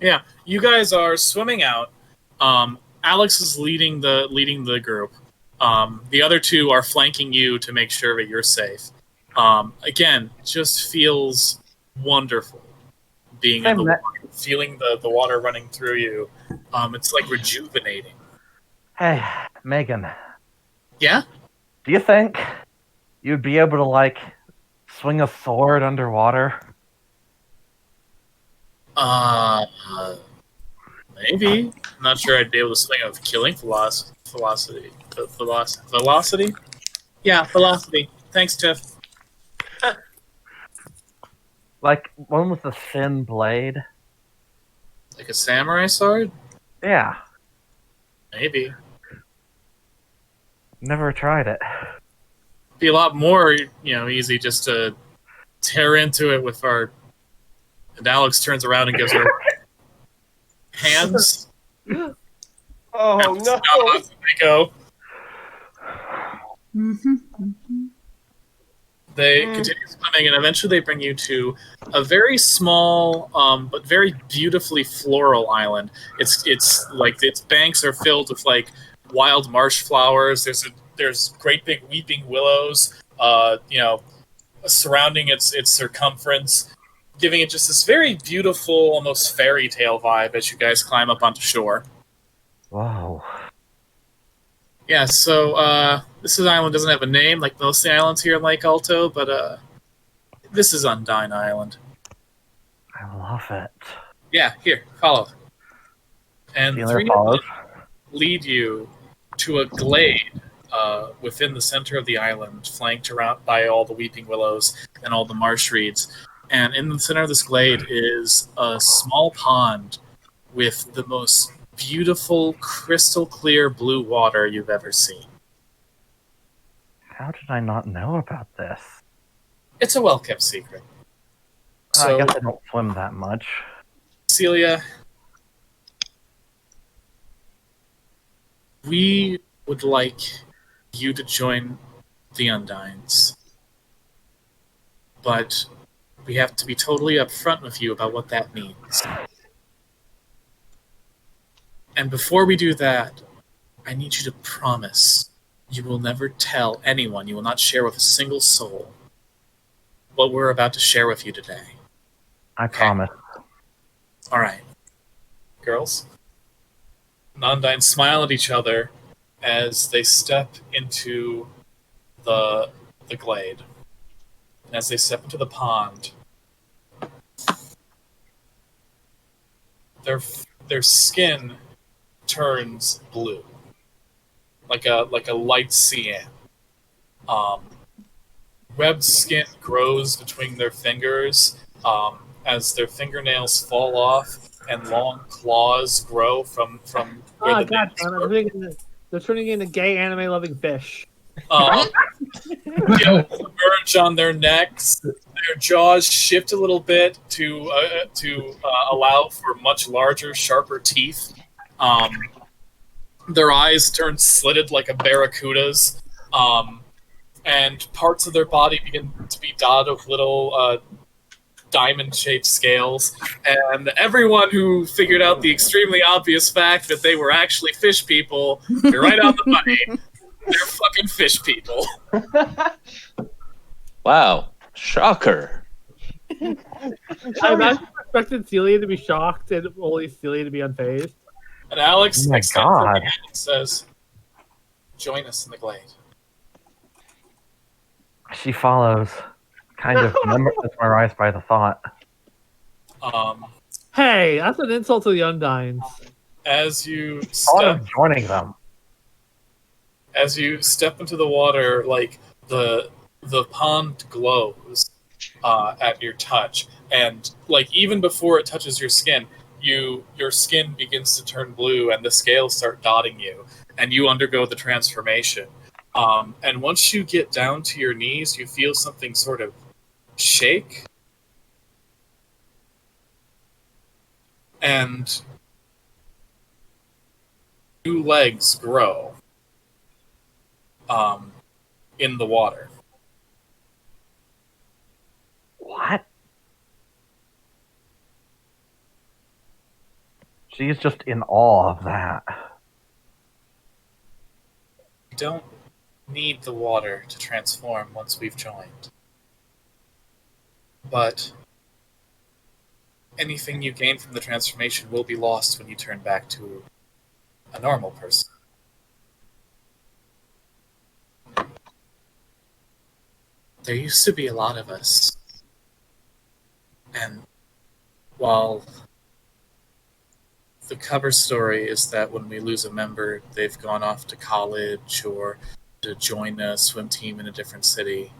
Speaker 3: Yeah, you guys are swimming out. Alex is leading the group. The other two are flanking you to make sure that you're safe. Again, just feels wonderful being in
Speaker 8: Same
Speaker 3: the
Speaker 8: that.
Speaker 3: water, feeling the water running through you. It's like rejuvenating.
Speaker 8: Hey, Megan,
Speaker 3: Yeah.
Speaker 8: do you think you'd be able to like swing a sword underwater?
Speaker 3: Uh, Maybe. I'm not sure I'd be able to swing a killing velocity. Yeah, velocity. Thanks, Tiff.
Speaker 8: Like one with a thin blade?
Speaker 3: Like a samurai sword?
Speaker 8: Yeah,
Speaker 3: Maybe.
Speaker 8: never tried it.
Speaker 3: Be a lot more, easy just to tear into it with our. And Alex turns around and gives her hands.
Speaker 4: Oh
Speaker 3: And
Speaker 4: no!
Speaker 3: they go. They continue swimming, and eventually they bring you to a very small, but very beautifully floral island. It's like its banks are filled with like wild marsh flowers. There's great big weeping willows, surrounding its circumference, giving it just this very beautiful, almost fairy tale vibe as you guys climb up onto shore.
Speaker 8: Whoa.
Speaker 3: Yeah, so island doesn't have a name like most of the islands here in Lake Alto, but this is Undine Island.
Speaker 8: I love it.
Speaker 3: Yeah, here, follow. And
Speaker 8: Stealer
Speaker 3: three of
Speaker 8: follows.
Speaker 3: them lead you to a glade within the center of the island, flanked around by all the weeping willows and all the marsh reeds. And in the center of this glade is a small pond with the most beautiful, crystal clear blue water you've ever seen.
Speaker 8: How did I not know about this?
Speaker 3: It's a well kept secret.
Speaker 8: I
Speaker 3: So,
Speaker 8: guess I don't swim that much.
Speaker 3: Celia, we would like you to join the Undines, but we have to be totally upfront with you about what that means. And before we do that, I need you to promise you will never tell anyone, you will not share with a single soul what we're about to share with you today.
Speaker 8: I promise.
Speaker 3: All right, girls. Non-Dine smile at each other as they step into the glade. As they step into the pond, their skin turns blue, like a light cyan. Um, Webbed skin grows between their fingers as their fingernails fall off, and long claws grow from where
Speaker 6: Oh
Speaker 3: the
Speaker 6: god,
Speaker 3: nails
Speaker 6: damn
Speaker 3: were.
Speaker 6: they're turning into gay anime loving fish.
Speaker 3: Emerge on their necks. Their jaws shift a little bit to allow for much larger, sharper teeth. Their eyes turn slitted like a barracuda's, and parts of their body begin to be dotted with little diamond-shaped scales. And everyone who figured out the extremely obvious fact that they were actually fish people, you're right on the money. They're fucking fish people.
Speaker 1: Wow, shocker.
Speaker 6: I imagine I expected Celia to be shocked and only Celia to be unfazed.
Speaker 3: And Alex
Speaker 8: Oh my
Speaker 3: extends her
Speaker 8: God.
Speaker 3: hand and says, "Join us in the glade."
Speaker 8: She follows, kind of mesmerized by the thought.
Speaker 3: Um,
Speaker 6: Hey, that's an insult to the Undines.
Speaker 3: as you
Speaker 8: Thought
Speaker 3: step
Speaker 8: of joining them.
Speaker 3: into the water, like the pond glows at your touch, and like even before it touches your skin, your skin begins to turn blue, and the scales start dotting you, and you undergo the transformation. And once you get down to your knees, you feel something sort of shake, and new legs grow in the water.
Speaker 8: What? She's just in awe of that.
Speaker 3: We don't need the water to transform once we've joined. But anything you gain from the transformation will be lost when you turn back to a normal person. There used to be a lot of us. And while the cover story is that when we lose a member, they've gone off to college or to join a swim team in a different city,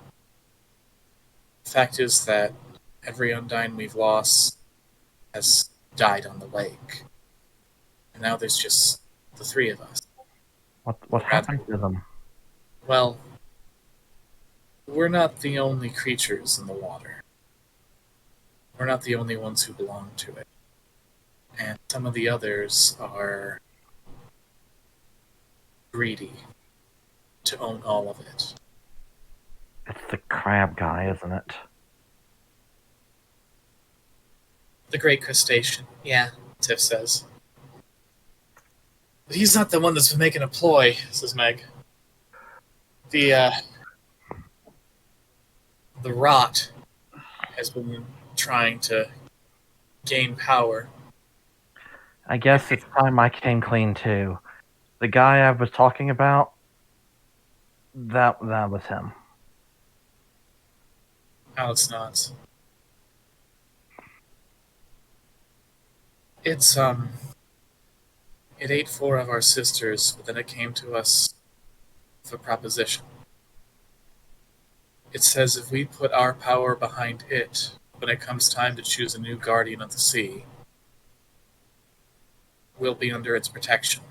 Speaker 3: the fact is that every Undine we've lost has died on the lake. And now there's just the three of us.
Speaker 8: What happened to them?
Speaker 3: Well, we're not the only creatures in the water. We're not the only ones who belong to it. And some of the others are greedy to own all of it.
Speaker 8: It's the crab guy, isn't it?
Speaker 3: The great crustacean, yeah, Tiff says. But he's not the one that's been making a ploy, says Meg. The rot has been trying to gain power.
Speaker 8: I guess it's time I came clean too. The guy I was talking about, that was him.
Speaker 3: Alex nods. It ate four of our sisters, but then it came to us with a proposition. It says if we put our power behind it, when it comes time to choose a new guardian of the sea, we'll be under its protection.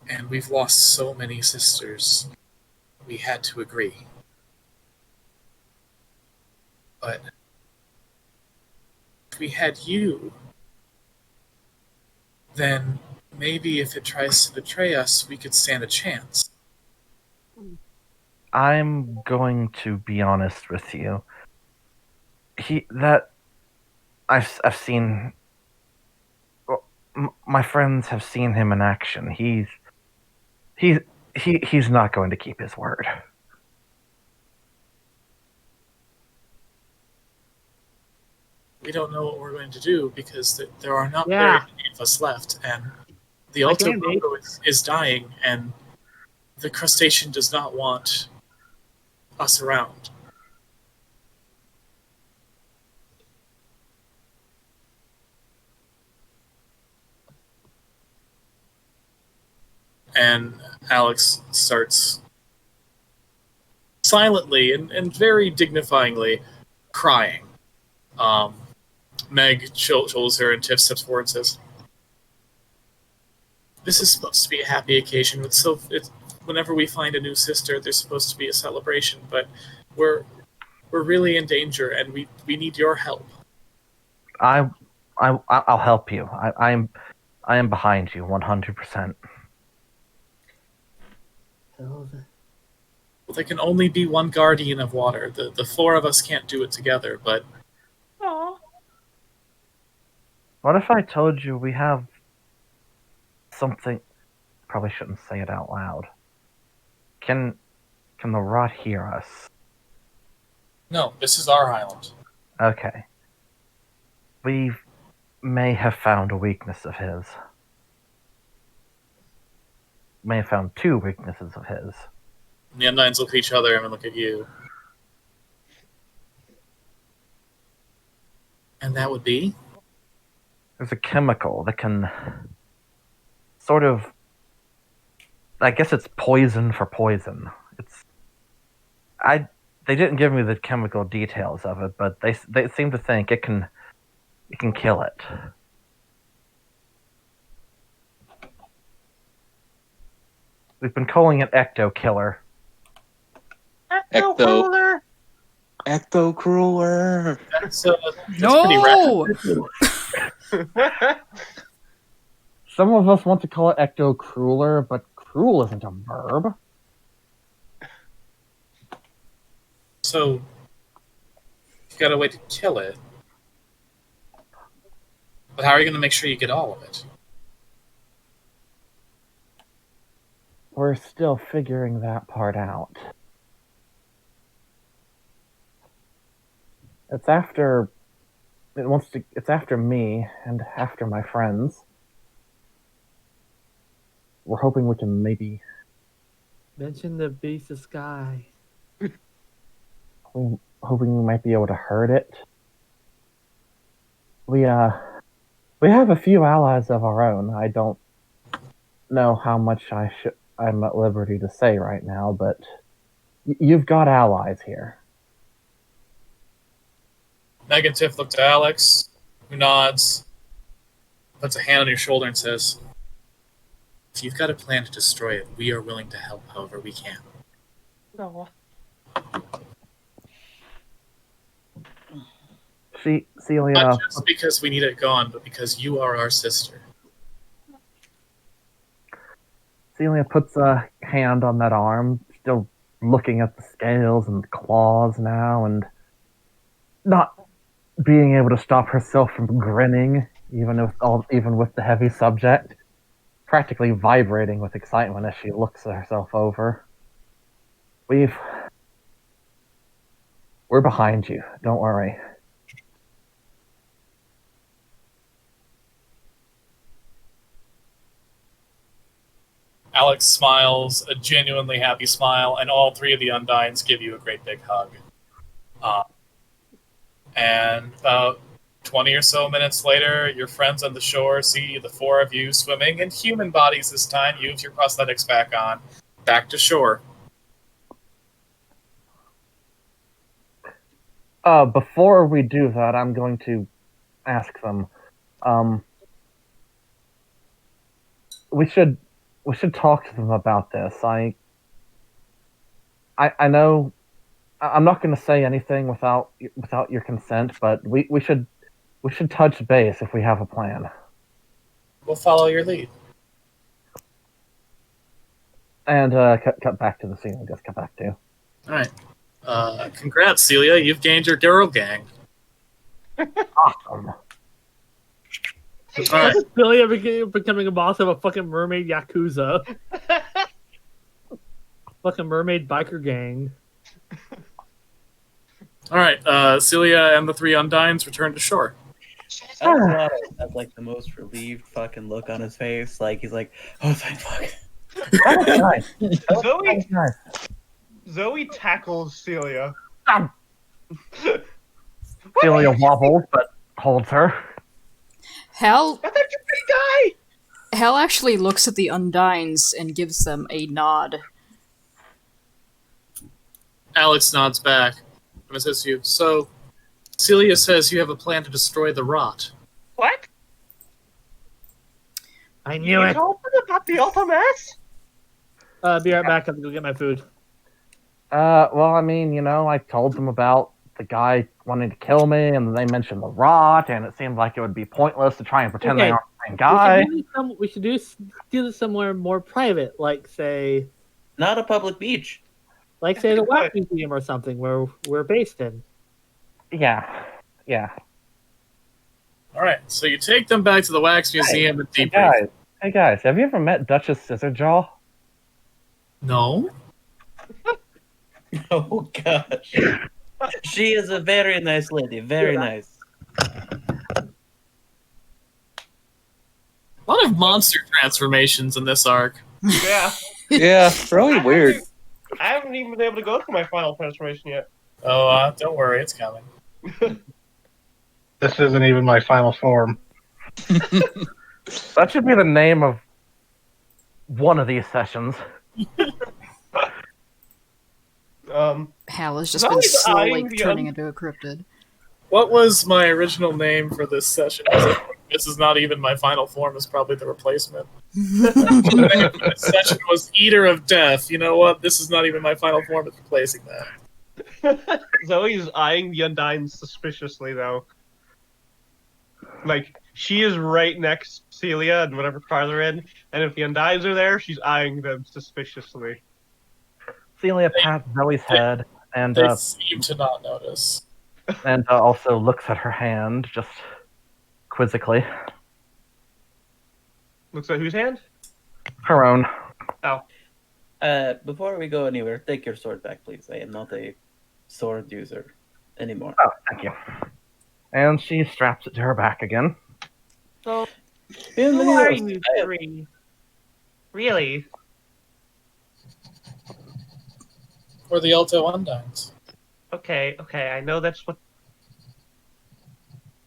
Speaker 3: And we've lost so many sisters, we had to agree. But if we had you, then maybe if it tries to betray us, we could stand a chance.
Speaker 8: I'm going to be honest with you. I've seen. Well, my friends have seen him in action. He's not going to keep his word.
Speaker 3: We don't know what we're going to do because there are not
Speaker 6: Yeah.
Speaker 3: very many of us left, and the
Speaker 6: I
Speaker 3: Alto
Speaker 6: can't be.
Speaker 3: Loco is dying, and the crustacean does not want us around. And Alex starts silently and very dignifyingly crying. Meg shows her, and Tiff steps forward and says, "This is supposed to be a happy occasion. Whenever we find a new sister, there's supposed to be a celebration, but we're really in danger, and we need your help."
Speaker 8: I'll help you. I am behind you 100%.
Speaker 3: Well, there can only be one guardian of water. The four of us can't do it together, but
Speaker 8: What if I told you we have something? Probably shouldn't say it out loud. Can the rot hear us?
Speaker 3: no, this is our island.
Speaker 8: Okay. We may have found a weakness of his. May have found two weaknesses of his.
Speaker 3: And the Undines look at each other and look at you. And that would be?
Speaker 8: There's a chemical that can sort of. I guess it's poison for poison. They didn't give me the chemical details of it, but they seem to think it can kill it. We've been calling it Ecto Killer.
Speaker 1: Ecto Crueler.
Speaker 3: That's pretty
Speaker 2: No!
Speaker 5: Some of us want to call it Ecto Crueler, but cruel isn't a verb.
Speaker 3: So, you've got a way to kill it. But how are you going to make sure you get all of it?
Speaker 8: We're still figuring that part out. It's after it's after me and after my friends. We're hoping we can maybe
Speaker 6: Mention the beast of sky.
Speaker 8: we're hoping we might be able to hurt it. We have a few allies of our own. I don't know how much I'm at liberty to say right now, but you've got allies here.
Speaker 3: Negative looks to Alex, who nods, puts a hand on your shoulder and says, if you've got a plan to destroy it, we are willing to help however we can.
Speaker 4: No.
Speaker 8: Celia,
Speaker 3: Not just because we need it gone, but because you are our sister.
Speaker 8: Celia puts a hand on that arm, still looking at the scales and the claws now, and not being able to stop herself from grinning, even with the heavy subject, practically vibrating with excitement as she looks at herself over. We're behind you. Don't worry.
Speaker 3: Alex smiles, a genuinely happy smile, and all three of the Undines give you a great big hug. And about 20 or so minutes later, your friends on the shore see the four of you swimming in human bodies this time. You have your prosthetics back on. Back to shore.
Speaker 8: Before we do that, I'm going to ask them. We should talk to them about this. I know I'm not going to say anything without your consent, but we should touch base if we have a plan.
Speaker 3: We'll follow your lead.
Speaker 8: And cut back to the scene. I guess cut back to.
Speaker 3: All right. Congrats, Celia. You've gained your girl gang.
Speaker 8: Awesome.
Speaker 3: All right.
Speaker 6: Celia becoming a boss of a fucking mermaid yakuza. Fucking mermaid biker gang.
Speaker 3: All right. Celia and the three Undines return to shore.
Speaker 9: That's like the most relieved fucking look on his face. Like he's like, oh thank fuck.
Speaker 8: Nice.
Speaker 4: Zoe,
Speaker 8: Nice.
Speaker 4: Zoe tackles Celia.
Speaker 8: Celia wobbles, but holds her.
Speaker 2: Hell
Speaker 4: I thought you were pretty guy.
Speaker 2: Hell actually looks at the Undines and gives them a nod.
Speaker 3: Alex nods back and says to you, so Celia says you have a plan to destroy the rot.
Speaker 4: What?
Speaker 6: I knew
Speaker 4: You
Speaker 6: it.
Speaker 4: told them about the Ultimax?
Speaker 6: Be right back. I'm gonna go get my food.
Speaker 8: Well, I mean, I told them about the guy wanting to kill me, and they mentioned the rot, and it seemed like it would be pointless to try and pretend they
Speaker 6: Okay.
Speaker 8: aren't the same guy.
Speaker 6: We should do this somewhere more private, like say
Speaker 9: Not a public beach.
Speaker 6: the Wax Museum or something where we're based in.
Speaker 8: Yeah.
Speaker 3: All right. So you take them back to the Wax Museum and debrief.
Speaker 8: Hey guys, have you ever met Duchess Scissorjaw?
Speaker 3: No.
Speaker 9: Oh gosh. She is a very nice lady. Very nice.
Speaker 3: A lot of monster transformations in this arc.
Speaker 4: Yeah.
Speaker 1: Yeah, really weird.
Speaker 4: I haven't even been able to go through my final transformation yet.
Speaker 3: Oh, don't worry, it's coming.
Speaker 7: This isn't even my final form.
Speaker 8: That should be the name of one of these sessions.
Speaker 2: Hal has just
Speaker 4: Zoe's
Speaker 2: been slowly
Speaker 4: eyeing the
Speaker 2: turning into a cryptid.
Speaker 3: What was my original name for this session? This is not even my final form, is probably the replacement. The name for this session was Eater of Death. You know what? This is not even my final form, it's replacing that.
Speaker 4: Zoe's eyeing the Undines suspiciously, though. Like, she is right next to Celia and whatever car they're in, and if the Undines are there, she's eyeing them suspiciously.
Speaker 8: Celia pats Zoe's head and
Speaker 3: They seem to not notice.
Speaker 8: also looks at her hand, just quizzically.
Speaker 4: Looks like whose hand?
Speaker 8: Her own.
Speaker 4: Oh,
Speaker 9: Before we go anywhere, take your sword back, please. I am not a sword user anymore.
Speaker 8: Oh, thank you. And she straps it to her back again.
Speaker 4: so who are
Speaker 9: Bienvenidos.
Speaker 4: you three? Really?
Speaker 3: Or the Alto Undines.
Speaker 4: Okay, I know that's what.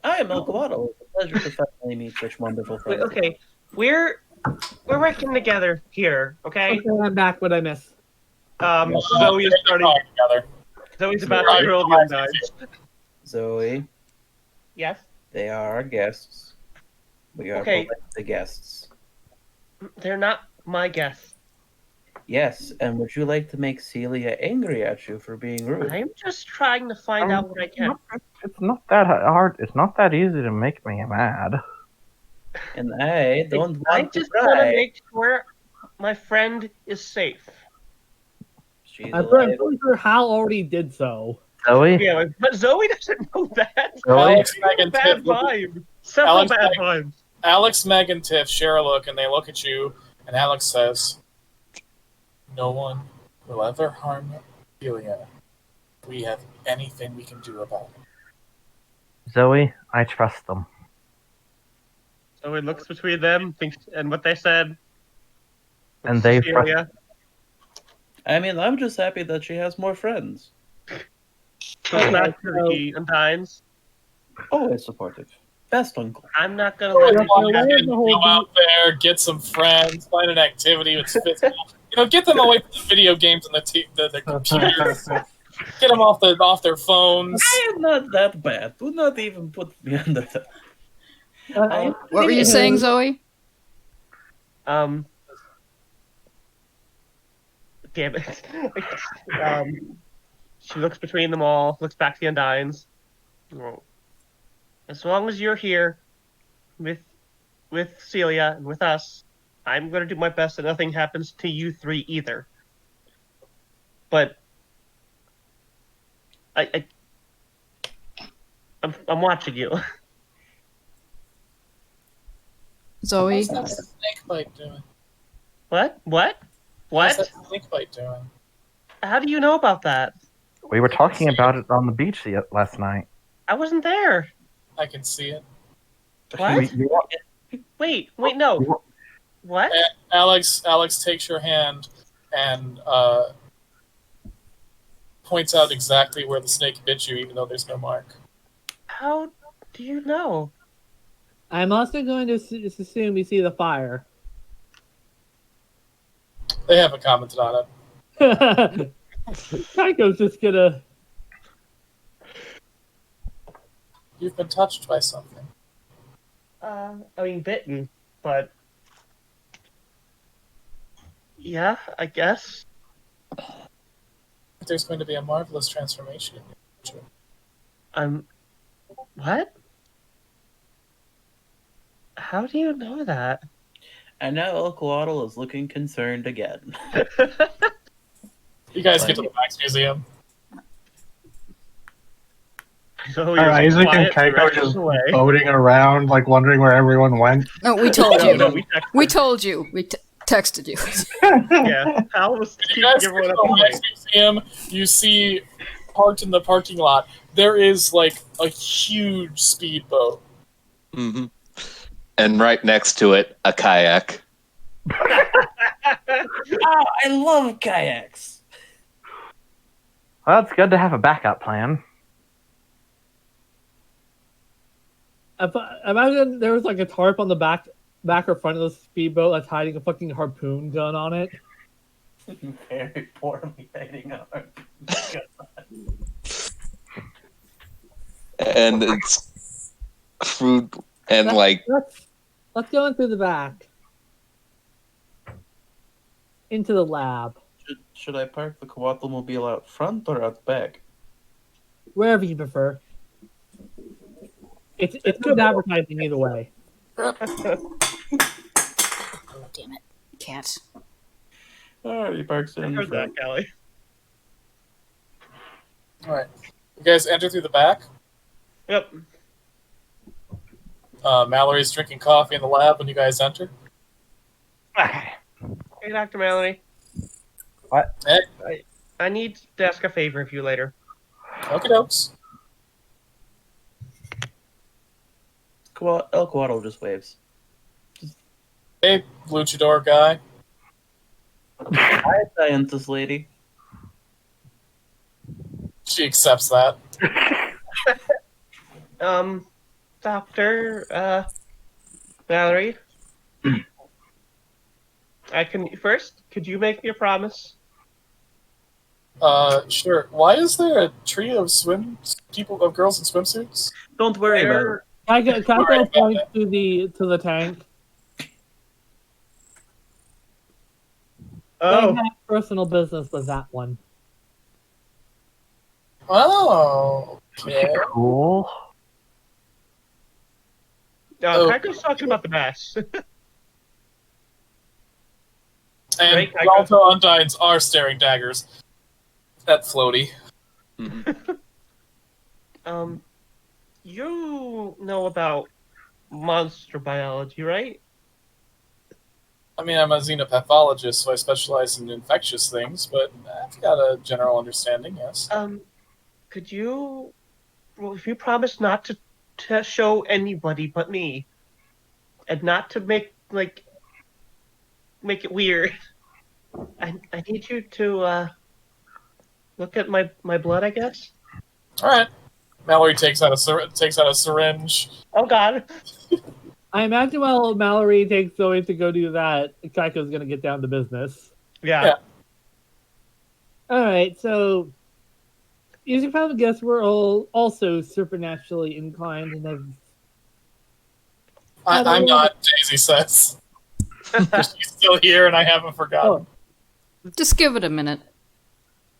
Speaker 9: I am El Cavado. It's a pleasure to finally meet such wonderful
Speaker 4: Wait,
Speaker 9: friends.
Speaker 4: okay, we're working together here. Okay.
Speaker 6: Okay, I'm back. What I miss?
Speaker 4: Zoe is starting.
Speaker 3: Together.
Speaker 4: Zoe's about to hurl the Undynes.
Speaker 9: Zoe,
Speaker 4: Yes.
Speaker 9: they are our guests. We are
Speaker 4: Okay.
Speaker 9: polite to guests.
Speaker 4: They're not my guests.
Speaker 9: Yes, and would you like to make Celia angry at you for being rude?
Speaker 4: I'm just trying to find out what I can.
Speaker 8: It's not that hard. It's not that easy to make me mad.
Speaker 9: And I don't
Speaker 4: I
Speaker 9: want to
Speaker 4: just want to
Speaker 9: cry.
Speaker 4: make sure my friend is safe.
Speaker 9: She's
Speaker 6: I'm
Speaker 9: alive.
Speaker 6: pretty sure Hal already did so.
Speaker 8: Zoe?
Speaker 4: Yeah, but Zoe doesn't know that.
Speaker 8: Zoe?
Speaker 3: Alex, Meg, and
Speaker 4: Bad
Speaker 3: Tiff look at,
Speaker 4: vibe. Several
Speaker 3: Alex,
Speaker 4: bad
Speaker 3: Meg-
Speaker 4: vibes.
Speaker 3: Alex, Meg, and Tiff share a look, and they look at you, and Alex says, "No one will ever harm Celia. We have anything we can do about it."
Speaker 8: Zoe, I trust them.
Speaker 4: Zoe looks between them, thinks, and what they said.
Speaker 8: And they
Speaker 4: Celia.
Speaker 9: I mean, I'm just happy that she has more friends.
Speaker 4: Goes back to the Undynes.
Speaker 9: Always supportive. Best uncle.
Speaker 4: I'm not gonna
Speaker 3: Go
Speaker 4: let
Speaker 3: out there, get some friends, find an activity with physical. Get them away from the video games and the computers. Get them off their phones.
Speaker 9: I am not that bad. Do not even put me under that.
Speaker 2: What were you saying, Zoe?
Speaker 4: Damn it. She looks between them all, looks back to the Undynes. Well, as long as you're here with Celia and with us, I'm gonna do my best that nothing happens to you three either. But I'm watching you.
Speaker 2: Zoe?
Speaker 3: How's that snake bite doing?
Speaker 4: What?
Speaker 3: How's
Speaker 4: What?
Speaker 3: that snake bite doing?
Speaker 4: How do you know about that?
Speaker 8: We were talking about it on the beach last night.
Speaker 4: I wasn't there.
Speaker 3: I can see it.
Speaker 4: What? Wait, no. What?
Speaker 3: Alex takes your hand and points out exactly where the snake bit you, even though there's no mark.
Speaker 4: How do you know?
Speaker 6: I'm also going to just assume you see the fire.
Speaker 3: They haven't commented on it.
Speaker 6: Tycho's just gonna.
Speaker 3: You've been touched by something.
Speaker 4: I mean, bitten, but yeah, I guess.
Speaker 3: There's going to be a marvelous transformation in your future.
Speaker 4: What? How do you know that?
Speaker 9: And now El Coatl is looking concerned again.
Speaker 3: You guys get to the Wax Museum.
Speaker 4: So
Speaker 7: Are Isaac and Keiko just boating around, like wondering where everyone went?
Speaker 2: No, we told you.
Speaker 4: No,
Speaker 2: We told you. We texted you.
Speaker 4: Yeah, Hal was
Speaker 3: If you guys get to
Speaker 4: everyone up
Speaker 3: the
Speaker 4: to
Speaker 3: Wax
Speaker 4: date.
Speaker 3: Museum, you see parked in the parking lot, there is like a huge speedboat.
Speaker 1: Hmm. And right next to it, a kayak.
Speaker 9: Oh, I love kayaks.
Speaker 8: Well, it's good to have a backup plan.
Speaker 6: Imagine there was like a tarp on the back or front of the speedboat that's hiding a fucking harpoon gun on it.
Speaker 9: Very poorly hiding out.
Speaker 1: And it's food and like
Speaker 6: Let's go in through the back. Into the lab.
Speaker 9: Should I park the Coatl mobile out front or out back?
Speaker 6: Wherever you prefer. It's good advertising either way.
Speaker 2: Oh, damn it. Can't.
Speaker 9: Oh, he parks in
Speaker 4: Heard
Speaker 9: front.
Speaker 4: that, Callie.
Speaker 3: Alright. You guys enter through the back?
Speaker 4: Yep.
Speaker 3: Mallory's drinking coffee in the lab when you guys enter.
Speaker 8: Okay.
Speaker 4: Hey, Dr. Mallory.
Speaker 8: What?
Speaker 4: I need to ask a favor of you later.
Speaker 3: Okie dokes.
Speaker 9: El Cuadro just waves.
Speaker 3: Hey, luchador guy.
Speaker 9: Hi, scientist lady.
Speaker 3: She accepts that.
Speaker 4: Doctor, Mallory. Could you make me a promise?
Speaker 3: Sure. Why is there a trio of girls in swimsuits?
Speaker 9: Don't worry about it.
Speaker 6: Kaito points to the tank. They
Speaker 4: Oh,
Speaker 6: have personal business with that one.
Speaker 3: Oh,
Speaker 8: Was
Speaker 3: okay.
Speaker 8: she cool?
Speaker 3: Oh.
Speaker 4: Kaiko's talking about the mask.
Speaker 3: And
Speaker 4: Right, I
Speaker 3: Rialto Undines are staring daggers at Floaty.
Speaker 4: You know about monster biology, right?
Speaker 3: I mean, I'm a xenopathologist, so I specialize in infectious things, but I've got a general understanding, yes.
Speaker 4: Could you, well, if you promise not to show anybody but me, and not to make it weird, I need you to look at my blood, I guess.
Speaker 3: All right. Mallory takes out a syringe.
Speaker 4: Oh God.
Speaker 6: I imagine while Mallory takes Zoe to go do that, Kaiko's gonna get down to business.
Speaker 4: Yeah.
Speaker 3: Yeah.
Speaker 6: Alright, so you can probably guess we're all also supernaturally inclined and have
Speaker 3: I'm not, Daisy says. She's still here and I haven't forgotten.
Speaker 2: Just give it a minute.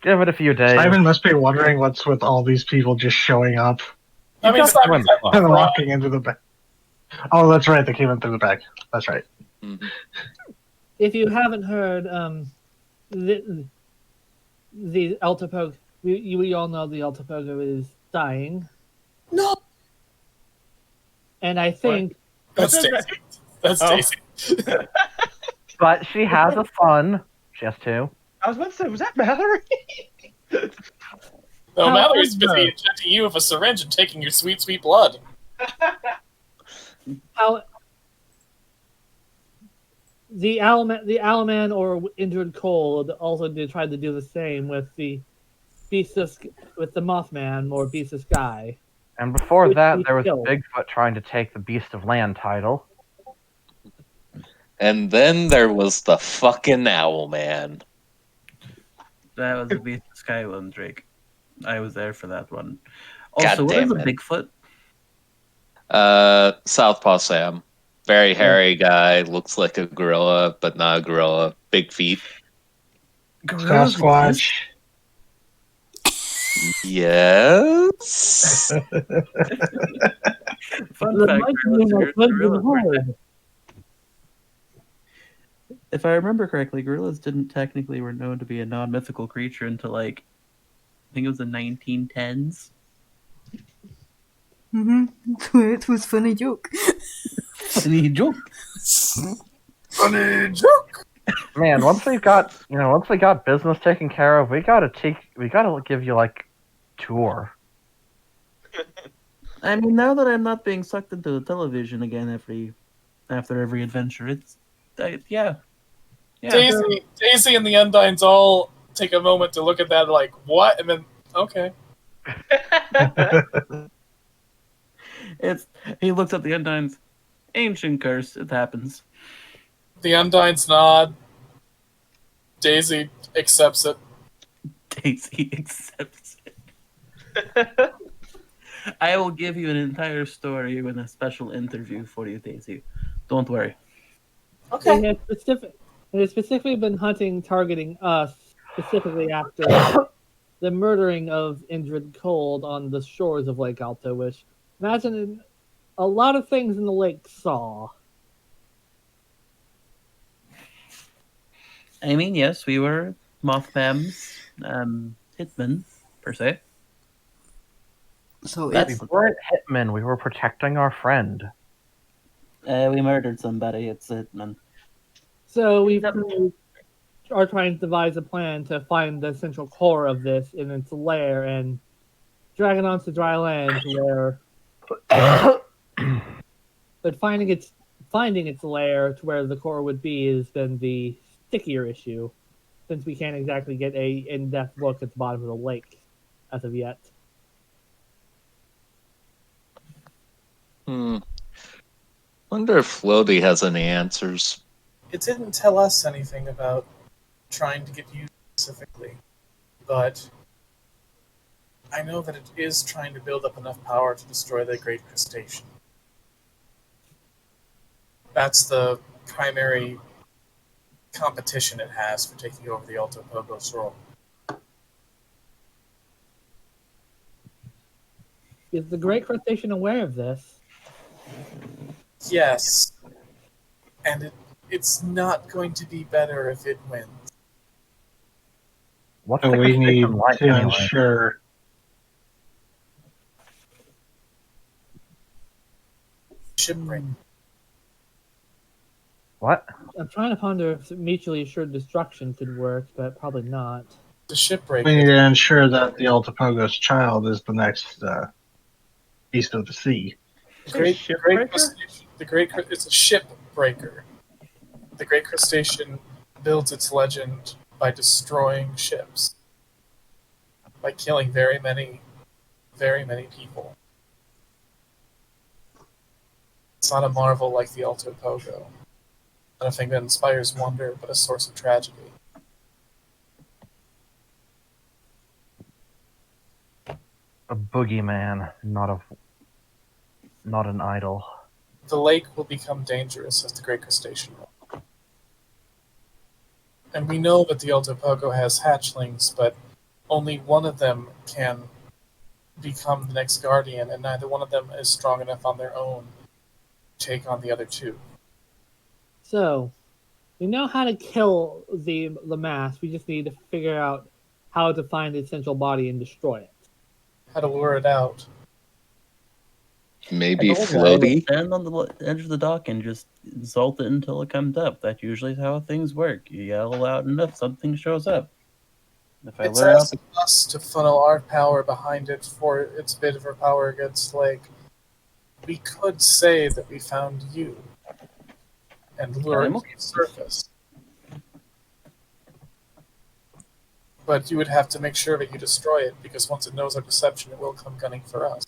Speaker 8: Give it a few days.
Speaker 7: Simon must be wondering what's with all these people just showing up
Speaker 3: I mean,
Speaker 8: got
Speaker 3: Simon's
Speaker 8: one.
Speaker 7: and walking into the back. Oh, that's right. They came in through the back. That's right.
Speaker 6: if you haven't heard, the Altapogo, we all know the Altapogo is dying.
Speaker 3: No.
Speaker 6: And I think
Speaker 3: That's
Speaker 4: What does
Speaker 3: Daisy.
Speaker 4: that-
Speaker 3: That's
Speaker 4: Oh.
Speaker 3: Daisy.
Speaker 8: But she has a son. She has two.
Speaker 4: I was about to say, was that Mallory?
Speaker 3: No, Mallory's
Speaker 6: However-
Speaker 3: busy injecting you with a syringe and taking your sweet, sweet blood.
Speaker 6: how the Owlman or Injured Cold also tried to do the same with the with the Mothman or Beast of Sky.
Speaker 8: And before
Speaker 6: Which
Speaker 8: that,
Speaker 6: we
Speaker 8: there was
Speaker 6: killed.
Speaker 8: Bigfoot trying to take the Beast of Land title.
Speaker 1: And then there was the fucking Owl Man.
Speaker 9: That was the Beast of Sky one, Drake. I was there for that one.
Speaker 1: God
Speaker 9: Also, what is
Speaker 1: damn
Speaker 9: a
Speaker 1: it.
Speaker 9: Bigfoot?
Speaker 1: Southpaw Sam. Very hairy guy, looks like a gorilla, but not a gorilla. Big feet.
Speaker 9: Gorillas exist?
Speaker 7: Sasquatch.
Speaker 1: Yes.
Speaker 9: Fun
Speaker 6: There
Speaker 9: fact,
Speaker 6: might be
Speaker 9: gorillas
Speaker 6: an
Speaker 9: are- gorillas were-
Speaker 6: herd.
Speaker 9: if I remember correctly, gorillas didn't technically were known to be a non-mythical creature until I think it was the 1910s.
Speaker 2: It was funny joke.
Speaker 9: Funny joke.
Speaker 3: Funny joke.
Speaker 8: Man, once we got business taken care of, we gotta give you like tour.
Speaker 9: I mean, now that I'm not being sucked into the television again after every adventure, yeah.
Speaker 3: Daisy and the Undines all take a moment to look at that like, what? And then, okay.
Speaker 9: He looks at the Undines. Ancient curse. It happens.
Speaker 3: The Undines nod. Daisy accepts it.
Speaker 9: Daisy accepts it. I will give you an entire story in a special interview for you, Daisy. Don't worry.
Speaker 3: Okay.
Speaker 6: It has specifically been targeting us, specifically after the murdering of Injured Cold on the shores of Lake Alto, which imagine a lot of things in the lake saw.
Speaker 9: I mean, yes, we were Mothman's hitmen, per se.
Speaker 2: So
Speaker 8: We weren't hitmen. We were protecting our friend.
Speaker 9: We murdered somebody. It's it, man.
Speaker 6: So we
Speaker 4: Yep.
Speaker 6: are trying to devise a plan to find the central core of this in its lair and drag it onto dry land where but finding its lair to where the core would be is then the stickier issue, since we can't exactly get a in-depth look at the bottom of the lake as of yet.
Speaker 1: Wonder if Floaty has any answers.
Speaker 3: It didn't tell us anything about trying to get you specifically, but I know that it is trying to build up enough power to destroy the Great Crustacean. That's the primary competition it has for taking over the Alto Pogos role.
Speaker 6: Is the Great Crustacean aware of this?
Speaker 3: Yes, and it's not going to be better if it wins.
Speaker 8: What's
Speaker 7: So
Speaker 8: the
Speaker 7: we need
Speaker 8: crustacean like
Speaker 7: to
Speaker 8: anyway?
Speaker 7: ensure.
Speaker 3: Shipwreck.
Speaker 8: What?
Speaker 6: I'm trying to ponder if mutually assured destruction could work, but probably not.
Speaker 3: The shipwreck.
Speaker 7: We need to ensure that the Altapogos child is the next beast of the sea.
Speaker 3: It's a ship breaker. The Great Crustacean builds its legend by destroying ships, by killing very many people. It's not a marvel like the Alto Pogo, not a thing that inspires wonder, but a source of tragedy.
Speaker 8: A boogeyman, not an idol.
Speaker 3: The lake will become dangerous as the Great Crustacean will. And we know that the Alto Pogo has hatchlings, but only one of them can become the next guardian, and neither one of them is strong enough on their own to take on the other two.
Speaker 6: So, we know how to kill the mass. We just need to figure out how to find its central body and destroy it.
Speaker 3: How to lure it out.
Speaker 1: Maybe
Speaker 9: I told you, I would
Speaker 1: Floaty?
Speaker 9: stand on the edge of the dock and just insult it until it comes up. That's usually how things work. You yell loud enough, something shows up. If I
Speaker 3: It's
Speaker 9: lure out
Speaker 3: asking us to funnel our power behind it for its bit of our power against Lake. We could say that we found you and lure it
Speaker 9: I'm
Speaker 3: to
Speaker 9: okay
Speaker 3: the surface. But you would have to make sure that you destroy it, because once it knows our deception, it will come gunning for us.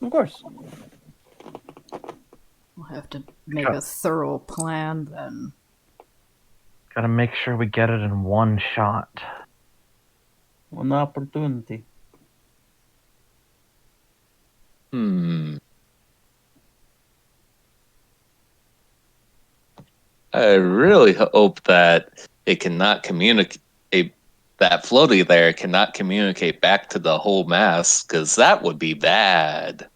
Speaker 9: of course.
Speaker 2: We'll have to make a thorough plan then.
Speaker 8: Gotta make sure we get it in one shot.
Speaker 9: One opportunity.
Speaker 1: I really hope that it cannot communicate. That Floaty there cannot communicate back to the whole mass, because that would be bad.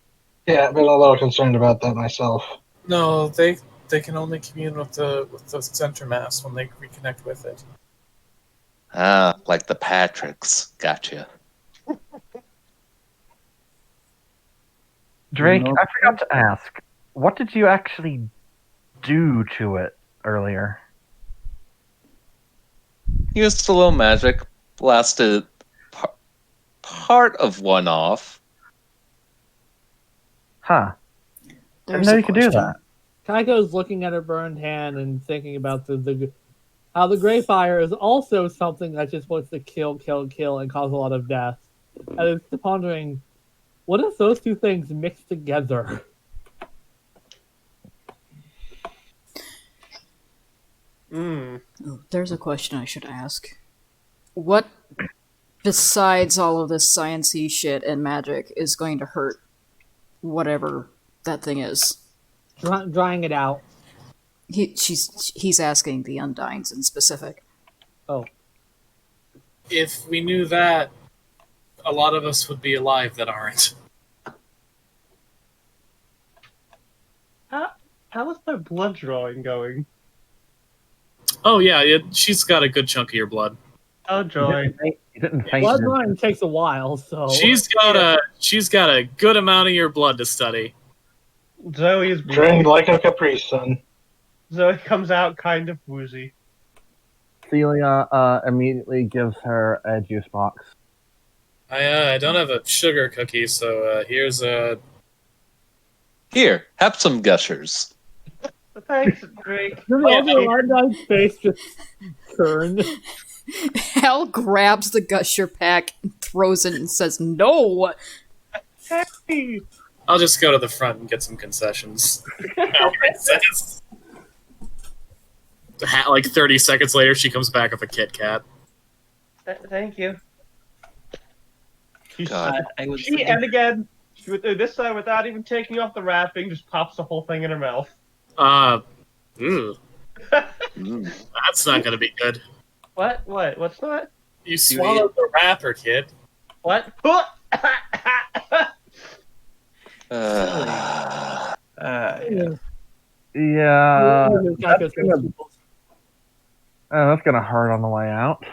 Speaker 7: Yeah, I've been a little concerned about that myself.
Speaker 3: No, they can only commune with the center mass when they reconnect with it.
Speaker 1: Ah, like the Patricks. Gotcha.
Speaker 8: Drake,
Speaker 9: No.
Speaker 8: I forgot to ask, what did you actually do to it earlier?
Speaker 1: Used a little magic, blasted part of one off.
Speaker 8: Huh.
Speaker 2: There's
Speaker 8: know
Speaker 2: a
Speaker 8: you could do
Speaker 2: question.
Speaker 8: that.
Speaker 6: Kaiko's looking at her burned hand and thinking about how the Grey Fire is also something that just wants to kill, and cause a lot of death. And it's pondering, what if those two things mix together?
Speaker 2: Oh, there's a question I should ask. What, besides all of this science-y shit and magic, is going to hurt whatever that thing is?
Speaker 6: Drying it out.
Speaker 2: He's asking the Undines in specific.
Speaker 6: Oh.
Speaker 3: If we knew that, a lot of us would be alive that aren't.
Speaker 10: How is their blood drawing going?
Speaker 3: Oh yeah, she's got a good chunk of your blood.
Speaker 10: Oh joy!
Speaker 8: You didn't faint.
Speaker 6: Blood drawing takes a while, so
Speaker 3: She's got a good amount of your blood to study.
Speaker 10: Zoe's
Speaker 7: Drained like a Capri Sun.
Speaker 10: Zoe comes out kind of woozy.
Speaker 5: Celia immediately gives her a juice box.
Speaker 3: I don't have a sugar cookie, so here's a.
Speaker 1: Here, have some gushers.
Speaker 10: Thanks, Drake.
Speaker 6: Then all the Rondon's face just turned.
Speaker 2: Hal grabs the gusher pack and throws it and says, "No!"
Speaker 10: Hey!
Speaker 3: I'll just go to the front and get some concessions. Mallory says. Like 30 seconds later, she comes back with a Kit Kat.
Speaker 10: Thank you.
Speaker 1: God.
Speaker 9: I would
Speaker 10: She,
Speaker 9: say,
Speaker 10: and again, she would do this time without even taking off the wrapping, just pops the whole thing in her mouth.
Speaker 3: Ew.
Speaker 1: Mm.
Speaker 3: That's not gonna be good.
Speaker 10: What? What? What's not?
Speaker 3: You swallowed the wrapper, kid.
Speaker 10: What?
Speaker 1: Uh,
Speaker 9: yeah.
Speaker 5: Yeah,
Speaker 6: That's
Speaker 5: that's gonna hurt on the way out.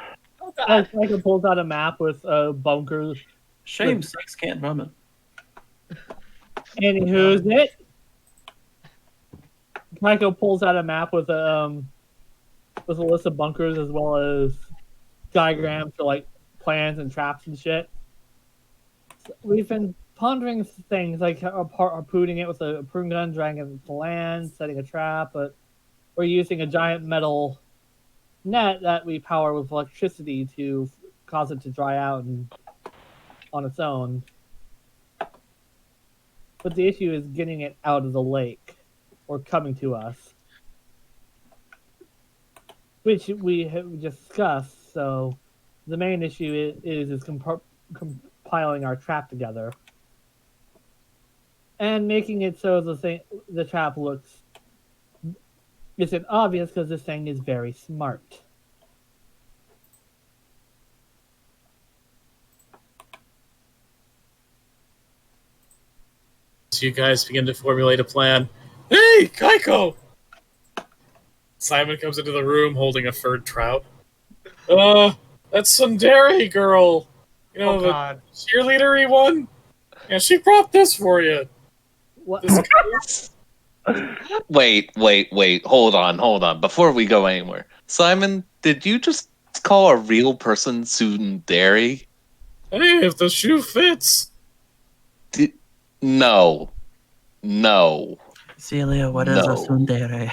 Speaker 6: Michael pulls out a map with bunkers.
Speaker 9: Shame sex can't vomit.
Speaker 6: And who's it? Michael pulls out a map with a list of bunkers as well as diagrams for like plans and traps and shit. So we've been pondering things like harpooning it with a harpoon gun, dragging it to land, setting a trap, but we're using a giant metal net that we power with electricity to cause it to dry out and on its own. But the issue is getting it out of the lake or coming to us, which we have discussed. So the main issue is compiling our trap together and making it so the trap looks isn't obvious because this thing is very smart.
Speaker 3: So you guys begin to formulate a plan. Hey, Kaiko! Simon comes into the room holding a furred trout. That's Sundari girl. You know,
Speaker 10: Oh God.
Speaker 3: the cheerleadery one? Yeah, she brought this for you.
Speaker 6: What?
Speaker 3: This
Speaker 1: wait. Hold on. Before we go anywhere, Simon, did you just call a real person Tsundere?
Speaker 3: Hey, if the shoe fits.
Speaker 1: No.
Speaker 9: Celia, what is a
Speaker 1: No.
Speaker 9: tsundere?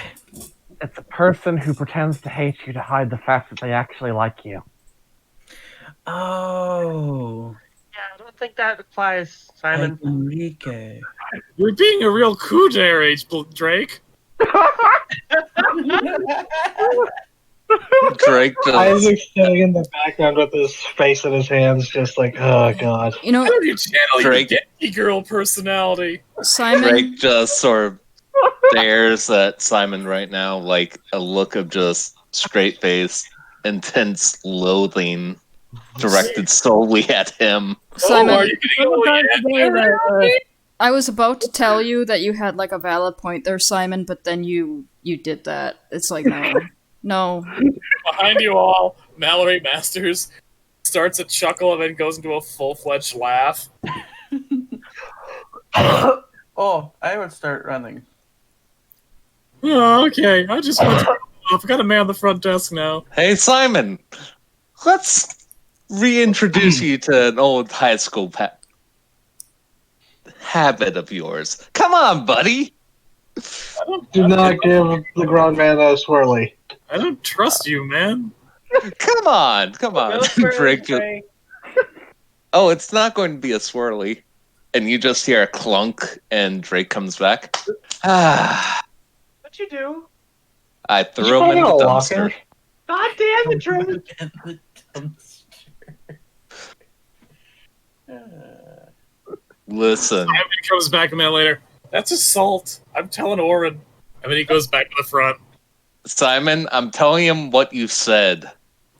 Speaker 5: It's a person who pretends to hate you to hide the fact that they actually like you.
Speaker 9: Oh,
Speaker 10: Yeah, I don't think that applies,
Speaker 9: like
Speaker 10: Simon.
Speaker 9: Enrique.
Speaker 3: You're being a real kudere, Drake.
Speaker 1: Drake just
Speaker 7: Isaac's sitting in the background with his face in his hands, just like, oh god.
Speaker 2: You know,
Speaker 3: How do you channel your
Speaker 1: Drake-
Speaker 3: Genki girl personality?
Speaker 2: Simon.
Speaker 1: Drake just sort of stares at Simon right now, like a look of just straight face, intense loathing directed solely at him.
Speaker 2: Simon,
Speaker 3: Oh, are you getting all yet?
Speaker 2: I was about to tell you that you had like a valid point there, Simon, but then you did that. It's like no.
Speaker 3: Behind you all, Mallory Masters starts a chuckle and then goes into a full-fledged laugh.
Speaker 9: Oh, I would start running.
Speaker 3: Oh, okay. I just went off. I got a man on the front desk now.
Speaker 1: Hey, Simon, let's reintroduce you to an old high school habit of yours. Come on, buddy.
Speaker 7: Do not give the grown man a swirly.
Speaker 3: I don't trust you, man.
Speaker 1: Come on.
Speaker 10: No swirly,
Speaker 1: Drake just-
Speaker 10: Drake.
Speaker 1: Oh, it's not going to be a swirly. And you just hear a clunk, and Drake comes back.
Speaker 10: What you do?
Speaker 1: I
Speaker 7: Did
Speaker 1: threw
Speaker 7: you
Speaker 1: him
Speaker 7: find
Speaker 1: in the
Speaker 7: a
Speaker 1: dumpster.
Speaker 7: locker?
Speaker 10: God damn it, Drake!
Speaker 9: In the dumpster.
Speaker 1: Listen,
Speaker 3: Simon comes back a minute later. That's assault. I'm telling Oren. And then he goes back to the front.
Speaker 1: Simon, I'm telling him what you said.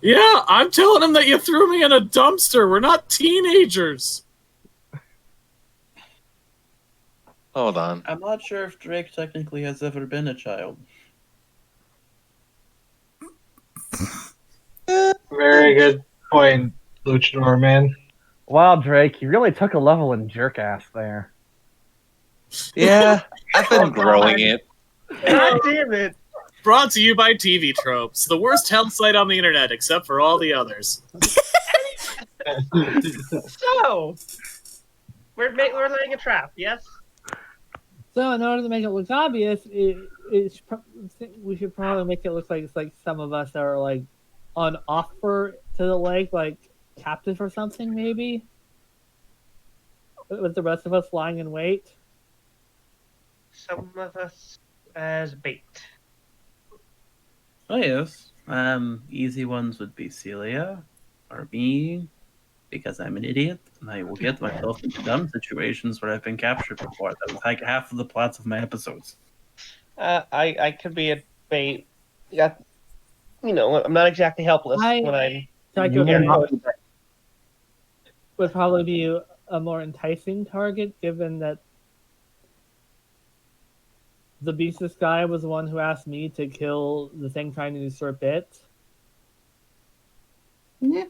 Speaker 3: Yeah, I'm telling him that you threw me in a dumpster. We're not teenagers.
Speaker 1: Hold on.
Speaker 9: I'm not sure if Drake technically has ever been a child.
Speaker 7: Very good point, Luchador man.
Speaker 5: Wow, Drake, you really took a level in jerk ass there.
Speaker 1: Yeah, I've been
Speaker 4: Oh,
Speaker 1: growing
Speaker 4: God.
Speaker 1: it.
Speaker 4: God damn it.
Speaker 3: Brought to you by TV Tropes, the worst hell site on the internet, except for all the others.
Speaker 4: So, we're laying a trap, yes?
Speaker 6: So in order to make it look obvious, we should probably make it look like it's like some of us are like on offer to the lake, like captive or something, maybe. With the rest of us lying in wait.
Speaker 4: Some of us as bait.
Speaker 9: Oh yes. Easy ones would be Celia or me, because I'm an idiot and I will get myself into dumb situations where I've been captured before. That was like half of the plots of my episodes.
Speaker 4: I could be a bait. Yeah, I'm not exactly helpless when I'm.
Speaker 6: Psycho
Speaker 8: You will
Speaker 6: Bait
Speaker 8: not be back.
Speaker 6: would probably be a more enticing target, given that the Beastus guy was the one who asked me to kill the thing trying to usurp it.
Speaker 8: Yeah.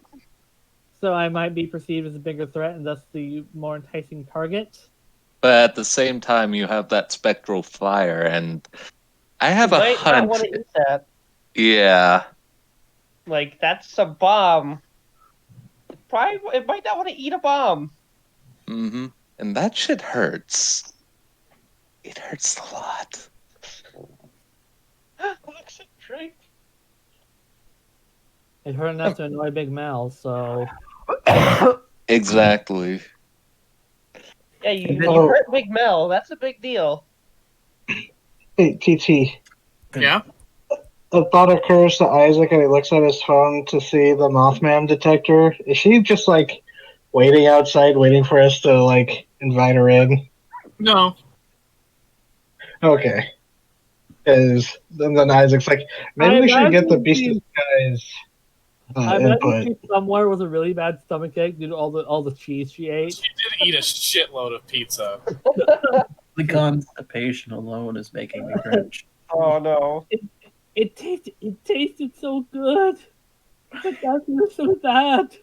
Speaker 6: So I might be perceived as a bigger threat and thus the more enticing target.
Speaker 1: But at the same time, you have that spectral fire, and I
Speaker 4: You
Speaker 1: have a
Speaker 4: might not
Speaker 1: hunch.
Speaker 4: want to eat that.
Speaker 1: Yeah.
Speaker 4: Like, that's a bomb. It might not want to eat a bomb.
Speaker 1: Mm-hmm. And that shit hurts. It hurts a lot.
Speaker 4: Looks at drink.
Speaker 6: It hurt enough to annoy Big Mel, so
Speaker 1: Exactly.
Speaker 4: Yeah, you
Speaker 7: Oh.
Speaker 4: hurt Big Mel. That's a big deal.
Speaker 7: Hey, TT.
Speaker 3: Yeah?
Speaker 7: A thought occurs to Isaac and he looks at his phone to see the Mothman detector. Is she just like waiting outside, waiting for us to like invite her in?
Speaker 3: No.
Speaker 7: Okay. Because then Isaac's like, maybe
Speaker 6: I
Speaker 7: we should get the
Speaker 6: imagine
Speaker 7: Beastus
Speaker 6: she's-
Speaker 7: guys
Speaker 6: I bet
Speaker 7: input.
Speaker 6: she's somewhere with a really bad stomachache due to all the cheese she ate.
Speaker 3: She did eat a shitload of pizza.
Speaker 9: The constipation alone is making me cringe.
Speaker 4: Oh no.
Speaker 6: It tasted so good, but that was so bad.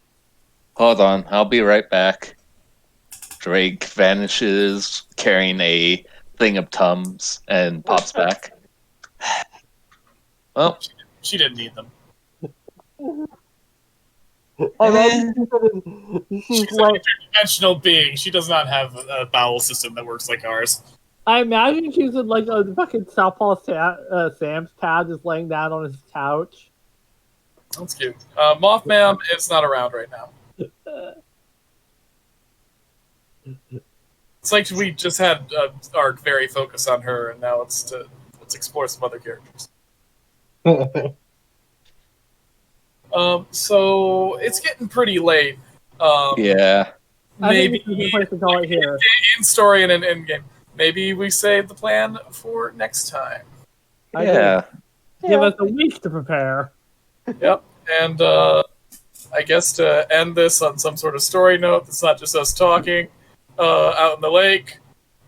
Speaker 1: Hold on, I'll be right back. Drake vanishes carrying a thing of Tums and pops back. Well,
Speaker 3: She didn't need them.
Speaker 6: I
Speaker 1: eh,
Speaker 6: imagine she's
Speaker 3: She's an
Speaker 6: like.
Speaker 3: interdimensional being. She does not have a bowel system that works like ours.
Speaker 6: I imagine she's in like a fucking Southpaw Sam's pad, just laying down on his couch.
Speaker 3: That's cute. Mothman is not around right now. It's like we just had our very focus on her, and now let's explore some other characters. So it's getting pretty late.
Speaker 1: yeah.
Speaker 6: I think this is a
Speaker 3: Maybe
Speaker 6: good place to call it here.
Speaker 3: in story and in end game. Maybe we save the plan for next time.
Speaker 6: I agree.
Speaker 1: Yeah.
Speaker 6: Give us a week to prepare.
Speaker 3: Yep. And I guess to end this on some sort of story note, it's not just us talking out in the lake.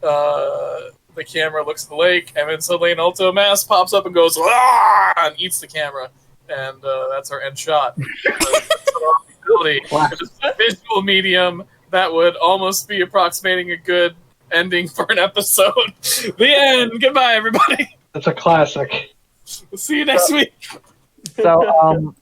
Speaker 3: The camera looks at the lake, and then suddenly an Ultra Mass pops up and goes "Ah!" and eats the camera, and that's our end shot. That's our ability. It's a visual medium that would almost be approximating a good ending for an episode. The end. Goodbye, everybody.
Speaker 7: It's a classic.
Speaker 3: We'll see you next week.
Speaker 8: So,